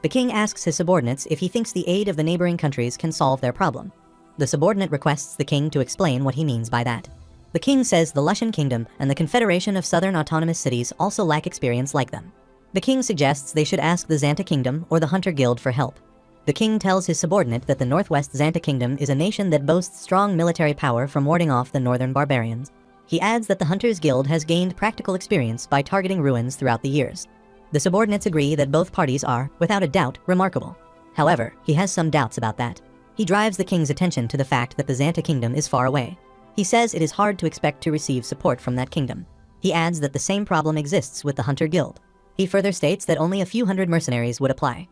The king asks his subordinates if he thinks the aid of the neighboring countries can solve their problem. The subordinate requests the king to explain what he means by that. The king says the Lushan Kingdom and the Confederation of Southern Autonomous Cities also lack experience like them. The king suggests they should ask the Xanta Kingdom or the Hunter Guild for help. The king tells his subordinate that the Northwest Xanta Kingdom is a nation that boasts strong military power from warding off the northern barbarians. He adds that the Hunters Guild has gained practical experience by targeting ruins throughout the years. The subordinates agree that both parties are, without a doubt, remarkable. However, he has some doubts about that. He drives the king's attention to the fact that the Xanta Kingdom is far away. He says it is hard to expect to receive support from that kingdom. He adds that the same problem exists with the Hunter Guild. He further states that only a few hundred mercenaries would apply.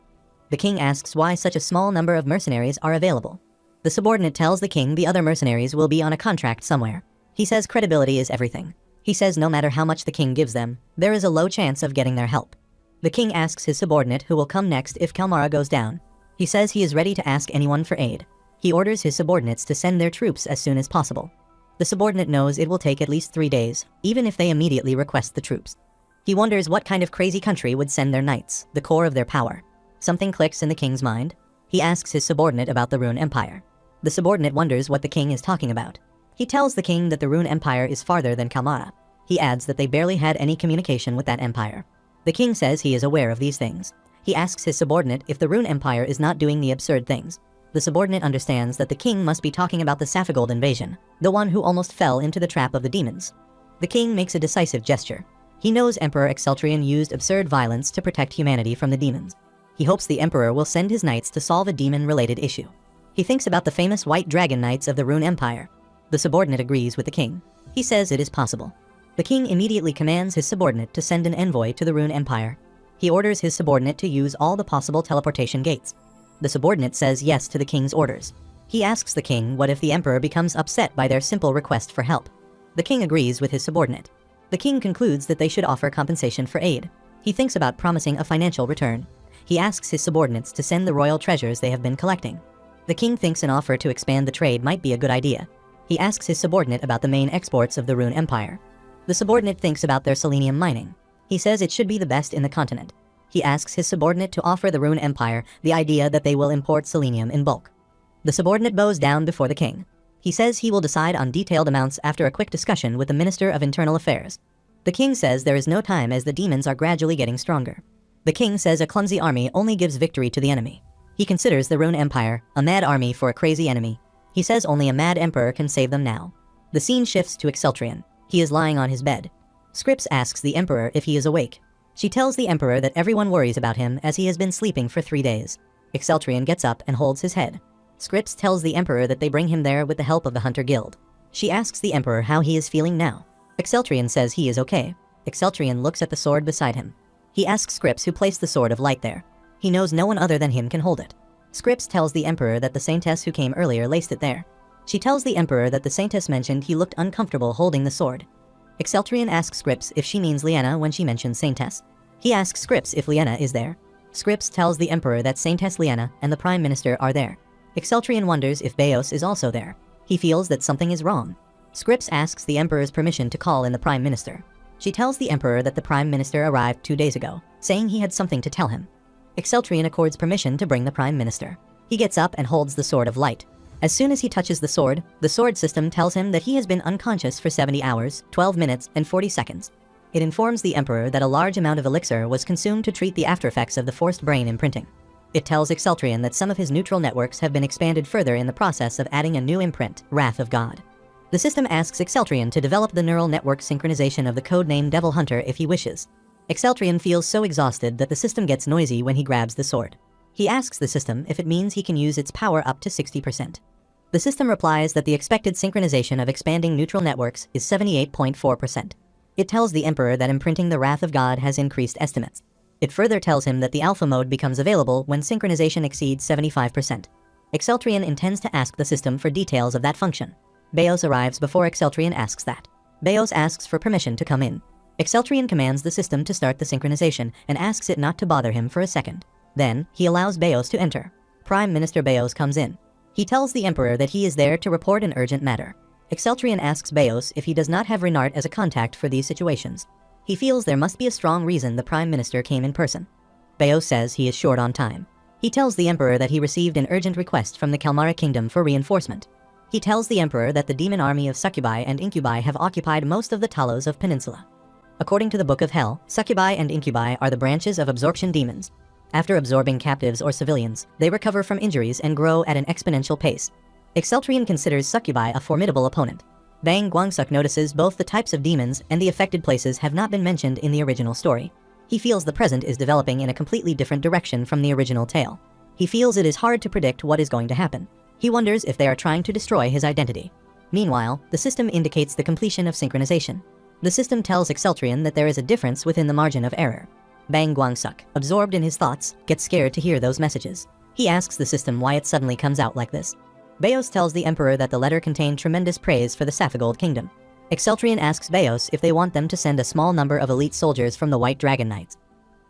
The king asks why such a small number of mercenaries are available. The subordinate tells the king the other mercenaries will be on a contract somewhere. He says credibility is everything. He says no matter how much the king gives them, there is a low chance of getting their help. The king asks his subordinate who will come next if Kalmara goes down. He says he is ready to ask anyone for aid. He orders his subordinates to send their troops as soon as possible. The subordinate knows it will take at least 3 days, even if they immediately request the troops. He wonders what kind of crazy country would send their knights, the core of their power. Something clicks in the king's mind. He asks his subordinate about the Rune Empire. The subordinate wonders what the king is talking about. He tells the king that the Rune Empire is farther than Kalmara. He adds that they barely had any communication with that empire. The king says he is aware of these things. He asks his subordinate if the Rune Empire is not doing the absurd things. The subordinate understands that the king must be talking about the Saphigold invasion, the one who almost fell into the trap of the demons. The king makes a decisive gesture. He knows Emperor Exceltrian used absurd violence to protect humanity from the demons. He hopes the emperor will send his knights to solve a demon-related issue. He thinks about the famous White Dragon Knights of the Rune Empire. The subordinate agrees with the king. He says it is possible. The king immediately commands his subordinate to send an envoy to the Rune Empire. He orders his subordinate to use all the possible teleportation gates. The subordinate says yes to the king's orders. He asks the king what if the emperor becomes upset by their simple request for help. The king agrees with his subordinate. The king concludes that they should offer compensation for aid. He thinks about promising a financial return. He asks his subordinates to send the royal treasures they have been collecting. The king thinks an offer to expand the trade might be a good idea. He asks his subordinate about the main exports of the Rune Empire. The subordinate thinks about their selenium mining. He says it should be the best in the continent. He asks his subordinate to offer the Rune Empire the idea that they will import selenium in bulk. The subordinate bows down before the king. He says he will decide on detailed amounts after a quick discussion with the Minister of Internal Affairs. The king says there is no time as the demons are gradually getting stronger. The king says a clumsy army only gives victory to the enemy. He considers the Rune Empire a mad army for a crazy enemy. He says only a mad emperor can save them now. The scene shifts to Exceltrian. He is lying on his bed. Scripps asks the emperor if he is awake. She tells the emperor that everyone worries about him as he has been sleeping for 3 days. Exceltrian gets up and holds his head. Scripps tells the emperor that they bring him there with the help of the Hunter Guild. She asks the emperor how he is feeling now. Exceltrian says he is okay. Exceltrian looks at the sword beside him. He asks Scripps who placed the sword of light there. He knows no one other than him can hold it. Scripps tells the emperor that the saintess who came earlier laced it there. She tells the emperor that the saintess mentioned he looked uncomfortable holding the sword. Exceltrian asks Scripps if she means Liena when she mentions saintess. He asks Scripps if Liena is there. Scripps tells the emperor that Saintess Liena and the prime minister are there. Exceltrian wonders if Beos is also there. He feels that something is wrong. Scripps asks the emperor's permission to call in the prime minister. She tells the emperor that the prime minister arrived 2 days ago, saying he had something to tell him. Exceltrian accords permission to bring the prime minister. He gets up and holds the sword of light. As soon as he touches the sword system tells him that he has been unconscious for 70 hours, 12 minutes, and 40 seconds. It informs the emperor that a large amount of elixir was consumed to treat the aftereffects of the forced brain imprinting. It tells Exceltrian that some of his neutral networks have been expanded further in the process of adding a new imprint, Wrath of God. The system asks Exceltrian to develop the neural network synchronization of the codename Devil Hunter if he wishes. Exceltrian feels so exhausted that the system gets noisy when he grabs the sword. He asks the system if it means he can use its power up to 60%. The system replies that the expected synchronization of expanding neutral networks is 78.4%. It tells the emperor that imprinting the Wrath of God has increased estimates. It further tells him that the alpha mode becomes available when synchronization exceeds 75%. Exceltrian intends to ask the system for details of that function. Beos arrives before Exceltrian asks that. Beos asks for permission to come in. Exceltrian commands the system to start the synchronization and asks it not to bother him for a second. Then, he allows Beos to enter. Prime Minister Beos comes in. He tells the emperor that he is there to report an urgent matter. Exceltrian asks Beos if he does not have Renard as a contact for these situations. He feels there must be a strong reason the Prime Minister came in person. Beos says he is short on time. He tells the Emperor that he received an urgent request from the Kalmara Kingdom for reinforcement. He tells the Emperor that the demon army of succubi and incubi have occupied most of the Talos of Peninsula. According to the Book of Hell, succubi and incubi are the branches of absorption demons. After absorbing captives or civilians, they recover from injuries and grow at an exponential pace. Exceltrian considers succubi a formidable opponent. Bang Guangsuk notices both the types of demons and the affected places have not been mentioned in the original story. He feels the present is developing in a completely different direction from the original tale. He feels it is hard to predict what is going to happen. He wonders if they are trying to destroy his identity. Meanwhile, the system indicates the completion of synchronization. The system tells Exceltrian that there is a difference within the margin of error. Bang Guangsuk, absorbed in his thoughts, gets scared to hear those messages. He asks the system why it suddenly comes out like this. Beos tells the Emperor that the letter contained tremendous praise for the Saphigold Kingdom. Exceltrian asks Beos if they want them to send a small number of elite soldiers from the White Dragon Knights.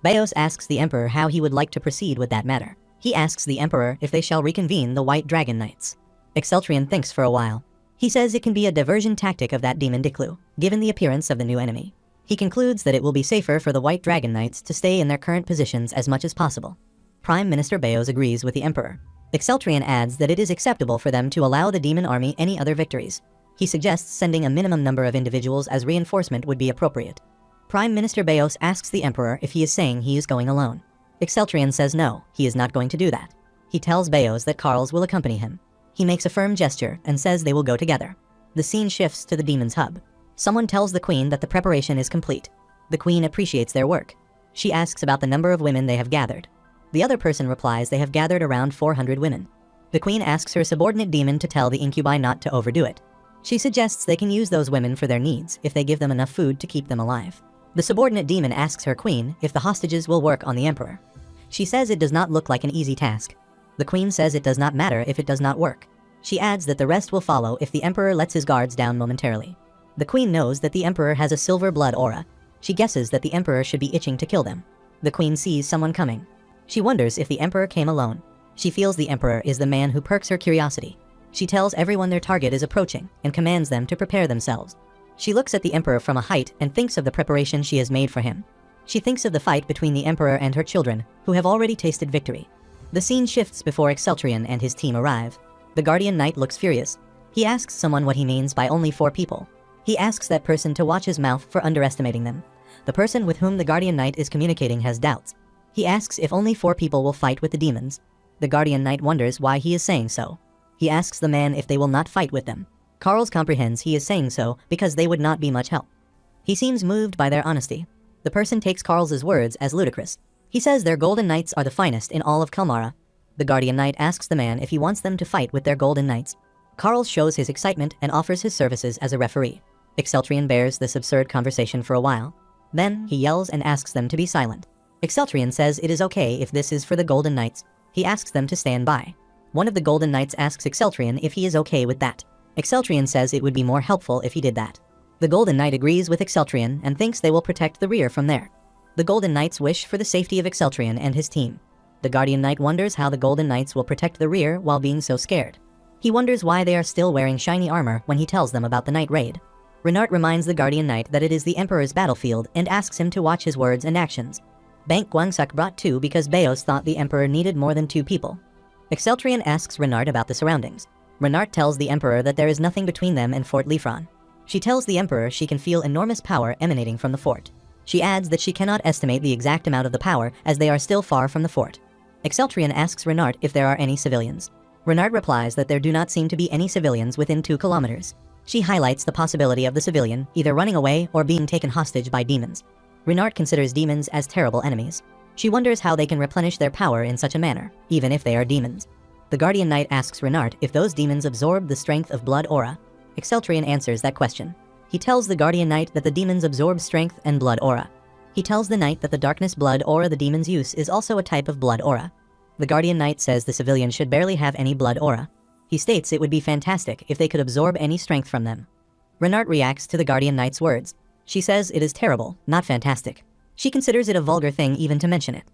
Beos asks the Emperor how he would like to proceed with that matter. He asks the Emperor if they shall reconvene the White Dragon Knights. Exceltrian thinks for a while. He says it can be a diversion tactic of that demon Diklu, given the appearance of the new enemy. He concludes that it will be safer for the White Dragon Knights to stay in their current positions as much as possible. Prime Minister Beos agrees with the Emperor. Exceltrian adds that it is acceptable for them to allow the demon army any other victories. He suggests sending a minimum number of individuals as reinforcement would be appropriate. Prime Minister Beos asks the Emperor if he is saying he is going alone. Exceltrian says no, he is not going to do that. He tells Beos that Carls will accompany him. He makes a firm gesture and says they will go together. The scene shifts to the demon's hub. Someone tells the Queen that the preparation is complete. The Queen appreciates their work. She asks about the number of women they have gathered. The other person replies they have gathered around 400 women. The Queen asks her subordinate demon to tell the incubi not to overdo it. She suggests they can use those women for their needs if they give them enough food to keep them alive. The subordinate demon asks her Queen if the hostages will work on the Emperor. She says it does not look like an easy task. The Queen says it does not matter if it does not work. She adds that the rest will follow if the Emperor lets his guards down momentarily. The Queen knows that the Emperor has a silver blood aura. She guesses that the Emperor should be itching to kill them. The Queen sees someone coming. She wonders if the Emperor came alone. She feels the Emperor is the man who perks her curiosity. She tells everyone their target is approaching and commands them to prepare themselves. She looks at the Emperor from a height and thinks of the preparation she has made for him. She thinks of the fight between the Emperor and her children, who have already tasted victory. The scene shifts before Exceltrian and his team arrive. The Guardian Knight looks furious. He asks someone what he means by only 4 people. He asks that person to watch his mouth for underestimating them. The person with whom the Guardian Knight is communicating has doubts. He asks if only 4 people will fight with the demons. The Guardian Knight wonders why he is saying so. He asks the man if they will not fight with them. Carls comprehends he is saying so because they would not be much help. He seems moved by their honesty. The person takes Carl's words as ludicrous. He says their Golden Knights are the finest in all of Kelmara. The Guardian Knight asks the man if he wants them to fight with their Golden Knights. Carl shows his excitement and offers his services as a referee. Exceltrian bears this absurd conversation for a while. Then, he yells and asks them to be silent. Exceltrian says it is okay if this is for the Golden Knights. He asks them to stand by. One of the Golden Knights asks Exceltrian if he is okay with that. Exceltrian says it would be more helpful if he did that. The Golden Knight agrees with Exceltrian and thinks they will protect the rear from there. The Golden Knights wish for the safety of Exceltrian and his team. The Guardian Knight wonders how the Golden Knights will protect the rear while being so scared. He wonders why they are still wearing shiny armor when he tells them about the night raid. Renard reminds the Guardian Knight that it is the Emperor's battlefield and asks him to watch his words and actions. Bank Guangsuk brought 2 because Beos thought the Emperor needed more than 2 people. Exceltrian asks Renard about the surroundings. Renard tells the Emperor that there is nothing between them and Fort Lifron. She tells the Emperor she can feel enormous power emanating from the fort. She adds that she cannot estimate the exact amount of the power as they are still far from the fort. Exceltrian asks Renard if there are any civilians. Renard replies that there do not seem to be any civilians within 2 kilometers. She highlights the possibility of the civilian either running away or being taken hostage by demons. Renard considers demons as terrible enemies. She wonders how they can replenish their power in such a manner, even if they are demons. The Guardian Knight asks Renard if those demons absorb the strength of blood aura. Exceltrian answers that question. He tells the Guardian Knight that the demons absorb strength and blood aura. He tells the Knight that the darkness blood aura the demons use is also a type of blood aura. The Guardian Knight says the civilian should barely have any blood aura. He states it would be fantastic if they could absorb any strength from them. Renard reacts to the Guardian Knight's words. She says it is terrible, not fantastic. She considers it a vulgar thing even to mention it.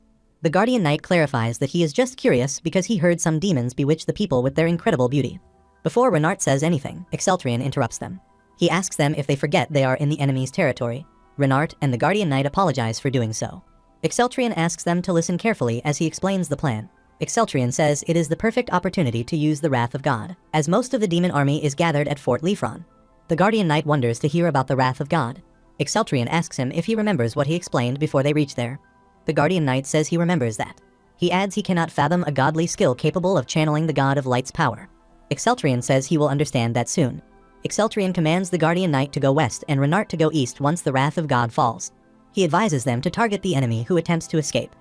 The Guardian Knight clarifies that he is just curious because he heard some demons bewitch the people with their incredible beauty. Before Renard says anything, Exceltrian interrupts them. He asks them if they forget they are in the enemy's territory. Renard and the Guardian Knight apologize for doing so. Exceltrian asks them to listen carefully as he explains the plan. Exceltrian says it is the perfect opportunity to use the wrath of God, as most of the demon army is gathered at Fort Lifron. The Guardian Knight wonders to hear about the wrath of God. Exceltrian asks him if he remembers what he explained before they reach there. The Guardian Knight says he remembers that. He adds he cannot fathom a godly skill capable of channeling the God of Light's power. Exceltrian says he will understand that soon. Exceltrian commands the Guardian Knight to go west and Renart to go east once the wrath of God falls. He advises them to target the enemy who attempts to escape.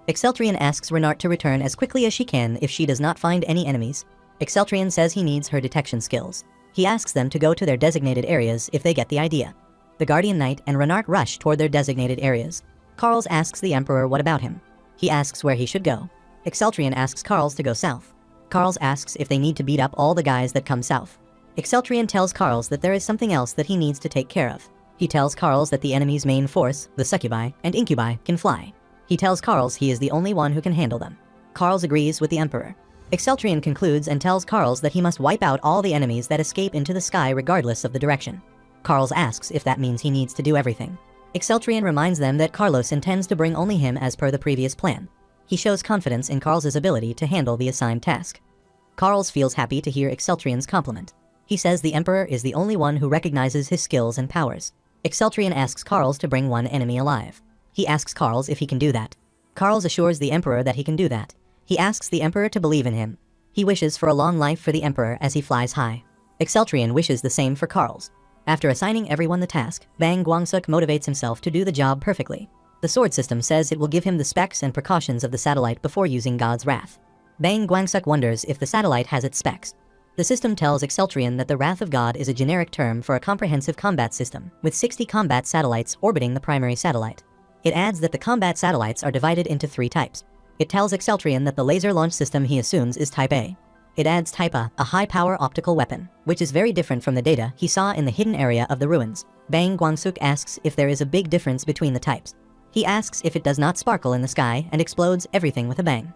Exceltrian asks Renart to return as quickly as she can if she does not find any enemies. Exceltrian says he needs her detection skills. He asks them to go to their designated areas if they get the idea. The Guardian Knight and Renart rush toward their designated areas. Karls asks the Emperor what about him. He asks where he should go. Exceltrian asks Karls to go south. Karls asks if they need to beat up all the guys that come south. Exceltrian tells Karls that there is something else that he needs to take care of. He tells Karls that the enemy's main force, the succubi and incubi, can fly. He tells Karls he is the only one who can handle them. Karls agrees with the Emperor. Exceltrian concludes and tells Karls that he must wipe out all the enemies that escape into the sky regardless of the direction. Karls asks if that means he needs to do everything. Exceltrian reminds them that Carlos intends to bring only him as per the previous plan. He shows confidence in Karls' ability to handle the assigned task. Karls feels happy to hear Exceltrian's compliment. He says the Emperor is the only one who recognizes his skills and powers. Exceltrian asks Karls to bring one enemy alive. He asks Karls if he can do that. Karls assures the Emperor that he can do that. He asks the Emperor to believe in him. He wishes for a long life for the Emperor as he flies high. Exceltrian wishes the same for Karls. After assigning everyone the task, Bang Guangsuk motivates himself to do the job perfectly. The sword system says it will give him the specs and precautions of the satellite before using God's wrath. Bang Guangsuk wonders if the satellite has its specs. The system tells Exceltrian that the Wrath of God is a generic term for a comprehensive combat system, with 60 combat satellites orbiting the primary satellite. It adds that the combat satellites are divided into 3 types. It tells Exceltrian that the laser launch system he assumes is Type A. It adds Type A high-power optical weapon, which is very different from the data he saw in the hidden area of the ruins. Bang Guangsuk asks if there is a big difference between the types. He asks if it does not sparkle in the sky and explodes everything with a bang.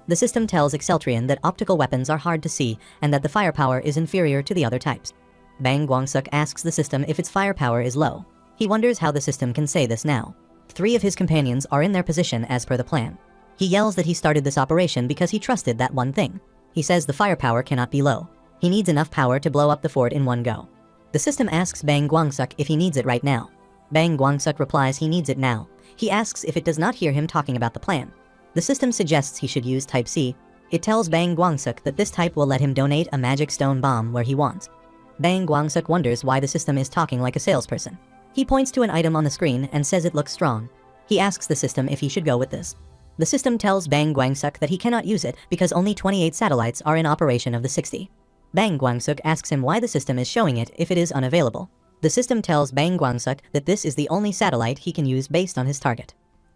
The system tells Exceltrian that optical weapons are hard to see and that the firepower is inferior to the other types. Bang Guangsuk asks the system if its firepower is low. He wonders how the system can say this now. 3 of his companions are in their position as per the plan. He yells that he started this operation because he trusted that one thing. He says the firepower cannot be low. He needs enough power to blow up the fort in one go. The system asks Bang Guangsuk if he needs it right now. Bang Guangsuk replies he needs it now. He asks if it does not hear him talking about the plan. The system suggests he should use Type C. It tells Bang Guangsuk that this type will let him donate a magic stone bomb where he wants. Bang Guangsuk wonders why the system is talking like a salesperson. He points to an item on the screen and says it looks strong. He asks the system if he should go with this. The system tells Bang Guangsuk that he cannot use it because only 28 satellites are in operation of the 60. Bang Guangsuk asks him why the system is showing it if it is unavailable. The system tells Bang Guangsuk that this is the only satellite he can use based on his target.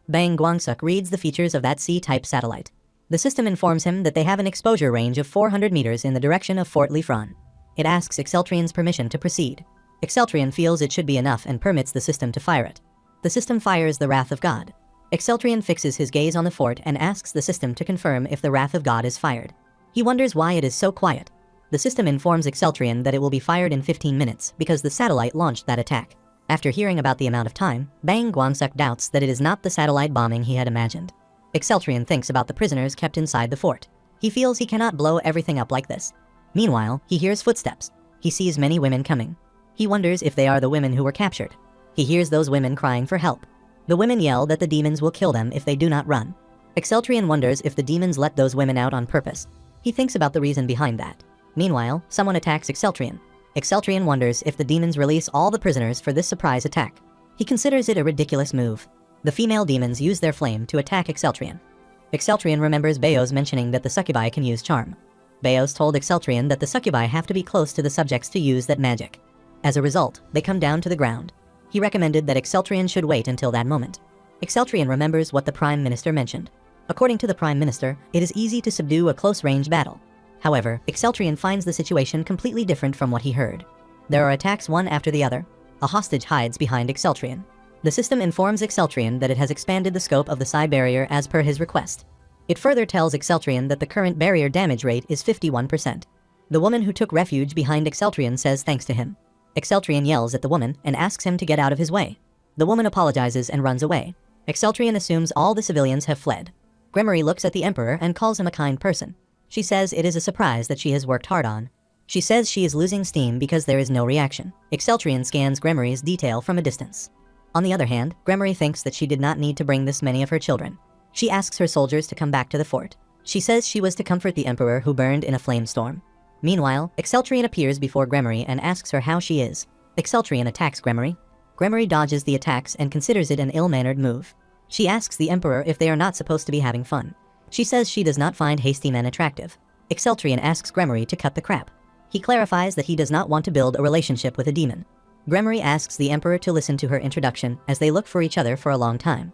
Bang Guangsuk reads the features of that C-type satellite. The system informs him that they have an exposure range of 400 meters in the direction of Fort Lifran. It asks Exceltrian's permission to proceed. Exceltrian feels it should be enough and permits the system to fire it. The system fires the Wrath of God. Exceltrian fixes his gaze on the fort and asks the system to confirm if the Wrath of God is fired. He wonders why it is so quiet. The system informs Exceltrian that it will be fired in 15 minutes because the satellite launched that attack. After hearing about the amount of time, Bang Guangsuk doubts that it is not the satellite bombing he had imagined. Exceltrian thinks about the prisoners kept inside the fort. He feels he cannot blow everything up like this. Meanwhile, he hears footsteps. He sees many women coming. He wonders if they are the women who were captured. He hears those women crying for help. The women yell that the demons will kill them if they do not run. Exceltrian wonders if the demons let those women out on purpose. He thinks about the reason behind that. Meanwhile, someone attacks Exceltrian. Exceltrian wonders if the demons release all the prisoners for this surprise attack. He considers it a ridiculous move. The female demons use their flame to attack Exceltrian. Exceltrian remembers Beos mentioning that the succubi can use charm. Beos told Exceltrian that the succubi have to be close to the subjects to use that magic. As a result, they come down to the ground. He recommended that Exceltrian should wait until that moment. Exceltrian remembers what the Prime Minister mentioned. According to the Prime Minister, it is easy to subdue a close-range battle. However, Exceltrian finds the situation completely different from what he heard. There are attacks one after the other. A hostage hides behind Exceltrian. The system informs Exceltrian that it has expanded the scope of the psi barrier as per his request. It further tells Exceltrian that the current barrier damage rate is 51%. The woman who took refuge behind Exceltrian says thanks to him. Exceltrian yells at the woman and asks him to get out of his way. The woman apologizes and runs away. Exceltrian assumes all the civilians have fled. Gremory looks at the Emperor and calls him a kind person. She says it is a surprise that she has worked hard on. She says she is losing steam because there is no reaction. Exceltrian scans Gremory's detail from a distance. On the other hand, Gremory thinks that she did not need to bring this many of her children. She asks her soldiers to come back to the fort. She says she was to comfort the emperor who burned in a flame storm. Meanwhile, Exceltrian appears before Gremory and asks her how she is. Exceltrian attacks Gremory. Gremory dodges the attacks and considers it an ill-mannered move. She asks the emperor if they are not supposed to be having fun. She says she does not find hasty men attractive. Exceltrian asks Gremory to cut the crap. He clarifies that he does not want to build a relationship with a demon. Gremory asks the emperor to listen to her introduction as they look for each other for a long time.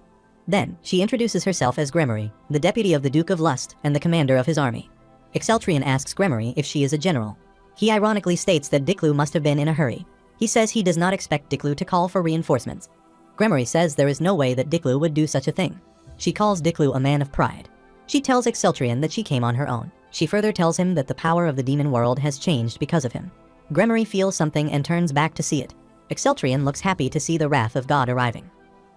Then, she introduces herself as Gremory, the deputy of the Duke of Lust and the commander of his army. Exceltrian asks Gremory if she is a general. He ironically states that Diklu must have been in a hurry. He says he does not expect Diklu to call for reinforcements. Gremory says there is no way that Diklu would do such a thing. She calls Diklu a man of pride. She tells Exceltrian that she came on her own. She further tells him that the power of the demon world has changed because of him. Gremory feels something and turns back to see it. Exceltrian looks happy to see the wrath of God arriving.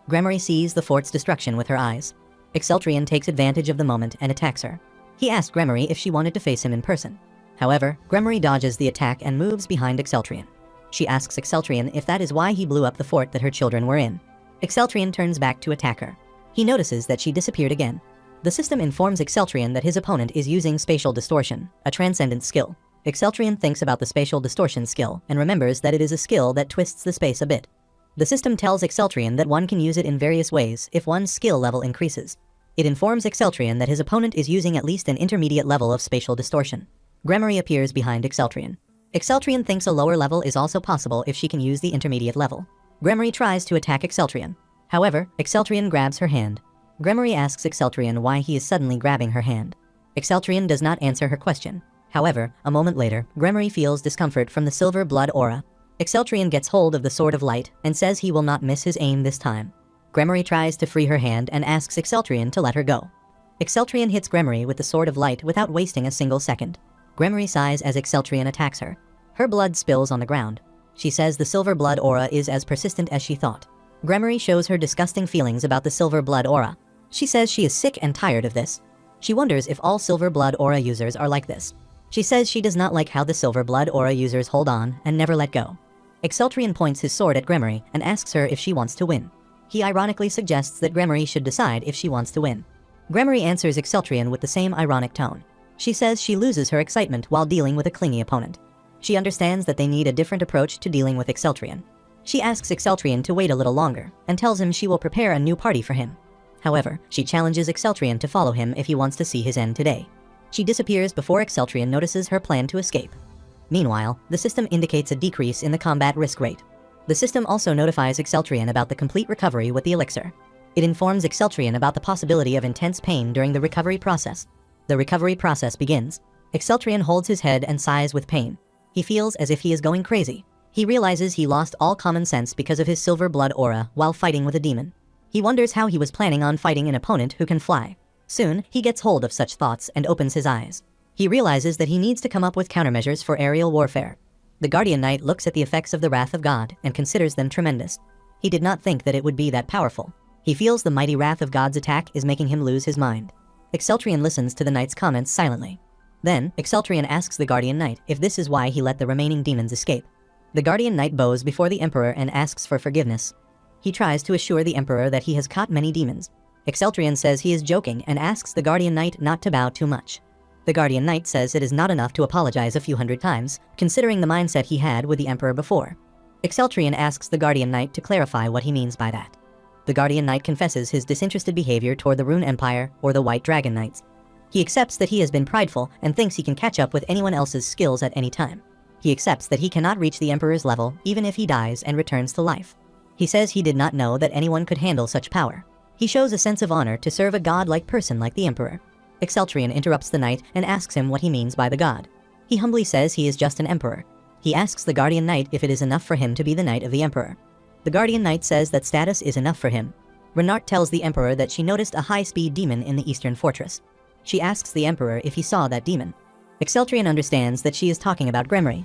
Gremory sees the fort's destruction with her eyes. Exceltrian takes advantage of the moment and attacks her. He asked Gremory if she wanted to face him in person. However, Gremory dodges the attack and moves behind Exceltrian. She asks Exceltrian if that is why he blew up the fort that her children were in. Exceltrian turns back to attack her. He notices that she disappeared again. The system informs Exceltrian that his opponent is using spatial distortion, a transcendent skill. Exceltrian thinks about the spatial distortion skill and remembers that it is a skill that twists the space a bit. The system tells Exceltrian that one can use it in various ways if one's skill level increases. It informs Exceltrian that his opponent is using at least an intermediate level of spatial distortion. Gremory appears behind Exceltrian. Exceltrian thinks a lower level is also possible if she can use the intermediate level. Gremory tries to attack Exceltrian. However, Exceltrian grabs her hand. Gremory asks Exceltrian why he is suddenly grabbing her hand. Exceltrian does not answer her question. However, a moment later, Gremory feels discomfort from the silver blood aura. Exceltrian gets hold of the Sword of Light and says he will not miss his aim this time. Gremory tries to free her hand and asks Exceltrian to let her go. Exceltrian hits Gremory with the Sword of Light without wasting a single second. Gremory sighs as Exceltrian attacks her. Her blood spills on the ground. She says the silver blood aura is as persistent as she thought. Gremory shows her disgusting feelings about the silver blood aura. She says she is sick and tired of this. She wonders if all silver blood aura users are like this. She says she does not like how the silver blood aura users hold on and never let go. Exceltrian points his sword at Gremory and asks her if she wants to win. He ironically suggests that Gremory should decide if she wants to win. Gremory answers Exceltrian with the same ironic tone. She says she loses her excitement while dealing with a clingy opponent. She understands that they need a different approach to dealing with Exceltrian. She asks Exceltrian to wait a little longer and tells him she will prepare a new party for him. However, she challenges Exceltrian to follow him if he wants to see his end today. She disappears before Exceltrian notices her plan to escape. Meanwhile, the system indicates a decrease in the combat risk rate. The system also notifies Exceltrian about the complete recovery with the elixir. It informs Exceltrian about the possibility of intense pain during the recovery process. The recovery process begins. Exceltrian holds his head and sighs with pain. He feels as if he is going crazy. He realizes he lost all common sense because of his silver blood aura while fighting with a demon. He wonders how he was planning on fighting an opponent who can fly. Soon, he gets hold of such thoughts and opens his eyes. He realizes that he needs to come up with countermeasures for aerial warfare. The Guardian Knight looks at the effects of the wrath of God and considers them tremendous. He did not think that it would be that powerful. He feels the mighty wrath of God's attack is making him lose his mind. Exceltrian listens to the Knight's comments silently. Then, Exceltrian asks the Guardian Knight if this is why he let the remaining demons escape. The Guardian Knight bows before the Emperor and asks for forgiveness. He tries to assure the Emperor that he has caught many demons. Exceltrian says he is joking and asks the Guardian Knight not to bow too much. The Guardian Knight says it is not enough to apologize a few hundred times, considering the mindset he had with the Emperor before. Exceltrian asks the Guardian Knight to clarify what he means by that. The Guardian Knight confesses his disinterested behavior toward the Rune Empire or the White Dragon Knights. He accepts that he has been prideful and thinks he can catch up with anyone else's skills at any time. He accepts that he cannot reach the Emperor's level even if he dies and returns to life. He says he did not know that anyone could handle such power. He shows a sense of honor to serve a god-like person like the Emperor. Exceltrian interrupts the Knight and asks him what he means by the god. He humbly says he is just an Emperor. He asks the Guardian Knight if it is enough for him to be the Knight of the Emperor. The Guardian Knight says that status is enough for him. Renard tells the Emperor that she noticed a high-speed demon in the Eastern Fortress. She asks the Emperor if he saw that demon. Exceltrian understands that she is talking about Gremory.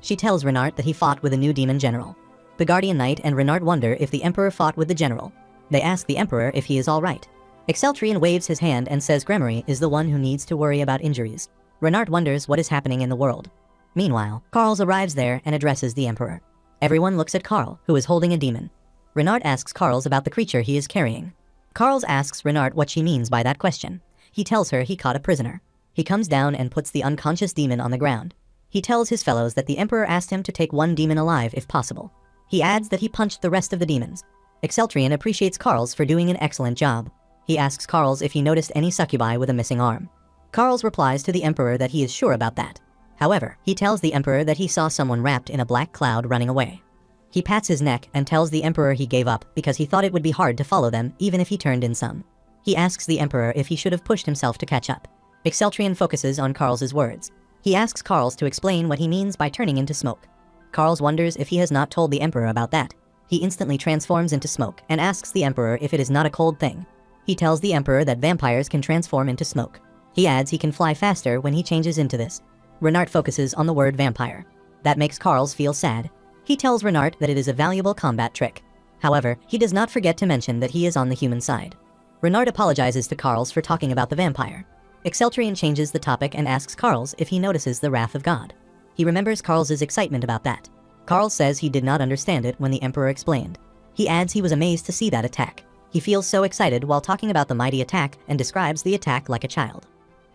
She tells Renard that he fought with a new demon general. The Guardian Knight and Renard wonder if the Emperor fought with the general. They ask the Emperor if he is all right. Exceltrian waves his hand and says Gremory is the one who needs to worry about injuries. Renard wonders what is happening in the world. Meanwhile, Karls arrives there and addresses the Emperor. Everyone looks at Karl, who is holding a demon. Renard asks Carls about the creature he is carrying. Carls asks Renard what she means by that question. He tells her he caught a prisoner. He comes down and puts the unconscious demon on the ground. He tells his fellows that the Emperor asked him to take one demon alive if possible. He adds that he punched the rest of the demons. Exceltrian appreciates Carls for doing an excellent job. He asks Carls if he noticed any succubi with a missing arm. Carls replies to the Emperor that he is sure about that. However, he tells the Emperor that he saw someone wrapped in a black cloud running away. He pats his neck and tells the Emperor he gave up because he thought it would be hard to follow them even if he turned in some. He asks the Emperor if he should have pushed himself to catch up. Exceltrian focuses on Carl's words. He asks Carls to explain what he means by turning into smoke. Carls wonders if he has not told the Emperor about that. He instantly transforms into smoke and asks the Emperor if it is not a cold thing. He tells the Emperor that vampires can transform into smoke. He adds he can fly faster when he changes into this. Renard focuses on the word vampire. That makes Carls feel sad. He tells Renard that it is a valuable combat trick. However, he does not forget to mention that he is on the human side. Renard apologizes to Carls for talking about the vampire. Exceltrian changes the topic and asks Carls if he notices the wrath of God. He remembers Carl's excitement about that. Carls says he did not understand it when the Emperor explained. He adds he was amazed to see that attack. He feels so excited while talking about the mighty attack and describes the attack like a child.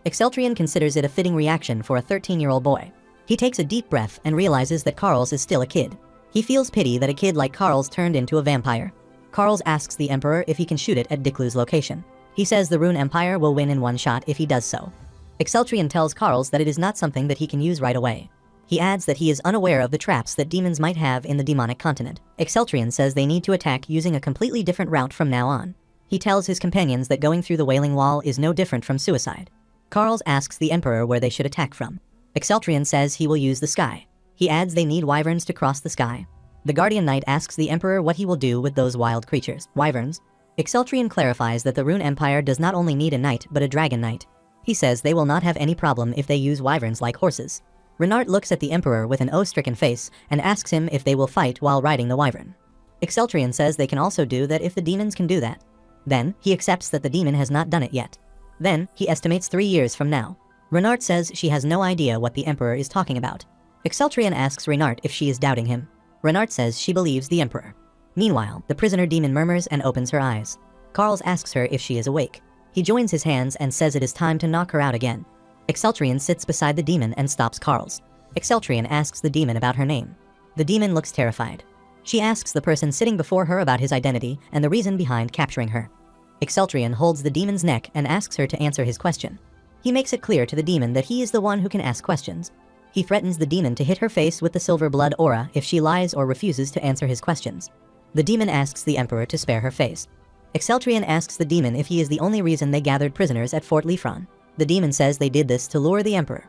Exceltrian considers it a fitting reaction for a 13-year-old boy. He takes a deep breath and realizes that Carls is still a kid. He feels pity that a kid like Carls turned into a vampire. Carls asks the Emperor if he can shoot it at Diklu's location. He says the Rune Empire will win in one shot if he does so. Exceltrian tells Carls that it is not something that he can use right away. He adds that he is unaware of the traps that demons might have in the demonic continent. Exceltrian says they need to attack using a completely different route from now on. He tells his companions that going through the Wailing Wall is no different from suicide. Carls asks the Emperor where they should attack from. Exceltrian says he will use the sky. He adds they need wyverns to cross the sky. The Guardian Knight asks the Emperor what he will do with those wild creatures, wyverns. Exceltrian clarifies that the Rune Empire does not only need a knight but a dragon knight. He says they will not have any problem if they use wyverns like horses. Renard looks at the Emperor with an awe-stricken face and asks him if they will fight while riding the wyvern. Exceltrian says they can also do that if the demons can do that. Then, he accepts that the demon has not done it yet. Then, he estimates 3 years from now. Renard says she has no idea what the Emperor is talking about. Exceltrian asks Renard if she is doubting him. Renard says she believes the Emperor. Meanwhile, the prisoner demon murmurs and opens her eyes. Carls asks her if she is awake. He joins his hands and says it is time to knock her out again. Exceltrian sits beside the demon and stops Carls. Exceltrian asks the demon about her name. The demon looks terrified. She asks the person sitting before her about his identity and the reason behind capturing her. Exceltrian holds the demon's neck and asks her to answer his question. He makes it clear to the demon that he is the one who can ask questions. He threatens the demon to hit her face with the silver blood aura if she lies or refuses to answer his questions. The demon asks the Emperor to spare her face. Exceltrian asks the demon if he is the only reason they gathered prisoners at Fort Lifron. The demon says they did this to lure the Emperor.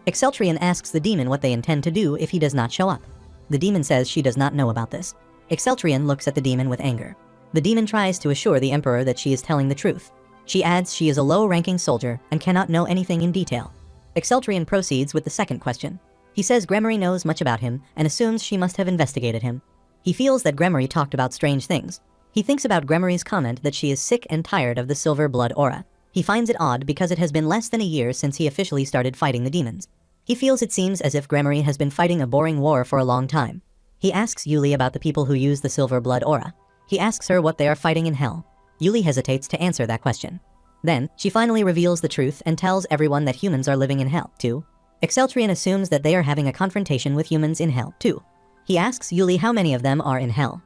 Exceltrian asks the demon what they intend to do if he does not show up. The demon says she does not know about this. Exceltrian looks at the demon with anger. The demon tries to assure the Emperor that she is telling the truth. She adds she is a low-ranking soldier and cannot know anything in detail. Exceltrian proceeds with the second question. He says Gremory knows much about him and assumes she must have investigated him. He feels that Gremory talked about strange things. He thinks about Gremory's comment that she is sick and tired of the silver blood aura. He finds it odd because it has been less than a year since he officially started fighting the demons. He feels it seems as if Gremory has been fighting a boring war for a long time. He asks Yuli about the people who use the silver blood aura. He asks her what they are fighting in hell. Yuli hesitates to answer that question. Then, she finally reveals the truth and tells everyone that humans are living in hell, too. Exceltrian assumes that they are having a confrontation with humans in hell, too. He asks Yuli how many of them are in hell.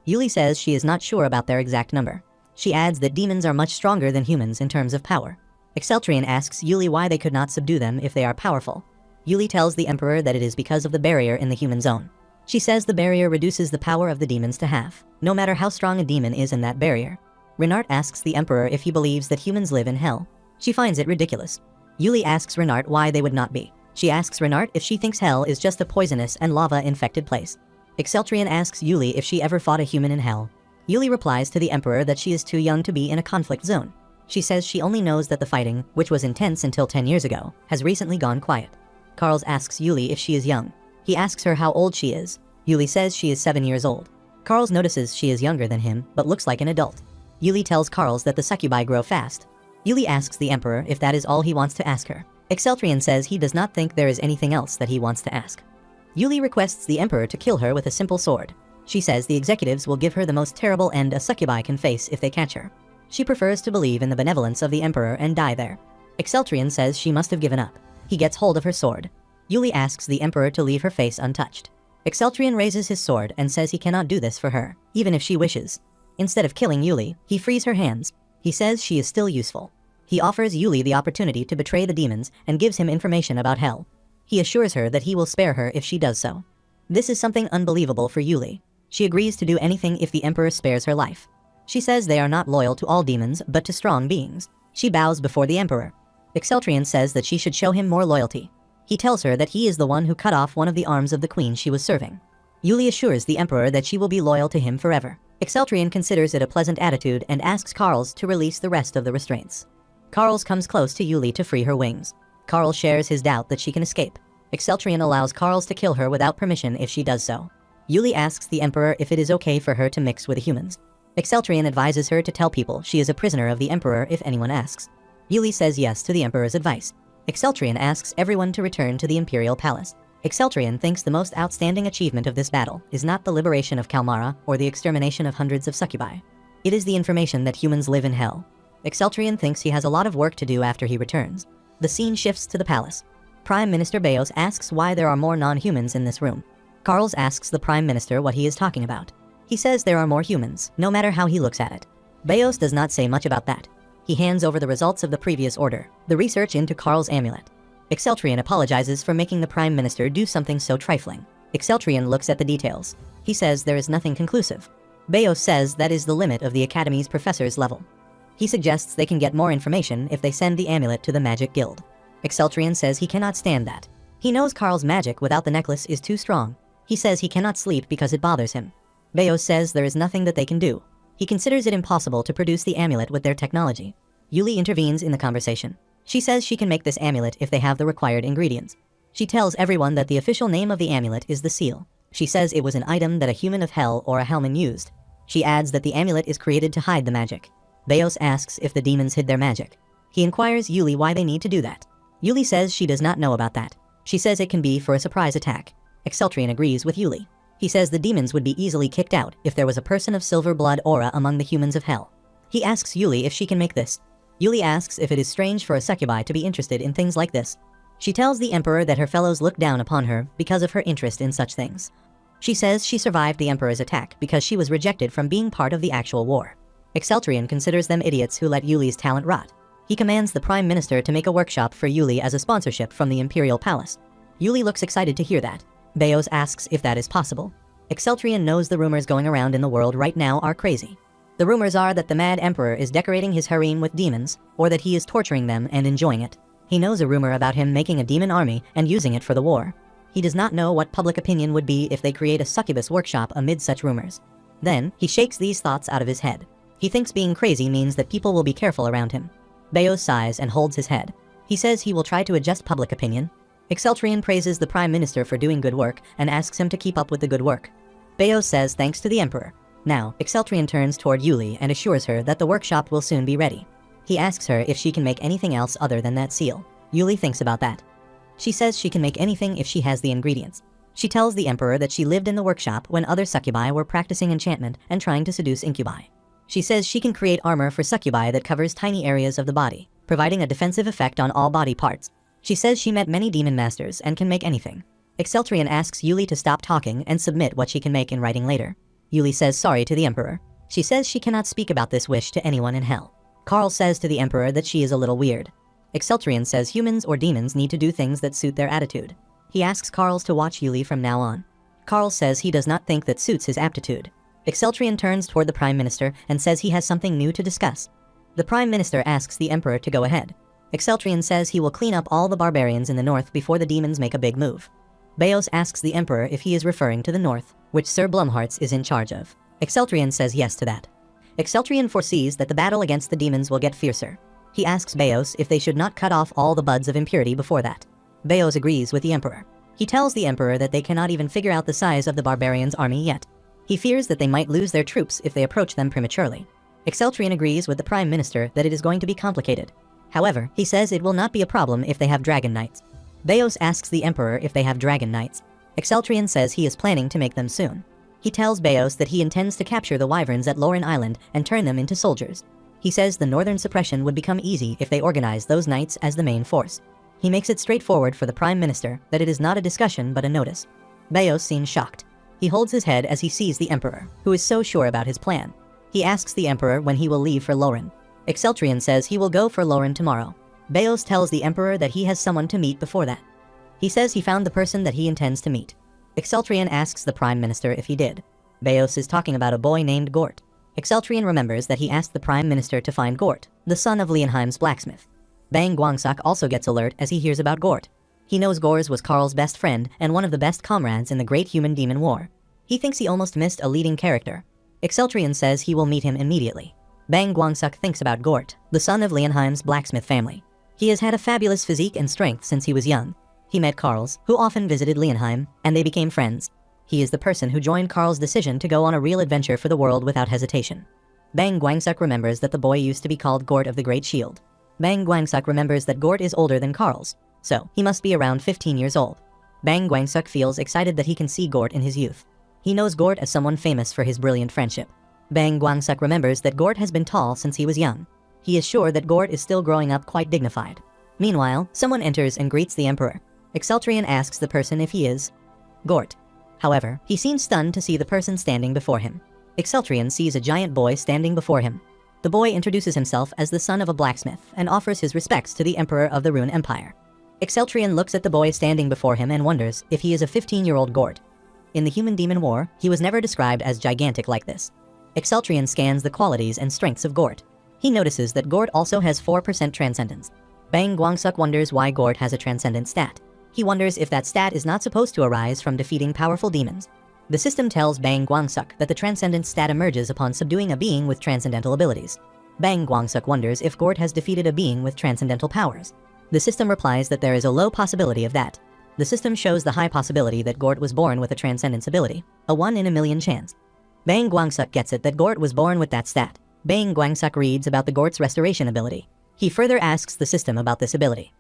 Yuli says she is not sure about their exact number. She adds that demons are much stronger than humans in terms of power. Exceltrian asks Yuli why they could not subdue them if they are powerful. Yuli tells the Emperor that it is because of the barrier in the human zone. She says the barrier reduces the power of the demons to half, no matter how strong a demon is in that barrier. Renard asks the Emperor if he believes that humans live in hell. She finds it ridiculous. Yuli asks Renard why they would not be. She asks Renard if she thinks hell is just a poisonous and lava-infected place. Exceltrian asks Yuli if she ever fought a human in hell. Yuli replies to the Emperor that she is too young to be in a conflict zone. She says she only knows that the fighting, which was intense until 10 years ago, has recently gone quiet. Carls asks Yuli if she is young. He asks her how old she is. Yuli says she is 7 years old. Carls notices she is younger than him, but looks like an adult. Yuli tells Carls that the succubi grow fast. Yuli asks the Emperor if that is all he wants to ask her. Exceltrian says he does not think there is anything else that he wants to ask. Yuli requests the Emperor to kill her with a simple sword. She says the executives will give her the most terrible end a succubi can face if they catch her. She prefers to believe in the benevolence of the emperor and die there. Exceltrion says she must have given up. He gets hold of her sword. Yuli asks the emperor to leave her face untouched. Exceltrion raises his sword and says he cannot do this for her, even if she wishes. Instead of killing Yuli, he frees her hands. He says she is still useful. He offers Yuli the opportunity to betray the demons and gives him information about hell. He assures her that he will spare her if she does so. This is something unbelievable for Yuli. She agrees to do anything if the emperor spares her life. She says they are not loyal to all demons but to strong beings. She bows before the emperor. Exceltrion says that she should show him more loyalty. He tells her that he is the one who cut off one of the arms of the queen she was serving. Yuli assures the emperor that she will be loyal to him forever. Exceltrion considers it a pleasant attitude and asks Karls to release the rest of the restraints. Karls comes close to Yuli to free her wings. Karl shares his doubt that she can escape. Exceltrion allows Karls to kill her without permission if she does so. Yuli asks the emperor if it is okay for her to mix with the humans. Exceltrion advises her to tell people she is a prisoner of the emperor if anyone asks. Yuli says yes to the emperor's advice. Exceltrion asks everyone to return to the imperial palace. Exceltrion thinks the most outstanding achievement of this battle is not the liberation of Kalmara or the extermination of hundreds of succubi. It is the information that humans live in hell. Exceltrion thinks he has a lot of work to do after he returns. The scene shifts to the palace. Prime Minister Beos asks why there are more non-humans in this room. Karls asks the Prime Minister what he is talking about. He says there are more humans, no matter how he looks at it. Beos does not say much about that. He hands over the results of the previous order, the research into Karl's amulet. Exceltrion apologizes for making the Prime Minister do something so trifling. Exceltrion looks at the details. He says there is nothing conclusive. Beos says that is the limit of the Academy's professor's level. He suggests they can get more information if they send the amulet to the Magic Guild. Exceltrion says he cannot stand that. He knows Karl's magic without the necklace is too strong. He says he cannot sleep because it bothers him. Beos says there is nothing that they can do. He considers it impossible to produce the amulet with their technology. Yuli intervenes in the conversation. She says she can make this amulet if they have the required ingredients. She tells everyone that the official name of the amulet is the seal. She says it was an item that a human of hell or a hellman used. She adds that the amulet is created to hide the magic. Beos asks if the demons hid their magic. He inquires Yuli why they need to do that. Yuli says she does not know about that. She says it can be for a surprise attack. Exceltrion agrees with Yuli. He says the demons would be easily kicked out if there was a person of silver blood aura among the humans of hell. He asks Yuli if she can make this. Yuli asks if it is strange for a succubi to be interested in things like this. She tells the emperor that her fellows look down upon her because of her interest in such things. She says she survived the emperor's attack because she was rejected from being part of the actual war. Exceltrion considers them idiots who let Yuli's talent rot. He commands the Prime Minister to make a workshop for Yuli as a sponsorship from the Imperial Palace. Yuli looks excited to hear that. Beos asks if that is possible. Exceltrion knows the rumors going around in the world right now are crazy. The rumors are that the Mad Emperor is decorating his harem with demons, or that he is torturing them and enjoying it. He knows a rumor about him making a demon army and using it for the war. He does not know what public opinion would be if they create a succubus workshop amid such rumors. Then, he shakes these thoughts out of his head. He thinks being crazy means that people will be careful around him. Beos sighs and holds his head. He says he will try to adjust public opinion. Exceltrion praises the Prime Minister for doing good work and asks him to keep up with the good work. Beos says thanks to the Emperor. Now, Exceltrion turns toward Yuli and assures her that the workshop will soon be ready. He asks her if she can make anything else other than that seal. Yuli thinks about that. She says she can make anything if she has the ingredients. She tells the Emperor that she lived in the workshop when other succubi were practicing enchantment and trying to seduce incubi. She says she can create armor for succubi that covers tiny areas of the body, providing a defensive effect on all body parts. She says she met many demon masters and can make anything. Exceltrion asks Yuli to stop talking and submit what she can make in writing later. Yuli says sorry to the Emperor. She says she cannot speak about this wish to anyone in hell. Karl says to the Emperor that she is a little weird. Exceltrion says humans or demons need to do things that suit their attitude. He asks Karls to watch Yuli from now on. Karl says he does not think that suits his aptitude. Exceltrion turns toward the Prime Minister and says he has something new to discuss. The Prime Minister asks the Emperor to go ahead. Exceltrion says he will clean up all the barbarians in the north before the demons make a big move. Beos asks the Emperor if he is referring to the north, which Sir Blumhartz is in charge of. Exceltrion says yes to that. Exceltrion foresees that the battle against the demons will get fiercer. He asks Beos if they should not cut off all the buds of impurity before that. Beos agrees with the Emperor. He tells the Emperor that they cannot even figure out the size of the barbarians' army yet. He fears that they might lose their troops if they approach them prematurely. Exceltrion agrees with the Prime Minister that it is going to be complicated. However, he says it will not be a problem if they have dragon knights. Beos asks the Emperor if they have dragon knights. Exceltrion says he is planning to make them soon. He tells Beos that he intends to capture the wyverns at Lauren Island and turn them into soldiers. He says the northern suppression would become easy if they organize those knights as the main force. He makes it straightforward for the Prime Minister that it is not a discussion but a notice. Beos seems shocked. He holds his head as he sees the Emperor, who is so sure about his plan. He asks the Emperor when he will leave for Lauren. Exceltrion says he will go for Lauren tomorrow. Beos tells the Emperor that he has someone to meet before that. He says he found the person that he intends to meet. Exceltrion asks the Prime Minister if he did. Beos is talking about a boy named Gort. Exceltrion remembers that he asked the Prime Minister to find Gort, the son of Leonheim's blacksmith. Bang Guangsak also gets alert as he hears about Gort. He knows Gors was Karl's best friend and one of the best comrades in the Great Human Demon War. He thinks he almost missed a leading character. Exceltrion says he will meet him immediately. Bang Guangsak thinks about Gort, the son of Leonheim's blacksmith family. He has had a fabulous physique and strength since he was young. He met Karl's, who often visited Leonheim, and they became friends. He is the person who joined Karl's decision to go on a real adventure for the world without hesitation. Bang Guangsak remembers that the boy used to be called Gort of the Great Shield. Bang Guangsak remembers that Gort is older than Karl's, so he must be around 15 years old. Bang Guangsak feels excited that he can see Gort in his youth. He knows Gort as someone famous for his brilliant friendship. Bang Guangsak remembers that Gort has been tall since he was young. He is sure that Gort is still growing up quite dignified. Meanwhile, someone enters and greets the Emperor. Exceltrion asks the person if he is Gort. However, he seems stunned to see the person standing before him. Exceltrion sees a giant boy standing before him. The boy introduces himself as the son of a blacksmith and offers his respects to the Emperor of the Rune Empire. Exceltrion looks at the boy standing before him and wonders if he is a 15-year-old Gort. In the Human Demon War, he was never described as gigantic like this. Exceltrion scans the qualities and strengths of Gort. He notices that Gort also has 4% transcendence. Bang Guangsak wonders why Gort has a transcendent stat. He wonders if that stat is not supposed to arise from defeating powerful demons. The system tells Bang Guangsak that the transcendent stat emerges upon subduing a being with transcendental abilities. Bang Guangsak wonders if Gort has defeated a being with transcendental powers. The system replies that there is a low possibility of that. The system shows the high possibility that Gort was born with a transcendence ability, a 1 in a million chance. Bang Guangsak gets it that Gort was born with that stat. Bang Guangsak reads about the Gort's restoration ability. He further asks the system about this ability.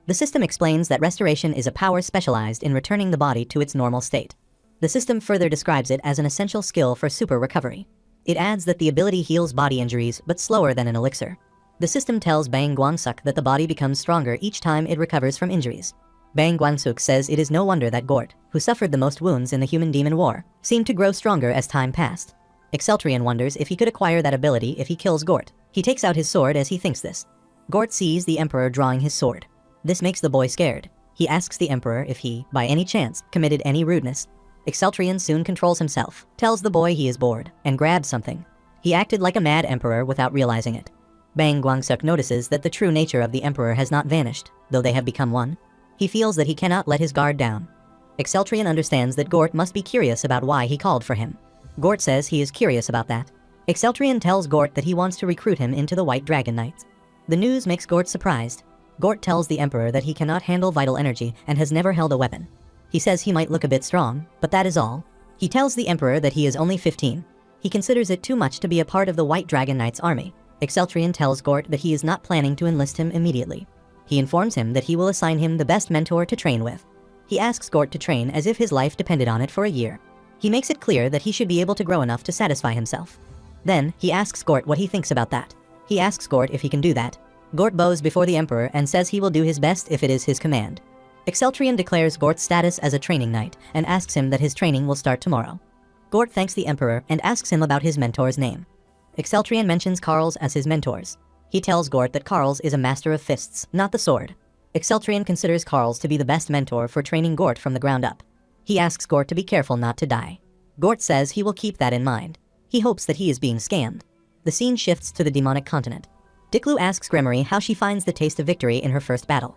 The system explains that restoration is a power specialized in returning the body to its normal state. The system further describes it as an essential skill for super recovery. It adds that the ability heals body injuries, but slower than an elixir. The system tells Bang Guangsak that the body becomes stronger each time it recovers from injuries. Bang Guangsuk says it is no wonder that Gort, who suffered the most wounds in the Human Demon War, seemed to grow stronger as time passed. Exceltrion wonders if he could acquire that ability if he kills Gort. He takes out his sword as he thinks this. Gort sees the Emperor drawing his sword. This makes the boy scared. He asks the Emperor if he, by any chance, committed any rudeness. Exceltrion soon controls himself, tells the boy he is bored, and grabs something. He acted like a mad Emperor without realizing it. Bang Guangsuk notices that the true nature of the Emperor has not vanished, though they have become one. He feels that he cannot let his guard down. Exceltrion understands that Gort must be curious about why he called for him. Gort says he is curious about that. Exceltrion tells Gort that he wants to recruit him into the White Dragon Knights. The news makes Gort surprised. Gort tells the Emperor that he cannot handle vital energy and has never held a weapon. He says he might look a bit strong, but that is all. He tells the Emperor that he is only 15. He considers it too much to be a part of the White Dragon Knight's army. Exceltrion tells Gort that he is not planning to enlist him immediately. He informs him that he will assign him the best mentor to train with. He asks Gort to train as if his life depended on it for a year. He makes it clear that he should be able to grow enough to satisfy himself. Then, he asks Gort what he thinks about that. He asks Gort if he can do that. Gort bows before the Emperor and says he will do his best if it is his command. Exceltrion declares Gort's status as a training knight and asks him that his training will start tomorrow. Gort thanks the Emperor and asks him about his mentor's name. Exceltrion mentions Karl's as his mentors. He tells Gort that Karl's is a master of fists, not the sword. Exceltrion considers Karl's to be the best mentor for training Gort from the ground up. He asks Gort to be careful not to die. Gort says he will keep that in mind. He hopes that he is being scammed. The scene shifts to the demonic continent. Diklu asks Gremory how she finds the taste of victory in her first battle.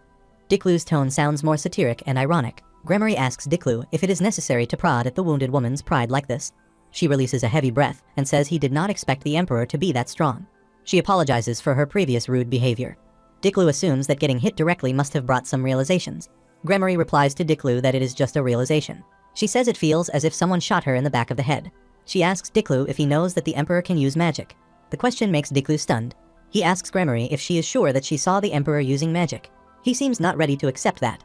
Diklu's tone sounds more satiric and ironic. Gremory asks Diklu if it is necessary to prod at the wounded woman's pride like this. She releases a heavy breath and says he did not expect the Emperor to be that strong. She apologizes for her previous rude behavior. Diklu assumes that getting hit directly must have brought some realizations. Gremory replies to Diklu that it is just a realization. She says it feels as if someone shot her in the back of the head. She asks Diklu if he knows that the Emperor can use magic. The question makes Diklu stunned. He asks Gremory if she is sure that she saw the Emperor using magic. He seems not ready to accept that.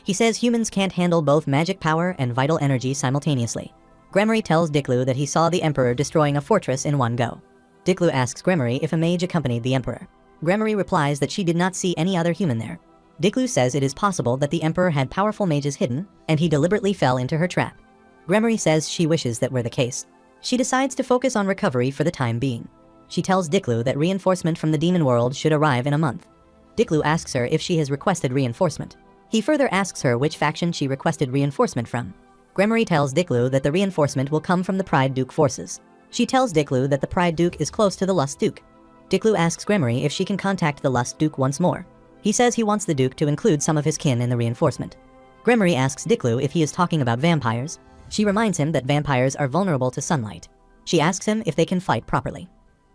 He says humans can't handle both magic power and vital energy simultaneously. Gremory tells Diklu that he saw the Emperor destroying a fortress in one go. Diklu asks Gremory if a mage accompanied the Emperor. Gremory replies that she did not see any other human there. Diklu says it is possible that the Emperor had powerful mages hidden, and he deliberately fell into her trap. Gremory says she wishes that were the case. She decides to focus on recovery for the time being. She tells Diklu that reinforcement from the demon world should arrive in a month. Diklu asks her if she has requested reinforcement. He further asks her which faction she requested reinforcement from. Gremory tells Diklu that the reinforcement will come from the Pride Duke forces. She tells Diklu that the Pride Duke is close to the Lust Duke. Diklu asks Gremory if she can contact the Lust Duke once more. He says he wants the Duke to include some of his kin in the reinforcement. Gremory asks Diklu if he is talking about vampires. She reminds him that vampires are vulnerable to sunlight. She asks him if they can fight properly.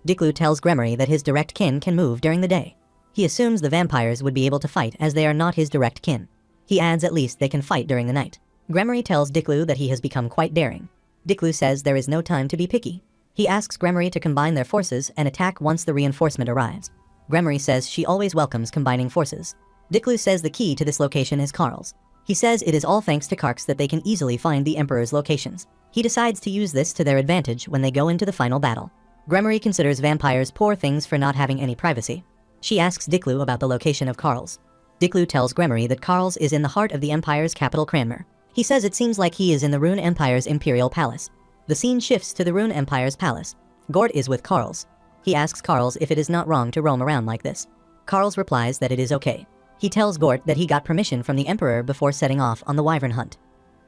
Diklu tells Gremory that his direct kin can move during the day. He assumes the vampires would be able to fight as they are not his direct kin. He adds at least they can fight during the night. Gremory tells Diklu that he has become quite daring. Diklu says there is no time to be picky. He asks Gremory to combine their forces and attack once the reinforcement arrives. Gremory says she always welcomes combining forces. Diklu says the key to this location is Karl's. He says it is all thanks to Karks that they can easily find the Emperor's locations. He decides to use this to their advantage when they go into the final battle. Gremory considers vampires poor things for not having any privacy. She asks Diklu about the location of Karl's. Diklu tells Gremory that Karl's is in the heart of the Empire's capital Cranmer. He says it seems like he is in the Rune Empire's Imperial Palace. The scene shifts to the Rune Empire's palace. Gort is with Karl's. He asks Karl's if it is not wrong to roam around like this. Karl's replies that it is okay. He tells Gort that he got permission from the Emperor before setting off on the wyvern hunt.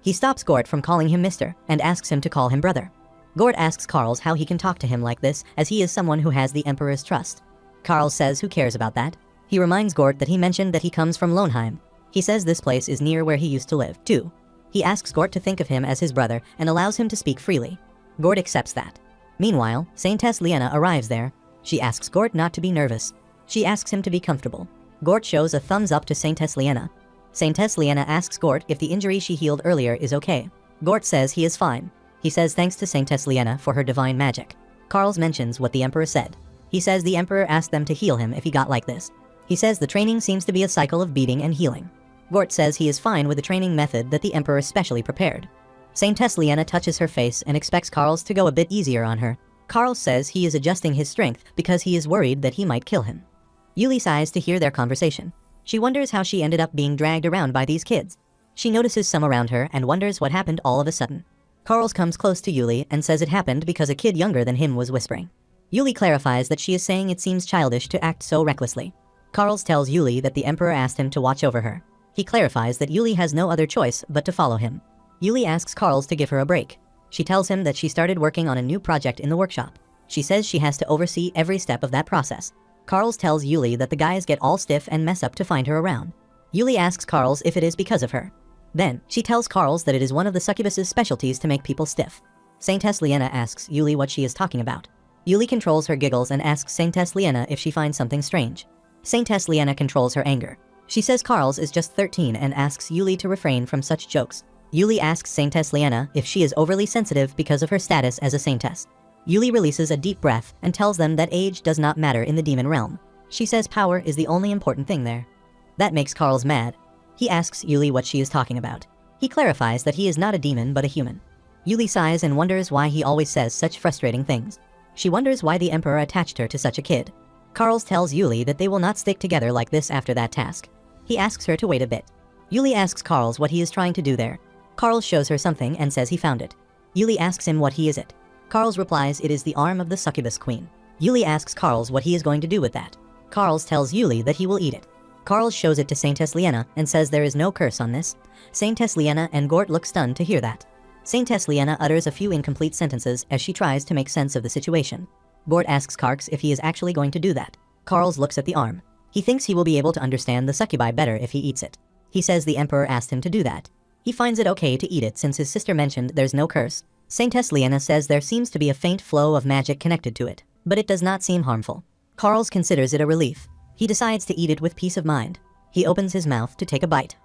He stops Gort from calling him Mr. and asks him to call him brother. Gort asks Karl's how he can talk to him like this as he is someone who has the Emperor's trust. Karl says who cares about that. He reminds Gort that he mentioned that he comes from Lohnheim. He says this place is near where he used to live, too. He asks Gort to think of him as his brother and allows him to speak freely. Gort accepts that. Meanwhile, Saintess Liena arrives there. She asks Gort not to be nervous. She asks him to be comfortable. Gort shows a thumbs up to Saintess Liena. Saintess Liena asks Gort if the injury she healed earlier is okay. Gort says he is fine. He says thanks to Saintess Liena for her divine magic. Karl's mentions what the Emperor said. He says the Emperor asked them to heal him if he got like this. He says the training seems to be a cycle of beating and healing. Gort says he is fine with the training method that the Emperor specially prepared. Saintess Liena touches her face and expects Karl's to go a bit easier on her. Karl says he is adjusting his strength because he is worried that he might kill him. Yuli sighs to hear their conversation. She wonders how she ended up being dragged around by these kids. She notices some around her and wonders what happened all of a sudden. Karl's comes close to Yuli and says it happened because a kid younger than him was whispering. Yuli clarifies that she is saying it seems childish to act so recklessly. Karl's tells Yuli that the Emperor asked him to watch over her. He clarifies that Yuli has no other choice but to follow him. Yuli asks Karl's to give her a break. She tells him that she started working on a new project in the workshop. She says she has to oversee every step of that process. Karl's tells Yuli that the guys get all stiff and mess up to find her around. Yuli asks Karl's if it is because of her. Then, she tells Karl's that it is one of the succubus's specialties to make people stiff. Saintess Liena asks Yuli what she is talking about. Yuli controls her giggles and asks Saintess Liena if she finds something strange. Saintess Liena controls her anger. She says Karl's is just 13 and asks Yuli to refrain from such jokes. Yuli asks Saintess Liena if she is overly sensitive because of her status as a saintess. Yuli releases a deep breath and tells them that age does not matter in the demon realm. She says power is the only important thing there. That makes Karl's mad. He asks Yuli what she is talking about. He clarifies that he is not a demon but a human. Yuli sighs and wonders why he always says such frustrating things. She wonders why the Emperor attached her to such a kid. Karl's tells Yuli that they will not stick together like this after that task. He asks her to wait a bit. Yuli asks Karl's what he is trying to do there. Karl shows her something and says he found it. Yuli asks him what he is it. Karl's replies it is the arm of the succubus queen. Yuli asks Karl's what he is going to do with that. Karl's tells Yuli that he will eat it. Karl's shows it to Saintess Liena and says there is no curse on this. Saintess Liena and Gort look stunned to hear that. Saintess Liena utters a few incomplete sentences as she tries to make sense of the situation. Gort asks Karks if he is actually going to do that. Karl's looks at the arm. He thinks he will be able to understand the succubi better if he eats it. He says the Emperor asked him to do that. He finds it okay to eat it since his sister mentioned there's no curse. Saintess Liena says there seems to be a faint flow of magic connected to it, but it does not seem harmful. Karl's considers it a relief. He decides to eat it with peace of mind. He opens his mouth to take a bite.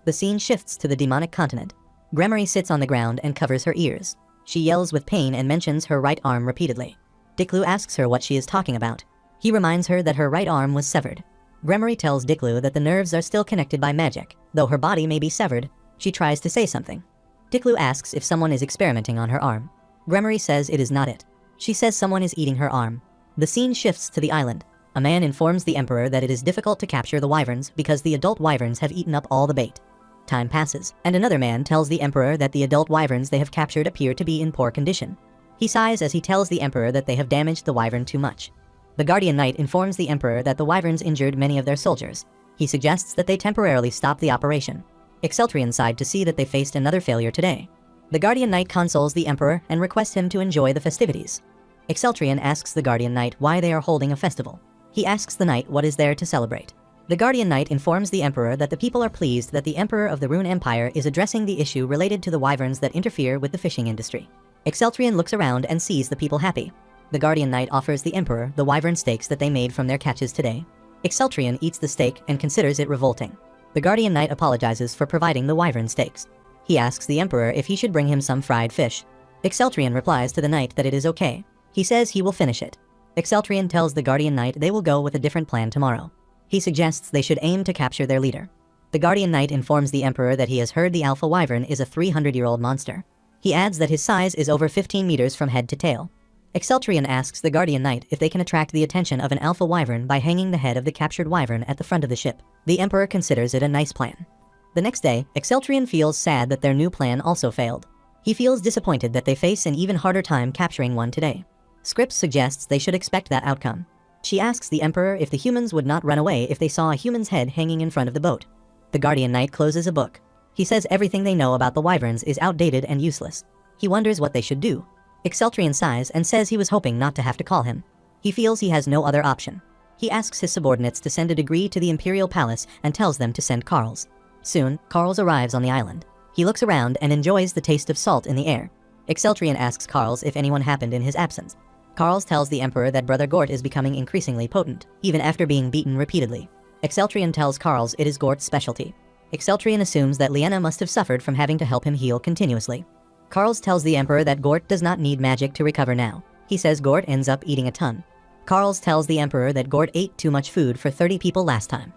The scene shifts to the demonic continent. Gremory sits on the ground and covers her ears. She yells with pain and mentions her right arm repeatedly. Diklu asks her what she is talking about. He reminds her that her right arm was severed. Gremory tells Diklu that the nerves are still connected by magic. Though her body may be severed, she tries to say something. Diklu asks if someone is experimenting on her arm. Gremory says it is not it. She says someone is eating her arm. The scene shifts to the island. A man informs the emperor that it is difficult to capture the wyverns because the adult wyverns have eaten up all the bait. Time passes, and another man tells the emperor that the adult wyverns they have captured appear to be in poor condition. He sighs as he tells the emperor that they have damaged the wyvern too much. The guardian knight informs the emperor that the wyverns injured many of their soldiers. He suggests that they temporarily stop the operation. Exceltrion sighed to see that they faced another failure today. The guardian knight consoles the emperor and requests him to enjoy the festivities. Exceltrion asks the guardian knight why they are holding a festival. He asks the knight what is there to celebrate. The guardian knight informs the emperor that the people are pleased that the emperor of the Rune Empire is addressing the issue related to the wyverns that interfere with the fishing industry. Exceltrion looks around and sees the people happy. The guardian knight offers the emperor the wyvern steaks that they made from their catches today. Exceltrion eats the steak and considers it revolting. The guardian knight apologizes for providing the wyvern steaks. He asks the emperor if he should bring him some fried fish. Exceltrion replies to the knight that it is okay. He says he will finish it. Exceltrion tells the guardian knight they will go with a different plan tomorrow. He suggests they should aim to capture their leader. The guardian knight informs the emperor that he has heard the alpha wyvern is a 300-year-old monster. He adds that his size is over 15 meters from head to tail. Exceltrion asks the guardian knight if they can attract the attention of an alpha wyvern by hanging the head of the captured wyvern at the front of the ship. The emperor considers it a nice plan. The next day, Exceltrion feels sad that their new plan also failed. He feels disappointed that they face an even harder time capturing one today. Scripps suggests they should expect that outcome. She asks the emperor if the humans would not run away if they saw a human's head hanging in front of the boat. The guardian knight closes a book. He says everything they know about the wyverns is outdated and useless. He wonders what they should do. Exceltrion sighs and says he was hoping not to have to call him. He feels he has no other option. He asks his subordinates to send a decree to the Imperial Palace and tells them to send Carls. Soon, Carls arrives on the island. He looks around and enjoys the taste of salt in the air. Exceltrion asks Carls if anyone happened in his absence. Carls tells the emperor that Brother Gort is becoming increasingly potent, even after being beaten repeatedly. Exceltrion tells Carls it is Gort's specialty. Exceltrion assumes that Liena must have suffered from having to help him heal continuously. Carls tells the emperor that Gort does not need magic to recover now. He says Gort ends up eating a ton. Carls tells the emperor that Gort ate too much food for 30 people last time.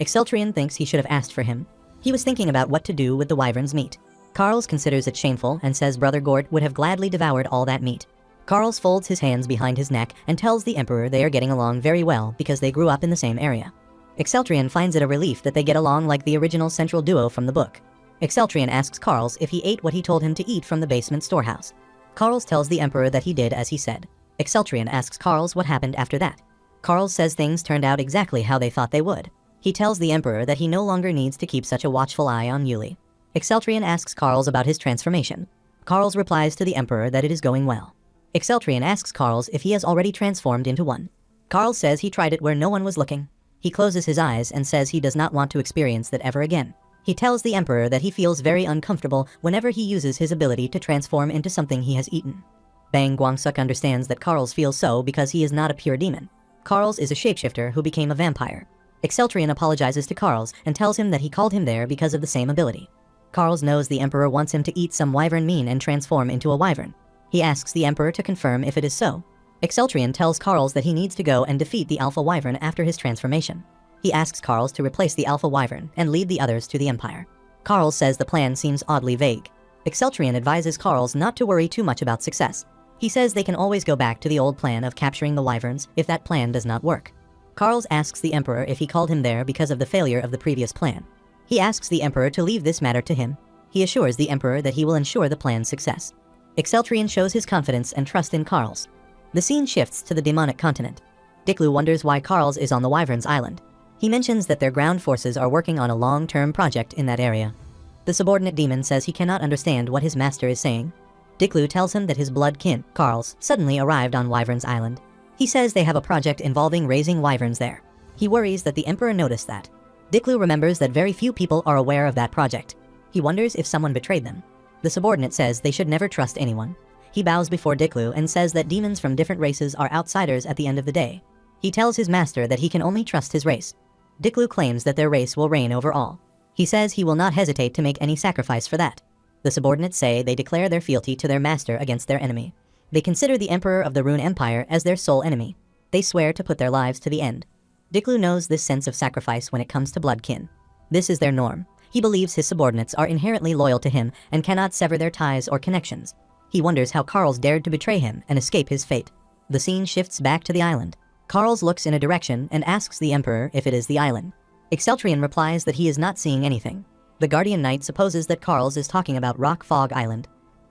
Exceltrion thinks he should have asked for him. He was thinking about what to do with the wyvern's meat. Carls considers it shameful and says Brother Gort would have gladly devoured all that meat. Carls folds his hands behind his neck and tells the emperor they are getting along very well because they grew up in the same area. Exceltrion finds it a relief that they get along like the original central duo from the book. Exceltrion asks Carls if he ate what he told him to eat from the basement storehouse. Carls tells the emperor that he did as he said. Exceltrion asks Carls what happened after that. Carls says things turned out exactly how they thought they would. He tells the emperor that he no longer needs to keep such a watchful eye on Yuli. Exceltrion asks Carls about his transformation. Carls replies to the emperor that it is going well. Exceltrion asks Carls if he has already transformed into one. Carls says he tried it where no one was looking. He closes his eyes and says he does not want to experience that ever again. He tells the emperor that he feels very uncomfortable whenever he uses his ability to transform into something he has eaten. Bang Guangsuk understands that Carls feels so because he is not a pure demon. Carls is a shapeshifter who became a vampire. Exceltrion apologizes to Carls and tells him that he called him there because of the same ability. Carls knows the emperor wants him to eat some wyvern meat and transform into a wyvern. He asks the emperor to confirm if it is so. Exceltrion tells Carls that he needs to go and defeat the alpha wyvern after his transformation. He asks Carls to replace the alpha wyvern and lead the others to the empire. Carls says the plan seems oddly vague. Exceltrion advises Carls not to worry too much about success. He says they can always go back to the old plan of capturing the wyverns if that plan does not work. Carls asks the emperor if he called him there because of the failure of the previous plan. He asks the emperor to leave this matter to him. He assures the emperor that he will ensure the plan's success. Exceltrion shows his confidence and trust in Carls. The scene shifts to the demonic continent. Diklu wonders why Carls is on the Wyvern's island. He mentions that their ground forces are working on a long-term project in that area. The subordinate demon says he cannot understand what his master is saying. Diklu tells him that his blood kin, Carls, suddenly arrived on Wyvern's island. He says they have a project involving raising wyverns there. He worries that the emperor noticed that. Diklu remembers that very few people are aware of that project. He wonders if someone betrayed them. The subordinate says they should never trust anyone. He bows before Diklu and says that demons from different races are outsiders at the end of the day. He tells his master that he can only trust his race. Diklu claims that their race will reign over all. He says he will not hesitate to make any sacrifice for that. The subordinates say they declare their fealty to their master against their enemy. They consider the emperor of the Rune Empire as their sole enemy. They swear to put their lives to the end. Diklu knows this sense of sacrifice when it comes to blood kin. This is their norm. He believes his subordinates are inherently loyal to him and cannot sever their ties or connections. He wonders how Carls dared to betray him and escape his fate. The scene shifts back to the island. Carls looks in a direction and asks the Emperor if it is the island. Exceltrian replies that he is not seeing anything. The Guardian Knight supposes that Carls is talking about Rock Fog Island.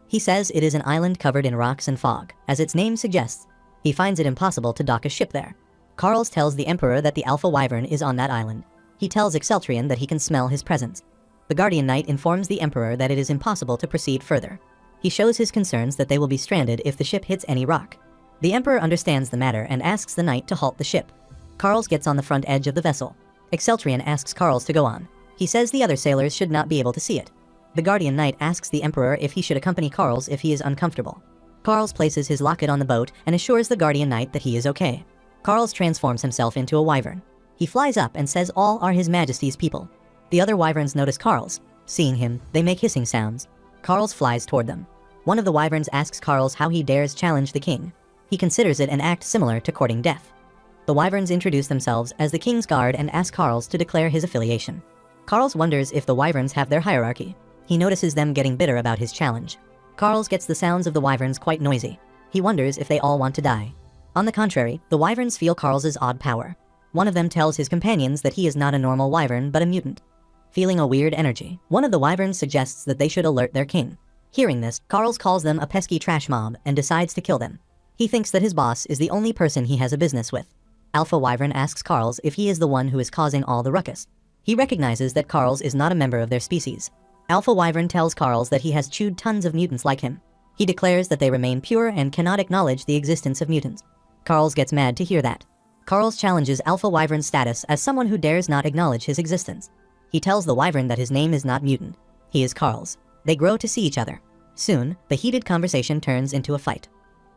He says it is an island covered in rocks and fog, as its name suggests. He finds it impossible to dock a ship there. Carls tells the Emperor that the Alpha Wyvern is on that island. He tells Exceltrian that he can smell his presence. The Guardian Knight informs the Emperor that it is impossible to proceed further. He shows his concerns that they will be stranded if the ship hits any rock. The Emperor understands the matter and asks the Knight to halt the ship. Carls gets on the front edge of the vessel. Exceltrian asks Carls to go on. He says the other sailors should not be able to see it. The Guardian Knight asks the Emperor if he should accompany Carls if he is uncomfortable. Carls places his locket on the boat and assures the Guardian Knight that he is okay. Carls transforms himself into a wyvern. He flies up and says all are His Majesty's people. The other wyverns notice Carls. Seeing him, they make hissing sounds. Carls flies toward them. One of the wyverns asks Carls how he dares challenge the king. He considers it an act similar to courting death. The wyverns introduce themselves as the king's guard and ask Carls to declare his affiliation. Carls wonders if the wyverns have their hierarchy. He notices them getting bitter about his challenge. Carls gets the sounds of the wyverns quite noisy. He wonders if they all want to die. On the contrary, the wyverns feel Carls's odd power. One of them tells his companions that he is not a normal wyvern but a mutant. Feeling a weird energy, one of the wyverns suggests that they should alert their king. Hearing this, Carls calls them a pesky trash mob and decides to kill them. He thinks that his boss is the only person he has a business with. Alpha Wyvern asks Carls if he is the one who is causing all the ruckus. He recognizes that Carls is not a member of their species. Alpha Wyvern tells Carls that he has chewed tons of mutants like him. He declares that they remain pure and cannot acknowledge the existence of mutants. Carls gets mad to hear that. Carls challenges Alpha Wyvern's status as someone who dares not acknowledge his existence. He tells the Wyvern that his name is not mutant. He is Carls. They grow to see each other. Soon, the heated conversation turns into a fight.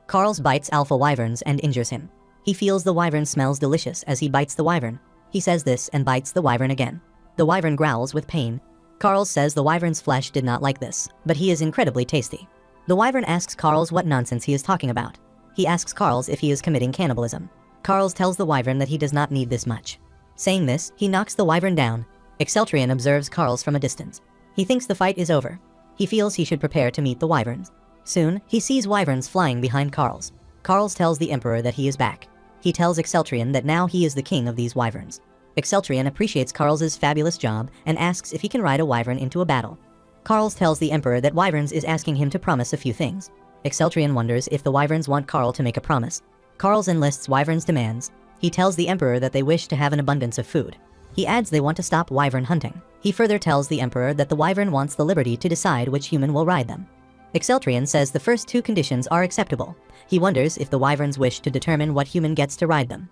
Carls bites Alpha Wyverns and injures him. He feels the Wyvern smells delicious as he bites the Wyvern. He says this and bites the Wyvern again. The Wyvern growls with pain. Carls says the Wyvern's flesh did not like this, but he is incredibly tasty. The Wyvern asks Carls what nonsense he is talking about. He asks Carls if he is committing cannibalism. Carls tells the Wyvern that he does not need this much. Saying this, he knocks the Wyvern down. Exceltrian observes Carls from a distance. He thinks the fight is over. He feels he should prepare to meet the Wyverns. Soon, he sees Wyverns flying behind Carls. Carls tells the Emperor that he is back. He tells Exceltrian that now he is the king of these Wyverns. Exceltrian appreciates Carls's fabulous job and asks if he can ride a Wyvern into a battle. Carls tells the Emperor that Wyverns is asking him to promise a few things. Exceltrian wonders if the Wyverns want Carl to make a promise. Carls enlists Wyverns' demands. He tells the Emperor that they wish to have an abundance of food. He adds they want to stop Wyvern hunting. He further tells the Emperor that the Wyvern wants the liberty to decide which human will ride them. Exceltrian says the first two conditions are acceptable. He wonders if the Wyverns wish to determine what human gets to ride them.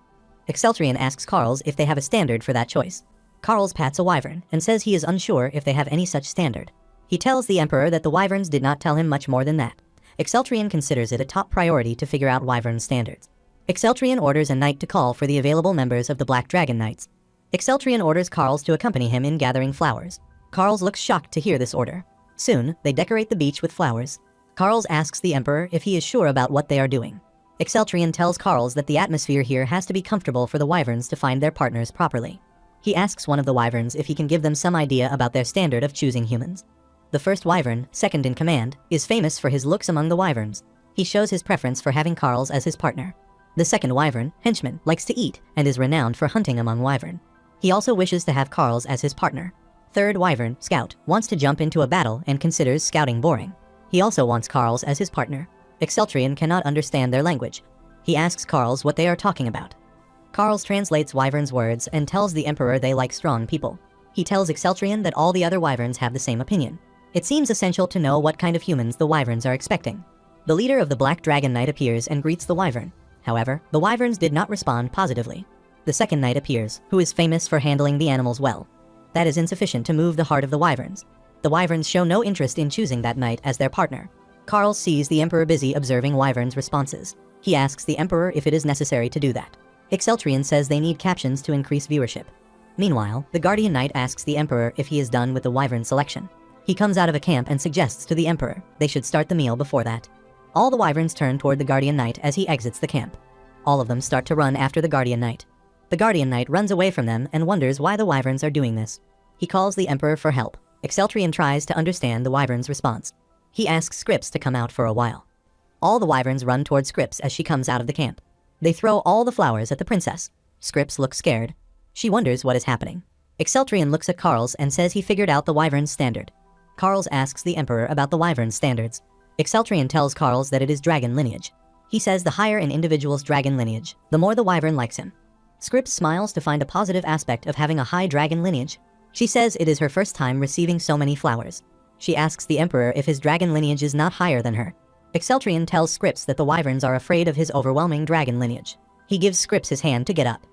Exceltrian asks Carls if they have a standard for that choice. Carls pats a Wyvern and says he is unsure if they have any such standard. He tells the Emperor that the Wyverns did not tell him much more than that. Exceltrian considers it a top priority to figure out Wyvern standards. Exceltrian orders a knight to call for the available members of the Black Dragon Knights. Exceltrian orders Carls to accompany him in gathering flowers. Carls looks shocked to hear this order. Soon, they decorate the beach with flowers. Carls asks the Emperor if he is sure about what they are doing. Exceltrian tells Carls that the atmosphere here has to be comfortable for the Wyverns to find their partners properly. He asks one of the Wyverns if he can give them some idea about their standard of choosing humans. The first Wyvern, second in command, is famous for his looks among the Wyverns. He shows his preference for having Carls as his partner. The second Wyvern, henchman, likes to eat and is renowned for hunting among Wyvern. He also wishes to have Carls as his partner. Third Wyvern, scout, wants to jump into a battle and considers scouting boring. He also wants Carls as his partner. Exceltrian cannot understand their language. He asks Carls what they are talking about. Carls translates Wyvern's words and tells the Emperor they like strong people. He tells Exceltrian that all the other Wyverns have the same opinion. It seems essential to know what kind of humans the Wyverns are expecting. The leader of the Black Dragon Knight appears and greets the Wyvern. However, the Wyverns did not respond positively. The second knight appears, who is famous for handling the animals well. That is insufficient to move the heart of the Wyverns. The Wyverns show no interest in choosing that knight as their partner. Carls sees the Emperor busy observing Wyverns' responses. He asks the Emperor if it is necessary to do that. Exceltrian says they need captions to increase viewership. Meanwhile, the Guardian Knight asks the Emperor if he is done with the Wyvern selection. He comes out of a camp and suggests to the Emperor they should start the meal before that. All the Wyverns turn toward the Guardian Knight as he exits the camp. All of them start to run after the Guardian Knight. The Guardian Knight runs away from them and wonders why the Wyverns are doing this. He calls the Emperor for help. Exceltrian tries to understand the wyvern's response. He asks Scripps to come out for a while. All the wyverns run toward Scripps as she comes out of the camp. They throw all the flowers at the princess. Scripps looks scared. She wonders what is happening. Exceltrian looks at Carls and says he figured out the wyvern's standard. Carls asks the emperor about the wyvern's standards. Exceltrian tells Carls that it is dragon lineage. He says the higher an individual's dragon lineage, the more the wyvern likes him. Scripps smiles to find a positive aspect of having a high dragon lineage. She says it is her first time receiving so many flowers. She asks the emperor if his dragon lineage is not higher than her. Exceltrian tells Scripps that the wyverns are afraid of his overwhelming dragon lineage. He gives Scripps his hand to get up.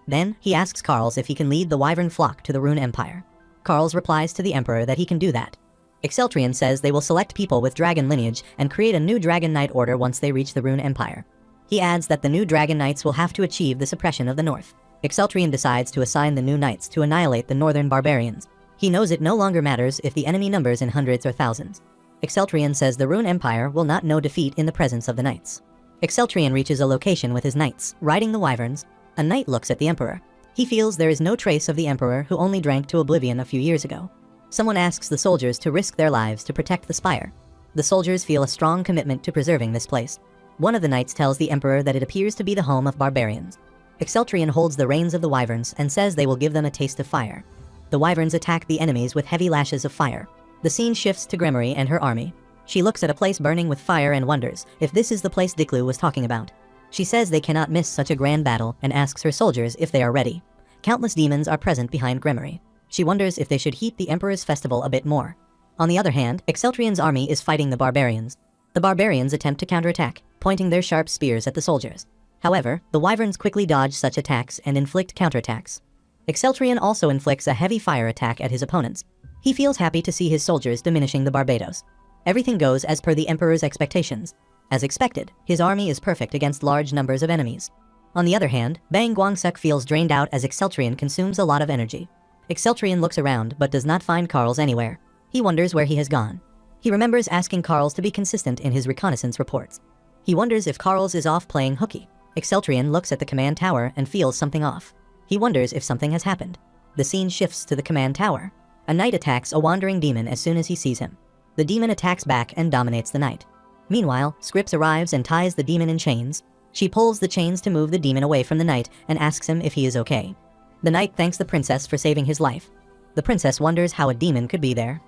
Then, he asks Carls if he can lead the wyvern flock to the Rune Empire. Carls replies to the emperor that he can do that. Exceltrian says they will select people with dragon lineage and create a new Dragon Knight order once they reach the Rune Empire. He adds that the new Dragon Knights will have to achieve the suppression of the North. Exceltrian decides to assign the new knights to annihilate the northern barbarians. He knows it no longer matters if the enemy numbers in hundreds or thousands. Exceltrian says the Rune Empire will not know defeat in the presence of the knights. Exceltrian reaches a location with his knights, riding the wyverns. A knight looks at the emperor. He feels there is no trace of the emperor who only drank to oblivion a few years ago. Someone asks the soldiers to risk their lives to protect the spire. The soldiers feel a strong commitment to preserving this place. One of the knights tells the emperor that it appears to be the home of barbarians. Exceltrian holds the reins of the wyverns and says they will give them a taste of fire. The wyverns attack the enemies with heavy lashes of fire. The scene shifts to Gremory and her army. She looks at a place burning with fire and wonders if this is the place Diklu was talking about. She says they cannot miss such a grand battle and asks her soldiers if they are ready. Countless demons are present behind Gremory. She wonders if they should heat the emperor's festival a bit more. On the other hand, Exceltrian's army is fighting the barbarians. The barbarians attempt to counterattack, pointing their sharp spears at the soldiers. However, the wyverns quickly dodge such attacks and inflict counterattacks. Exceltrian also inflicts a heavy fire attack at his opponents. He feels happy to see his soldiers diminishing the Barbados. Everything goes as per the emperor's expectations. As expected, his army is perfect against large numbers of enemies. On the other hand, Bang Guangsuk feels drained out as Exceltrian consumes a lot of energy. Exceltrian looks around but does not find Carls anywhere. He wonders where he has gone. He remembers asking Carls to be consistent in his reconnaissance reports. He wonders if Carls is off playing hooky. Exceltrian looks at the command tower and feels something off. He wonders if something has happened. The scene shifts to the command tower. A knight attacks a wandering demon as soon as he sees him. The demon attacks back and dominates the knight. Meanwhile, Scripps arrives and ties the demon in chains. She pulls the chains to move the demon away from the knight and asks him if he is okay. The knight thanks the princess for saving his life. The princess wonders how a demon could be there.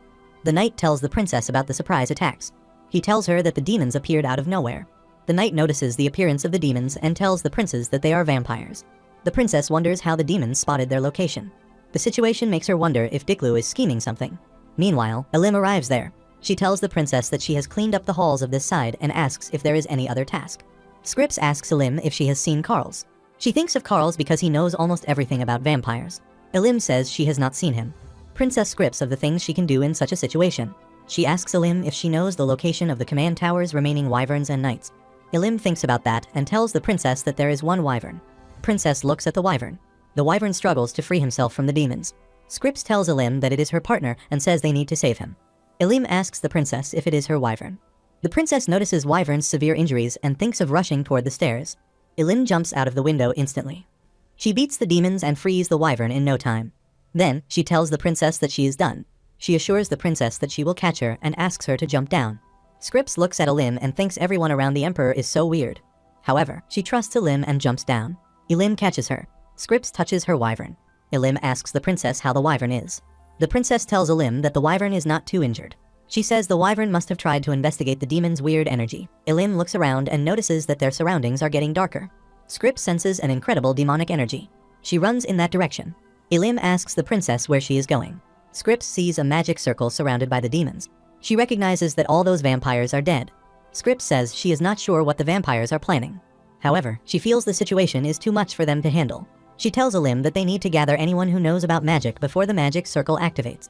The knight tells the princess about the surprise attacks. He tells her that the demons appeared out of nowhere. The knight notices the appearance of the demons and tells the princes that they are vampires. The princess wonders how the demons spotted their location. The situation makes her wonder if Diklu is scheming something. Meanwhile, Elim arrives there. She tells the princess that she has cleaned up the halls of this side and asks if there is any other task. Scripps asks Elim if she has seen Carls. She thinks of Carls because he knows almost everything about vampires. Elim says she has not seen him. Princess Scripps of the things she can do in such a situation. She asks Elim if she knows the location of the command tower's remaining wyverns and knights. Elim thinks about that and tells the princess that there is one wyvern. Princess looks at the wyvern. The wyvern struggles to free himself from the demons. Scripps tells Elim that it is her partner and says they need to save him. Elim asks the princess if it is her wyvern. The princess notices Wyvern's severe injuries and thinks of rushing toward the stairs. Elim jumps out of the window instantly. She beats the demons and frees the wyvern in no time. Then, she tells the princess that she is done. She assures the princess that she will catch her and asks her to jump down. Scripps looks at Elim and thinks everyone around the emperor is so weird. However, she trusts Elim and jumps down. Elim catches her. Scripps touches her wyvern. Elim asks the princess how the wyvern is. The princess tells Elim that the wyvern is not too injured. She says the wyvern must have tried to investigate the demon's weird energy. Elim looks around and notices that their surroundings are getting darker. Scripps senses an incredible demonic energy. She runs in that direction. Elim asks the princess where she is going. Scripps sees a magic circle surrounded by the demons. She recognizes that all those vampires are dead. Scripps says she is not sure what the vampires are planning. However, she feels the situation is too much for them to handle. She tells Elim that they need to gather anyone who knows about magic before the magic circle activates.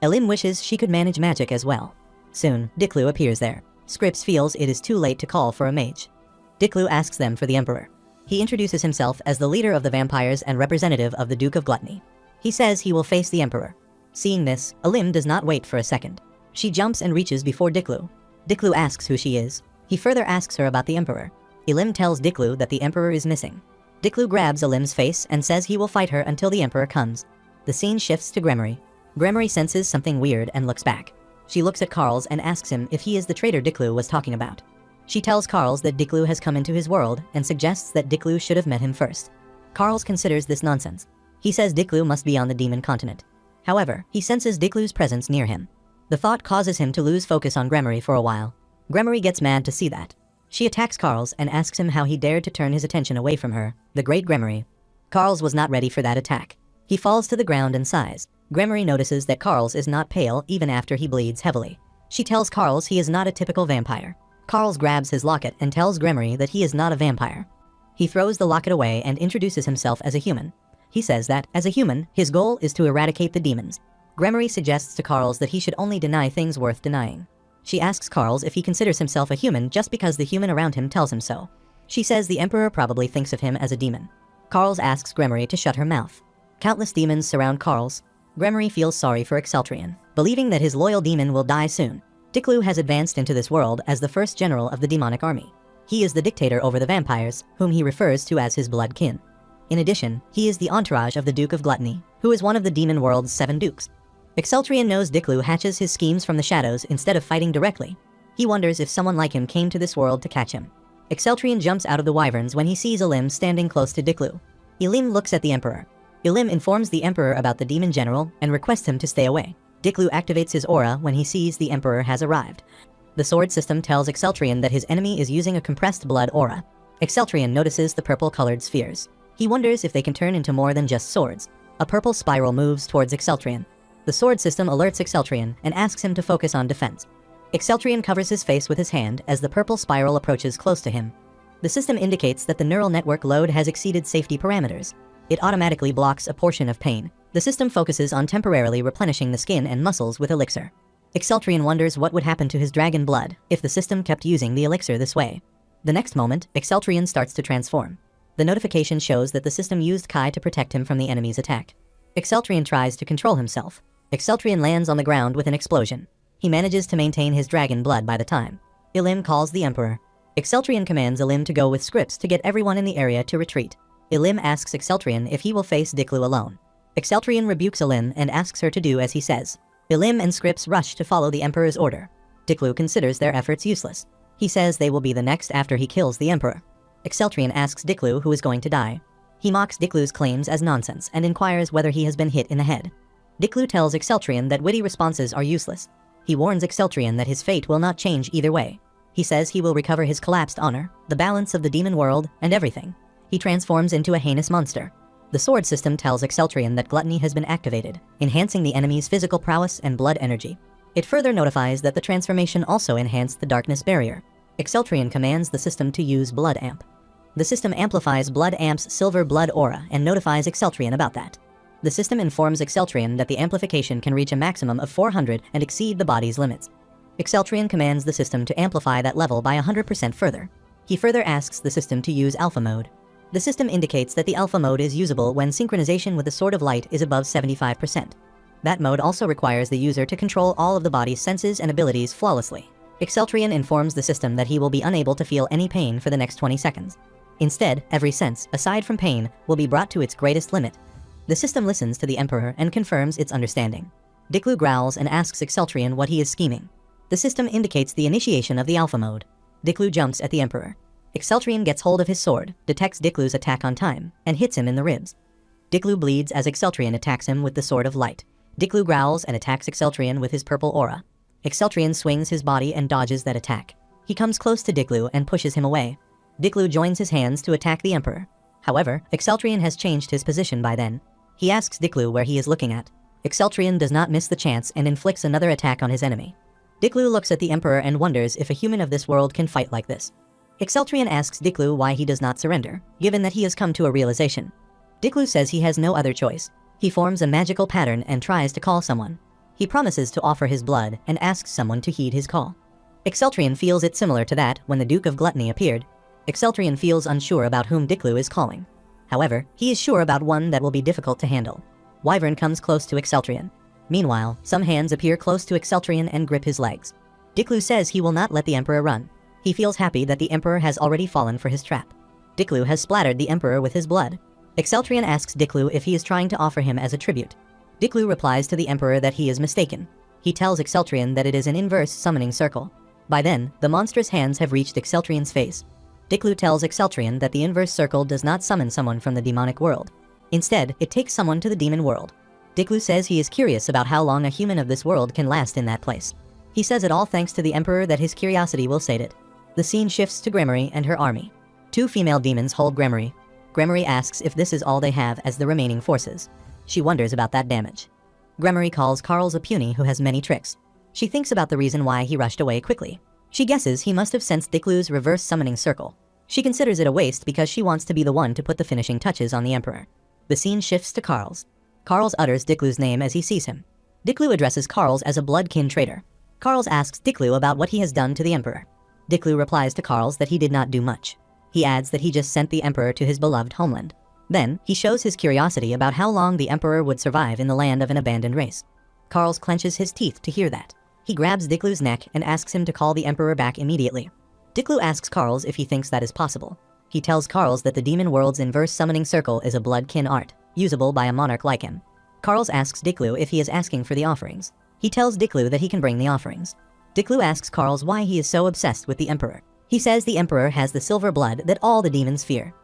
Elim wishes she could manage magic as well. Soon, Diklu appears there. Scripps feels it is too late to call for a mage. Diklu asks them for the emperor. He introduces himself as the leader of the vampires and representative of the Duke of Gluttony. He says he will face the emperor. Seeing this, Elim does not wait for a second. She jumps and reaches before Diklu. Diklu asks who she is. He further asks her about the emperor. Elim tells Diklu that the emperor is missing. Diklu grabs Elim's face and says he will fight her until the emperor comes. The scene shifts to Gremory. Gremory senses something weird and looks back. She looks at Carls and asks him if he is the traitor Diklu was talking about. She tells Carls that Diklu has come into his world and suggests that Diklu should have met him first. Carls considers this nonsense. He says Diklu must be on the demon continent. However, he senses Diklu's presence near him. The thought causes him to lose focus on Gremory for a while. Gremory gets mad to see that. She attacks Carls and asks him how he dared to turn his attention away from her, the great Gremory. Carls was not ready for that attack. He falls to the ground and sighs. Gremory notices that Carls is not pale even after he bleeds heavily. She tells Carls he is not a typical vampire. Carls grabs his locket and tells Gremory that he is not a vampire. He throws the locket away and introduces himself as a human. He says that, as a human, his goal is to eradicate the demons. Gremory suggests to Carls that he should only deny things worth denying. She asks Carls if he considers himself a human just because the human around him tells him so. She says the Emperor probably thinks of him as a demon. Carls asks Gremory to shut her mouth. Countless demons surround Carls. Gremory feels sorry for Exceltrion, believing that his loyal demon will die soon. Diklu has advanced into this world as the first general of the demonic army. He is the dictator over the vampires, whom he refers to as his blood kin. In addition, he is the entourage of the Duke of Gluttony, who is one of the demon world's 7 dukes. Exceltrion knows Diklu hatches his schemes from the shadows instead of fighting directly. He wonders if someone like him came to this world to catch him. Exceltrion jumps out of the wyverns when he sees Elim standing close to Diklu. Elim looks at the Emperor. Elim informs the Emperor about the demon general and requests him to stay away. Diklu activates his aura when he sees the Emperor has arrived. The sword system tells Exceltrion that his enemy is using a compressed blood aura. Exceltrion notices the purple-colored spheres. He wonders if they can turn into more than just swords. A purple spiral moves towards Exceltrion. The sword system alerts Exceltrion and asks him to focus on defense. Exceltrion covers his face with his hand as the purple spiral approaches close to him. The system indicates that the neural network load has exceeded safety parameters. It automatically blocks a portion of pain. The system focuses on temporarily replenishing the skin and muscles with elixir. Exceltrion wonders what would happen to his dragon blood if the system kept using the elixir this way. The next moment, Exceltrion starts to transform. The notification shows that the system used Kai to protect him from the enemy's attack. Exceltrion tries to control himself. Exceltrion lands on the ground with an explosion. He manages to maintain his dragon blood by the time. Elim calls the Emperor. Exceltrion commands Elim to go with scripts to get everyone in the area to retreat. Elim asks Exceltrion if he will face Diklu alone. Exceltrion rebukes Elim and asks her to do as he says. Elim and Scripps rush to follow the Emperor's order. Diklu considers their efforts useless. He says they will be the next after he kills the Emperor. Exceltrion asks Diklu who is going to die. He mocks Diklu's claims as nonsense and inquires whether he has been hit in the head. Diklu tells Exceltrion that witty responses are useless. He warns Exceltrion that his fate will not change either way. He says he will recover his collapsed honor, the balance of the demon world, and everything. He transforms into a heinous monster. The sword system tells Exceltrion that gluttony has been activated, enhancing the enemy's physical prowess and blood energy. It further notifies that the transformation also enhanced the darkness barrier. Exceltrion commands the system to use Blood Amp. The system amplifies Blood Amp's silver blood aura and notifies Exceltrion about that. The system informs Exceltrion that the amplification can reach a maximum of 400 and exceed the body's limits. Exceltrion commands the system to amplify that level by 100% further. He further asks the system to use Alpha Mode. The system indicates that the Alpha Mode is usable when synchronization with the Sword of Light is above 75%. That mode also requires the user to control all of the body's senses and abilities flawlessly. Exceltrion informs the system that he will be unable to feel any pain for the next 20 seconds. Instead, every sense, aside from pain, will be brought to its greatest limit. The system listens to the Emperor and confirms its understanding. Diklu growls and asks Exceltrion what he is scheming. The system indicates the initiation of the Alpha Mode. Diklu jumps at the Emperor. Exceltrion gets hold of his sword, detects Diklu's attack on time, and hits him in the ribs. Diklu bleeds as Exceltrion attacks him with the Sword of Light. Diklu growls and attacks Exceltrion with his purple aura. Exceltrion swings his body and dodges that attack. He comes close to Diklu and pushes him away. Diklu joins his hands to attack the Emperor. However, Exceltrion has changed his position by then. He asks Diklu where he is looking at. Exceltrion does not miss the chance and inflicts another attack on his enemy. Diklu looks at the Emperor and wonders if a human of this world can fight like this. Exceltrion asks Diklu why he does not surrender, given that he has come to a realization. Diklu says he has no other choice. He forms a magical pattern and tries to call someone. He promises to offer his blood and asks someone to heed his call. Exceltrion feels it similar to that when the Duke of Gluttony appeared. Exceltrion feels unsure about whom Diklu is calling. However, he is sure about one that will be difficult to handle. Wyvern comes close to Exceltrion. Meanwhile, some hands appear close to Exceltrion and grip his legs. Diklu says he will not let the Emperor run. He feels happy that the Emperor has already fallen for his trap. Diklu has splattered the Emperor with his blood. Exceltrion asks Diklu if he is trying to offer him as a tribute. Diklu replies to the Emperor that he is mistaken. He tells Exceltrian that it is an inverse summoning circle. By then, the monstrous hands have reached Exceltrian's face. Diklu tells Exceltrian that the inverse circle does not summon someone from the demonic world. Instead, it takes someone to the demon world. Diklu says he is curious about how long a human of this world can last in that place. He says it all thanks to the Emperor that his curiosity will sate it. The scene shifts to Gremory and her army. 2 female demons hold Gremory. Gremory asks if this is all they have as the remaining forces. She wonders about that damage. Gremory calls Carl's a puny who has many tricks. She thinks about the reason why he rushed away quickly. She guesses he must have sensed Diklu's reverse summoning circle. She considers it a waste because she wants to be the one to put the finishing touches on the Emperor. The scene shifts to Carl's. Carl's utters Diklu's name as he sees him. Diklu addresses Carl's as a blood-kin traitor. Carl's asks Diklu about what he has done to the Emperor. Diklu replies to Carl's that he did not do much. He adds that he just sent the Emperor to his beloved homeland. Then, he shows his curiosity about how long the Emperor would survive in the land of an abandoned race. Carl's clenches his teeth to hear that. He grabs Diklu's neck and asks him to call the Emperor back immediately. Diklu asks Carl's if he thinks that is possible. He tells Carl's that the demon world's inverse summoning circle is a blood-kin art, usable by a monarch like him. Carl's asks Diklu if he is asking for the offerings. He tells Diklu that he can bring the offerings. Diklu asks Carl's why he is so obsessed with the Emperor. He says the Emperor has the silver blood that all the demons fear.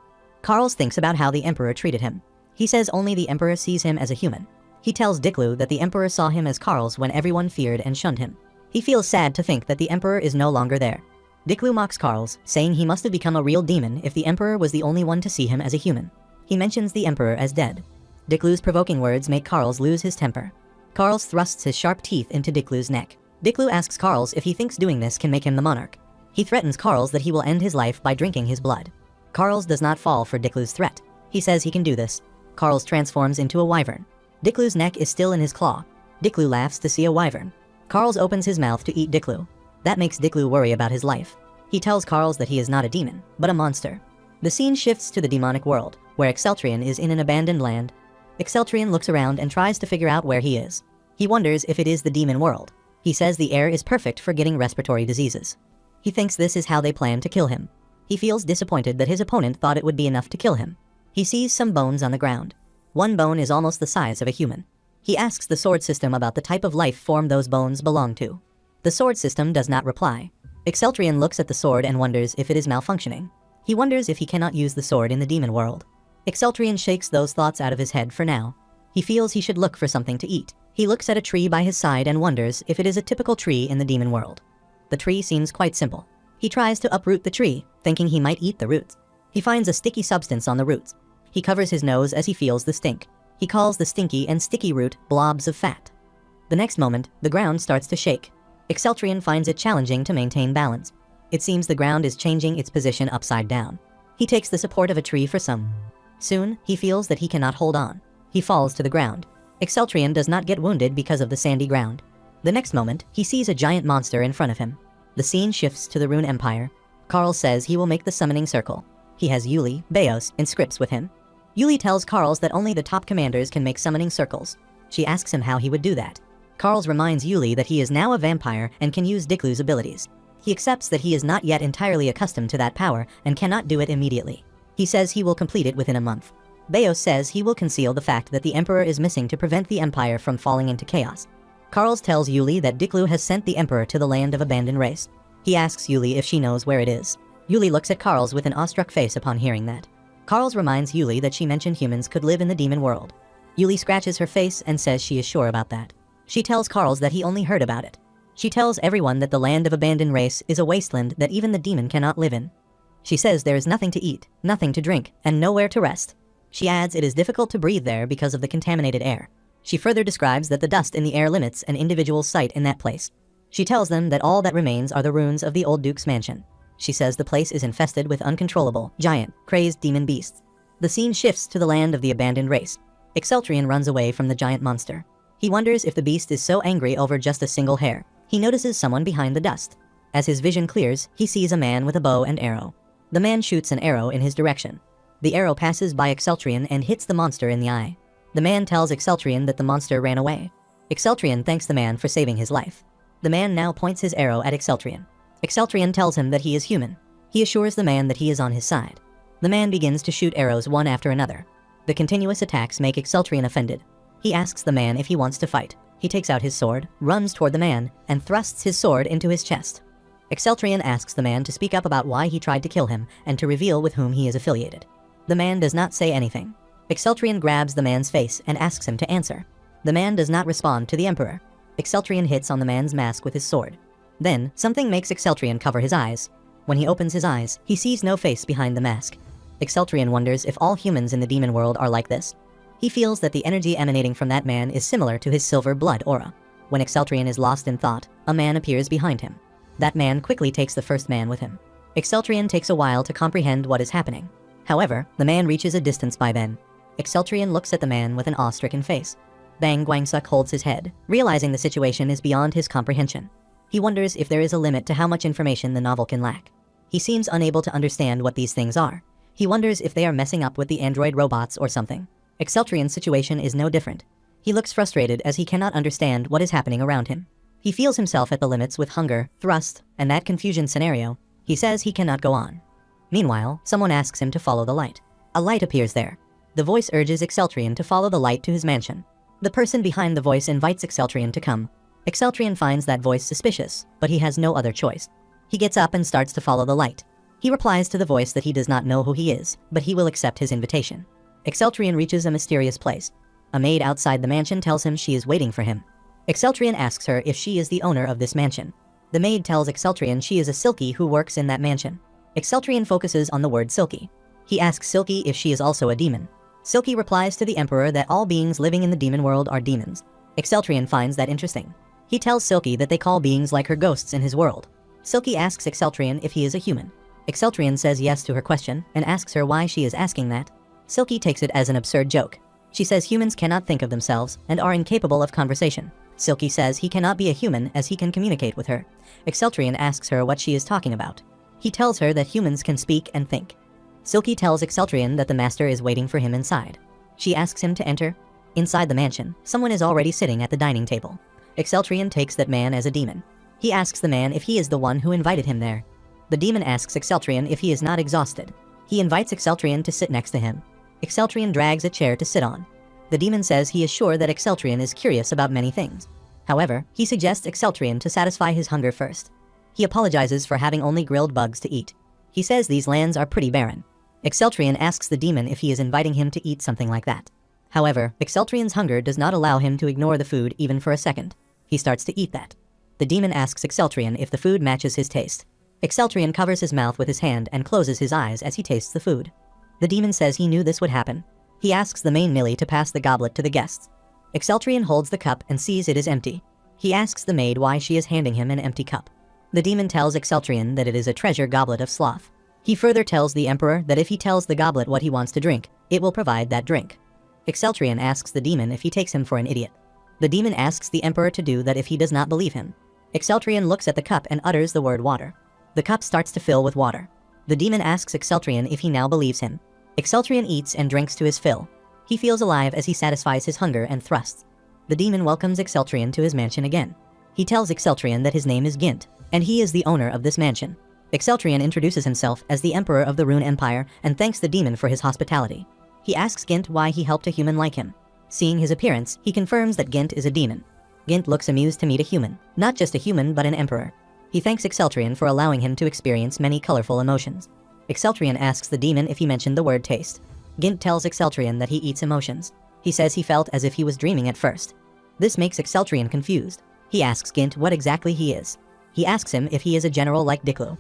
Carl's thinks about how the Emperor treated him. He says only the Emperor sees him as a human. He tells Diklu that the Emperor saw him as Carl's when everyone feared and shunned him. He feels sad to think that the Emperor is no longer there. Diklu mocks Carl's, saying he must have become a real demon if the Emperor was the only one to see him as a human. He mentions the Emperor as dead. Diklu's provoking words make Carl's lose his temper. Carl's thrusts his sharp teeth into Diklu's neck. Diklu asks Carl's if he thinks doing this can make him the monarch. He threatens Carl's that he will end his life by drinking his blood. Carl's does not fall for Diklu's threat. He says he can do this. Carl's transforms into a wyvern. Diklu's neck is still in his claw. Diklu laughs to see a wyvern. Carl's opens his mouth to eat Diklu. That makes Diklu worry about his life. He tells Carl's that he is not a demon, but a monster. The scene shifts to the demonic world, where Exceltrian is in an abandoned land. Exceltrian looks around and tries to figure out where he is. He wonders if it is the demon world. He says the air is perfect for getting respiratory diseases. He thinks this is how they plan to kill him. He feels disappointed that his opponent thought it would be enough to kill him. He sees some bones on the ground. One bone is almost the size of a human. He asks the sword system about the type of life form those bones belong to. The sword system does not reply. Exceltrian looks at the sword and wonders if it is malfunctioning. He wonders if he cannot use the sword in the demon world. Exceltrian shakes those thoughts out of his head for now. He feels he should look for something to eat. He looks at a tree by his side and wonders if it is a typical tree in the demon world. The tree seems quite simple. He tries to uproot the tree, thinking he might eat the roots. He finds a sticky substance on the roots. He covers his nose as he feels the stink. He calls the stinky and sticky root blobs of fat. The next moment, the ground starts to shake. Exceltrian finds it challenging to maintain balance. It seems the ground is changing its position upside down. He takes the support of a tree for some. Soon, he feels that he cannot hold on. He falls to the ground. Exceltrian does not get wounded because of the sandy ground. The next moment, he sees a giant monster in front of him. The scene shifts to the Rune Empire. Carl says he will make the summoning circle. He has Yuli, Beos, and Scripps with him. Yuli tells Carl's that only the top commanders can make summoning circles. She asks him how he would do that. Carl's reminds Yuli that he is now a vampire and can use Diklu's abilities. He accepts that he is not yet entirely accustomed to that power and cannot do it immediately. He says he will complete it within a month. Beos says he will conceal the fact that the Emperor is missing to prevent the Empire from falling into chaos. Carl's tells Yuli that Diklu has sent the Emperor to the land of abandoned race. He asks Yuli if she knows where it is. Yuli looks at Carl's with an awestruck face upon hearing that. Carl's reminds Yuli that she mentioned humans could live in the demon world. Yuli scratches her face and says she is sure about that. She tells Carl's that he only heard about it. She tells everyone that the land of abandoned race is a wasteland that even the demon cannot live in. She says there is nothing to eat, nothing to drink, and nowhere to rest. She adds it is difficult to breathe there because of the contaminated air. She further describes that the dust in the air limits an individual's sight in that place. She tells them that all that remains are the ruins of the old Duke's mansion. She says the place is infested with uncontrollable, giant, crazed demon beasts. The scene shifts to the land of the abandoned race. Exceltrian runs away from the giant monster. He wonders if the beast is so angry over just a single hair. He notices someone behind the dust. As his vision clears, he sees a man with a bow and arrow. The man shoots an arrow in his direction. The arrow passes by Exceltrian and hits the monster in the eye. The man tells Exceltrian that the monster ran away. Exceltrian thanks the man for saving his life. The man now points his arrow at Exceltrian. Exceltrian tells him that he is human. He assures the man that he is on his side. The man begins to shoot arrows one after another. The continuous attacks make Exceltrian offended. He asks the man if he wants to fight. He takes out his sword, runs toward the man, and thrusts his sword into his chest. Exceltrian asks the man to speak up about why he tried to kill him and to reveal with whom he is affiliated. The man does not say anything. Exceltrian grabs the man's face and asks him to answer. The man does not respond to the Emperor. Exceltrian hits on the man's mask with his sword. Then, something makes Exceltrian cover his eyes. When he opens his eyes, he sees no face behind the mask. Exceltrian wonders if all humans in the demon world are like this. He feels that the energy emanating from that man is similar to his silver blood aura. When Exceltrian is lost in thought, a man appears behind him. That man quickly takes the first man with him. Exceltrian takes a while to comprehend what is happening. However, the man reaches a distance by then. Exceltrian looks at the man with an awe-stricken face. Bang Guangsuk holds his head, realizing the situation is beyond his comprehension. He wonders if there is a limit to how much information the novel can lack. He seems unable to understand what these things are. He wonders if they are messing up with the android robots or something. Exceltrian's situation is no different. He looks frustrated as he cannot understand what is happening around him. He feels himself at the limits with hunger, thrust, and that confusion scenario. He says he cannot go on. Meanwhile, someone asks him to follow the light. A light appears there. The voice urges Exceltrian to follow the light to his mansion. The person behind the voice invites Exceltrian to come. Exceltrian finds that voice suspicious, but he has no other choice. He gets up and starts to follow the light. He replies to the voice that he does not know who he is, but he will accept his invitation. Exceltrian reaches a mysterious place. A maid outside the mansion tells him she is waiting for him. Exceltrian asks her if she is the owner of this mansion. The maid tells Exceltrian she is a Silky who works in that mansion. Exceltrian focuses on the word Silky. He asks Silky if she is also a demon. Silky replies to the Emperor that all beings living in the demon world are demons. Exceltrian finds that interesting. He tells Silky that they call beings like her ghosts in his world. Silky asks Exceltrian if he is a human. Exceltrian says yes to her question and asks her why she is asking that. Silky takes it as an absurd joke. She says humans cannot think of themselves and are incapable of conversation. Silky says he cannot be a human as he can communicate with her. Exceltrian asks her what she is talking about. He tells her that humans can speak and think. Silky tells Exceltrian that the master is waiting for him inside. She asks him to enter. Inside the mansion, someone is already sitting at the dining table. Exceltrian takes that man as a demon. He asks the man if he is the one who invited him there. The demon asks Exceltrian if he is not exhausted. He invites Exceltrian to sit next to him. Exceltrian drags a chair to sit on. The demon says he is sure that Exceltrian is curious about many things. However, he suggests Exceltrian to satisfy his hunger first. He apologizes for having only grilled bugs to eat. He says these lands are pretty barren. Exceltrian asks the demon if he is inviting him to eat something like that. However, Exceltrian's hunger does not allow him to ignore the food even for a second. He starts to eat that. The demon asks Exceltrian if the food matches his taste. Exceltrian covers his mouth with his hand and closes his eyes as he tastes the food. The demon says he knew this would happen. He asks the main Nilly to pass the goblet to the guests. Exceltrian holds the cup and sees it is empty. He asks the maid why she is handing him an empty cup. The demon tells Exceltrian that it is a treasure goblet of sloth. He further tells the Emperor that if he tells the goblet what he wants to drink, it will provide that drink. Exceltrian asks the demon if he takes him for an idiot. The demon asks the Emperor to do that if he does not believe him. Exceltrian looks at the cup and utters the word water. The cup starts to fill with water. The demon asks Exceltrian if he now believes him. Exceltrian eats and drinks to his fill. He feels alive as he satisfies his hunger and thrusts. The demon welcomes Exceltrian to his mansion again. He tells Exceltrian that his name is Gint, and he is the owner of this mansion. Exceltrian introduces himself as the Emperor of the Rune Empire and thanks the demon for his hospitality. He asks Gint why he helped a human like him. Seeing his appearance, he confirms that Gint is a demon. Gint looks amused to meet a human, not just a human but an emperor. He thanks Exceltrian for allowing him to experience many colorful emotions. Exceltrian asks the demon if he mentioned the word taste. Gint tells Exceltrian that he eats emotions. He says he felt as if he was dreaming at first. This makes Exceltrian confused. He asks Gint what exactly he is. He asks him if he is a general like Diklu.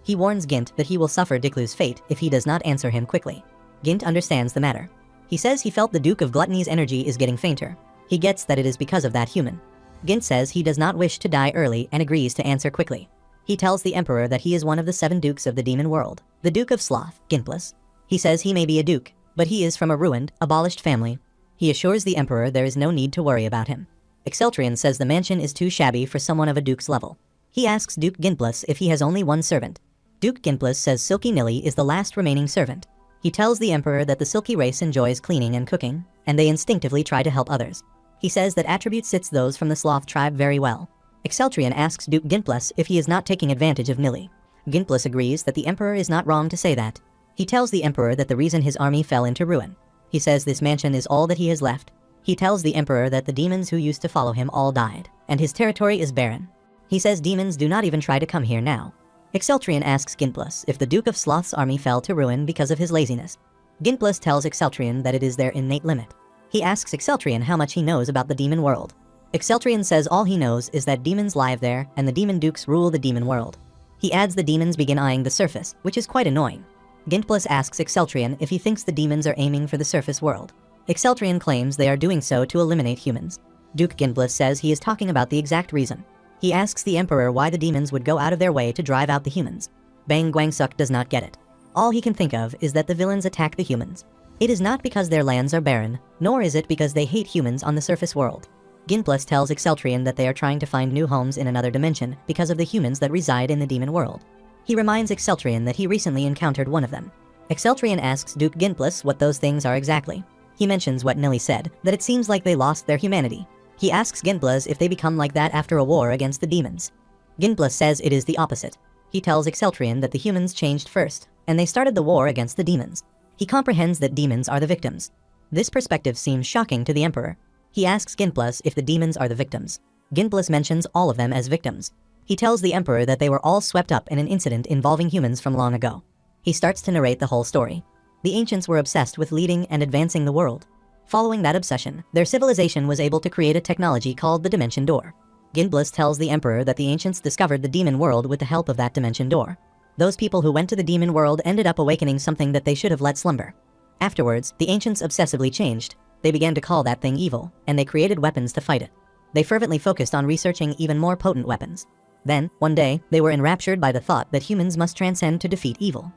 He warns Gint that he will suffer Diklu's fate if he does not answer him quickly. Gint understands the matter. He says he felt the Duke of Gluttony's energy is getting fainter. He gets that it is because of that human. Gint says he does not wish to die early and agrees to answer quickly. He tells the Emperor that he is one of the 7 dukes of the demon world, the Duke of Sloth, Gintbless. He says he may be a duke, but he is from a ruined, abolished family. He assures the Emperor there is no need to worry about him. Exceltrian says the mansion is too shabby for someone of a duke's level. He asks Duke Gintbless if he has only one servant. Duke Gintbless says Silky Nilly is the last remaining servant. He tells the Emperor that the Silky race enjoys cleaning and cooking, and they instinctively try to help others. He says that attribute sits those from the Sloth tribe very well. Exceltrian asks Duke Gintbless if he is not taking advantage of Nilly. Gintbless agrees that the Emperor is not wrong to say that. He tells the Emperor that the reason his army fell into ruin. He says this mansion is all that he has left. He tells the emperor that the demons who used to follow him all died, and his territory is barren. He says demons do not even try to come here now. Exceltrion asks Ginplus if the Duke of Sloth's army fell to ruin because of his laziness. Ginplus tells Exceltrion that it is their innate limit. He asks Exceltrion how much he knows about the demon world. Exceltrion says all he knows is that demons live there and the demon dukes rule the demon world. He adds the demons begin eyeing the surface, which is quite annoying. Ginplus asks Exceltrion if he thinks the demons are aiming for the surface world. Exceltrion claims they are doing so to eliminate humans. Duke Ginplus says he is talking about the exact reason. He asks the emperor why the demons would go out of their way to drive out the humans. Bang Guangsuk does not get it. All he can think of is that the villains attack the humans. It is not because their lands are barren, nor is it because they hate humans on the surface world. Ginplus tells Exceltrion that they are trying to find new homes in another dimension because of the humans that reside in the demon world. He reminds Exceltrion that he recently encountered one of them. Exceltrion asks Duke Ginplus what those things are exactly. He mentions what Nilly said, that it seems like they lost their humanity. He asks Ginplus if they become like that after a war against the demons. Ginplus says it is the opposite. He tells Exceltrion that the humans changed first, and they started the war against the demons. He comprehends that demons are the victims. This perspective seems shocking to the emperor. He asks Ginplus if the demons are the victims. Ginplus mentions all of them as victims. He tells the emperor that they were all swept up in an incident involving humans from long ago. He starts to narrate the whole story. The ancients were obsessed with leading and advancing the world. Following that obsession, their civilization was able to create a technology called the Dimension Door. Ginplus tells the emperor that the ancients discovered the demon world with the help of that Dimension Door. Those people who went to the demon world ended up awakening something that they should have let slumber. Afterwards, the ancients obsessively changed. They began to call that thing evil, and they created weapons to fight it. They fervently focused on researching even more potent weapons. Then, one day, they were enraptured by the thought that humans must transcend to defeat evil.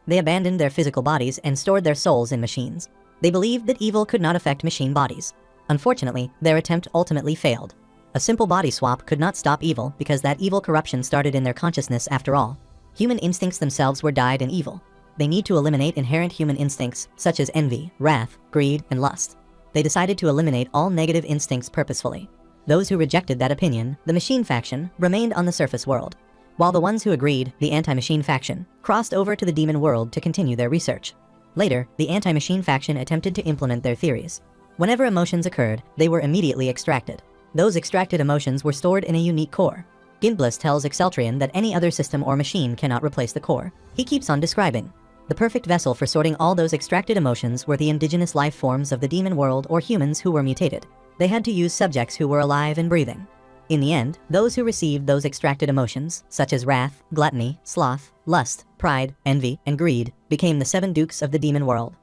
They abandoned their physical bodies and stored their souls in machines. They believed that evil could not affect machine bodies. Unfortunately, their attempt ultimately failed. A simple body swap could not stop evil because that evil corruption started in their consciousness after all. Human instincts themselves were dyed in evil. They need to eliminate inherent human instincts such as envy, wrath, greed, and lust. They decided to eliminate all negative instincts purposefully. Those who rejected that opinion, the machine faction, remained on the surface world. While the ones who agreed, the anti-machine faction, crossed over to the demon world to continue their research. Later, the anti-machine faction attempted to implement their theories. Whenever emotions occurred, they were immediately extracted. Those extracted emotions were stored in a unique core. Ginplus tells Exceltrion that any other system or machine cannot replace the core. He keeps on describing. The perfect vessel for sorting all those extracted emotions were the indigenous life forms of the demon world or humans who were mutated. They had to use subjects who were alive and breathing. In the end, those who received those extracted emotions, such as wrath, gluttony, sloth, lust, pride, envy, and greed, became the 7 dukes of the demon world.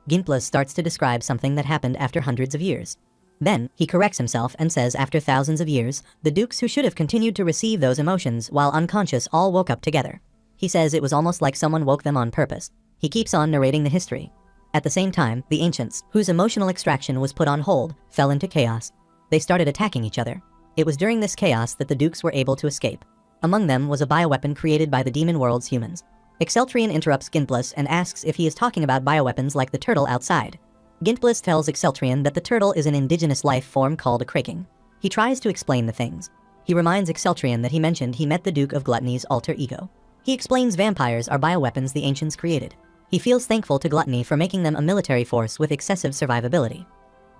Ginplus starts to describe something that happened after hundreds of years. Then, he corrects himself and says after thousands of years, the dukes who should have continued to receive those emotions while unconscious all woke up together. He says it was almost like someone woke them on purpose. He keeps on narrating the history. At the same time, the ancients, whose emotional extraction was put on hold, fell into chaos. They started attacking each other. It was during this chaos that the dukes were able to escape. Among them was a bioweapon created by the demon world's humans. Exceltrion interrupts Ginplus and asks if he is talking about bioweapons like the turtle outside. Ginplus tells Exceltrion that the turtle is an indigenous life form called a kraking. He tries to explain the things. He reminds Exceltrion that he mentioned he met the Duke of Gluttony's alter ego. He explains vampires are bioweapons the ancients created. He feels thankful to Gluttony for making them a military force with excessive survivability.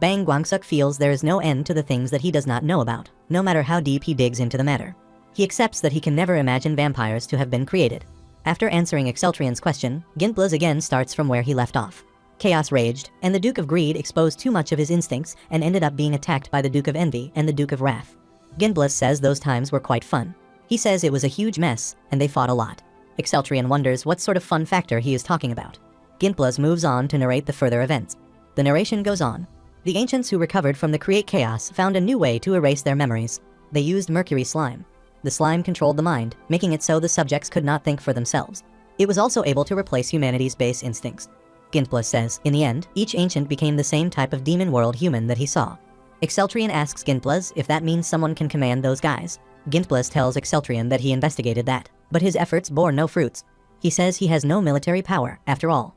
Bang Guangsuk feels there is no end to the things that he does not know about, no matter how deep he digs into the matter. He accepts that he can never imagine vampires to have been created. After answering Exceltrion's question, Ginplus again starts from where he left off. Chaos raged, and the Duke of Greed exposed too much of his instincts and ended up being attacked by the Duke of Envy and the Duke of Wrath. Ginplus says those times were quite fun. He says it was a huge mess, and they fought a lot. Exceltrion wonders what sort of fun factor he is talking about. Ginplus moves on to narrate the further events. The narration goes on. The ancients who recovered from the Create Chaos found a new way to erase their memories. They used mercury slime. The slime controlled the mind, making it so the subjects could not think for themselves. It was also able to replace humanity's base instincts. Ginplus says, in the end, each ancient became the same type of demon world human that he saw. Exceltrion asks Ginplus if that means someone can command those guys. Ginplus tells Exceltrion that he investigated that, but his efforts bore no fruits. He says he has no military power, after all.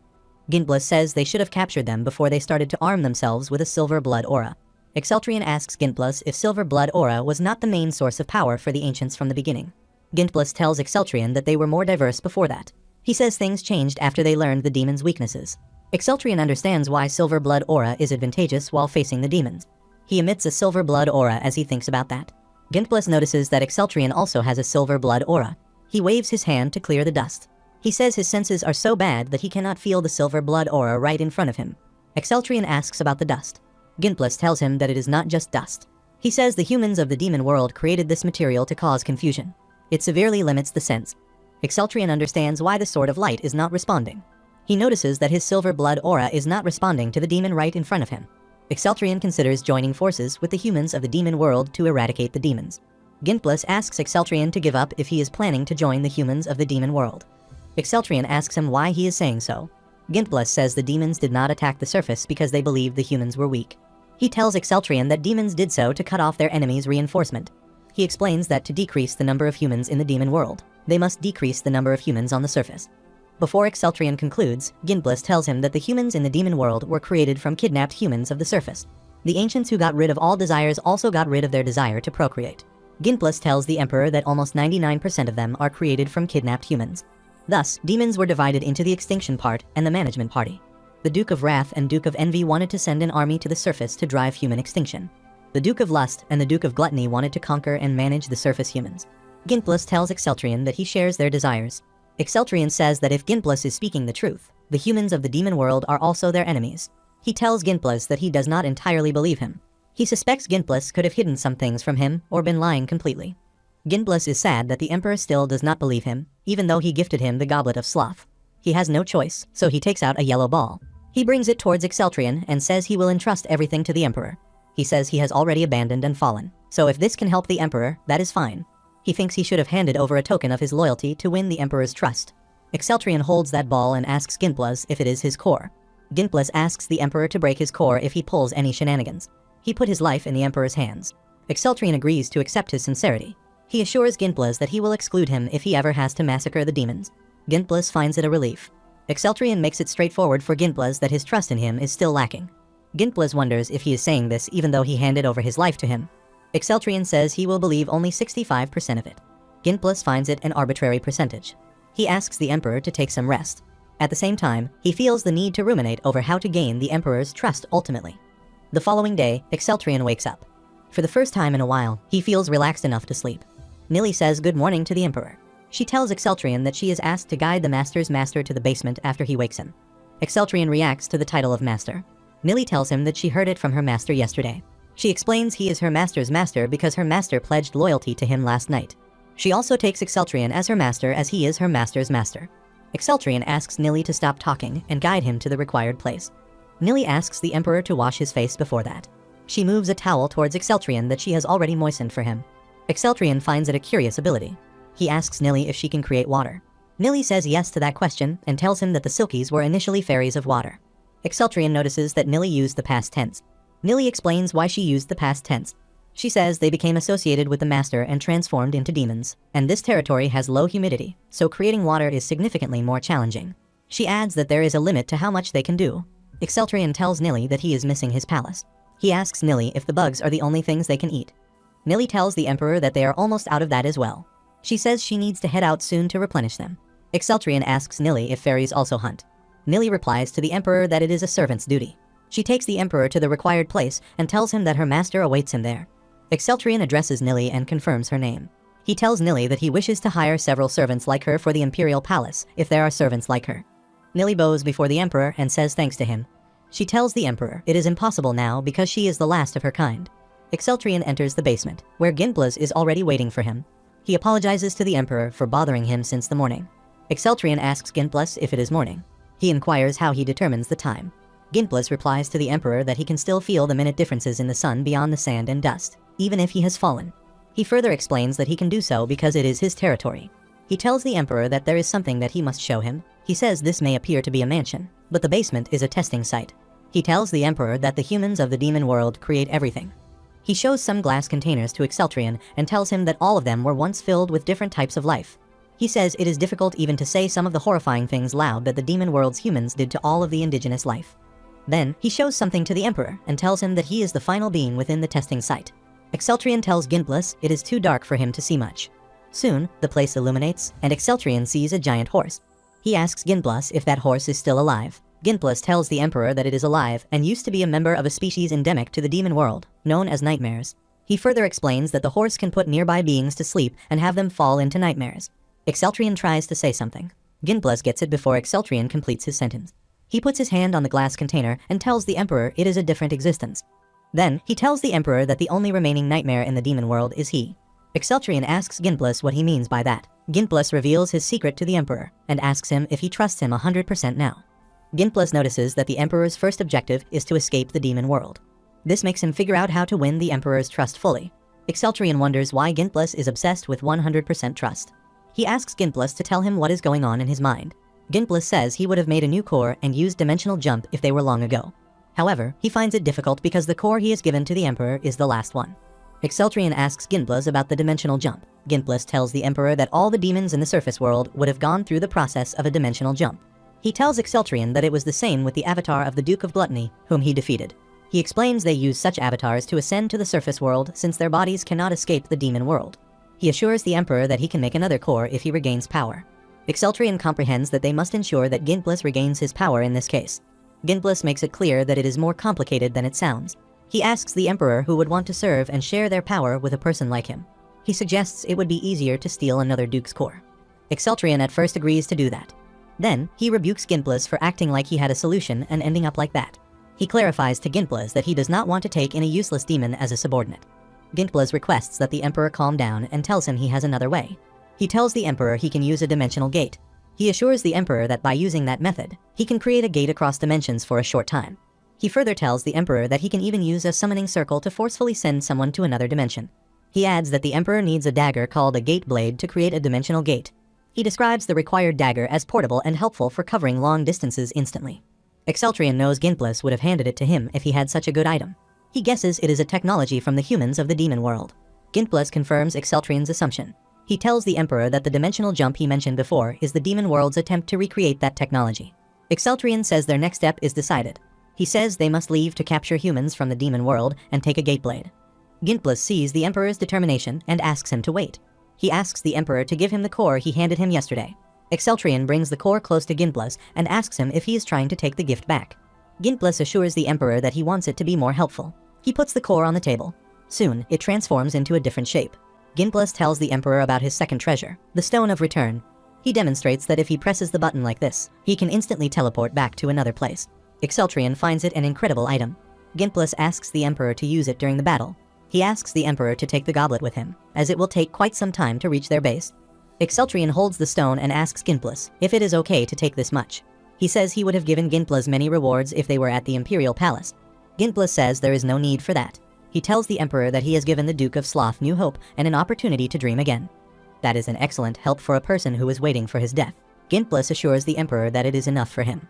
Ginplus says they should have captured them before they started to arm themselves with a silver blood aura. Exceltrion asks Ginplus if silver blood aura was not the main source of power for the ancients from the beginning. Ginplus tells Exceltrion that they were more diverse before that. He says things changed after they learned the demon's weaknesses. Exceltrian understands why silver blood aura is advantageous while facing the demons. He emits a silver blood aura as he thinks about that. Gintbless notices that Exceltrian also has a silver blood aura. He waves his hand to clear the dust. He says his senses are so bad that he cannot feel the silver blood aura right in front of him. Exceltrian asks about the dust. Gintbless tells him that it is not just dust. He says the humans of the demon world created this material to cause confusion. It severely limits the sense. Exceltrian understands why the Sword of Light is not responding. He notices that his silver blood aura is not responding to the demon right in front of him. Exceltrian considers joining forces with the humans of the demon world to eradicate the demons. Gintbless asks Exceltrian to give up if he is planning to join the humans of the demon world. Exceltrian asks him why he is saying so. Gintbless says the demons did not attack the surface because they believed the humans were weak. He tells Exceltrian that demons did so to cut off their enemies' reinforcement. He explains that to decrease the number of humans in the demon world, they must decrease the number of humans on the surface. Before Exceltrian concludes, Gintbless tells him that the humans in the demon world were created from kidnapped humans of the surface. The ancients who got rid of all desires also got rid of their desire to procreate. Gintbless tells the Emperor that almost 99% of them are created from kidnapped humans. Thus, demons were divided into the extinction part and the management party. The Duke of Wrath and Duke of Envy wanted to send an army to the surface to drive human extinction. The Duke of Lust and the Duke of Gluttony wanted to conquer and manage the surface humans. Gintbless tells Exceltrian that he shares their desires. Exceltrian says that if Gintbless is speaking the truth, the humans of the demon world are also their enemies. He tells Gintbless that he does not entirely believe him. He suspects Gintbless could have hidden some things from him or been lying completely. Gintbless is sad that the Emperor still does not believe him, even though he gifted him the Goblet of Sloth. He has no choice, so he takes out a yellow ball. He brings it towards Exceltrian and says he will entrust everything to the Emperor. He says he has already abandoned and fallen, so if this can help the Emperor, that is fine. He thinks he should have handed over a token of his loyalty to win the Emperor's trust. Exceltrian holds that ball and asks Gintbless if it is his core. Gintbless asks the Emperor to break his core if he pulls any shenanigans. He put his life in the Emperor's hands. Exceltrian agrees to accept his sincerity. He assures Gintbless that he will exclude him if he ever has to massacre the demons. Gintbless finds it a relief. Exceltrian makes it straightforward for Gintbless that his trust in him is still lacking. Gintbless wonders if he is saying this even though he handed over his life to him. Exceltrian says he will believe only 65% of it. Gintbless finds it an arbitrary percentage. He asks the Emperor to take some rest. At the same time, he feels the need to ruminate over how to gain the Emperor's trust ultimately. The following day, Exceltrian wakes up. For the first time in a while, he feels relaxed enough to sleep. Nilly says good morning to the Emperor. She tells Exceltrian that she is asked to guide the Master's master to the basement after he wakes him. Exceltrian reacts to the title of Master. Nilly tells him that she heard it from her master yesterday. She explains he is her master's master because her master pledged loyalty to him last night. She also takes Exceltrian as her master as he is her master's master. Exceltrian asks Nilly to stop talking and guide him to the required place. Nilly asks the Emperor to wash his face before that. She moves a towel towards Exceltrian that she has already moistened for him. Exceltrian finds it a curious ability. He asks Nilly if she can create water. Nilly says yes to that question and tells him that the Silkies were initially fairies of water. Exceltrian notices that Nilly used the past tense. Nilly explains why she used the past tense. She says they became associated with the Master and transformed into demons, and this territory has low humidity, so creating water is significantly more challenging. She adds that there is a limit to how much they can do. Exceltrian tells Nilly that he is missing his palace. He asks Nilly if the bugs are the only things they can eat. Nilly tells the Emperor that they are almost out of that as well. She says she needs to head out soon to replenish them. Exceltrian asks Nilly if fairies also hunt. Nilly replies to the Emperor that it is a servant's duty. She takes the Emperor to the required place and tells him that her master awaits him there. Exceltrian addresses Nilly and confirms her name. He tells Nilly that he wishes to hire several servants like her for the Imperial Palace, if there are servants like her. Nilly bows before the Emperor and says thanks to him. She tells the Emperor it is impossible now because she is the last of her kind. Exceltrian enters the basement, where Gintbless is already waiting for him. He apologizes to the Emperor for bothering him since the morning. Exceltrian asks Gintbless if it is morning. He inquires how he determines the time. Gintbless replies to the Emperor that he can still feel the minute differences in the sun beyond the sand and dust, even if he has fallen. He further explains that he can do so because it is his territory. He tells the Emperor that there is something that he must show him. He says this may appear to be a mansion, but the basement is a testing site. He tells the Emperor that the humans of the demon world create everything. He shows some glass containers to Exceltrian and tells him that all of them were once filled with different types of life. He says it is difficult even to say some of the horrifying things loud that the demon world's humans did to all of the indigenous life. Then, he shows something to the Emperor and tells him that he is the final being within the testing site. Exceltrian tells Gintbless it is too dark for him to see much. Soon, the place illuminates, and Exceltrian sees a giant horse. He asks Gintbless if that horse is still alive. Ginplus tells the Emperor that it is alive and used to be a member of a species endemic to the demon world, known as nightmares. He further explains that the horse can put nearby beings to sleep and have them fall into nightmares. Exceltrion tries to say something. Ginplus gets it before Exceltrion completes his sentence. He puts his hand on the glass container and tells the Emperor it is a different existence. Then, he tells the Emperor that the only remaining nightmare in the demon world is he. Exceltrion asks Ginplus what he means by that. Ginplus reveals his secret to the Emperor and asks him if he trusts him 100% now. Ginplus notices that the Emperor's first objective is to escape the demon world. This makes him figure out how to win the Emperor's trust fully. Exceltrion wonders why Ginplus is obsessed with 100% trust. He asks Ginplus to tell him what is going on in his mind. Ginplus says he would have made a new core and used dimensional jump if they were long ago. However, he finds it difficult because the core he has given to the Emperor is the last one. Exceltrion asks Ginplus about the dimensional jump. Ginplus tells the Emperor that all the demons in the surface world would have gone through the process of a dimensional jump. He tells Exceltrion that it was the same with the avatar of the Duke of Gluttony, whom he defeated. He explains they use such avatars to ascend to the surface world since their bodies cannot escape the demon world. He assures the Emperor that he can make another core if he regains power. Exceltrion comprehends that they must ensure that Ginplus regains his power in this case. Ginplus makes it clear that it is more complicated than it sounds. He asks the Emperor who would want to serve and share their power with a person like him. He suggests it would be easier to steal another Duke's core. Exceltrion at first agrees to do that. Then, he rebukes Ginplus for acting like he had a solution and ending up like that. He clarifies to Ginplus that he does not want to take in a useless demon as a subordinate. Ginplus requests that the Emperor calm down and tells him he has another way. He tells the Emperor he can use a dimensional gate. He assures the Emperor that by using that method, he can create a gate across dimensions for a short time. He further tells the Emperor that he can even use a summoning circle to forcefully send someone to another dimension. He adds that the Emperor needs a dagger called a gate blade to create a dimensional gate. He describes the required dagger as portable and helpful for covering long distances instantly. Exceltrion knows Ginplus would have handed it to him if he had such a good item. He guesses it is a technology from the humans of the demon world. Ginplus confirms Exceltrion's assumption. He tells the Emperor that the dimensional jump he mentioned before is the demon world's attempt to recreate that technology. Exceltrion says their next step is decided. He says they must leave to capture humans from the demon world and take a gate blade. Ginplus sees the Emperor's determination and asks him to wait. He asks the Emperor to give him the core he handed him yesterday. Exceltrion brings the core close to Ginplus and asks him if he is trying to take the gift back. Ginplus assures the Emperor that he wants it to be more helpful. He puts the core on the table. Soon, it transforms into a different shape. Ginplus tells the Emperor about his second treasure, the Stone of Return. He demonstrates that if he presses the button like this, he can instantly teleport back to another place. Exceltrion finds it an incredible item. Ginplus asks the Emperor to use it during the battle. He asks the Emperor to take the goblet with him, as it will take quite some time to reach their base. Exceltrion holds the stone and asks Ginplus if it is okay to take this much. He says he would have given Ginplus many rewards if they were at the Imperial Palace. Ginplus says there is no need for that. He tells the Emperor that he has given the Duke of Sloth new hope and an opportunity to dream again. That is an excellent help for a person who is waiting for his death. Ginplus assures the Emperor that it is enough for him.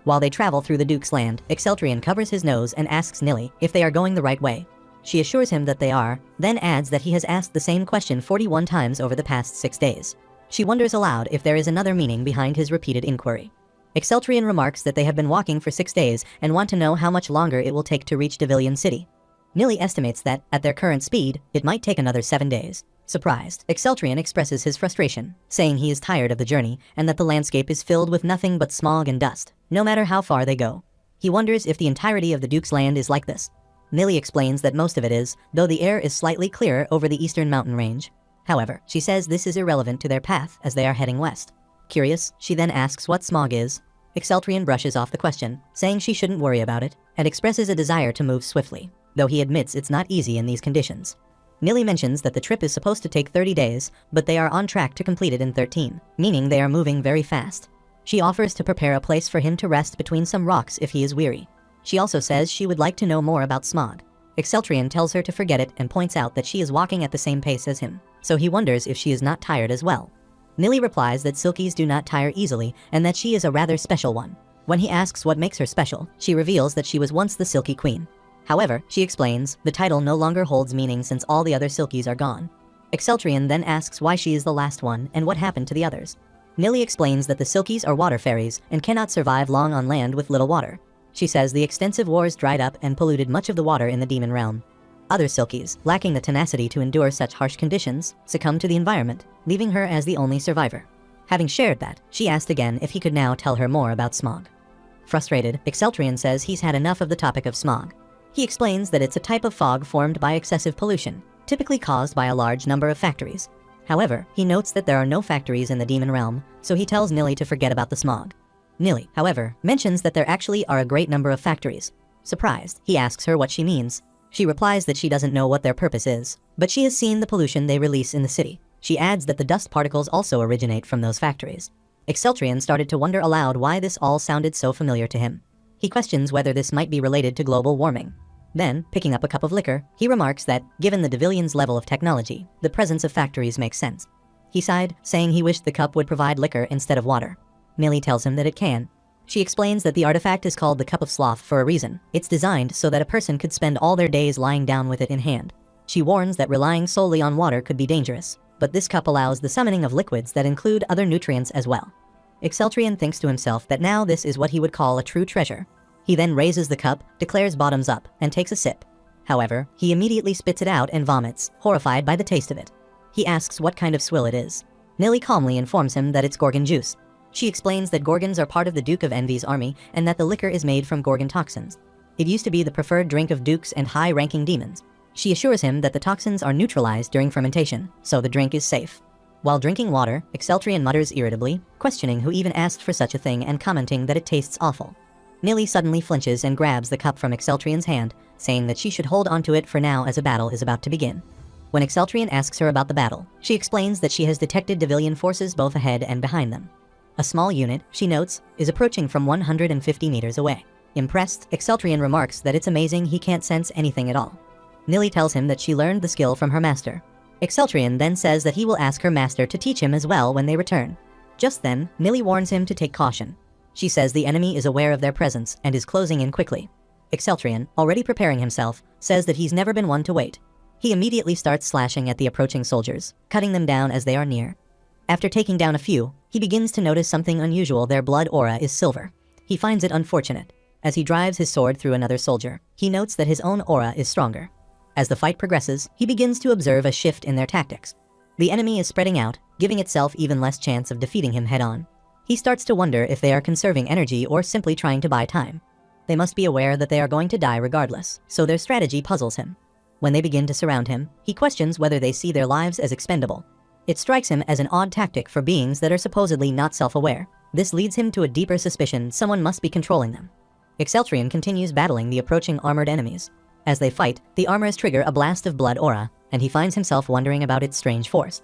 While they travel through the Duke's land, Exceltrion covers his nose and asks Nili if they are going the right way. She assures him that they are, then adds that he has asked the same question 41 times over the past 6 days. She wonders aloud if there is another meaning behind his repeated inquiry. Exceltrion remarks that they have been walking for 6 days and want to know how much longer it will take to reach Devillion City. Nili estimates that, at their current speed, it might take another 7 days. Surprised, Exceltrion expresses his frustration, saying he is tired of the journey and that the landscape is filled with nothing but smog and dust, no matter how far they go. He wonders if the entirety of the Duke's land is like this. Nili explains that most of it is, though the air is slightly clearer over the eastern mountain range. However, she says this is irrelevant to their path as they are heading west. Curious, she then asks what smog is. Exceltrion brushes off the question, saying she shouldn't worry about it, and expresses a desire to move swiftly, though he admits it's not easy in these conditions. Nili mentions that the trip is supposed to take 30 days, but they are on track to complete it in 13, meaning they are moving very fast. She offers to prepare a place for him to rest between some rocks if he is weary. She also says she would like to know more about smog. Exceltrion tells her to forget it and points out that she is walking at the same pace as him, so he wonders if she is not tired as well. Nili replies that Silkies do not tire easily and that she is a rather special one. When he asks what makes her special, she reveals that she was once the Silky Queen. However, she explains, the title no longer holds meaning since all the other Silkies are gone. Exceltrion then asks why she is the last one and what happened to the others. Nili explains that the Silkies are water fairies and cannot survive long on land with little water. She says the extensive wars dried up and polluted much of the water in the demon realm. Other Silkies, lacking the tenacity to endure such harsh conditions, succumbed to the environment, leaving her as the only survivor. Having shared that, she asked again if he could now tell her more about smog. Frustrated, Exceltrian says he's had enough of the topic of smog. He explains that it's a type of fog formed by excessive pollution, typically caused by a large number of factories. However, he notes that there are no factories in the demon realm, so he tells Nilly to forget about the smog. Nilly, however, mentions that there actually are a great number of factories. Surprised, he asks her what she means. She replies that she doesn't know what their purpose is, but she has seen the pollution they release in the city. She adds that the dust particles also originate from those factories. Exceltrian started to wonder aloud why this all sounded so familiar to him. He questions whether this might be related to global warming. Then, picking up a cup of liquor, he remarks that, given the Devilian's level of technology, the presence of factories makes sense. He sighed, saying he wished the cup would provide liquor instead of water. Nilly tells him that it can. She explains that the artifact is called the Cup of Sloth for a reason. It's designed so that a person could spend all their days lying down with it in hand. She warns that relying solely on water could be dangerous, but this cup allows the summoning of liquids that include other nutrients as well. Exceltrian thinks to himself that now this is what he would call a true treasure. He then raises the cup, declares bottoms up, and takes a sip. However, he immediately spits it out and vomits, horrified by the taste of it. He asks what kind of swill it is. Nilly calmly informs him that it's Gorgon juice. She explains that Gorgons are part of the Duke of Envy's army and that the liquor is made from Gorgon toxins. It used to be the preferred drink of dukes and high-ranking demons. She assures him that the toxins are neutralized during fermentation, so the drink is safe. While drinking water, Exceltrian mutters irritably, questioning who even asked for such a thing and commenting that it tastes awful. Nilly suddenly flinches and grabs the cup from Exceltrian's hand, saying that she should hold onto it for now as a battle is about to begin. When Exceltrian asks her about the battle, she explains that she has detected Devilian forces both ahead and behind them. A small unit, she notes, is approaching from 150 meters away. Impressed, Exceltrian remarks that it's amazing he can't sense anything at all. Nilly tells him that she learned the skill from her master. Exceltrian then says that he will ask her master to teach him as well when they return. Just then, Nilly warns him to take caution. She says the enemy is aware of their presence and is closing in quickly. Exceltrian, already preparing himself, says that he's never been one to wait. He immediately starts slashing at the approaching soldiers, cutting them down as they are near. After taking down a few, he begins to notice something unusual. Their blood aura is silver. He finds it unfortunate. As he drives his sword through another soldier, he notes that his own aura is stronger. As the fight progresses, he begins to observe a shift in their tactics. The enemy is spreading out, giving itself even less chance of defeating him head-on. He starts to wonder if they are conserving energy or simply trying to buy time. They must be aware that they are going to die regardless, so their strategy puzzles him. When they begin to surround him, he questions whether they see their lives as expendable. It strikes him as an odd tactic for beings that are supposedly not self-aware. This leads him to a deeper suspicion someone must be controlling them. Exceltrian continues battling the approaching armored enemies. As they fight, the armors trigger a blast of blood aura, and he finds himself wondering about its strange force.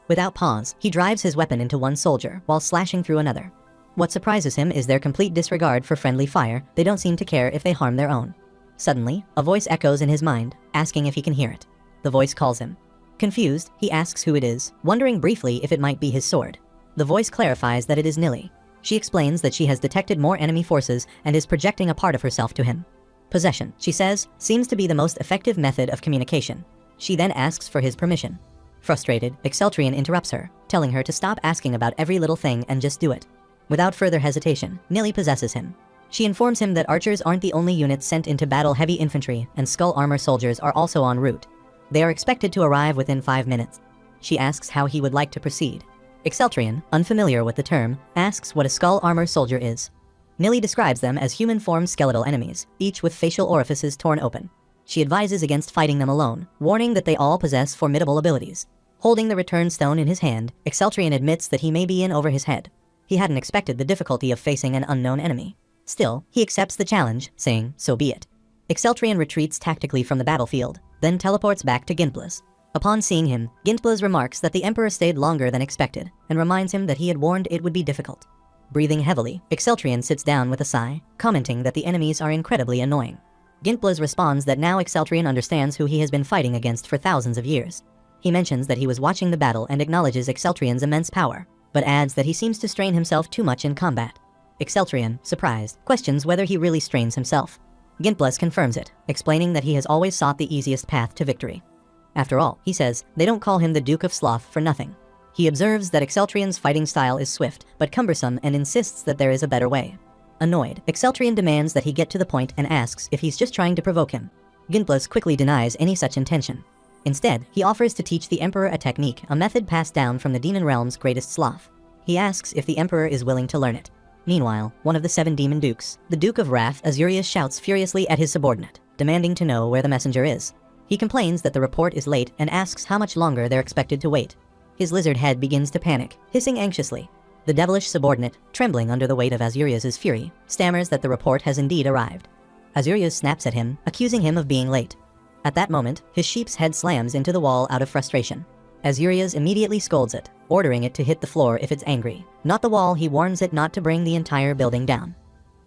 Without pause, he drives his weapon into one soldier while slashing through another. What surprises him is their complete disregard for friendly fire. They don't seem to care if they harm their own. Suddenly, a voice echoes in his mind, asking if he can hear it. The voice calls him. Confused, he asks who it is, wondering briefly if it might be his sword. The voice clarifies that it is Nilly. She explains that she has detected more enemy forces and is projecting a part of herself to him. Possession, she says, seems to be the most effective method of communication. She then asks for his permission. Frustrated, Exceltrian interrupts her, telling her to stop asking about every little thing and just do it. Without further hesitation, Nilly possesses him. She informs him that archers aren't the only units sent into battle. Heavy infantry and skull armor soldiers are also en route. They are expected to arrive within 5 minutes. She asks how he would like to proceed. Exceltrian, unfamiliar with the term, asks what a skull armor soldier is. Nilly describes them as human-formed skeletal enemies, each with facial orifices torn open. She advises against fighting them alone, warning that they all possess formidable abilities. Holding the return stone in his hand, Exceltrian admits that he may be in over his head. He hadn't expected the difficulty of facing an unknown enemy. Still, he accepts the challenge, saying, so be it. Exceltrian retreats tactically from the battlefield, then teleports back to Gintblas. Upon seeing him, Gintblas remarks that the Emperor stayed longer than expected, and reminds him that he had warned it would be difficult. Breathing heavily, Exceltrian sits down with a sigh, commenting that the enemies are incredibly annoying. Gintblas responds that now Exceltrian understands who he has been fighting against for thousands of years. He mentions that he was watching the battle and acknowledges Exceltrian's immense power, but adds that he seems to strain himself too much in combat. Exceltrian, surprised, questions whether he really strains himself. Gintblas confirms it, explaining that he has always sought the easiest path to victory. After all, he says, they don't call him the Duke of Sloth for nothing. He observes that Exceltrian's fighting style is swift, but cumbersome, and insists that there is a better way. Annoyed, Exceltrian demands that he get to the point and asks if he's just trying to provoke him. Gintblas quickly denies any such intention. Instead, he offers to teach the Emperor a technique, a method passed down from the demon realm's greatest sloth. He asks if the Emperor is willing to learn it. Meanwhile, one of the 7 demon dukes, the Duke of Wrath, Azurius, shouts furiously at his subordinate, demanding to know where the messenger is. He complains that the report is late and asks how much longer they're expected to wait. His lizard head begins to panic, hissing anxiously. The devilish subordinate, trembling under the weight of Azurius' fury, stammers that the report has indeed arrived. Azurius snaps at him, accusing him of being late. At that moment, his sheep's head slams into the wall out of frustration. Azurius immediately scolds it, ordering it to hit the floor if it's angry. Not the wall, he warns it not to bring the entire building down.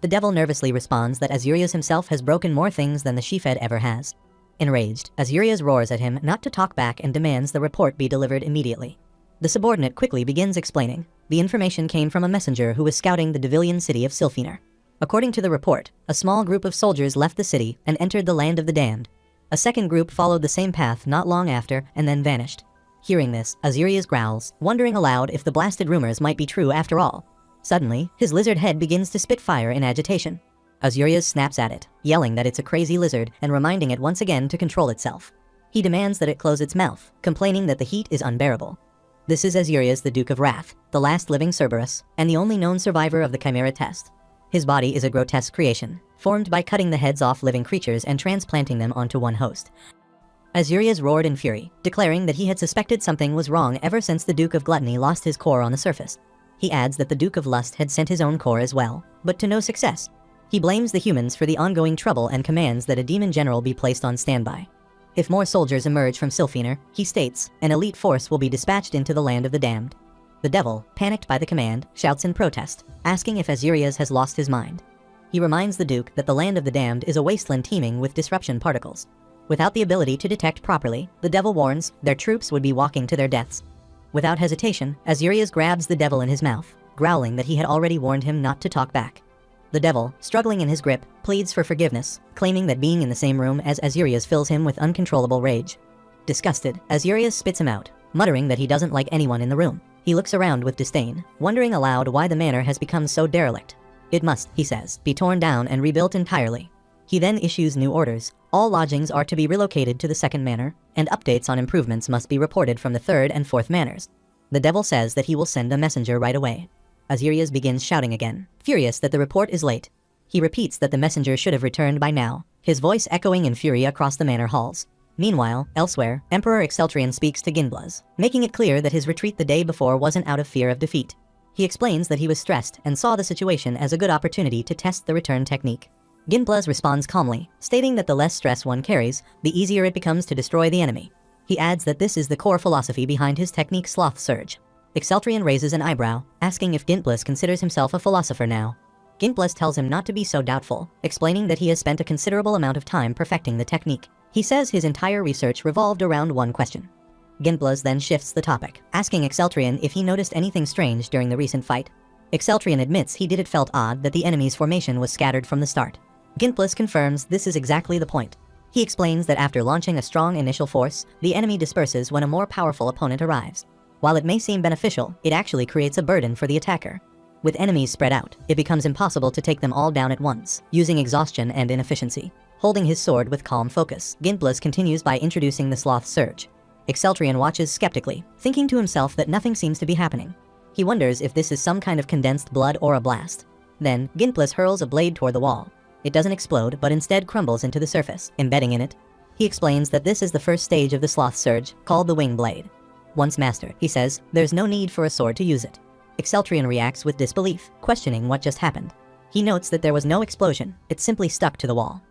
The devil nervously responds that Azurius himself has broken more things than the sheephead ever has. Enraged, Azurius roars at him not to talk back and demands the report be delivered immediately. The subordinate quickly begins explaining. The information came from a messenger who was scouting the Devilian city of Sylphener. According to the report, a small group of soldiers left the city and entered the land of the damned. A second group followed the same path not long after and then vanished. Hearing this, Azurius growls, wondering aloud if the blasted rumors might be true after all. Suddenly, his lizard head begins to spit fire in agitation. Azurius snaps at it, yelling that it's a crazy lizard and reminding it once again to control itself. He demands that it close its mouth, complaining that the heat is unbearable. This is Azurius, the Duke of Wrath, the last living Cerberus, and the only known survivor of the Chimera test. His body is a grotesque creation, formed by cutting the heads off living creatures and transplanting them onto one host. Azurius roared in fury, declaring that he had suspected something was wrong ever since the Duke of Gluttony lost his core on the surface. He adds that the Duke of Lust had sent his own core as well, but to no success. He blames the humans for the ongoing trouble and commands that a demon general be placed on standby. If more soldiers emerge from Sylphener, he states, an elite force will be dispatched into the land of the damned. The devil, panicked by the command, shouts in protest, asking if Azurius has lost his mind. He reminds the Duke that the land of the damned is a wasteland teeming with disruption particles. Without the ability to detect properly, the devil warns their troops would be walking to their deaths. Without hesitation, Azurius grabs the devil in his mouth, growling that he had already warned him not to talk back. The devil, struggling in his grip, pleads for forgiveness, claiming that being in the same room as Azurius fills him with uncontrollable rage. Disgusted, Azurius spits him out, muttering that he doesn't like anyone in the room. He looks around with disdain, wondering aloud why the manor has become so derelict. It must, he says, be torn down and rebuilt entirely. He then issues new orders. All lodgings are to be relocated to the second manor, and updates on improvements must be reported from the third and fourth manors. The devil says that he will send a messenger right away. Azurius begins shouting again, furious that the report is late. He repeats that the messenger should have returned by now, his voice echoing in fury across the manor halls. Meanwhile, elsewhere, Emperor Exceltrion speaks to Ginblaz, making it clear that his retreat the day before wasn't out of fear of defeat. He explains that he was stressed and saw the situation as a good opportunity to test the return technique. Ginblaz responds calmly, stating that the less stress one carries, the easier it becomes to destroy the enemy. He adds that this is the core philosophy behind his technique Sloth Surge. Exceltrion raises an eyebrow, asking if Ginblaz considers himself a philosopher now. Ginblaz tells him not to be so doubtful, explaining that he has spent a considerable amount of time perfecting the technique. He says his entire research revolved around one question. Ginblaz then shifts the topic, asking Exceltrion if he noticed anything strange during the recent fight. Exceltrion admits he did. It felt odd that the enemy's formation was scattered from the start. Ginblaz confirms this is exactly the point. He explains that after launching a strong initial force, the enemy disperses when a more powerful opponent arrives. While it may seem beneficial, it actually creates a burden for the attacker. With enemies spread out, it becomes impossible to take them all down at once, using exhaustion and inefficiency. Holding his sword with calm focus, Ginblaz continues by introducing the Sloth Surge. Exceltrion watches skeptically, thinking to himself that nothing seems to be happening. He wonders if this is some kind of condensed blood or a blast. Then, Ginblaz hurls a blade toward the wall. It doesn't explode, but instead crumbles into the surface, embedding in it. He explains that this is the first stage of the Sloth Surge, called the Wing Blade. Once mastered, he says, there's no need for a sword to use it. Exceltrion reacts with disbelief, questioning what just happened. He notes that there was no explosion, it simply stuck to the wall.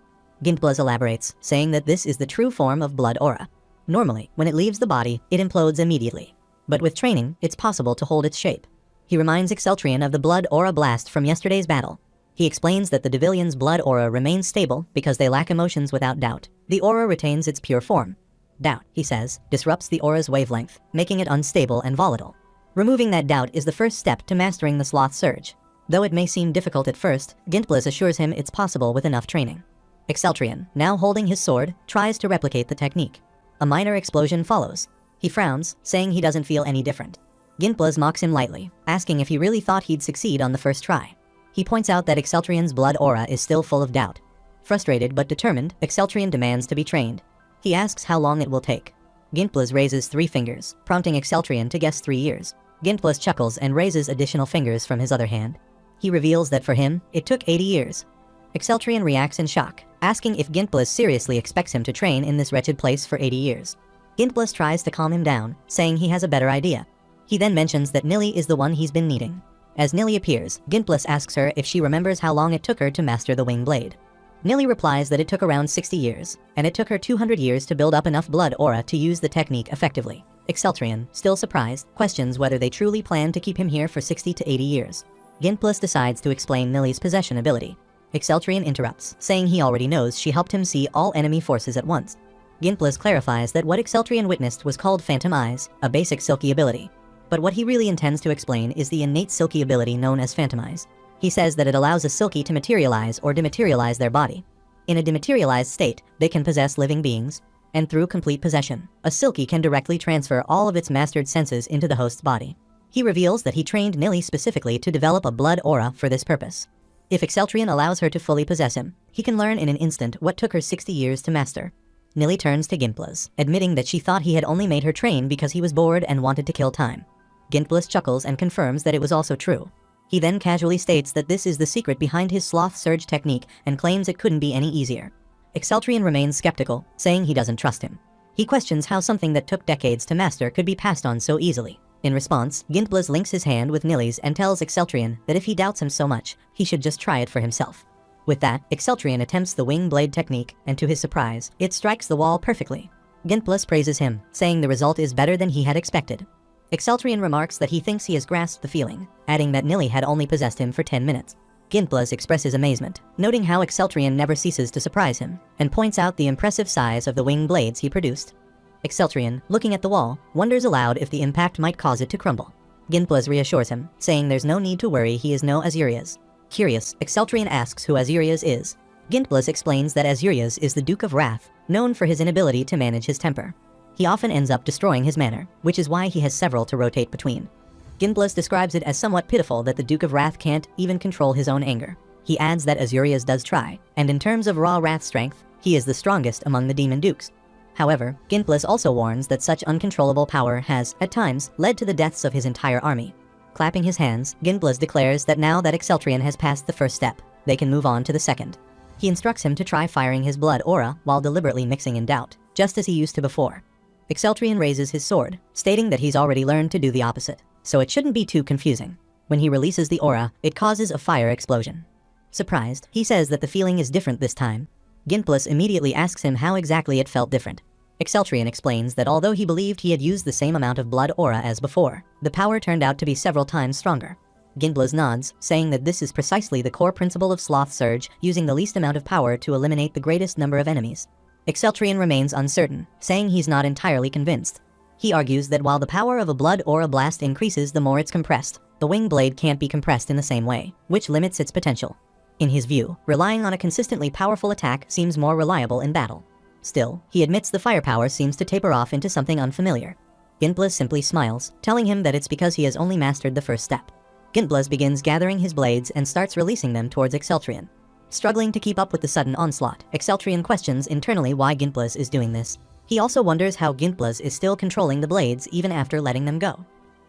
Ginblaz elaborates, saying that this is the true form of blood aura. Normally, when it leaves the body, it implodes immediately. But with training, it's possible to hold its shape. He reminds Exceltrion of the blood aura blast from yesterday's battle. He explains that the Devilian's blood aura remains stable because they lack emotions without doubt. The aura retains its pure form. Doubt, he says, disrupts the aura's wavelength, making it unstable and volatile. Removing that doubt is the first step to mastering the Sloth Surge. Though it may seem difficult at first, Ginblaz assures him it's possible with enough training. Exceltrion, now holding his sword, tries to replicate the technique. A minor explosion follows. He frowns, saying he doesn't feel any different. Ginblaz mocks him lightly, asking if he really thought he'd succeed on the first try. He points out that Exceltrion's blood aura is still full of doubt. Frustrated but determined, Exceltrion demands to be trained. He asks how long it will take. Ginblaz raises 3 fingers, prompting Exceltrion to guess 3 years. Ginblaz chuckles and raises additional fingers from his other hand. He reveals that for him, it took 80 years. Exceltrian reacts in shock, asking if Gintblas seriously expects him to train in this wretched place for 80 years. Gintblas tries to calm him down, saying he has a better idea. He then mentions that Nilly is the one he's been needing. As Nilly appears, Gintblas asks her if she remembers how long it took her to master the wing blade. Nilly replies that it took around 60 years, and it took her 200 years to build up enough blood aura to use the technique effectively. Exceltrian, still surprised, questions whether they truly plan to keep him here for 60 to 80 years. Gintblas decides to explain Nilly's possession ability. Exceltrian interrupts, saying he already knows she helped him see all enemy forces at once. Gintblas clarifies that what Exceltrian witnessed was called Phantom Eyes, a basic silky ability. But what he really intends to explain is the innate silky ability known as Phantom Eyes. He says that it allows a silky to materialize or dematerialize their body. In a dematerialized state, they can possess living beings, and through complete possession, a silky can directly transfer all of its mastered senses into the host's body. He reveals that he trained Nilly specifically to develop a blood aura for this purpose. If Exceltrian allows her to fully possess him, he can learn in an instant what took her 60 years to master. Nilly turns to Gintblas, admitting that she thought he had only made her train because he was bored and wanted to kill time. Gintblas chuckles and confirms that it was also true. He then casually states that this is the secret behind his sloth surge technique and claims it couldn't be any easier. Exceltrian remains skeptical, saying he doesn't trust him. He questions how something that took decades to master could be passed on so easily. In response, Gintblas links his hand with Nilly's and tells Exceltrian that if he doubts him so much, he should just try it for himself. With that, Exceltrian attempts the wing blade technique, and to his surprise, it strikes the wall perfectly. Gintblas praises him, saying the result is better than he had expected. Exceltrian remarks that he thinks he has grasped the feeling, adding that Nilly had only possessed him for 10 minutes. Gintblas expresses amazement, noting how Exceltrian never ceases to surprise him, and points out the impressive size of the wing blades he produced. Exceltrian, looking at the wall, wonders aloud if the impact might cause it to crumble. Gintblas reassures him, saying there's no need to worry, he is no Asurias. Curious, Exceltrian asks who Asurias is. Gintblas explains that Asurias is the Duke of Wrath, known for his inability to manage his temper. He often ends up destroying his manor, which is why he has several to rotate between. Gintblas describes it as somewhat pitiful that the Duke of Wrath can't even control his own anger. He adds that Asurias does try, and in terms of raw wrath strength, he is the strongest among the demon dukes. However, Gintblas also warns that such uncontrollable power has, at times, led to the deaths of his entire army. Clapping his hands, Gintblas declares that now that Exceltrian has passed the first step, they can move on to the second. He instructs him to try firing his blood aura while deliberately mixing in doubt, just as he used to before. Exceltrian raises his sword, stating that he's already learned to do the opposite, so it shouldn't be too confusing. When he releases the aura, it causes a fire explosion. Surprised, he says that the feeling is different this time. Gintblas immediately asks him how exactly it felt different. Exceltrian explains that although he believed he had used the same amount of blood aura as before, the power turned out to be several times stronger. Gintblas nods, saying that this is precisely the core principle of Sloth Surge, using the least amount of power to eliminate the greatest number of enemies. Exceltrian remains uncertain, saying he's not entirely convinced. He argues that while the power of a blood aura blast increases the more it's compressed, the wing blade can't be compressed in the same way, which limits its potential. In his view, relying on a consistently powerful attack seems more reliable in battle. Still, he admits the firepower seems to taper off into something unfamiliar. Gintblas simply smiles, telling him that it's because he has only mastered the first step. Gintblas begins gathering his blades and starts releasing them towards Exceltrian. Struggling to keep up with the sudden onslaught, Exceltrian questions internally why Gintblas is doing this. He also wonders how Gintblas is still controlling the blades even after letting them go.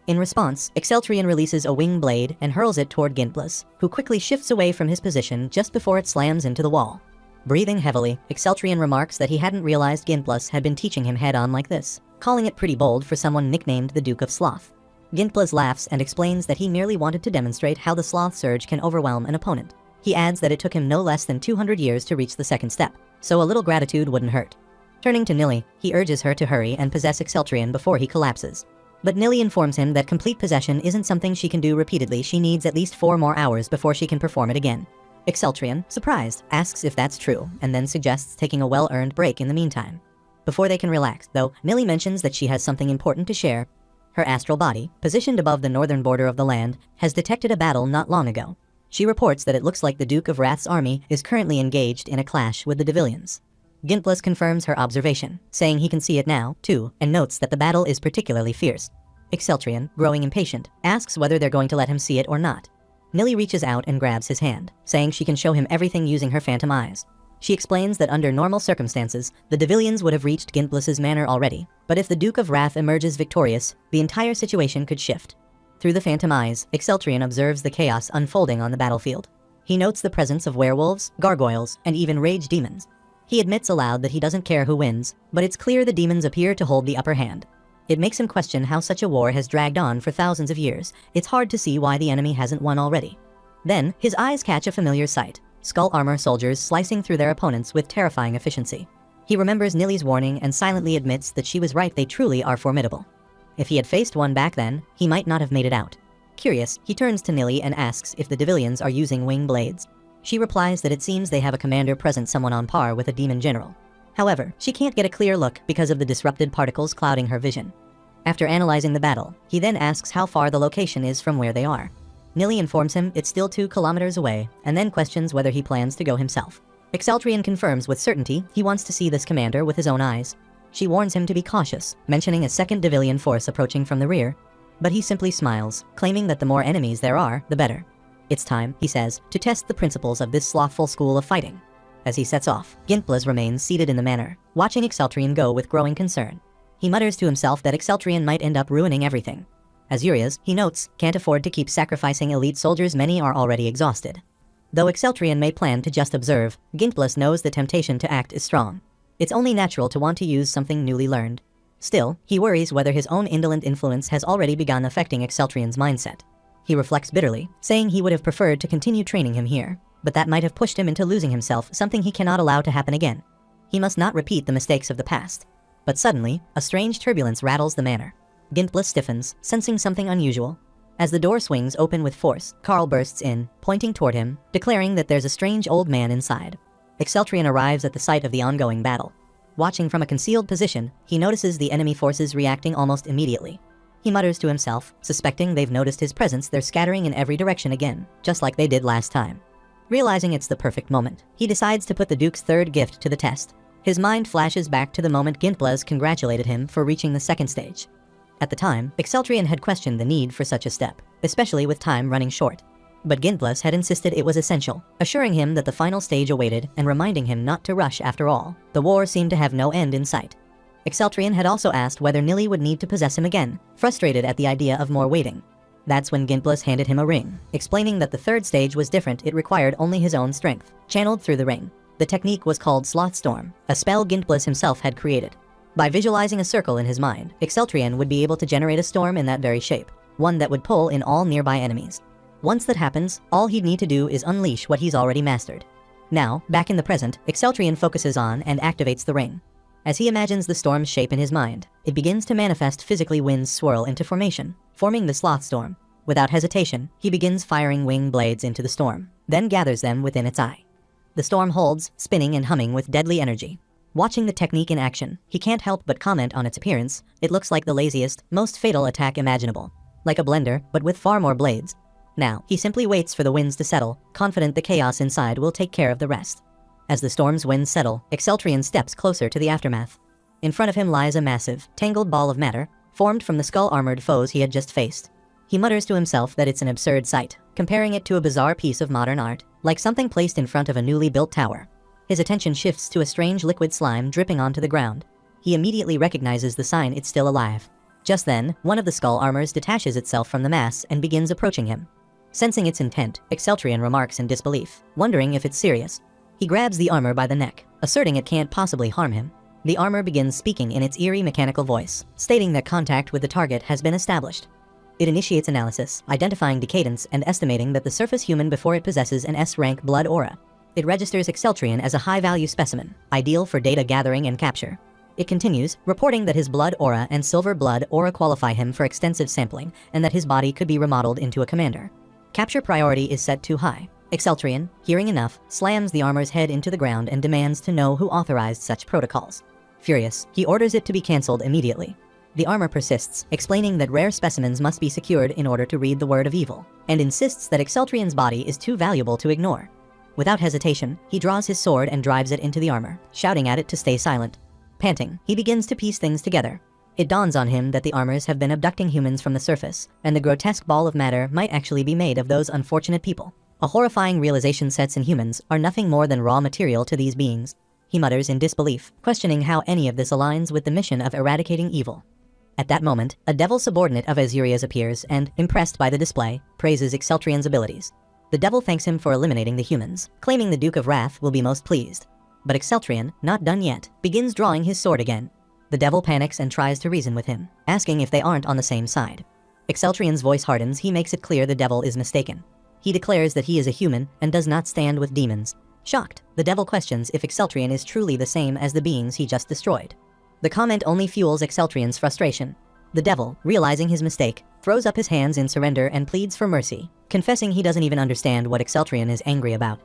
In response, Exceltrian releases a wing blade and hurls it toward Gintblas, who quickly shifts away from his position just before it slams into the wall. Breathing heavily, Exceltrian remarks that he hadn't realized Gintblas had been teaching him head-on like this, calling it pretty bold for someone nicknamed the Duke of Sloth. Gintblas laughs and explains that he merely wanted to demonstrate how the Sloth Surge can overwhelm an opponent. He adds that it took him no less than 200 years to reach the second step, so a little gratitude wouldn't hurt. Turning to Nilly, he urges her to hurry and possess Exceltrian before he collapses. But Nilly informs him that complete possession isn't something she can do repeatedly. She needs at least 4 more hours before she can perform it again. Exceltrian, surprised, asks if that's true, and then suggests taking a well-earned break in the meantime. Before they can relax, though, Nilly mentions that she has something important to share. Her astral body, positioned above the northern border of the land, has detected a battle not long ago. She reports that it looks like the Duke of Wrath's army is currently engaged in a clash with the Devilians. Gintblas confirms her observation, saying he can see it now, too, and notes that the battle is particularly fierce. Exceltrian, growing impatient, asks whether they're going to let him see it or not. Nilly reaches out and grabs his hand, saying she can show him everything using her phantom eyes. She explains that under normal circumstances, the Devilians would have reached Gintblas's manor already, but if the Duke of Wrath emerges victorious, the entire situation could shift. Through the phantom eyes, Exceltrian observes the chaos unfolding on the battlefield. He notes the presence of werewolves, gargoyles, and even rage demons. He admits aloud that he doesn't care who wins, but it's clear the demons appear to hold the upper hand. It makes him question how such a war has dragged on for thousands of years. It's hard to see why the enemy hasn't won already. Then, his eyes catch a familiar sight: skull armor soldiers slicing through their opponents with terrifying efficiency. He remembers Nilly's warning and silently admits that she was right, they truly are formidable. If he had faced one back then, he might not have made it out. Curious, he turns to Nilly and asks if the Devilians are using wing blades. She replies that it seems they have a commander present, someone on par with a demon general. However, she can't get a clear look because of the disrupted particles clouding her vision. After analyzing the battle, he then asks how far the location is from where they are. Nilly informs him it's still 2 kilometers away, and then questions whether he plans to go himself. Exceltrian confirms with certainty he wants to see this commander with his own eyes. She warns him to be cautious, mentioning a second Devilian force approaching from the rear. But he simply smiles, claiming that the more enemies there are, the better. It's time, he says, to test the principles of this slothful school of fighting. As he sets off, Gintblas remains seated in the manor, watching Exceltrian go with growing concern. He mutters to himself that Exceltrian might end up ruining everything. As Urias, he notes, can't afford to keep sacrificing elite soldiers, many are already exhausted. Though Exceltrian may plan to just observe, Gintblas knows the temptation to act is strong. It's only natural to want to use something newly learned. Still, he worries whether his own indolent influence has already begun affecting Exceltrian's mindset. He reflects bitterly, saying he would have preferred to continue training him here, but that might have pushed him into losing himself, something he cannot allow to happen again. He must not repeat the mistakes of the past. But suddenly, a strange turbulence rattles the manor. Gintblas stiffens, sensing something unusual. As the door swings open with force, Carl bursts in, pointing toward him, declaring that there's a strange old man inside. Exceltrian arrives at the site of the ongoing battle. Watching from a concealed position, he notices the enemy forces reacting almost immediately. He mutters to himself, suspecting they've noticed his presence. They're scattering in every direction again, just like they did last time. Realizing it's the perfect moment, he decides to put the Duke's third gift to the test. His mind flashes back to the moment Gintblas congratulated him for reaching the second stage. At the time, Exceltrian had questioned the need for such a step, especially with time running short. But Gintblas had insisted it was essential, assuring him that the final stage awaited and reminding him not to rush. After all, the war seemed to have no end in sight. Exceltrian had also asked whether Nilly would need to possess him again, frustrated at the idea of more waiting. That's when Gintblas handed him a ring, explaining that the third stage was different, it required only his own strength, channeled through the ring. The technique was called Slothstorm, a spell Gintblas himself had created. By visualizing a circle in his mind, Exceltrian would be able to generate a storm in that very shape, one that would pull in all nearby enemies. Once that happens, all he'd need to do is unleash what he's already mastered. Now, back in the present, Exceltrian focuses on and activates the ring. As he imagines the storm's shape in his mind, it begins to manifest physically. Winds swirl into formation, forming the sloth storm. Without hesitation, he begins firing wing blades into the storm, then gathers them within its eye. The storm holds, spinning and humming with deadly energy. Watching the technique in action, he can't help but comment on its appearance. It looks like the laziest, most fatal attack imaginable. Like a blender, but with far more blades. Now, he simply waits for the winds to settle, confident the chaos inside will take care of the rest. As the storm's winds settle, Exceltrian steps closer to the aftermath. In front of him lies a massive, tangled ball of matter, formed from the skull-armored foes he had just faced. He mutters to himself that it's an absurd sight, comparing it to a bizarre piece of modern art, like something placed in front of a newly built tower. His attention shifts to a strange liquid slime dripping onto the ground. He immediately recognizes the sign it's still alive. Just then, one of the skull armors detaches itself from the mass and begins approaching him. Sensing its intent, Exceltrian remarks in disbelief, wondering if it's serious. He grabs the armor by the neck, asserting it can't possibly harm him. The armor begins speaking in its eerie mechanical voice, stating that contact with the target has been established. It initiates analysis, identifying decadence and estimating that the surface human before it possesses an S-rank blood aura. It registers Exceltrian as a high-value specimen, ideal for data gathering and capture. It continues, reporting that his blood aura and silver blood aura qualify him for extensive sampling, and that his body could be remodeled into a commander. Capture priority is set too high. Exceltrian, hearing enough, slams the armor's head into the ground and demands to know who authorized such protocols. Furious, he orders it to be cancelled immediately. The armor persists, explaining that rare specimens must be secured in order to read the word of evil, and insists that Exceltrian's body is too valuable to ignore. Without hesitation, he draws his sword and drives it into the armor, shouting at it to stay silent. Panting, he begins to piece things together. It dawns on him that the armors have been abducting humans from the surface, and the grotesque ball of matter might actually be made of those unfortunate people. A horrifying realization sets in. Humans are nothing more than raw material to these beings. He mutters in disbelief, questioning how any of this aligns with the mission of eradicating evil. At that moment, a devil subordinate of Azuria's appears and, impressed by the display, praises Exceltrian's abilities. The devil thanks him for eliminating the humans, claiming the Duke of Wrath will be most pleased. But Exceltrian, not done yet, begins drawing his sword again. The devil panics and tries to reason with him, asking if they aren't on the same side. Exceltrian's voice hardens. He makes it clear the devil is mistaken. He declares that he is a human and does not stand with demons. Shocked, the devil questions if Exceltrian is truly the same as the beings he just destroyed. The comment only fuels Exceltrian's frustration. The devil, realizing his mistake, throws up his hands in surrender and pleads for mercy, confessing he doesn't even understand what Exceltrian is angry about.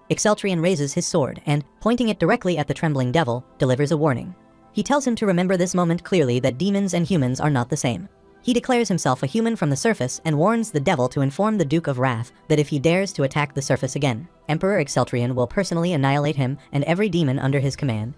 Exceltrian raises his sword and, pointing it directly at the trembling devil, delivers a warning. He tells him to remember this moment clearly, that demons and humans are not the same. He declares himself a human from the surface and warns the devil to inform the Duke of Wrath that if he dares to attack the surface again, Emperor Exceltrian will personally annihilate him and every demon under his command.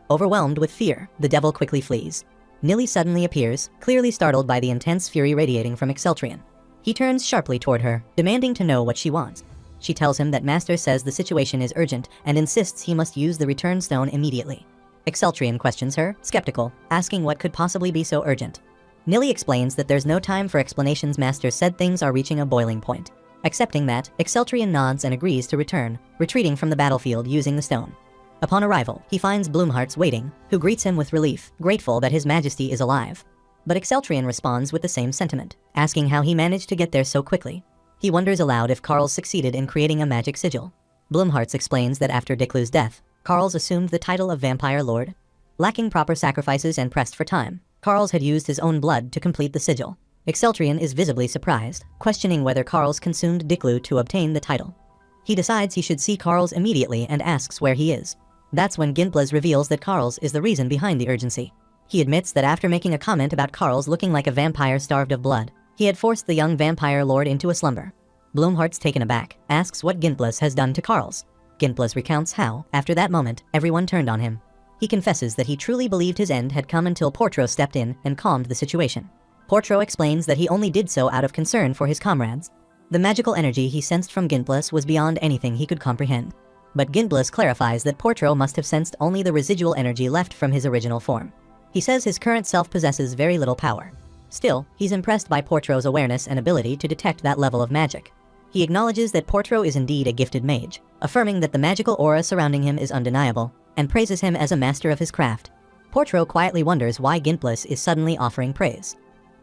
Overwhelmed with fear, the devil quickly flees. Nili suddenly appears, clearly startled by the intense fury radiating from Exceltrian. He turns sharply toward her, demanding to know what she wants. She tells him that Master says the situation is urgent and insists he must use the return stone immediately. Exceltrian questions her, skeptical, asking what could possibly be so urgent. Nili explains that there's no time for explanations. Master said things are reaching a boiling point. Accepting that, Exceltrian nods and agrees to return, retreating from the battlefield using the stone. Upon arrival, he finds Bloomhearts waiting, who greets him with relief, grateful that His Majesty is alive. But Exceltrian responds with the same sentiment, asking how he managed to get there so quickly. He wonders aloud if Carls succeeded in creating a magic sigil. Bloomhearts explains that after Diklu's death, Carls assumed the title of Vampire Lord. Lacking proper sacrifices and pressed for time, Carls had used his own blood to complete the sigil. Exceltrian is visibly surprised, questioning whether Carls consumed Diklu to obtain the title. He decides he should see Carls immediately and asks where he is. That's when Ginplas reveals that Carls is the reason behind the urgency. He admits that after making a comment about Carls looking like a vampire starved of blood, he had forced the young vampire lord into a slumber. Bloomhearts, taken aback, asks what Ginplas has done to Carls. Ginplas recounts how, after that moment, everyone turned on him. He confesses that he truly believed his end had come until Portro stepped in and calmed the situation. Portro explains that he only did so out of concern for his comrades. The magical energy he sensed from Ginplas was beyond anything he could comprehend. But Ginplas clarifies that Portro must have sensed only the residual energy left from his original form. He says his current self possesses very little power. Still, he's impressed by Portro's awareness and ability to detect that level of magic. He acknowledges that Portro is indeed a gifted mage, affirming that the magical aura surrounding him is undeniable, and praises him as a master of his craft. Portro quietly wonders why Ginplas is suddenly offering praise.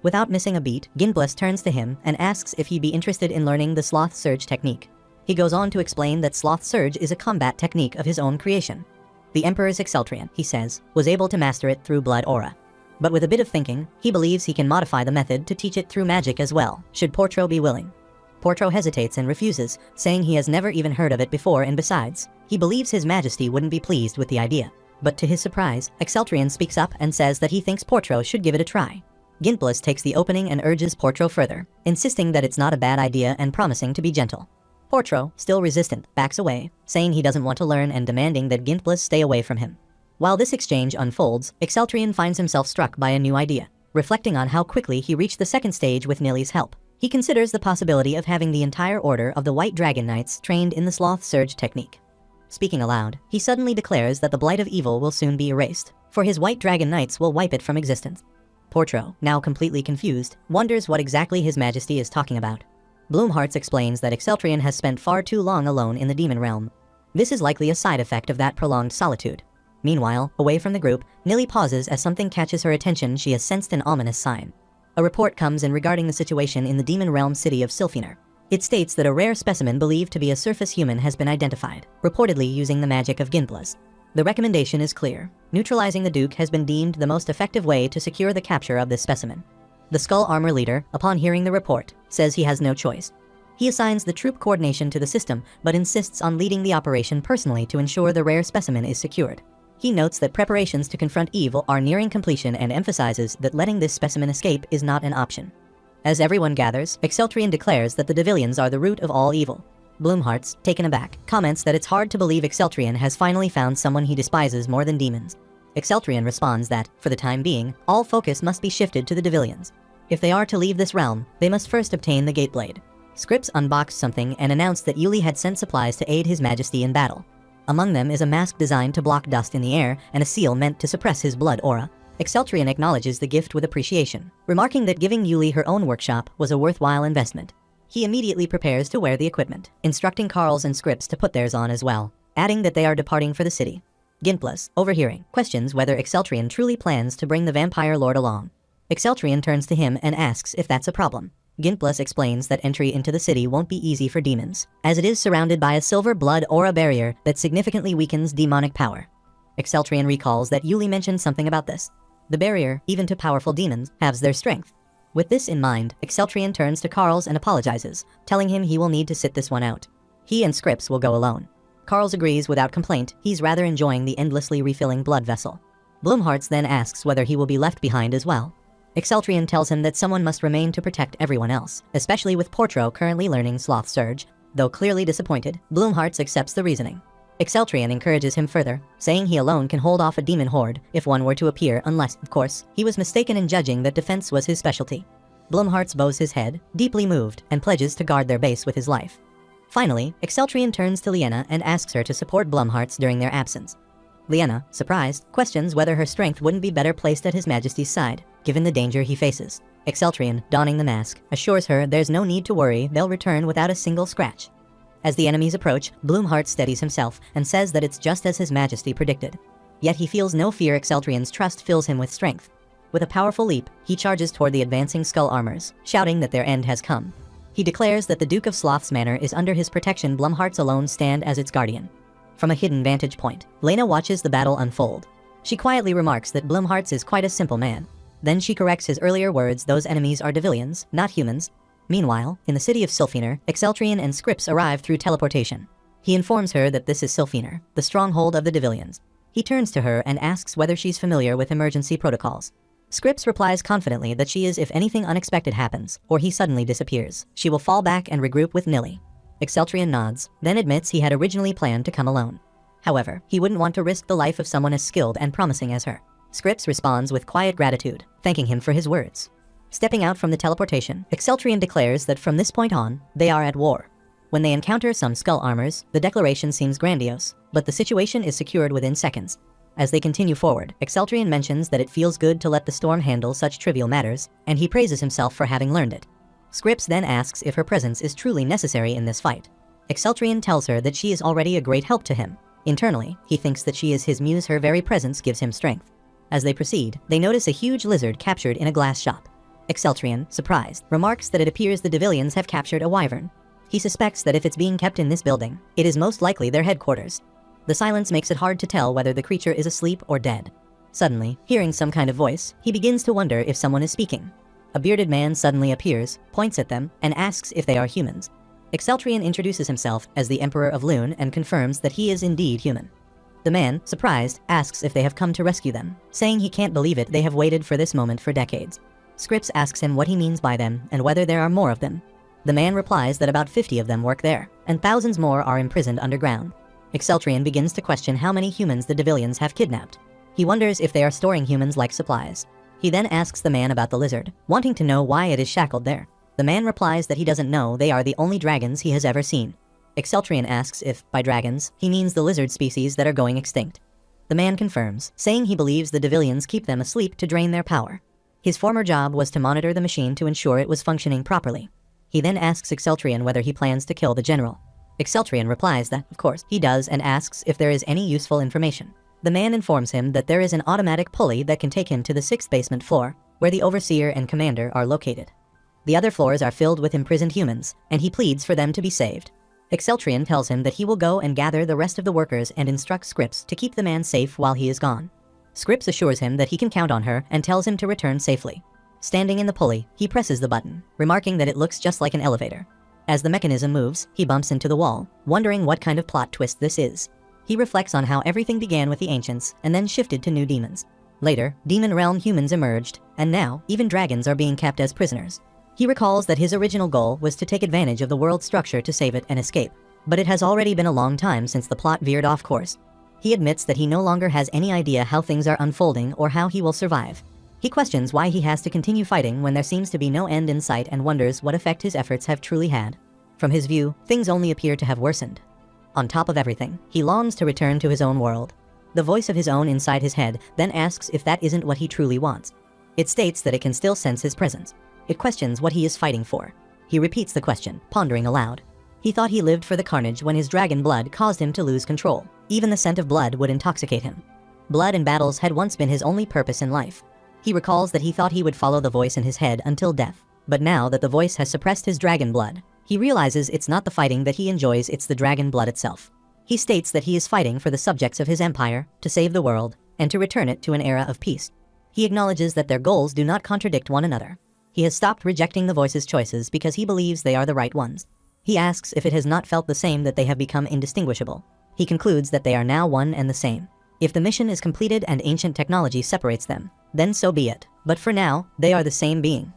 Without missing a beat, Ginplas turns to him and asks if he'd be interested in learning the Sloth Surge technique. He goes on to explain that Sloth Surge is a combat technique of his own creation. The Emperor's Exceltrian, he says, was able to master it through blood aura. But with a bit of thinking, he believes he can modify the method to teach it through magic as well, should Portro be willing. Portro hesitates and refuses, saying he has never even heard of it before, and besides, he believes His Majesty wouldn't be pleased with the idea. But to his surprise, Exceltrian speaks up and says that he thinks Portro should give it a try. Ginplas takes the opening and urges Portro further, insisting that it's not a bad idea and promising to be gentle. Portro, still resistant, backs away, saying he doesn't want to learn and demanding that Ginplas stay away from him. While this exchange unfolds, Exceltrian finds himself struck by a new idea. Reflecting on how quickly he reached the second stage with Nili's help, he considers the possibility of having the entire order of the White Dragon Knights trained in the Sloth Surge technique. Speaking aloud, he suddenly declares that the blight of evil will soon be erased, for his White Dragon Knights will wipe it from existence. Portro, now completely confused, wonders what exactly His Majesty is talking about. Bloomhearts explains that Exceltrian has spent far too long alone in the demon realm. This is likely a side effect of that prolonged solitude. Meanwhile, away from the group, Nili pauses as something catches her attention. She has sensed an ominous sign. A report comes in regarding the situation in the demon realm city of Sylphener. It states that a rare specimen believed to be a surface human has been identified, reportedly using the magic of Ginplas. The recommendation is clear. Neutralizing the Duke has been deemed the most effective way to secure the capture of this specimen. The Skull Armor leader, upon hearing the report, says he has no choice. He assigns the troop coordination to the system, but insists on leading the operation personally to ensure the rare specimen is secured. He notes that preparations to confront evil are nearing completion and emphasizes that letting this specimen escape is not an option. As everyone gathers, Exceltrian declares that the Devilians are the root of all evil. Bloomhearts, taken aback, comments that it's hard to believe Exceltrian has finally found someone he despises more than demons. Exceltrian responds that, for the time being, all focus must be shifted to the Devilians. If they are to leave this realm, they must first obtain the Gateblade. Scripps unboxed something and announced that Yuli had sent supplies to aid His Majesty in battle. Among them is a mask designed to block dust in the air and a seal meant to suppress his blood aura. Exceltrian acknowledges the gift with appreciation, remarking that giving Yuli her own workshop was a worthwhile investment. He immediately prepares to wear the equipment, instructing Carls and Scripps to put theirs on as well, adding that they are departing for the city. Ginplus, overhearing, questions whether Exceltrian truly plans to bring the vampire lord along. Exceltrian turns to him and asks if that's a problem. Ginplus explains that entry into the city won't be easy for demons, as it is surrounded by a silver blood aura barrier that significantly weakens demonic power. Exceltrian recalls that Yuli mentioned something about this. The barrier, even to powerful demons, halves their strength. With this in mind, Exceltrian turns to Carls and apologizes, telling him he will need to sit this one out. He and Scripps will go alone. Carls agrees without complaint. He's rather enjoying the endlessly refilling blood vessel. Bloomhearts then asks whether he will be left behind as well. Exceltrian tells him that someone must remain to protect everyone else, especially with Portro currently learning Sloth Surge. Though clearly disappointed, Bloomhearts accepts the reasoning. Exceltrian encourages him further, saying he alone can hold off a demon horde if one were to appear, unless, of course, he was mistaken in judging that defense was his specialty. Bloomhearts bows his head, deeply moved, and pledges to guard their base with his life. Finally, Exceltrian turns to Liena and asks her to support Bloomhearts during their absence. Liena, surprised, questions whether her strength wouldn't be better placed at His Majesty's side, given the danger he faces. Exceltrian, donning the mask, assures her there's no need to worry, they'll return without a single scratch. As the enemies approach, Bloomheart steadies himself and says that it's just as His Majesty predicted. Yet he feels no fear. Exceltrian's trust fills him with strength. With a powerful leap, he charges toward the advancing skull armors, shouting that their end has come. He declares that the Duke of Sloth's manor is under his protection. Bloomhearts alone stand as its guardian. From a hidden vantage point, Lena watches the battle unfold. She quietly remarks that Bloomhearts is quite a simple man. Then she corrects his earlier words: those enemies are Devilians, not humans. Meanwhile, in the city of Sylphener, Exceltrian and Scripps arrive through teleportation. He informs her that this is Sylphener, the stronghold of the Devilians. He turns to her and asks whether she's familiar with emergency protocols. Scripps replies confidently that she is if anything unexpected happens, or he suddenly disappears. She will fall back and regroup with Nilly. Exceltrian nods, then admits he had originally planned to come alone. However, he wouldn't want to risk the life of someone as skilled and promising as her. Scripps responds with quiet gratitude, thanking him for his words. Stepping out from the teleportation, Exceltrian declares that from this point on, they are at war. When they encounter some skull armors, the declaration seems grandiose, but the situation is secured within seconds. As they continue forward, Exceltrian mentions that it feels good to let the storm handle such trivial matters, and he praises himself for having learned it. Scripps then asks if her presence is truly necessary in this fight. Exceltrian tells her that she is already a great help to him. Internally, he thinks that she is his muse. Her very presence gives him strength. As they proceed, they notice a huge lizard captured in a glass shop. Exceltrian, surprised, remarks that it appears the Devilians have captured a wyvern. He suspects that if it's being kept in this building, it is most likely their headquarters. The silence makes it hard to tell whether the creature is asleep or dead. Suddenly, hearing some kind of voice, he begins to wonder if someone is speaking. A bearded man suddenly appears, points at them, and asks if they are humans. Exceltrian introduces himself as the Emperor of Lune and confirms that he is indeed human. The man, surprised, asks if they have come to rescue them, saying he can't believe it, they have waited for this moment for decades. Scripps asks him what he means by them and whether there are more of them. The man replies that about 50 of them work there, and thousands more are imprisoned underground. Exceltrian begins to question how many humans the Devilians have kidnapped. He wonders if they are storing humans like supplies. He then asks the man about the lizard, wanting to know why it is shackled there. The man replies that he doesn't know, they are the only dragons he has ever seen. Exceltrian asks if, by dragons, he means the lizard species that are going extinct. The man confirms, saying he believes the Devilians keep them asleep to drain their power. His former job was to monitor the machine to ensure it was functioning properly. He then asks Exceltrian whether he plans to kill the general. Exceltrian replies that, of course, he does, and asks if there is any useful information. The man informs him that there is an automatic pulley that can take him to the 6th basement floor, where the overseer and commander are located. The other floors are filled with imprisoned humans, and he pleads for them to be saved. Exceltrian tells him that he will go and gather the rest of the workers and instruct Scripps to keep the man safe while he is gone. Scripps assures him that he can count on her and tells him to return safely. Standing in the pulley, he presses the button, remarking that it looks just like an elevator. As the mechanism moves, he bumps into the wall, wondering what kind of plot twist this is. He reflects on how everything began with the ancients and then shifted to new demons. Later, demon realm humans emerged, and now, even dragons are being kept as prisoners. He recalls that his original goal was to take advantage of the world's structure to save it and escape, but it has already been a long time since the plot veered off course. He admits that he no longer has any idea how things are unfolding or how he will survive. He questions why he has to continue fighting when there seems to be no end in sight and wonders what effect his efforts have truly had. From his view, things only appear to have worsened. On top of everything, he longs to return to his own world. The voice of his own inside his head then asks if that isn't what he truly wants. It states that it can still sense his presence. It questions what he is fighting for. He repeats the question, pondering aloud. He thought he lived for the carnage when his dragon blood caused him to lose control. Even the scent of blood would intoxicate him. Blood and battles had once been his only purpose in life. He recalls that he thought he would follow the voice in his head until death. But now that the voice has suppressed his dragon blood, he realizes it's not the fighting that he enjoys, it's the dragon blood itself. He states that he is fighting for the subjects of his empire, to save the world, and to return it to an era of peace. He acknowledges that their goals do not contradict one another. He has stopped rejecting the voice's choices because he believes they are the right ones. He asks if it has not felt the same that they have become indistinguishable. He concludes that they are now one and the same. If the mission is completed and ancient technology separates them, then so be it. But for now, they are the same being.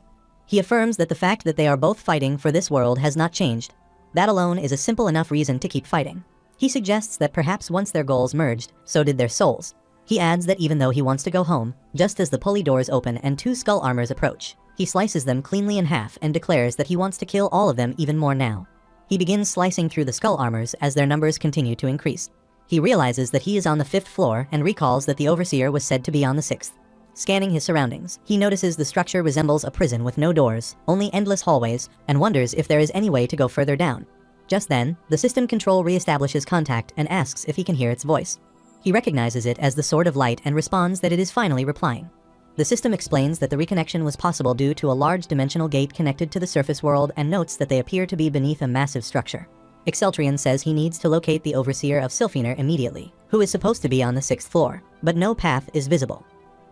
He affirms that the fact that they are both fighting for this world has not changed. That alone is a simple enough reason to keep fighting. He suggests that perhaps once their goals merged, so did their souls. He adds that even though he wants to go home, just as the pulley doors open and two skull armors approach, he slices them cleanly in half and declares that he wants to kill all of them even more now. He begins slicing through the skull armors as their numbers continue to increase. He realizes that he is on the 5th floor and recalls that the overseer was said to be on the 6th. Scanning his surroundings, he notices the structure resembles a prison with no doors, only endless hallways, and wonders if there is any way to go further down. Just then, the system control reestablishes contact and asks if he can hear its voice. He recognizes it as the Sword of Light and responds that it is finally replying. The system explains that the reconnection was possible due to a large dimensional gate connected to the surface world and notes that they appear to be beneath a massive structure. Exceltrian says he needs to locate the overseer of Sylphiner immediately, who is supposed to be on the 6th floor, but no path is visible.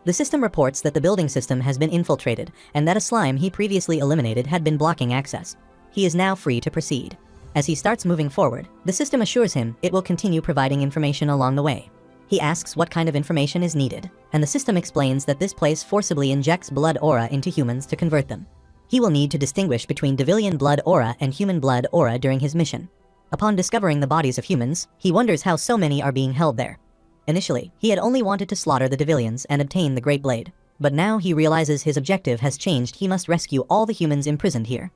The system reports that the building system has been infiltrated and that a slime he previously eliminated had been blocking access. He is now free to proceed. As he starts moving forward, the system assures him it will continue providing information along the way. He asks what kind of information is needed, and the system explains that this place forcibly injects blood aura into humans to convert them. He will need to distinguish between Devilian blood aura and human blood aura during his mission. Upon discovering the bodies of humans, he wonders how so many are being held there. Initially, he had only wanted to slaughter the Devilians and obtain the Great Blade, but now he realizes his objective has changed. He must rescue all the humans imprisoned here.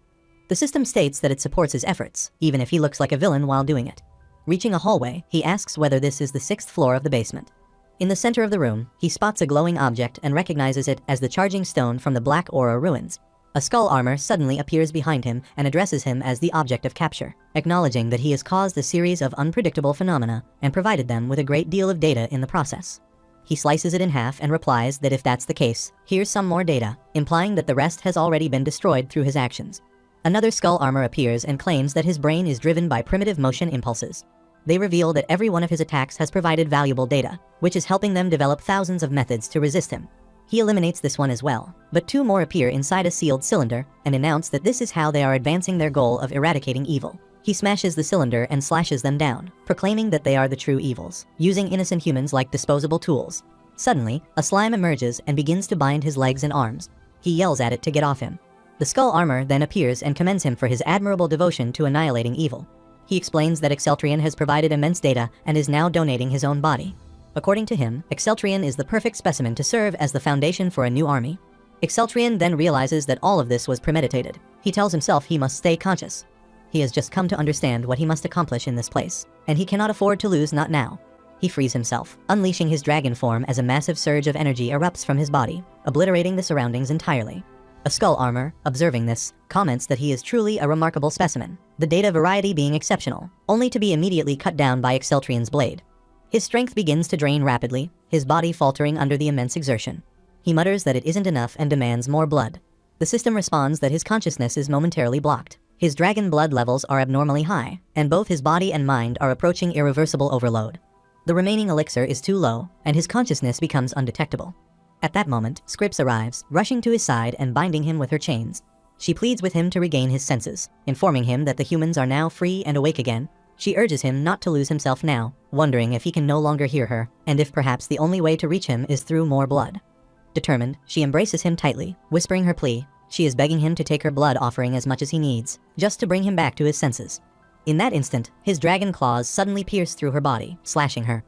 The system states that it supports his efforts, even if he looks like a villain while doing it. Reaching a hallway, he asks whether this is the 6th floor of the basement. In the center of the room, he spots a glowing object and recognizes it as the charging stone from the Black Aura ruins. A skull armor suddenly appears behind him and addresses him as the object of capture, acknowledging that he has caused a series of unpredictable phenomena and provided them with a great deal of data in the process. He slices it in half and replies that if that's the case, here's some more data, implying that the rest has already been destroyed through his actions. Another skull armor appears and claims that his brain is driven by primitive motion impulses. They reveal that every one of his attacks has provided valuable data, which is helping them develop thousands of methods to resist him. He eliminates this one as well, but two more appear inside a sealed cylinder and announce that this is how they are advancing their goal of eradicating evil. He smashes the cylinder and slashes them down, proclaiming that they are the true evils, using innocent humans like disposable tools. Suddenly, a slime emerges and begins to bind his legs and arms. He yells at it to get off him. The skull armor then appears and commends him for his admirable devotion to annihilating evil. He explains that Exceltrian has provided immense data and is now donating his own body. According to him, Exceltrian is the perfect specimen to serve as the foundation for a new army. Exceltrian then realizes that all of this was premeditated. He tells himself he must stay conscious. He has just come to understand what he must accomplish in this place, and he cannot afford to lose, not now. He frees himself, unleashing his dragon form as a massive surge of energy erupts from his body, obliterating the surroundings entirely. A skull armor, observing this, comments that he is truly a remarkable specimen, the data variety being exceptional, only to be immediately cut down by Exceltrian's blade. His strength begins to drain rapidly, his body faltering under the immense exertion. He mutters that it isn't enough and demands more blood. The system responds that his consciousness is momentarily blocked. His dragon blood levels are abnormally high, and both his body and mind are approaching irreversible overload. The remaining elixir is too low, and his consciousness becomes undetectable. At that moment, Scripps arrives, rushing to his side and binding him with her chains. She pleads with him to regain his senses, informing him that the humans are now free and awake again. She urges him not to lose himself now, wondering if he can no longer hear her, and if perhaps the only way to reach him is through more blood. Determined, she embraces him tightly, whispering her plea. She is begging him to take her blood offering as much as he needs, just to bring him back to his senses. In that instant, his dragon claws suddenly pierce through her body, slashing her.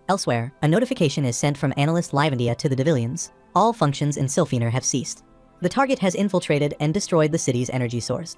Elsewhere, a notification is sent from Analyst Livendia to the Devilians. All functions in Sylphiner have ceased. The target has infiltrated and destroyed the city's energy source.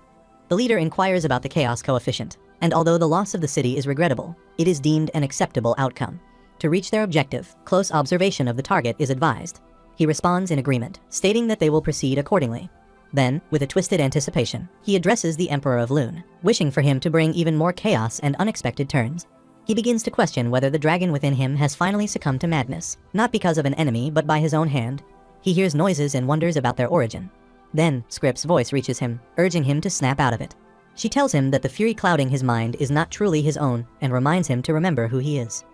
The leader inquires about the chaos coefficient, and although the loss of the city is regrettable, it is deemed an acceptable outcome. To reach their objective, close observation of the target is advised. He responds in agreement, stating that they will proceed accordingly. Then, with a twisted anticipation, he addresses the Emperor of Loon, wishing for him to bring even more chaos and unexpected turns. He begins to question whether the dragon within him has finally succumbed to madness, not because of an enemy but by his own hand. He hears noises and wonders about their origin. Then, Scrip's voice reaches him, urging him to snap out of it. She tells him that the fury clouding his mind is not truly his own and reminds him to remember who he is.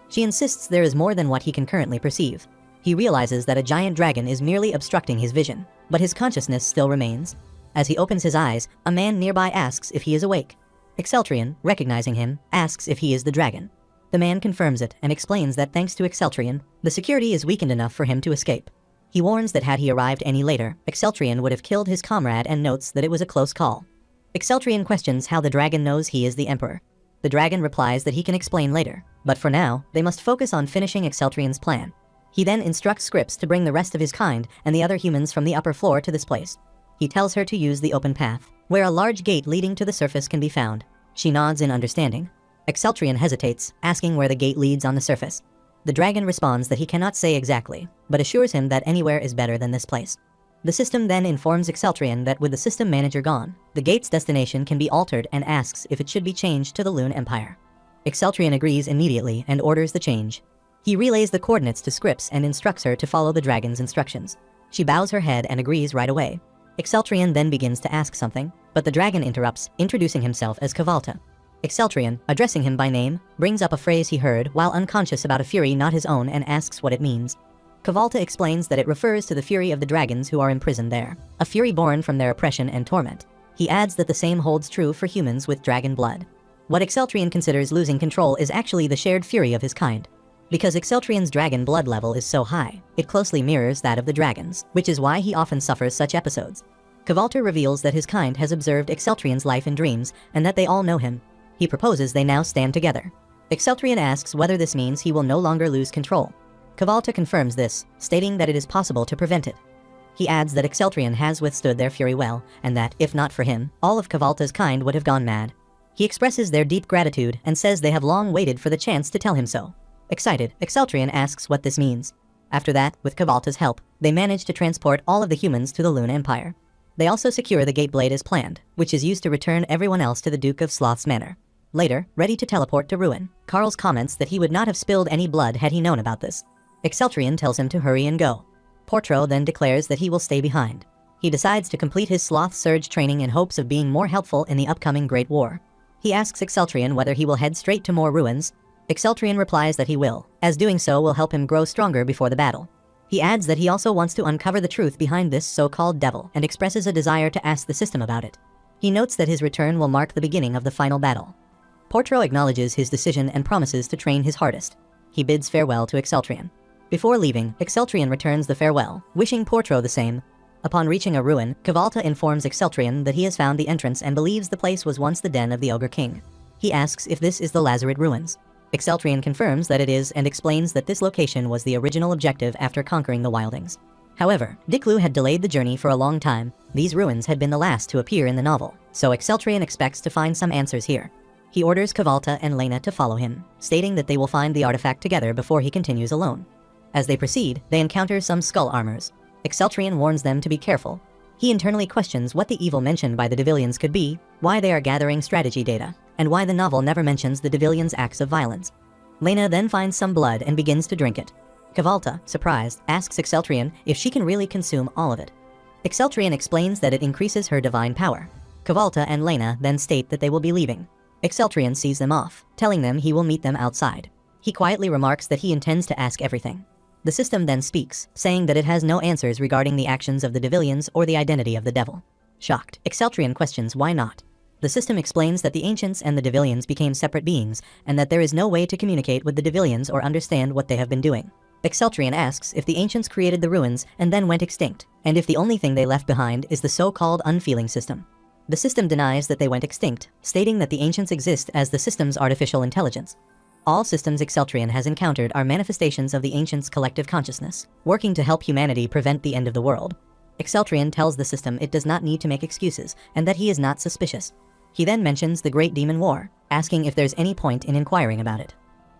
She insists there is more than what he can currently perceive. He realizes that a giant dragon is merely obstructing his vision, but his consciousness still remains. As he opens his eyes, a man nearby asks if he is awake. Exceltrion, recognizing him, asks if he is the dragon. The man confirms it and explains that thanks to Exceltrion, the security is weakened enough for him to escape. He warns that had he arrived any later, Exceltrion would have killed his comrade and notes that it was a close call. Exceltrion questions how the dragon knows he is the Emperor. The dragon replies that he can explain later, but for now, they must focus on finishing Exceltrion's plan. He then instructs Scripps to bring the rest of his kind and the other humans from the upper floor to this place. He tells her to use the open path, where a large gate leading to the surface can be found. She nods in understanding. Exceltrion hesitates, asking where the gate leads on the surface. The dragon responds that he cannot say exactly, but assures him that anywhere is better than this place. The system then informs Exceltrion that with the system manager gone, the gate's destination can be altered and asks if it should be changed to the Loon Empire. Exceltrion agrees immediately and orders the change. He relays the coordinates to Scripps and instructs her to follow the dragon's instructions. She bows her head and agrees right away. Exceltrion then begins to ask something, but the dragon interrupts, introducing himself as Kavalta. Exceltrion, addressing him by name, brings up a phrase he heard while unconscious about a fury not his own and asks what it means. Kavalta explains that it refers to the fury of the dragons who are imprisoned there, a fury born from their oppression and torment. He adds that the same holds true for humans with dragon blood. What Exceltrion considers losing control is actually the shared fury of his kind. Because Exceltrion's dragon blood level is so high, it closely mirrors that of the dragons, which is why he often suffers such episodes. Kavalta reveals that his kind has observed Exceltrion's life in dreams, and that they all know him. He proposes they now stand together. Exceltrion asks whether this means he will no longer lose control. Kavalta confirms this, stating that it is possible to prevent it. He adds that Exceltrion has withstood their fury well, and that, if not for him, all of Kavalta's kind would have gone mad. He expresses their deep gratitude and says they have long waited for the chance to tell him so. Excited, Exceltrion asks what this means. After that, with Kavalta's help, they manage to transport all of the humans to the Loon Empire. They also secure the Gateblade as planned, which is used to return everyone else to the Duke of Sloth's manor. Later, ready to teleport to Ruin, Carls comments that he would not have spilled any blood had he known about this. Exceltrion tells him to hurry and go. Portro then declares that he will stay behind. He decides to complete his Sloth Surge training in hopes of being more helpful in the upcoming Great War. He asks Exceltrion whether he will head straight to more ruins. Exceltrion replies that he will, as doing so will help him grow stronger before the battle. He adds that he also wants to uncover the truth behind this so-called devil and expresses a desire to ask the system about it. He notes that his return will mark the beginning of the final battle. Portro acknowledges his decision and promises to train his hardest. He bids farewell to Exceltrion. Before leaving, Exceltrion returns the farewell, wishing Portro the same. Upon reaching a ruin, Kavalta informs Exceltrion that he has found the entrance and believes the place was once the den of the Ogre King. He asks if this is the Lazaret Ruins. Exceltrion confirms that it is and explains that this location was the original objective after conquering the Wildings. However, Diklu had delayed the journey for a long time. These ruins had been the last to appear in the novel, so Exceltrion expects to find some answers here. He orders Kavalta and Lena to follow him, stating that they will find the artifact together before he continues alone. As they proceed, they encounter some skull armors. Exceltrion warns them to be careful. He internally questions what the evil mentioned by the Devillians could be, why they are gathering strategy data, and why the novel never mentions the Devillians' acts of violence. Lena then finds some blood and begins to drink it. Kavalta, surprised, asks Exceltrion if she can really consume all of it. Exceltrion explains that it increases her divine power. Kavalta and Lena then state that they will be leaving. Exceltrion sees them off, telling them he will meet them outside. He quietly remarks that he intends to ask everything. The system then speaks, saying that it has no answers regarding the actions of the Devillians or the identity of the devil. Shocked, Exceltrion questions why not. The system explains that the Ancients and the Devillians became separate beings, and that there is no way to communicate with the Devillians or understand what they have been doing. Exceltrion asks if the Ancients created the ruins and then went extinct, and if the only thing they left behind is the so-called unfeeling system. The system denies that they went extinct, stating that the Ancients exist as the system's artificial intelligence. All systems Exceltrion has encountered are manifestations of the Ancients' collective consciousness, working to help humanity prevent the end of the world. Exceltrion tells the system it does not need to make excuses, and that he is not suspicious. He then mentions the Great Demon War, asking if there's any point in inquiring about it.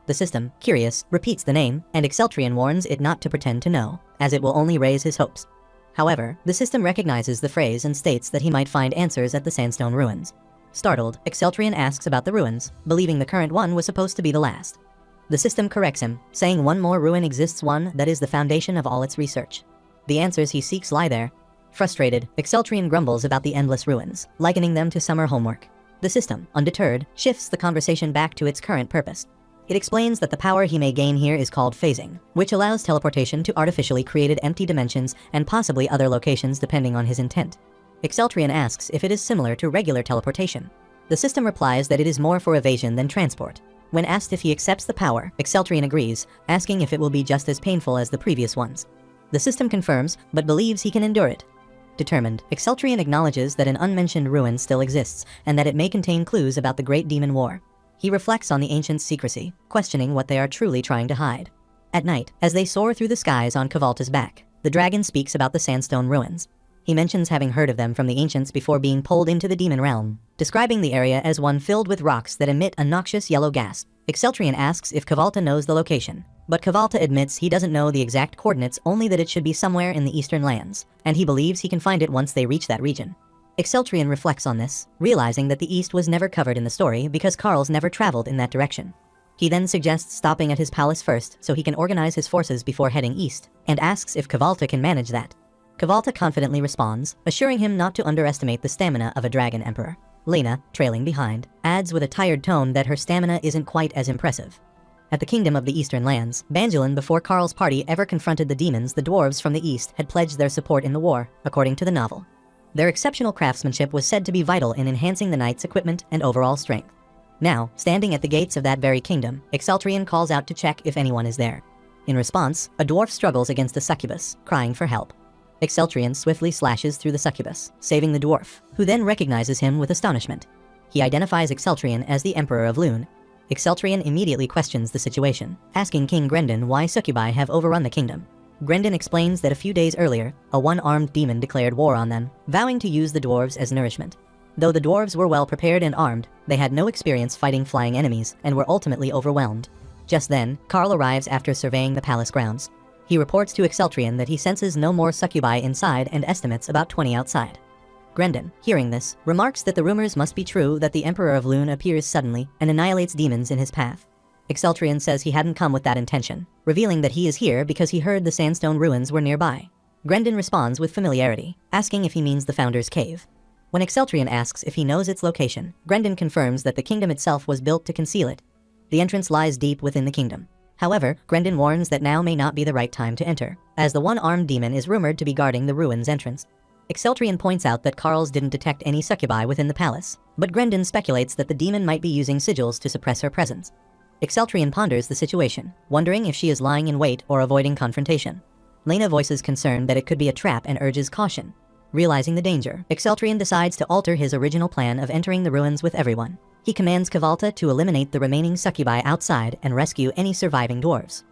The system, curious, repeats the name, and Exceltrian warns it not to pretend to know, as it will only raise his hopes. However, the system recognizes the phrase and states that he might find answers at the sandstone ruins. Startled, Exceltrian asks about the ruins, believing the current one was supposed to be the last. The system corrects him, saying one more ruin exists, one that is the foundation of all its research. The answers he seeks lie there. Frustrated, Exceltrian grumbles about the endless ruins, likening them to summer homework. The system, undeterred, shifts the conversation back to its current purpose. It explains that the power he may gain here is called phasing, which allows teleportation to artificially created empty dimensions and possibly other locations depending on his intent. Exceltrian asks if it is similar to regular teleportation. The system replies that it is more for evasion than transport. When asked if he accepts the power, Exceltrian agrees, asking if it will be just as painful as the previous ones. The system confirms, but believes he can endure it. Determined, Exceltrian acknowledges that an unmentioned ruin still exists, and that it may contain clues about the Great Demon War. He reflects on the ancients' secrecy, questioning what they are truly trying to hide. At night, as they soar through the skies on Kvalta's back, the dragon speaks about the sandstone ruins. He mentions having heard of them from the ancients before being pulled into the demon realm, describing the area as one filled with rocks that emit a noxious yellow gas. Exceltrian asks if Kvalta knows the location, but Kvalta admits he doesn't know the exact coordinates, only that it should be somewhere in the eastern lands, and he believes he can find it once they reach that region. Exceltrian reflects on this, realizing that the east was never covered in the story because Karl's never traveled in that direction. He then suggests stopping at his palace first so he can organize his forces before heading east, and asks if Kvalta can manage that. Kvalta confidently responds, assuring him not to underestimate the stamina of a dragon emperor. Lena, trailing behind, adds with a tired tone that her stamina isn't quite as impressive. At the Kingdom of the Eastern Lands, Bandulan, before Karl's party ever confronted the demons, the dwarves from the east had pledged their support in the war, according to the novel. Their exceptional craftsmanship was said to be vital in enhancing the knight's equipment and overall strength. Now, standing at the gates of that very kingdom, Exceltrian calls out to check if anyone is there. In response, a dwarf struggles against the succubus, crying for help. Exceltrian swiftly slashes through the succubus, saving the dwarf, who then recognizes him with astonishment. He identifies Exceltrian as the Emperor of Lune. Exceltrian immediately questions the situation, asking King Grendon why succubi have overrun the kingdom. Grendon explains that a few days earlier, a one-armed demon declared war on them, vowing to use the dwarves as nourishment. Though the dwarves were well prepared and armed, they had no experience fighting flying enemies and were ultimately overwhelmed. Just then, Karl arrives after surveying the palace grounds. He reports to Exceltrian that he senses no more succubi inside and estimates about 20 outside. Grendon, hearing this, remarks that the rumors must be true that the Emperor of Lune appears suddenly and annihilates demons in his path. Exceltrian says he hadn't come with that intention, revealing that he is here because he heard the sandstone ruins were nearby. Grendon responds with familiarity, asking if he means the Founder's Cave. When Exceltrian asks if he knows its location, Grendon confirms that the kingdom itself was built to conceal it. The entrance lies deep within the kingdom. However, Grendon warns that now may not be the right time to enter, as the one-armed demon is rumored to be guarding the ruins entrance. Exceltrian points out that Karl's didn't detect any succubi within the palace, but Grendon speculates that the demon might be using sigils to suppress her presence. Exceltrian ponders the situation, wondering if she is lying in wait or avoiding confrontation. Lena voices concern that it could be a trap and urges caution. Realizing the danger, Exceltrian decides to alter his original plan of entering the ruins with everyone. He commands Kvalta to eliminate the remaining succubi outside and rescue any surviving dwarves.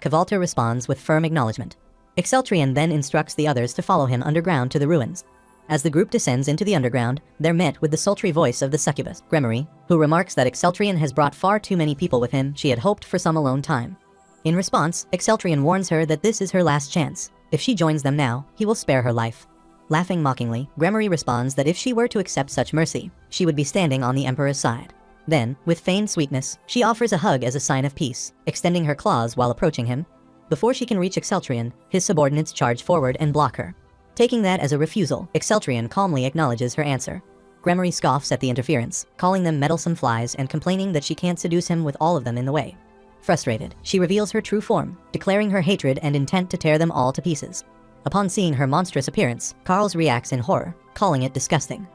Kvalta responds with firm acknowledgement. Exceltrian then instructs the others to follow him underground to the ruins. As the group descends into the underground, they're met with the sultry voice of the succubus, Gremory, who remarks that Exceltrian has brought far too many people with him. She had hoped for some alone time. In response, Exceltrian warns her that this is her last chance. If she joins them now, he will spare her life. Laughing mockingly, Gremory responds that if she were to accept such mercy, she would be standing on the Emperor's side. Then, with feigned sweetness, she offers a hug as a sign of peace, extending her claws while approaching him. Before she can reach Exceltrian, his subordinates charge forward and block her. Taking that as a refusal, Exceltrian calmly acknowledges her answer. Gremory scoffs at the interference, calling them meddlesome flies and complaining that she can't seduce him with all of them in the way. Frustrated, she reveals her true form, declaring her hatred and intent to tear them all to pieces. Upon seeing her monstrous appearance, Karls reacts in horror, calling it disgusting.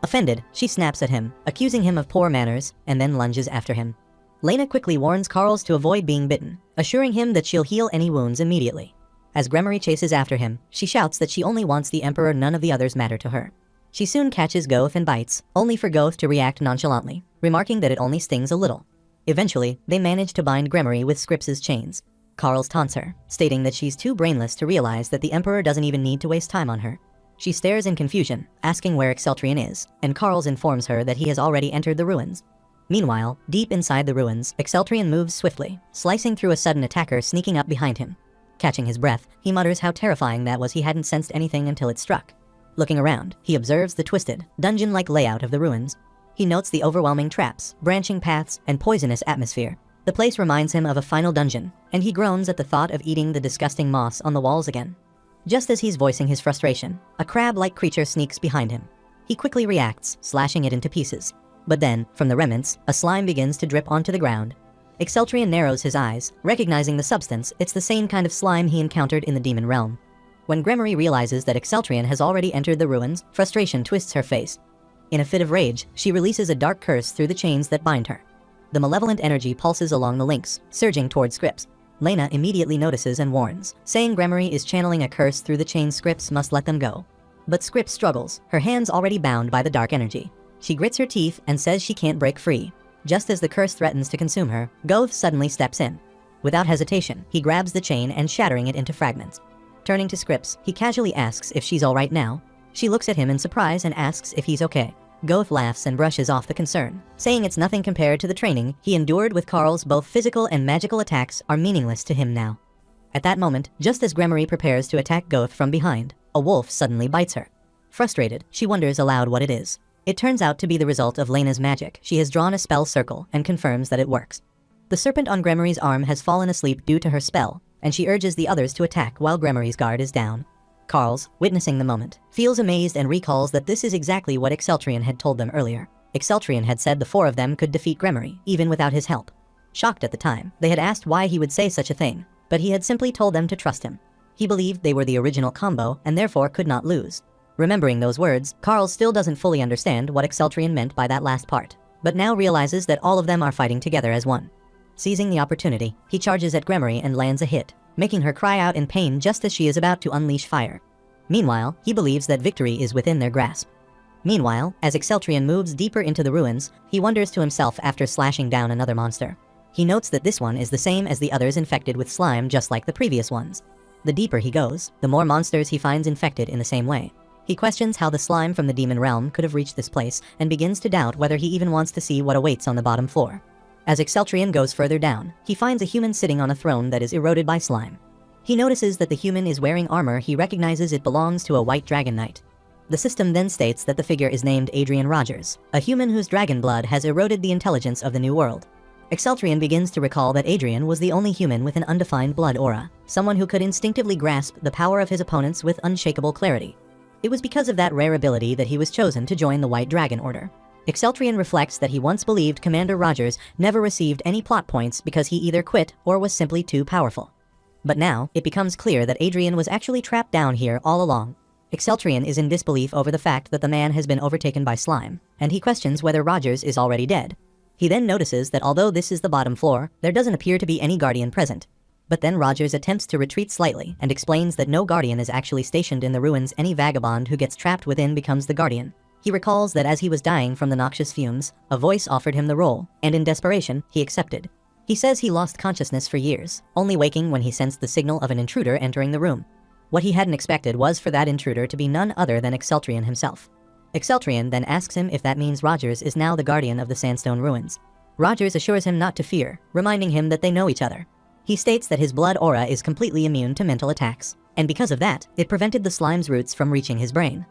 Offended, she snaps at him, accusing him of poor manners, and then lunges after him. Lena quickly warns Karls to avoid being bitten, assuring him that she'll heal any wounds immediately. As Gremory chases after him, she shouts that she only wants the Emperor, none of the others matter to her. She soon catches Goth and bites, only for Goth to react nonchalantly, remarking that it only stings a little. Eventually, they manage to bind Gremory with Scrips's chains. Karls taunts her, stating that she's too brainless to realize that the Emperor doesn't even need to waste time on her. She stares in confusion, asking where Exceltrian is, and Karls informs her that he has already entered the ruins. Meanwhile, deep inside the ruins, Exceltrian moves swiftly, slicing through a sudden attacker sneaking up behind him. Catching his breath, he mutters how terrifying that was. He hadn't sensed anything until it struck. Looking around, he observes the twisted, dungeon-like layout of the ruins. He notes the overwhelming traps, branching paths, and poisonous atmosphere. The place reminds him of a final dungeon, and he groans at the thought of eating the disgusting moss on the walls again. Just as he's voicing his frustration, a crab-like creature sneaks behind him. He quickly reacts, slashing it into pieces. But then, from the remnants, a slime begins to drip onto the ground. Exceltrian narrows his eyes, recognizing the substance. It's the same kind of slime he encountered in the demon realm. When Gremory realizes that Exceltrian has already entered the ruins, frustration twists her face. In a fit of rage, she releases a dark curse through the chains that bind her. The malevolent energy pulses along the links, surging toward Scripps. Lena immediately notices and warns, saying Gremory is channeling a curse through the chains. Scripps must let them go. But Scripps struggles, her hands already bound by the dark energy. She grits her teeth and says she can't break free. Just as the curse threatens to consume her, Goth suddenly steps in. Without hesitation, he grabs the chain and shattering it into fragments. Turning to Scripps, he casually asks if she's all right now. She looks at him in surprise and asks if he's okay. Goth laughs and brushes off the concern, saying it's nothing compared to the training he endured with Carl's. Both physical and magical attacks are meaningless to him now. At that moment, just as Gremory prepares to attack Goth from behind, a wolf suddenly bites her. Frustrated, she wonders aloud what it is. It turns out to be the result of Lena's magic. She has drawn a spell circle and confirms that it works. The serpent on Gremory's arm has fallen asleep due to her spell, and she urges the others to attack while Gremory's guard is down. Carls, witnessing the moment, feels amazed and recalls that this is exactly what Exceltrian had told them earlier. Exceltrian had said the four of them could defeat Gremory, even without his help. Shocked at the time, they had asked why he would say such a thing, but he had simply told them to trust him. He believed they were the original combo and therefore could not lose. Remembering those words, Carl still doesn't fully understand what Exceltrian meant by that last part, but now realizes that all of them are fighting together as one. Seizing the opportunity, he charges at Gremory and lands a hit, making her cry out in pain just as she is about to unleash fire. Meanwhile, he believes that victory is within their grasp. Meanwhile, as Exceltrian moves deeper into the ruins, he wonders to himself after slashing down another monster. He notes that this one is the same as the others infected with slime, just like the previous ones. The deeper he goes, the more monsters he finds infected in the same way. He questions how the slime from the demon realm could have reached this place and begins to doubt whether he even wants to see what awaits on the bottom floor. As Exceltrian goes further down, he finds a human sitting on a throne that is eroded by slime. He notices that the human is wearing armor. He recognizes it belongs to a white dragon knight. The system then states that the figure is named Adrian Rogers, a human whose dragon blood has eroded the intelligence of the new world. Exceltrian begins to recall that Adrian was the only human with an undefined blood aura, someone who could instinctively grasp the power of his opponents with unshakable clarity. It was because of that rare ability that he was chosen to join the White Dragon Order. Exceltrian reflects that he once believed Commander Rogers never received any plot points because he either quit or was simply too powerful. But now, it becomes clear that Adrian was actually trapped down here all along. Exceltrian is in disbelief over the fact that the man has been overtaken by slime, and he questions whether Rogers is already dead. He then notices that although this is the bottom floor, there doesn't appear to be any guardian present. But then Rogers attempts to retreat slightly and explains that no guardian is actually stationed in the ruins. Any vagabond who gets trapped within becomes the guardian. He recalls that as he was dying from the noxious fumes, a voice offered him the role, and in desperation, he accepted. He says he lost consciousness for years, only waking when he sensed the signal of an intruder entering the room. What he hadn't expected was for that intruder to be none other than Exceltrian himself. Exceltrian then asks him if that means Rogers is now the guardian of the sandstone ruins. Rogers assures him not to fear, reminding him that they know each other. He states that his blood aura is completely immune to mental attacks, and because of that, it prevented the slime's roots from reaching his brain.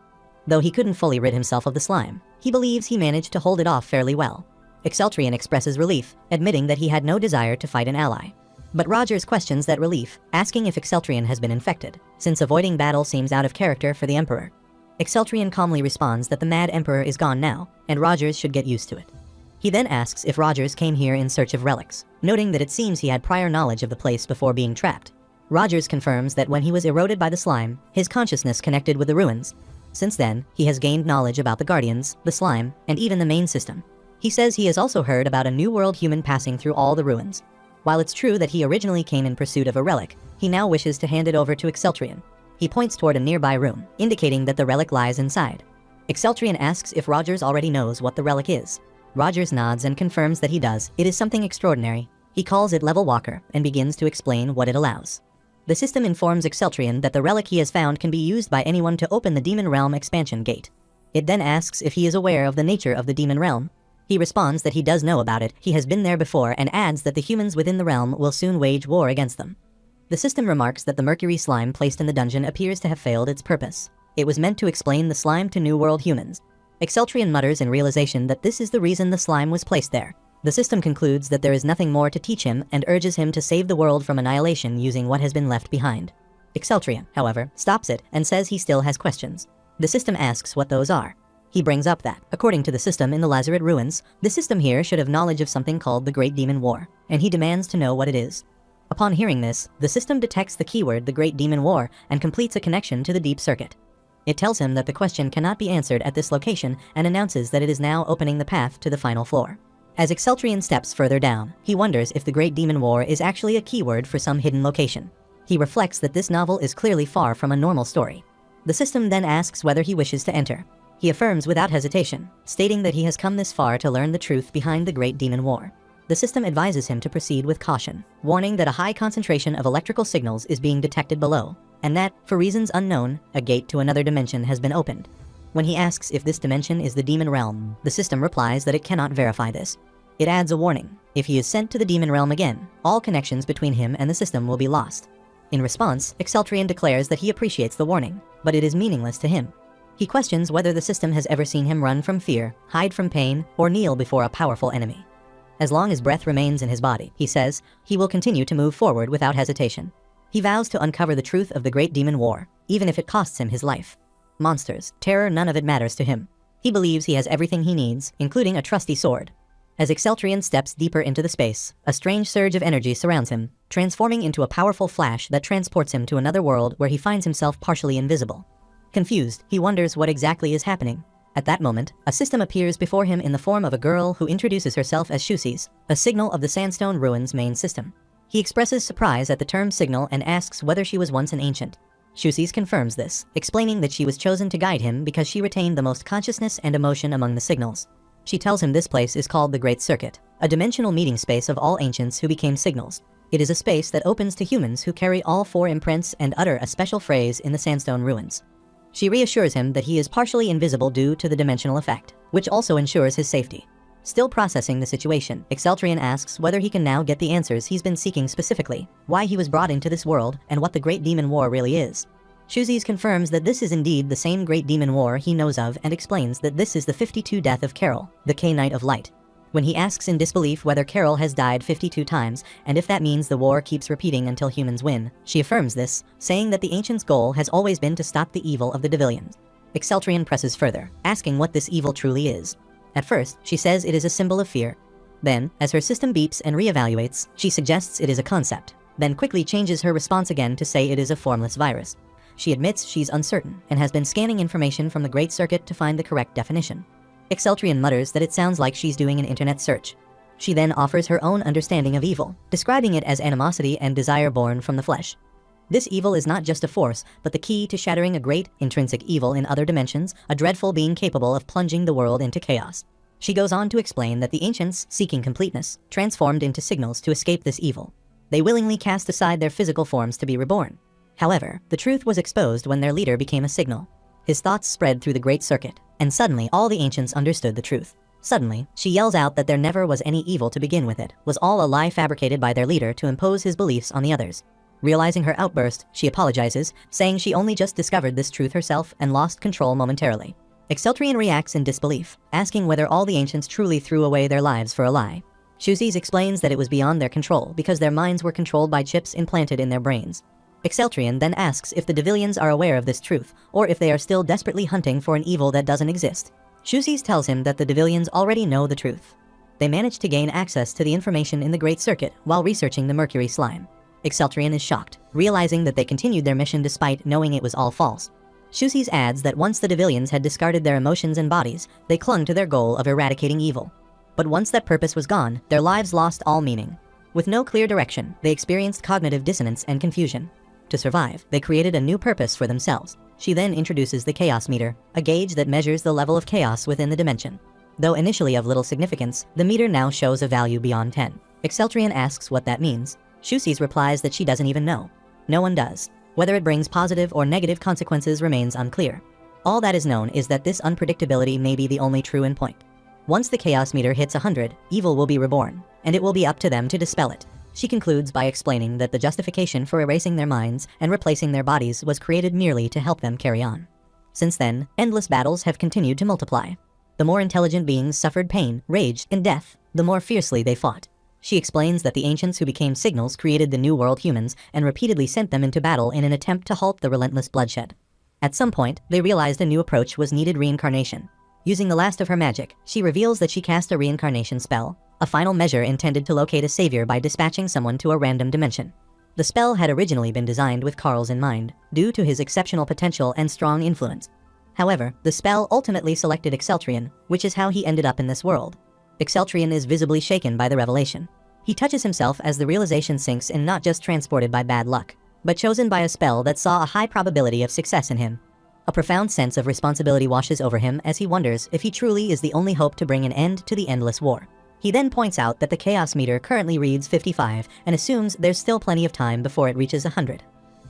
Though he couldn't fully rid himself of the slime, he believes he managed to hold it off fairly well. Exceltrian expresses relief, admitting that he had no desire to fight an ally. But Rogers questions that relief, asking if Exceltrian has been infected, since avoiding battle seems out of character for the Emperor. Exceltrian calmly responds that the Mad Emperor is gone now, and Rogers should get used to it. He then asks if Rogers came here in search of relics, noting that it seems he had prior knowledge of the place before being trapped. Rogers confirms that when he was eroded by the slime, his consciousness connected with the ruins. Since then, he has gained knowledge about the Guardians, the slime, and even the main system. He says he has also heard about a new world human passing through all the ruins. While it's true that he originally came in pursuit of a relic, he now wishes to hand it over to Exceltrian. He points toward a nearby room, indicating that the relic lies inside. Exceltrian asks if Rogers already knows what the relic is. Rogers nods and confirms that he does. It is something extraordinary. He calls it Level Walker and begins to explain what it allows. The system informs Exceltrian that the relic he has found can be used by anyone to open the Demon Realm expansion gate. It then asks if he is aware of the nature of the Demon Realm. He responds that he does know about it, he has been there before, and adds that the humans within the realm will soon wage war against them. The system remarks that the mercury slime placed in the dungeon appears to have failed its purpose. It was meant to explain the slime to New World humans. Exceltrian mutters in realization that this is the reason the slime was placed there. The system concludes that there is nothing more to teach him and urges him to save the world from annihilation using what has been left behind. Exceltrian, however, stops it and says he still has questions. The system asks what those are. He brings up that, according to the system in the Lazaret ruins, the system here should have knowledge of something called the Great Demon War, and he demands to know what it is. Upon hearing this, the system detects the keyword the Great Demon War and completes a connection to the deep circuit. It tells him that the question cannot be answered at this location and announces that it is now opening the path to the final floor. As Exceltrian steps further down, he wonders if the Great Demon War is actually a keyword for some hidden location. He reflects that this novel is clearly far from a normal story. The system then asks whether he wishes to enter. He affirms without hesitation, stating that he has come this far to learn the truth behind the Great Demon War. The system advises him to proceed with caution, warning that a high concentration of electrical signals is being detected below, and that, for reasons unknown, a gate to another dimension has been opened. When he asks if this dimension is the demon realm, the system replies that it cannot verify this. It adds a warning: if he is sent to the demon realm again, all connections between him and the system will be lost. In response, Exceltrian declares that he appreciates the warning, but it is meaningless to him. He questions whether the system has ever seen him run from fear, hide from pain, or kneel before a powerful enemy. As long as breath remains in his body, he says, he will continue to move forward without hesitation. He vows to uncover the truth of the Great Demon War, even if it costs him his life. Monsters, terror, none of it matters to him. He believes he has everything he needs, including a trusty sword. As Exceltrian steps deeper into the space, a strange surge of energy surrounds him, transforming into a powerful flash that transports him to another world where he finds himself partially invisible. Confused, he wonders what exactly is happening. At that moment, a system appears before him in the form of a girl who introduces herself as Shusis, a signal of the Sandstone Ruins main system. He expresses surprise at the term signal and asks whether she was once an ancient. Shusis confirms this, explaining that she was chosen to guide him because she retained the most consciousness and emotion among the signals. She tells him this place is called the Great Circuit, a dimensional meeting space of all ancients who became signals. It is a space that opens to humans who carry all 4 imprints and utter a special phrase in the Sandstone Ruins. She reassures him that he is partially invisible due to the dimensional effect, which also ensures his safety. Still processing the situation, Exceltrian asks whether he can now get the answers he's been seeking, specifically why he was brought into this world and what the Great Demon War really is. Shusis confirms that this is indeed the same Great Demon War he knows of and explains that this is the 52 death of Carol, the K-Knight of Light. When he asks in disbelief whether Carol has died 52 times and if that means the war keeps repeating until humans win, she affirms this, saying that the ancients' goal has always been to stop the evil of the Devilians. Exceltrian presses further, asking what this evil truly is. At first, she says it is a symbol of fear. Then, as her system beeps and reevaluates, she suggests it is a concept, then quickly changes her response again to say it is a formless virus. She admits she's uncertain and has been scanning information from the Great Circuit to find the correct definition. Exceltrian mutters that it sounds like she's doing an internet search. She then offers her own understanding of evil, describing it as animosity and desire born from the flesh. This evil is not just a force, but the key to shattering a great, intrinsic evil in other dimensions, a dreadful being capable of plunging the world into chaos. She goes on to explain that the ancients, seeking completeness, transformed into signals to escape this evil. They willingly cast aside their physical forms to be reborn. However, the truth was exposed when their leader became a signal. His thoughts spread through the Great Circuit, and suddenly all the ancients understood the truth. Suddenly, she yells out that there never was any evil to begin with, it was all a lie fabricated by their leader to impose his beliefs on the others. Realizing her outburst, she apologizes, saying she only just discovered this truth herself and lost control momentarily. Exceltrian reacts in disbelief, asking whether all the ancients truly threw away their lives for a lie. Shusis explains that it was beyond their control because their minds were controlled by chips implanted in their brains. Exceltrian then asks if the Devilians are aware of this truth, or if they are still desperately hunting for an evil that doesn't exist. Shusis tells him that the Devilians already know the truth. They managed to gain access to the information in the Great Circuit while researching the Mercury slime. Exceltrian is shocked, realizing that they continued their mission despite knowing it was all false. Shusis adds that once the Devilians had discarded their emotions and bodies, they clung to their goal of eradicating evil. But once that purpose was gone, their lives lost all meaning. With no clear direction, they experienced cognitive dissonance and confusion. To survive, they created a new purpose for themselves. She then introduces the Chaos Meter, a gauge that measures the level of chaos within the dimension. Though initially of little significance, the meter now shows a value beyond 10. Exceltrian asks what that means. Shusis replies that she doesn't even know. No one does. Whether it brings positive or negative consequences remains unclear. All that is known is that this unpredictability may be the only true endpoint. Once the chaos meter hits 100, evil will be reborn, and it will be up to them to dispel it. She concludes by explaining that the justification for erasing their minds and replacing their bodies was created merely to help them carry on. Since then, endless battles have continued to multiply. The more intelligent beings suffered pain, rage, and death, the more fiercely they fought. She explains that the ancients who became signals created the New World humans and repeatedly sent them into battle in an attempt to halt the relentless bloodshed. At some point, they realized a new approach was needed: reincarnation. Using the last of her magic, she reveals that she cast a reincarnation spell, a final measure intended to locate a savior by dispatching someone to a random dimension. The spell had originally been designed with Carl's in mind, due to his exceptional potential and strong influence. However, the spell ultimately selected Exceltrian, which is how he ended up in this world. Exceltrian is visibly shaken by the revelation. He touches himself as the realization sinks in, not just transported by bad luck, but chosen by a spell that saw a high probability of success in him. A profound sense of responsibility washes over him as he wonders if he truly is the only hope to bring an end to the endless war. He then points out that the chaos meter currently reads 55 and assumes there's still plenty of time before it reaches 100.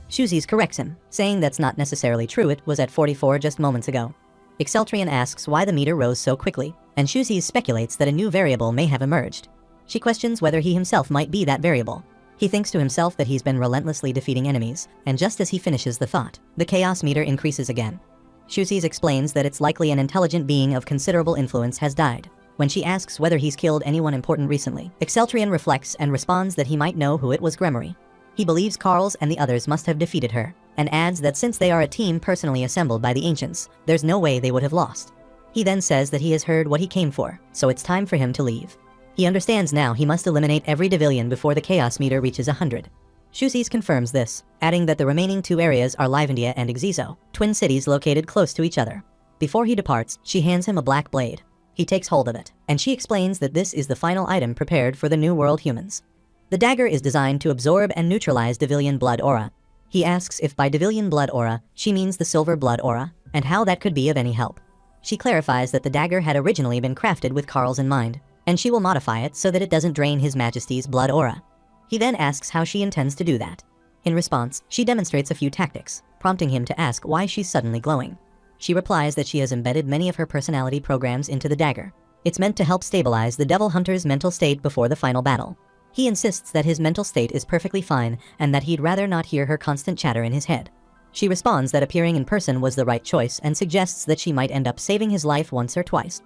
Shuzies corrects him, saying that's not necessarily true, it was at 44 just moments ago. Exceltrian asks why the meter rose so quickly, and Shuzies speculates that a new variable may have emerged. She questions whether he himself might be that variable. He thinks to himself that he's been relentlessly defeating enemies, and just as he finishes the thought, the chaos meter increases again. Shuzies explains that it's likely an intelligent being of considerable influence has died. When she asks whether he's killed anyone important recently, Exceltrian reflects and responds that he might know who it was: Gremory. He believes Carls and the others must have defeated her, and adds that since they are a team personally assembled by the ancients, there's no way they would have lost. He then says that he has heard what he came for, so it's time for him to leave. He understands now he must eliminate every Devilian before the chaos meter reaches 100. Shuzies confirms this, adding that the remaining two areas are Livendia and Exizo, twin cities located close to each other. Before he departs, she hands him a black blade. He takes hold of it, and she explains that this is the final item prepared for the New World humans. The dagger is designed to absorb and neutralize Devilian blood aura. He asks if by Devilian blood aura, she means the silver blood aura, and how that could be of any help. She clarifies that the dagger had originally been crafted with Carl's in mind, and she will modify it so that it doesn't drain His Majesty's blood aura. He then asks how she intends to do that. In response, she demonstrates a few tactics, prompting him to ask why she's suddenly glowing. She replies that she has embedded many of her personality programs into the dagger. It's meant to help stabilize the Devil Hunter's mental state before the final battle. He insists that his mental state is perfectly fine and that he'd rather not hear her constant chatter in his head. She responds that appearing in person was the right choice and suggests that she might end up saving his life once or twice.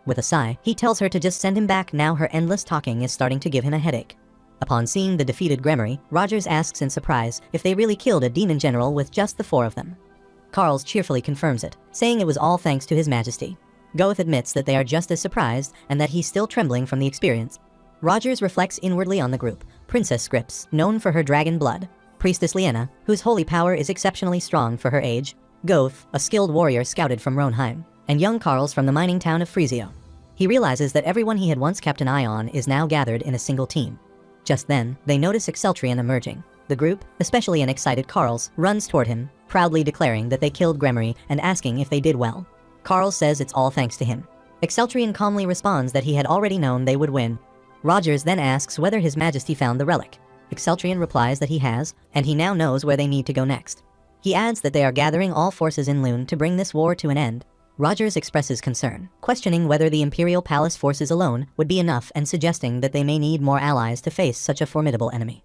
With a sigh, he tells her to just send him back now her endless talking is starting to give him a headache. Upon seeing the defeated Gremory, Rogers asks in surprise if they really killed a demon general with just the 4 of them. Carls cheerfully confirms it, saying it was all thanks to His Majesty. Goeth admits that they are just as surprised and that he's still trembling from the experience. Rogers reflects inwardly on the group: Princess Scripps, known for her dragon blood; Priestess Liena, whose holy power is exceptionally strong for her age; Goeth, a skilled warrior scouted from Ronheim; and young Carls from the mining town of Frezio. He realizes that everyone he had once kept an eye on is now gathered in a single team. Just then, they notice Exceltrian emerging. The group, especially an excited Carls, runs toward him, proudly declaring that they killed Gremory and asking if they did well. Carl says it's all thanks to him. Exceltrian calmly responds that he had already known they would win. Rogers then asks whether His Majesty found the relic. Exceltrian replies that he has, and he now knows where they need to go next. He adds that they are gathering all forces in Lune to bring this war to an end. Rogers expresses concern, questioning whether the Imperial Palace forces alone would be enough and suggesting that they may need more allies to face such a formidable enemy.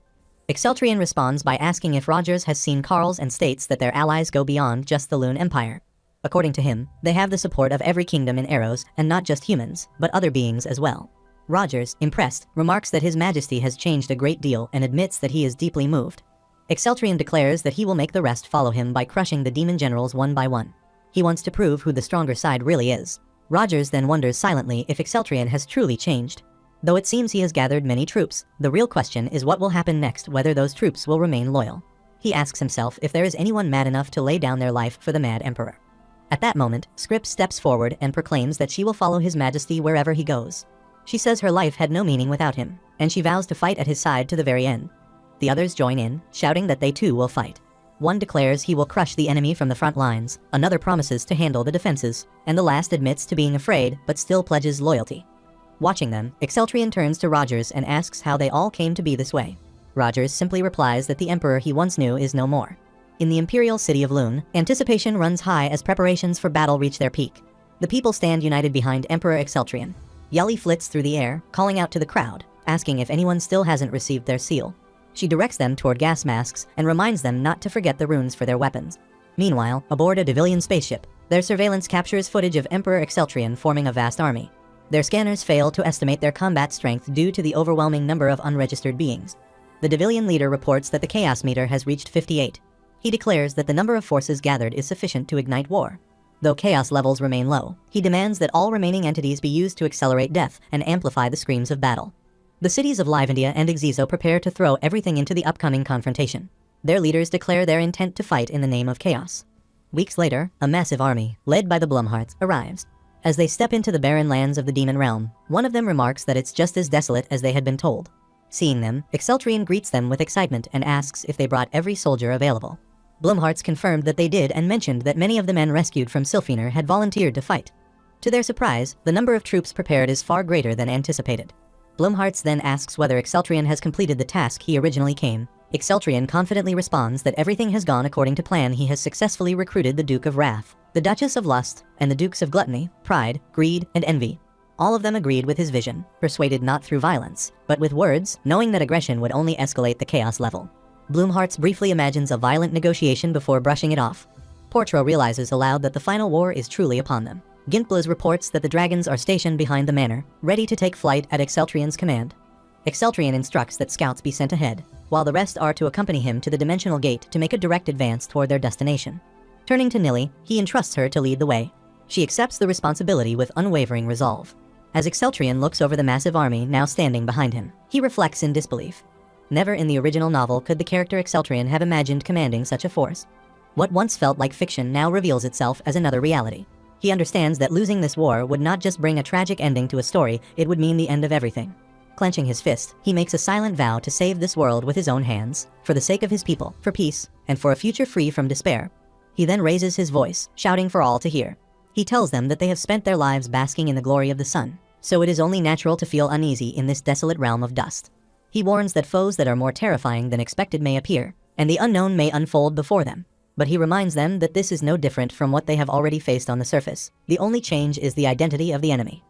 Exceltrian responds by asking if Rogers has seen Carls and states that their allies go beyond just the Lune Empire. According to him, they have the support of every kingdom in Eros, and not just humans, but other beings as well. Rogers, impressed, remarks that His Majesty has changed a great deal and admits that he is deeply moved. Exceltrian declares that he will make the rest follow him by crushing the demon generals one by one. He wants to prove who the stronger side really is. Rogers then wonders silently if Exceltrian has truly changed. Though it seems he has gathered many troops, the real question is what will happen next, whether those troops will remain loyal. He asks himself if there is anyone mad enough to lay down their life for the Mad Emperor. At that moment, Scripps steps forward and proclaims that she will follow His Majesty wherever he goes. She says her life had no meaning without him, and she vows to fight at his side to the very end. The others join in, shouting that they too will fight. One declares he will crush the enemy from the front lines, another promises to handle the defenses, and the last admits to being afraid but still pledges loyalty. Watching them, Exceltrian turns to Rogers and asks how they all came to be this way. Rogers simply replies that the Emperor he once knew is no more. In the Imperial city of Lune, anticipation runs high as preparations for battle reach their peak. The people stand united behind Emperor Exceltrian. Yali flits through the air, calling out to the crowd, asking if anyone still hasn't received their seal. She directs them toward gas masks and reminds them not to forget the runes for their weapons. Meanwhile, aboard a Devilian spaceship, their surveillance captures footage of Emperor Exceltrion forming a vast army. Their scanners fail to estimate their combat strength due to the overwhelming number of unregistered beings. The Devilian leader reports that the chaos meter has reached 58. He declares that the number of forces gathered is sufficient to ignite war. Though chaos levels remain low, he demands that all remaining entities be used to accelerate death and amplify the screams of battle. The cities of Livendia and Exizo prepare to throw everything into the upcoming confrontation. Their leaders declare their intent to fight in the name of chaos. Weeks later, a massive army, led by the Blumharts, arrives. As they step into the barren lands of the Demon Realm, one of them remarks that it's just as desolate as they had been told. Seeing them, Exceltrion greets them with excitement and asks if they brought every soldier available. Blumharts confirmed that they did and mentioned that many of the men rescued from Sylphener had volunteered to fight. To their surprise, the number of troops prepared is far greater than anticipated. Blumharts then asks whether Exceltrion has completed the task he originally came. Exceltrion confidently responds that everything has gone according to plan. He has successfully recruited the Duke of Wrath, the Duchess of Lust, and the Dukes of Gluttony, Pride, Greed, and Envy. All of them agreed with his vision, persuaded not through violence, but with words, knowing that aggression would only escalate the chaos level. Blumharts briefly imagines a violent negotiation before brushing it off. Portro realizes aloud that the final war is truly upon them. Gintblaz reports that the dragons are stationed behind the manor, ready to take flight at Exceltrion's command. Exceltrion instructs that scouts be sent ahead, while the rest are to accompany him to the dimensional gate to make a direct advance toward their destination. Turning to Nili, he entrusts her to lead the way. She accepts the responsibility with unwavering resolve. As Exceltrion looks over the massive army now standing behind him, he reflects in disbelief. Never in the original novel could the character Exceltrion have imagined commanding such a force. What once felt like fiction now reveals itself as another reality. He understands that losing this war would not just bring a tragic ending to a story, it would mean the end of everything. Clenching his fist, he makes a silent vow to save this world with his own hands, for the sake of his people, for peace, and for a future free from despair. He then raises his voice, shouting for all to hear. He tells them that they have spent their lives basking in the glory of the sun, so it is only natural to feel uneasy in this desolate realm of dust. He warns that foes that are more terrifying than expected may appear, and the unknown may unfold before them. But he reminds them that this is no different from what they have already faced on the surface. The only change is the identity of the enemy.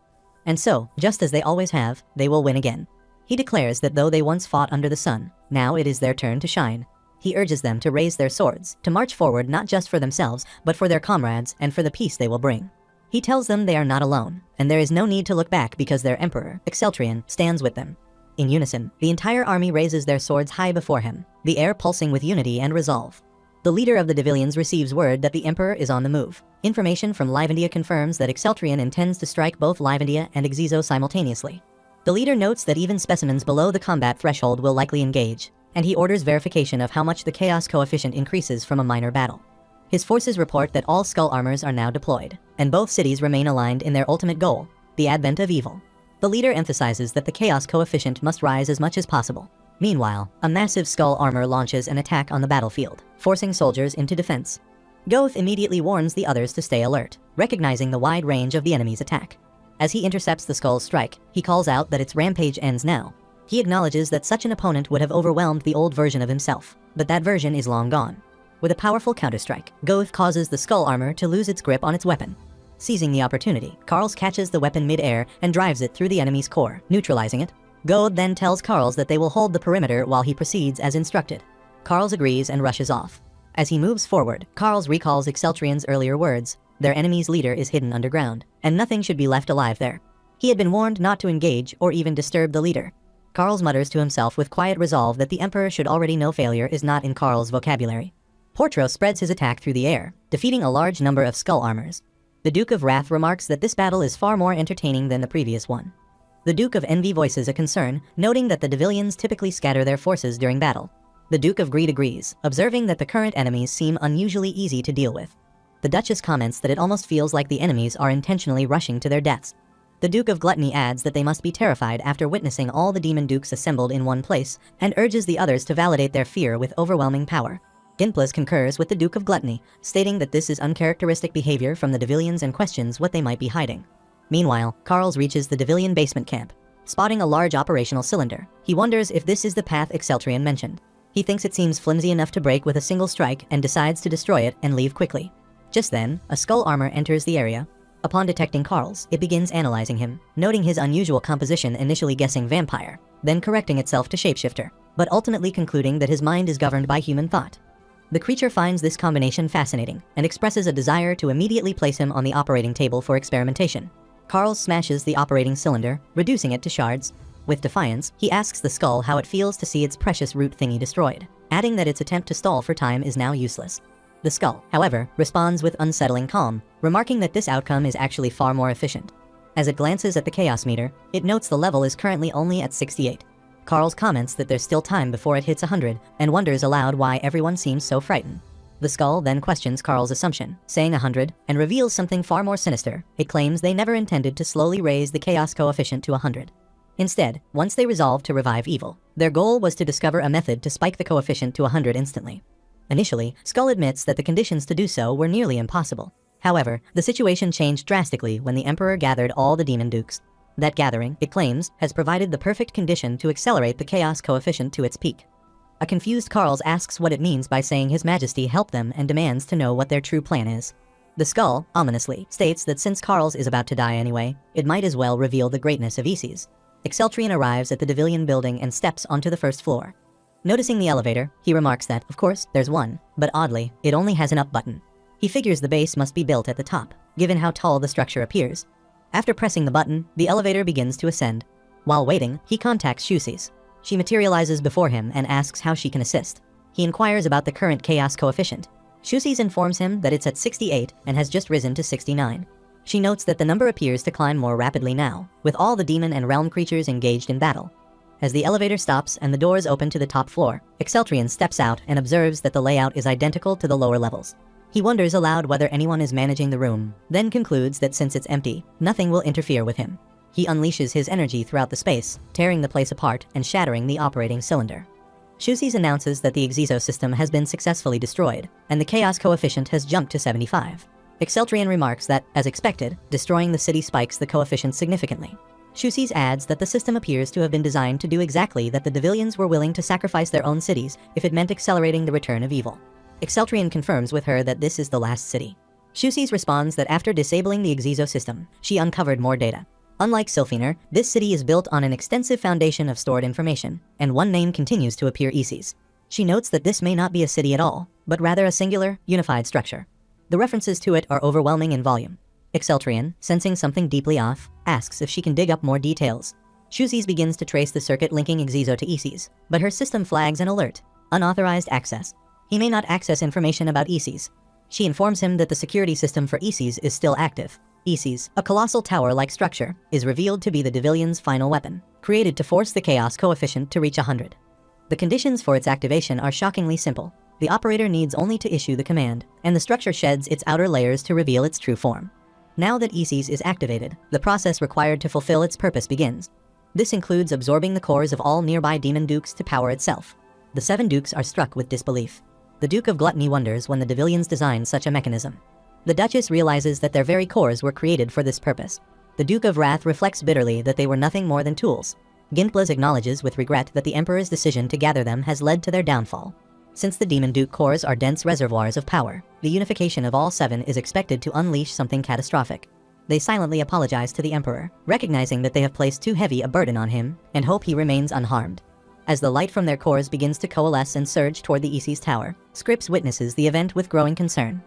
And so, just as they always have, they will win again. He declares that though they once fought under the sun, now it is their turn to shine. He urges them to raise their swords, to march forward not just for themselves, but for their comrades and for the peace they will bring. He tells them they are not alone, and there is no need to look back because their emperor, Exceltrion, stands with them. In unison, the entire army raises their swords high before him, the air pulsing with unity and resolve. The leader of the Devilians receives word that the Emperor is on the move. Information from Livendia confirms that Exceltrion intends to strike both Livendia and Exizo simultaneously. The leader notes that even specimens below the combat threshold will likely engage, and he orders verification of how much the chaos coefficient increases from a minor battle. His forces report that all skull armors are now deployed, and both cities remain aligned in their ultimate goal, the advent of evil. The leader emphasizes that the chaos coefficient must rise as much as possible. Meanwhile, a massive skull armor launches an attack on the battlefield, forcing soldiers into defense. Goth immediately warns the others to stay alert, recognizing the wide range of the enemy's attack. As he intercepts the skull's strike, he calls out that its rampage ends now. He acknowledges that such an opponent would have overwhelmed the old version of himself, but that version is long gone. With a powerful counterstrike, Goth causes the skull armor to lose its grip on its weapon. Seizing the opportunity, Karls catches the weapon mid-air and drives it through the enemy's core, neutralizing it. Goth then tells Karls that they will hold the perimeter while he proceeds as instructed. Karls agrees and rushes off. As he moves forward, Karls recalls Exceltrion's earlier words. Their enemy's leader is hidden underground, and nothing should be left alive there. He had been warned not to engage or even disturb the leader. Karls mutters to himself with quiet resolve that the Emperor should already know failure is not in Karls' vocabulary. Portro spreads his attack through the air, defeating a large number of skull armors. The Duke of Wrath remarks that this battle is far more entertaining than the previous one. The Duke of Envy voices a concern, noting that the Devilians typically scatter their forces during battle. The Duke of Greed agrees, observing that the current enemies seem unusually easy to deal with. The Duchess comments that it almost feels like the enemies are intentionally rushing to their deaths. The Duke of Gluttony adds that they must be terrified after witnessing all the demon dukes assembled in one place, and urges the others to validate their fear with overwhelming power. Gintblaz concurs with the Duke of Gluttony, stating that this is uncharacteristic behavior from the Devilians and questions what they might be hiding. Meanwhile, Karls reaches the Devilian basement camp. Spotting a large operational cylinder, he wonders if this is the path Exceltrion mentioned. He thinks it seems flimsy enough to break with a single strike and decides to destroy it and leave quickly. Just then, a skull armor enters the area. Upon detecting Carl's, it begins analyzing him, noting his unusual composition, initially guessing vampire, then correcting itself to shapeshifter, but ultimately concluding that his mind is governed by human thought. The creature finds this combination fascinating and expresses a desire to immediately place him on the operating table for experimentation. Carl smashes the operating cylinder, reducing it to shards. With defiance, he asks the skull how it feels to see its precious root thingy destroyed, adding that its attempt to stall for time is now useless. The skull, however, responds with unsettling calm, remarking that this outcome is actually far more efficient. As it glances at the chaos meter, it notes the level is currently only at 68. Carl's comments that there's still time before it hits 100, and wonders aloud why everyone seems so frightened. The skull then questions Carl's assumption, saying 100, and reveals something far more sinister. It claims they never intended to slowly raise the chaos coefficient to 100. Instead, once they resolved to revive evil, their goal was to discover a method to spike the coefficient to 100 instantly. Initially, Skull admits that the conditions to do so were nearly impossible. However, the situation changed drastically when the Emperor gathered all the Demon Dukes. That gathering, it claims, has provided the perfect condition to accelerate the chaos coefficient to its peak. A confused Carls asks what it means by saying His Majesty helped them and demands to know what their true plan is. The Skull, ominously, states that since Carls is about to die anyway, it might as well reveal the greatness of Isis. Exceltrian arrives at the Devilian building and steps onto the first floor. Noticing the elevator, he remarks that, of course, there's one, but oddly, it only has an up button. He figures the base must be built at the top, given how tall the structure appears. After pressing the button, the elevator begins to ascend. While waiting, he contacts Shusis. She materializes before him and asks how she can assist. He inquires about the current chaos coefficient. Shusis informs him that it's at 68 and has just risen to 69. She notes that the number appears to climb more rapidly now, with all the demon and realm creatures engaged in battle. As the elevator stops and the doors open to the top floor, Exceltrian steps out and observes that the layout is identical to the lower levels. He wonders aloud whether anyone is managing the room, then concludes that since it's empty, nothing will interfere with him. He unleashes his energy throughout the space, tearing the place apart and shattering the operating cylinder. Shusis announces that the Exeso system has been successfully destroyed, and the chaos coefficient has jumped to 75. Exceltrian remarks that, as expected, destroying the city spikes the coefficient significantly. Shusis adds that the system appears to have been designed to do exactly that. The Devilians were willing to sacrifice their own cities if it meant accelerating the return of evil. Exceltrian confirms with her that this is the last city. Shusis responds that after disabling the Exeso system, she uncovered more data. Unlike Sylphiner, this city is built on an extensive foundation of stored information, and one name continues to appear: Isis. She notes that this may not be a city at all, but rather a singular, unified structure. The references to it are overwhelming in volume. Exceltrian, sensing something deeply off, asks if she can dig up more details. Shusis begins to trace the circuit linking Exeso to Isis, but her system flags an alert: unauthorized access. He may not access information about Isis. She informs him that the security system for Isis is still active. Isis, a colossal tower-like structure, is revealed to be the Devilian's final weapon, created to force the chaos coefficient to reach 100. The conditions for its activation are shockingly simple. The operator needs only to issue the command, and the structure sheds its outer layers to reveal its true form. Now that Isis is activated, the process required to fulfill its purpose begins. This includes absorbing the cores of all nearby demon dukes to power itself. The 7 dukes are struck with disbelief. The Duke of Gluttony wonders when the Devilians designed such a mechanism. The Duchess realizes that their very cores were created for this purpose. The Duke of Wrath reflects bitterly that they were nothing more than tools. Gintblas acknowledges with regret that the Emperor's decision to gather them has led to their downfall. Since the Demon Duke cores are dense reservoirs of power, the unification of all 7 is expected to unleash something catastrophic. They silently apologize to the Emperor, recognizing that they have placed too heavy a burden on him, and hope he remains unharmed. As the light from their cores begins to coalesce and surge toward the Isis tower, Scripps witnesses the event with growing concern.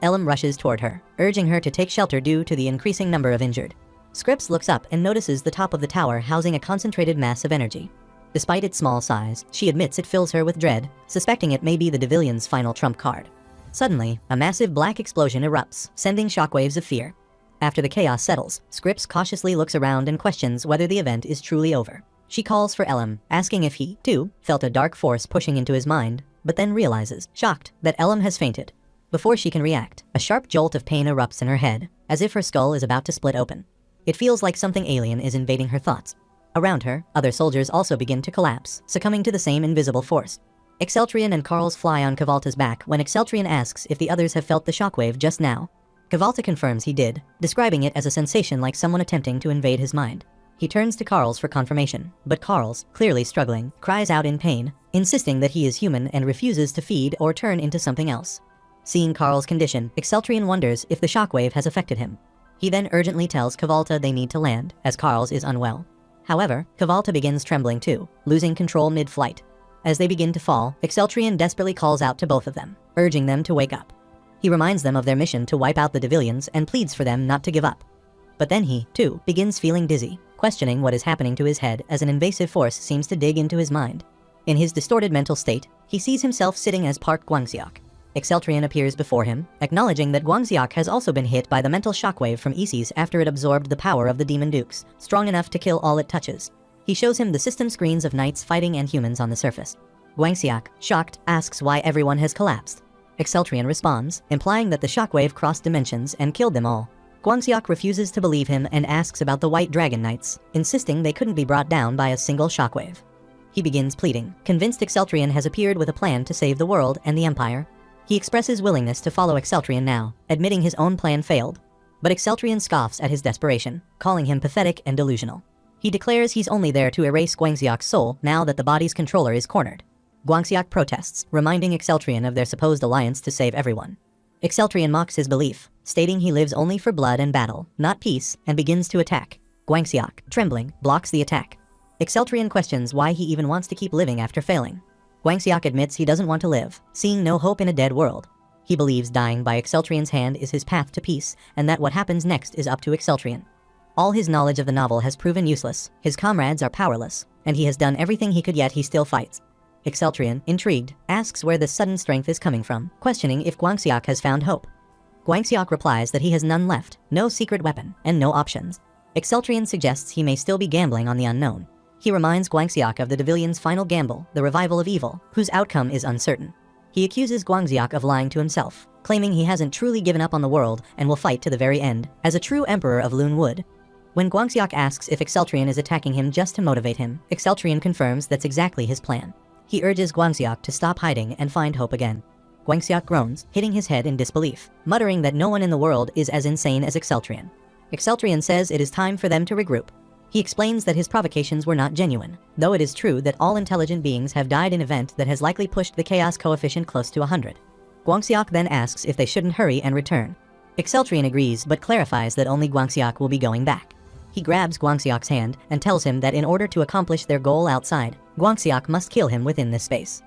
Elam rushes toward her, urging her to take shelter due to the increasing number of injured. Scripps looks up and notices the top of the tower housing a concentrated mass of energy. Despite its small size, she admits it fills her with dread, suspecting it may be the Devilian's final trump card. Suddenly, a massive black explosion erupts, sending shockwaves of fear. After the chaos settles, Scripps cautiously looks around and questions whether the event is truly over. She calls for Elam, asking if he, too, felt a dark force pushing into his mind, but then realizes, shocked, that Elam has fainted. Before she can react, a sharp jolt of pain erupts in her head, as if her skull is about to split open. It feels like something alien is invading her thoughts. Around her, other soldiers also begin to collapse, succumbing to the same invisible force. Exceltrian and Carls fly on Cavalta's back when Exceltrian asks if the others have felt the shockwave just now. Cavalta confirms he did, describing it as a sensation like someone attempting to invade his mind. He turns to Carls for confirmation, but Carls, clearly struggling, cries out in pain, insisting that he is human and refuses to feed or turn into something else. Seeing Carl's condition, Exceltrian wonders if the shockwave has affected him. He then urgently tells Kavalta they need to land, as Karls is unwell. However, Kavalta begins trembling too, losing control mid-flight. As they begin to fall, Exceltrian desperately calls out to both of them, urging them to wake up. He reminds them of their mission to wipe out the Devilians and pleads for them not to give up. But then he, too, begins feeling dizzy, questioning what is happening to his head as an invasive force seems to dig into his mind. In his distorted mental state, he sees himself sitting as Park Guangxiok. Exceltrian appears before him, acknowledging that Guangxiok has also been hit by the mental shockwave from Isis after it absorbed the power of the Demon Dukes, strong enough to kill all it touches. He shows him the system screens of knights fighting and humans on the surface. Guangxiok, shocked, asks why everyone has collapsed. Exceltrian responds, implying that the shockwave crossed dimensions and killed them all. Guangxiok refuses to believe him and asks about the White Dragon Knights, insisting they couldn't be brought down by a single shockwave. He begins pleading, convinced Exceltrian has appeared with a plan to save the world and the Empire. He expresses willingness to follow Exceltrian now, admitting his own plan failed. But Exceltrian scoffs at his desperation, calling him pathetic and delusional. He declares he's only there to erase Guangxiok's soul now that the body's controller is cornered. Guangxiok protests, reminding Exceltrian of their supposed alliance to save everyone. Exceltrian mocks his belief, stating he lives only for blood and battle, not peace, and begins to attack. Guangxiok, trembling, blocks the attack. Exceltrian questions why he even wants to keep living after failing. Guangxiok admits he doesn't want to live, seeing no hope in a dead world. He believes dying by Exceltrian's hand is his path to peace, and that what happens next is up to Exceltrian. All his knowledge of the novel has proven useless, his comrades are powerless, and he has done everything he could yet he still fights. Exceltrian, intrigued, asks where this sudden strength is coming from, questioning if Guangxiok has found hope. Guangxiok replies that he has none left, no secret weapon, and no options. Exceltrian suggests he may still be gambling on the unknown. He reminds Guangxiok of the Devilian's final gamble, the revival of evil, whose outcome is uncertain. He accuses Guangxiok of lying to himself, claiming he hasn't truly given up on the world and will fight to the very end, as a true emperor of Loon Wood. When Guangxiok asks if Exceltrian is attacking him just to motivate him, Exceltrian confirms that's exactly his plan. He urges Guangxiok to stop hiding and find hope again. Guangxiok groans, hitting his head in disbelief, muttering that no one in the world is as insane as Exceltrian. Exceltrian says it is time for them to regroup. He explains that his provocations were not genuine, though it is true that all intelligent beings have died in an event that has likely pushed the chaos coefficient close to 100. Guangxiok then asks if they shouldn't hurry and return. Exceltrian agrees but clarifies that only Guangxiok will be going back. He grabs Guangxiok's hand and tells him that in order to accomplish their goal outside, Guangxiok must kill him within this space.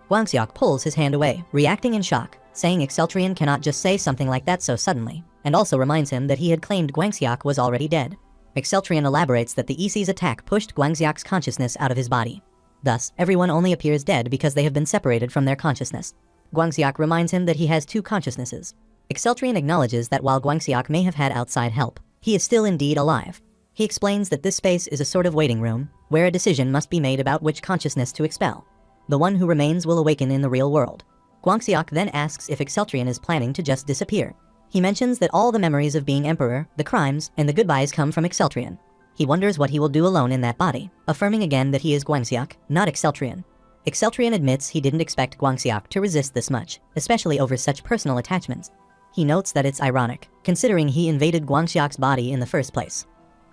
Guangxiok pulls his hand away, reacting in shock, saying Exceltrian cannot just say something like that so suddenly, and also reminds him that he had claimed Guangxiok was already dead. Exceltrian elaborates that the Isis attack pushed Guangxiok's consciousness out of his body. Thus, everyone only appears dead because they have been separated from their consciousness. Guangxiok reminds him that he has two consciousnesses. Exceltrian acknowledges that while Guangxiok may have had outside help, he is still indeed alive. He explains that this space is a sort of waiting room, where a decision must be made about which consciousness to expel. The one who remains will awaken in the real world. Guangxiok then asks if Exceltrian is planning to just disappear. He mentions that all the memories of being emperor, the crimes, and the goodbyes come from Exceltrian. He wonders what he will do alone in that body, affirming again that he is Guangxiok, not Exceltrian. Exceltrian admits he didn't expect Guangxiok to resist this much, especially over such personal attachments. He notes that it's ironic, considering he invaded Guangxiok's body in the first place.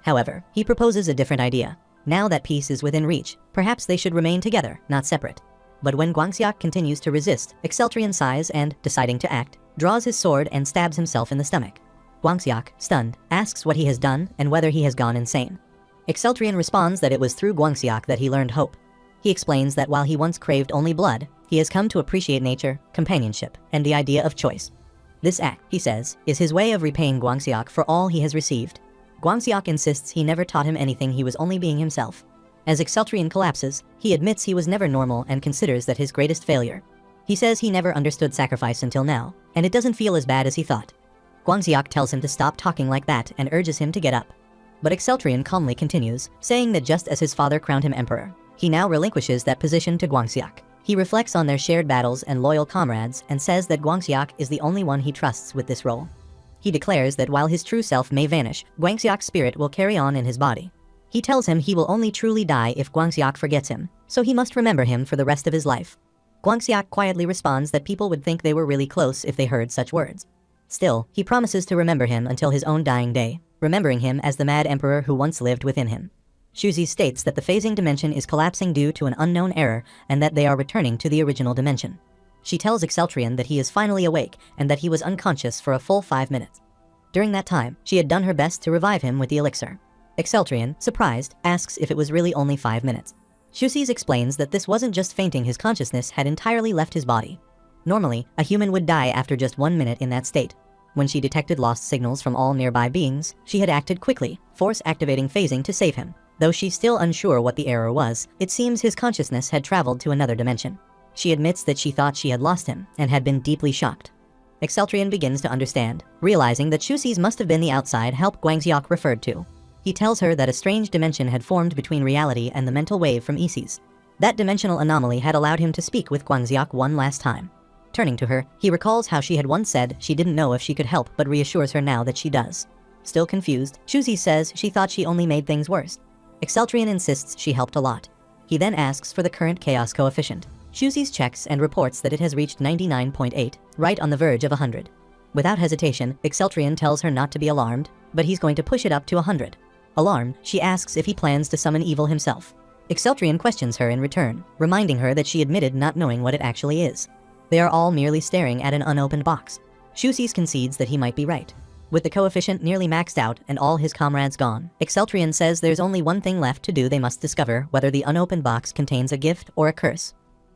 However, he proposes a different idea. Now that peace is within reach, perhaps they should remain together, not separate. But when Guangxiok continues to resist, Exceltrian sighs and, deciding to act, draws his sword and stabs himself in the stomach. Guangxiok, stunned, asks what he has done and whether he has gone insane. Exceltrian responds that it was through Guangxiok that he learned hope. He explains that while he once craved only blood, he has come to appreciate nature, companionship, and the idea of choice. This act, he says, is his way of repaying Guangxiok for all he has received. Guangxiok insists he never taught him anything, he was only being himself. As Exceltrian collapses, he admits he was never normal and considers that his greatest failure. He says he never understood sacrifice until now, and it doesn't feel as bad as he thought. Guangxiok tells him to stop talking like that and urges him to get up. But Exceltrian calmly continues, saying that just as his father crowned him emperor, he now relinquishes that position to Guangxiok. He reflects on their shared battles and loyal comrades and says that Guangxiok is the only one he trusts with this role. He declares that while his true self may vanish, Guangxiok's spirit will carry on in his body. He tells him he will only truly die if Guangxiok forgets him, so he must remember him for the rest of his life. Guangxiok quietly responds that people would think they were really close if they heard such words. Still, he promises to remember him until his own dying day, remembering him as the mad emperor who once lived within him. Shuzi states that the phasing dimension is collapsing due to an unknown error and that they are returning to the original dimension. She tells Exceltrian that he is finally awake and that he was unconscious for a full 5 minutes. During that time, she had done her best to revive him with the elixir. Exceltrian, surprised, asks if it was really only 5 minutes. Shusis explains that this wasn't just fainting, his consciousness had entirely left his body. Normally, a human would die after just 1 minute in that state. When she detected lost signals from all nearby beings, she had acted quickly, force-activating phasing to save him. Though she's still unsure what the error was, it seems his consciousness had traveled to another dimension. She admits that she thought she had lost him and had been deeply shocked. Exceltrian begins to understand, realizing that Shusis must have been the outside help Guangxiok referred to. He tells her that a strange dimension had formed between reality and the mental wave from Isis. That dimensional anomaly had allowed him to speak with Guangxiok one last time. Turning to her, he recalls how she had once said she didn't know if she could help, but reassures her now that she does. Still confused, Shusi says she thought she only made things worse. Exceltrian insists she helped a lot. He then asks for the current chaos coefficient. Shusis checks and reports that it has reached 99.8, right on the verge of 100. Without hesitation, Exceltrian tells her not to be alarmed, but he's going to push it up to 100. Alarmed, she asks if he plans to summon evil himself. Exceltrian questions her in return, reminding her that she admitted not knowing what it actually is. They are all merely staring at an unopened box. Shusis concedes that he might be right. With the coefficient nearly maxed out and all his comrades gone, Exceltrian says there's only one thing left to do. They must discover whether the unopened box contains a gift or a curse.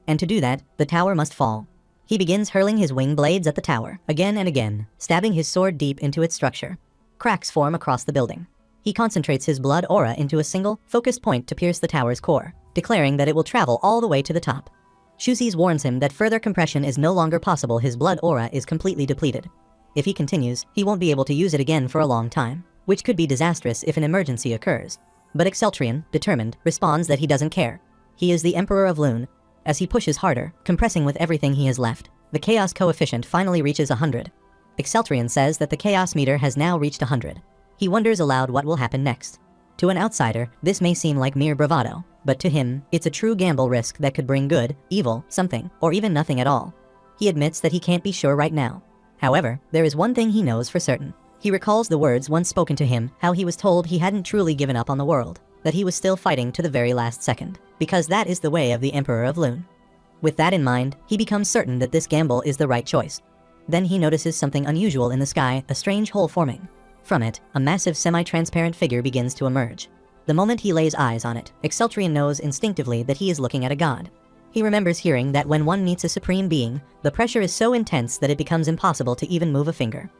And to do that, the tower must fall. He begins hurling his wing blades at the tower, again and again, stabbing his sword deep into its structure. Cracks form across the building. He concentrates his blood aura into a single, focused point to pierce the tower's core, declaring that it will travel all the way to the top. Shusis warns him that further compression is no longer possible. His blood aura is completely depleted. If he continues, he won't be able to use it again for a long time, which could be disastrous if an emergency occurs. But Exceltrian, determined, responds that he doesn't care. He is the Emperor of Lune. As he pushes harder, compressing with everything he has left, the chaos coefficient finally reaches 100. Exceltrian says that the chaos meter has now reached 100. He wonders aloud what will happen next. To an outsider, this may seem like mere bravado, but to him, it's a true gamble risk that could bring good, evil, something, or even nothing at all. He admits that he can't be sure right now. However, there is one thing he knows for certain. He recalls the words once spoken to him, how he was told he hadn't truly given up on the world, that he was still fighting to the very last second, because that is the way of the Emperor of Lune. With that in mind, he becomes certain that this gamble is the right choice. Then he notices something unusual in the sky, a strange hole forming. From it, a massive semi-transparent figure begins to emerge. The moment he lays eyes on it, Exceltrian knows instinctively that he is looking at a god. He remembers hearing that when one meets a supreme being, the pressure is so intense that it becomes impossible to even move a finger.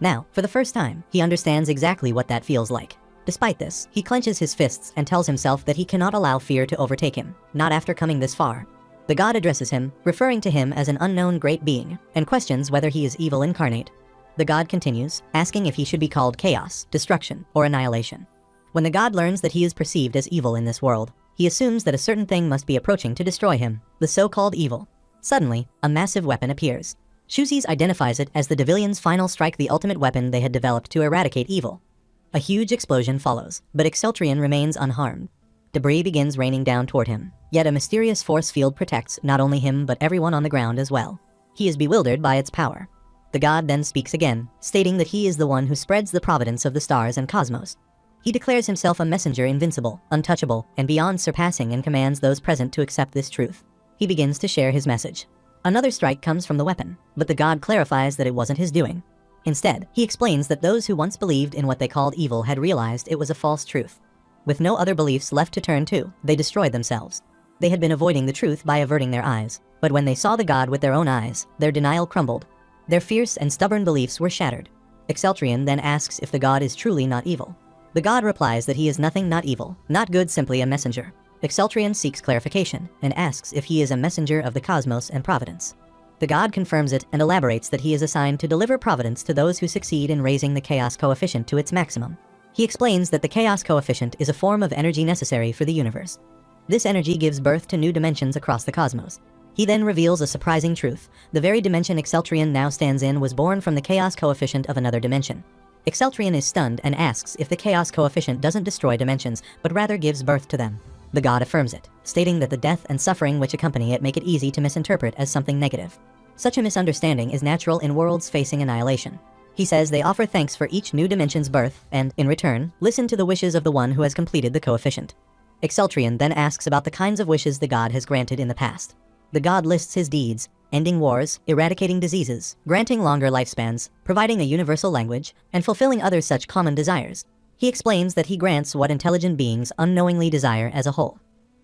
Now, for the first time, he understands exactly what that feels like. Despite this, he clenches his fists and tells himself that he cannot allow fear to overtake him, not after coming this far. The god addresses him, referring to him as an unknown great being, and questions whether he is evil incarnate. The god continues, asking if he should be called chaos, destruction, or annihilation. When the god learns that he is perceived as evil in this world, he assumes that a certain thing must be approaching to destroy him, the so-called evil. Suddenly, a massive weapon appears. Shusis identifies it as the Devilian's final strike, the ultimate weapon they had developed to eradicate evil. A huge explosion follows, but Exceltrian remains unharmed. Debris begins raining down toward him, yet a mysterious force field protects not only him but everyone on the ground as well. He is bewildered by its power. The god then speaks again, stating that he is the one who spreads the providence of the stars and cosmos. He declares himself a messenger invincible, untouchable, and beyond surpassing, and commands those present to accept this truth. He begins to share his message. Another strike comes from the weapon, but the god clarifies that it wasn't his doing. Instead, he explains that those who once believed in what they called evil had realized it was a false truth. With no other beliefs left to turn to, they destroyed themselves. They had been avoiding the truth by averting their eyes, but when they saw the god with their own eyes, their denial crumbled. Their fierce and stubborn beliefs were shattered. Exceltrian then asks if the god is truly not evil. The god replies that he is nothing, not evil, not good, simply a messenger. Exceltrian seeks clarification and asks if he is a messenger of the cosmos and providence. The god confirms it and elaborates that he is assigned to deliver providence to those who succeed in raising the chaos coefficient to its maximum. He explains that the chaos coefficient is a form of energy necessary for the universe. This energy gives birth to new dimensions across the cosmos. He then reveals a surprising truth. The very dimension Exceltrian now stands in was born from the chaos coefficient of another dimension. Exceltrian is stunned and asks if the chaos coefficient doesn't destroy dimensions, but rather gives birth to them. The god affirms it, stating that the death and suffering which accompany it make it easy to misinterpret as something negative. Such a misunderstanding is natural in worlds facing annihilation. He says they offer thanks for each new dimension's birth and, in return, listen to the wishes of the one who has completed the coefficient. Exceltrian then asks about the kinds of wishes the god has granted in the past. The god lists his deeds, ending wars, eradicating diseases, granting longer lifespans, providing a universal language, and fulfilling other such common desires. He explains that he grants what intelligent beings unknowingly desire as a whole.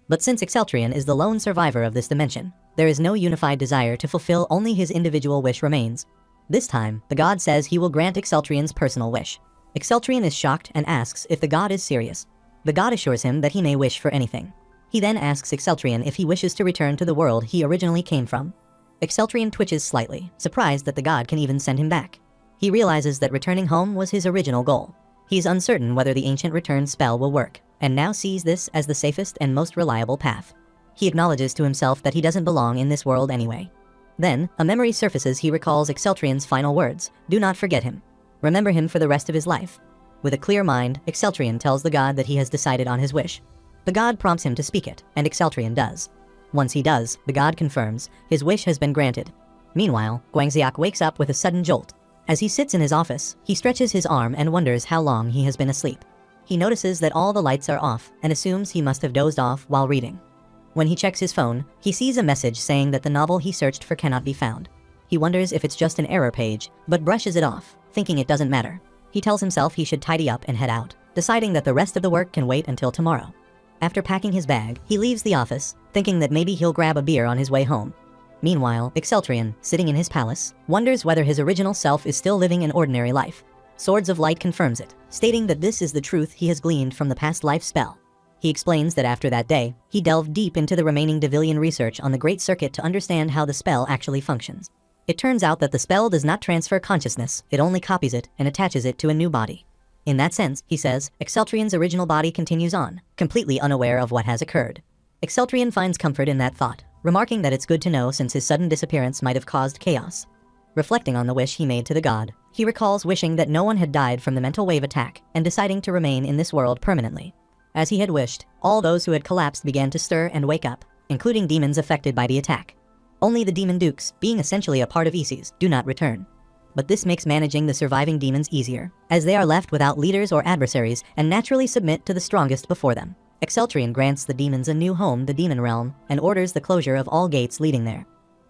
But since Exceltrion is the lone survivor of this dimension, there is no unified desire to fulfill, only his individual wish remains. This time, the god says he will grant Exceltrion's personal wish. Exceltrion is shocked and asks if the god is serious. The god assures him that he may wish for anything. He then asks Exceltrion if he wishes to return to the world he originally came from. Exceltrion twitches slightly, surprised that the god can even send him back. He realizes that returning home was his original goal. He's uncertain whether the ancient return spell will work, and now sees this as the safest and most reliable path. He acknowledges to himself that he doesn't belong in this world anyway. Then, a memory surfaces. He recalls Exceltrion's final words, "Do not forget him. Remember him for the rest of his life." With a clear mind, Exceltrion tells the god that he has decided on his wish. The god prompts him to speak it, and Exceltrion does. Once he does, the god confirms his wish has been granted. Meanwhile, Guangxiak wakes up with a sudden jolt. As he sits in his office, he stretches his arm and wonders how long he has been asleep. He notices that all the lights are off and assumes he must have dozed off while reading. When he checks his phone, he sees a message saying that the novel he searched for cannot be found. He wonders if it's just an error page, but brushes it off, thinking it doesn't matter. He tells himself he should tidy up and head out, deciding that the rest of the work can wait until tomorrow. After packing his bag, he leaves the office, thinking that maybe he'll grab a beer on his way home. Meanwhile, Exceltrion, sitting in his palace, wonders whether his original self is still living an ordinary life. Swords of Light confirms it, stating that this is the truth he has gleaned from the past life spell. He explains that after that day, he delved deep into the remaining Devilian research on the Great Circuit to understand how the spell actually functions. It turns out that the spell does not transfer consciousness, it only copies it and attaches it to a new body. In that sense, he says, Exceltrion's original body continues on, completely unaware of what has occurred. Exceltrion finds comfort in that thought, remarking that it's good to know since his sudden disappearance might have caused chaos. Reflecting on the wish he made to the god, he recalls wishing that no one had died from the mental wave attack and deciding to remain in this world permanently. As he had wished, all those who had collapsed began to stir and wake up, including demons affected by the attack. Only the demon dukes, being essentially a part of Isis, do not return. But this makes managing the surviving demons easier, as they are left without leaders or adversaries and naturally submit to the strongest before them. Exceltrion grants the demons a new home, the demon realm, and orders the closure of all gates leading there.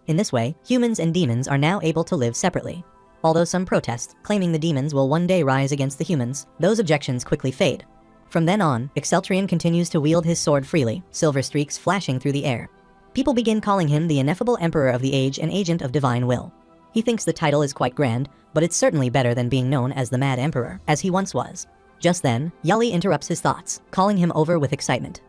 In this way, humans and demons are now able to live separately. Although some protest, claiming the demons will one day rise against the humans, those objections quickly fade. From then on, Exceltrion continues to wield his sword freely, silver streaks flashing through the air. People begin calling him the ineffable Emperor of the Age and Agent of Divine Will. He thinks the title is quite grand, but it's certainly better than being known as the Mad Emperor, as he once was. Just then, Yali interrupts his thoughts, calling him over with excitement.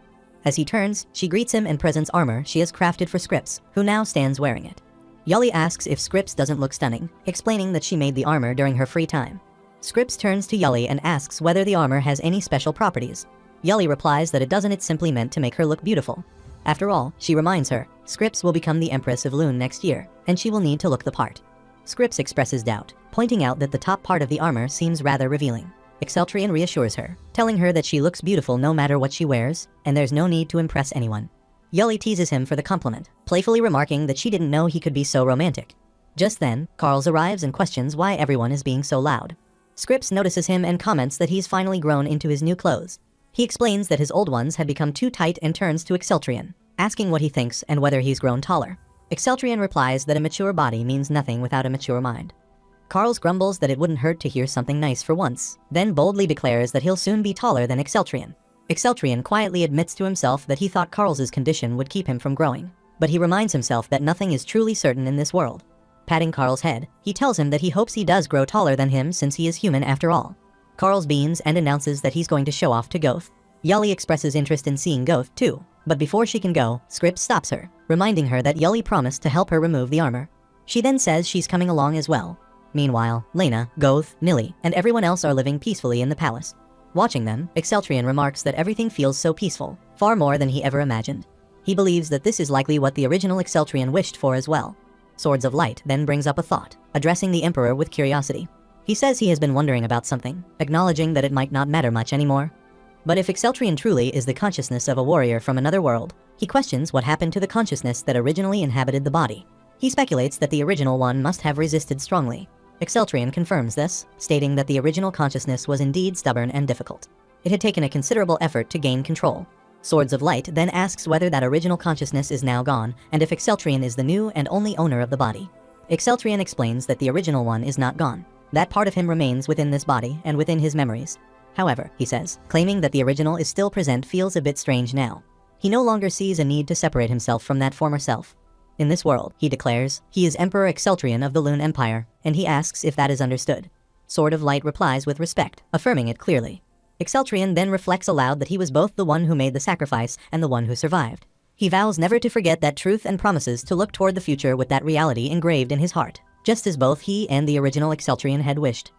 As he turns, she greets him and presents armor she has crafted for Scripps, who now stands wearing it. Yali asks if Scripps doesn't look stunning, explaining that she made the armor during her free time. Scripps turns to Yali and asks whether the armor has any special properties. Yali replies that it doesn't, it's simply meant to make her look beautiful. After all, she reminds her, Scripps will become the Empress of Lune next year, and she will need to look the part. Scripps expresses doubt, pointing out that the top part of the armor seems rather revealing. Exceltrion reassures her, telling her that she looks beautiful no matter what she wears, and there's no need to impress anyone. Yuli teases him for the compliment, playfully remarking that she didn't know he could be so romantic. Just then, Carls arrives and questions why everyone is being so loud. Scripps notices him and comments that he's finally grown into his new clothes. He explains that his old ones had become too tight and turns to Exceltrion, asking what he thinks and whether he's grown taller. Exceltrion replies that a mature body means nothing without a mature mind. Carls grumbles that it wouldn't hurt to hear something nice for once, then boldly declares that he'll soon be taller than Exceltrion. Exceltrion quietly admits to himself that he thought Carls's condition would keep him from growing, but he reminds himself that nothing is truly certain in this world. Patting Carl's head, he tells him that he hopes he does grow taller than him since he is human after all. Carls beams and announces that he's going to show off to Goth. Yuli expresses interest in seeing Goth too, but before she can go, Scripps stops her, reminding her that Yuli promised to help her remove the armor. She then says she's coming along as well. Meanwhile, Lena, Goth, Nili, and everyone else are living peacefully in the palace. Watching them, Exceltrion remarks that everything feels so peaceful, far more than he ever imagined. He believes that this is likely what the original Exceltrion wished for as well. Swords of Light then brings up a thought, addressing the Emperor with curiosity. He says he has been wondering about something, acknowledging that it might not matter much anymore. But if Exceltrion truly is the consciousness of a warrior from another world, he questions what happened to the consciousness that originally inhabited the body. He speculates that the original one must have resisted strongly. Exceltrion confirms this, stating that the original consciousness was indeed stubborn and difficult. It had taken a considerable effort to gain control. Swords of Light then asks whether that original consciousness is now gone, and if Exceltrion is the new and only owner of the body. Exceltrion explains that the original one is not gone. That part of him remains within this body and within his memories. However, he says, claiming that the original is still present feels a bit strange now. He no longer sees a need to separate himself from that former self. In this world, he declares, he is Emperor Exceltrion of the Lune Empire, and he asks if that is understood. Sword of Light replies with respect, affirming it clearly. Exceltrion then reflects aloud that he was both the one who made the sacrifice and the one who survived. He vows never to forget that truth and promises to look toward the future with that reality engraved in his heart, just as both he and the original Exceltrion had wished.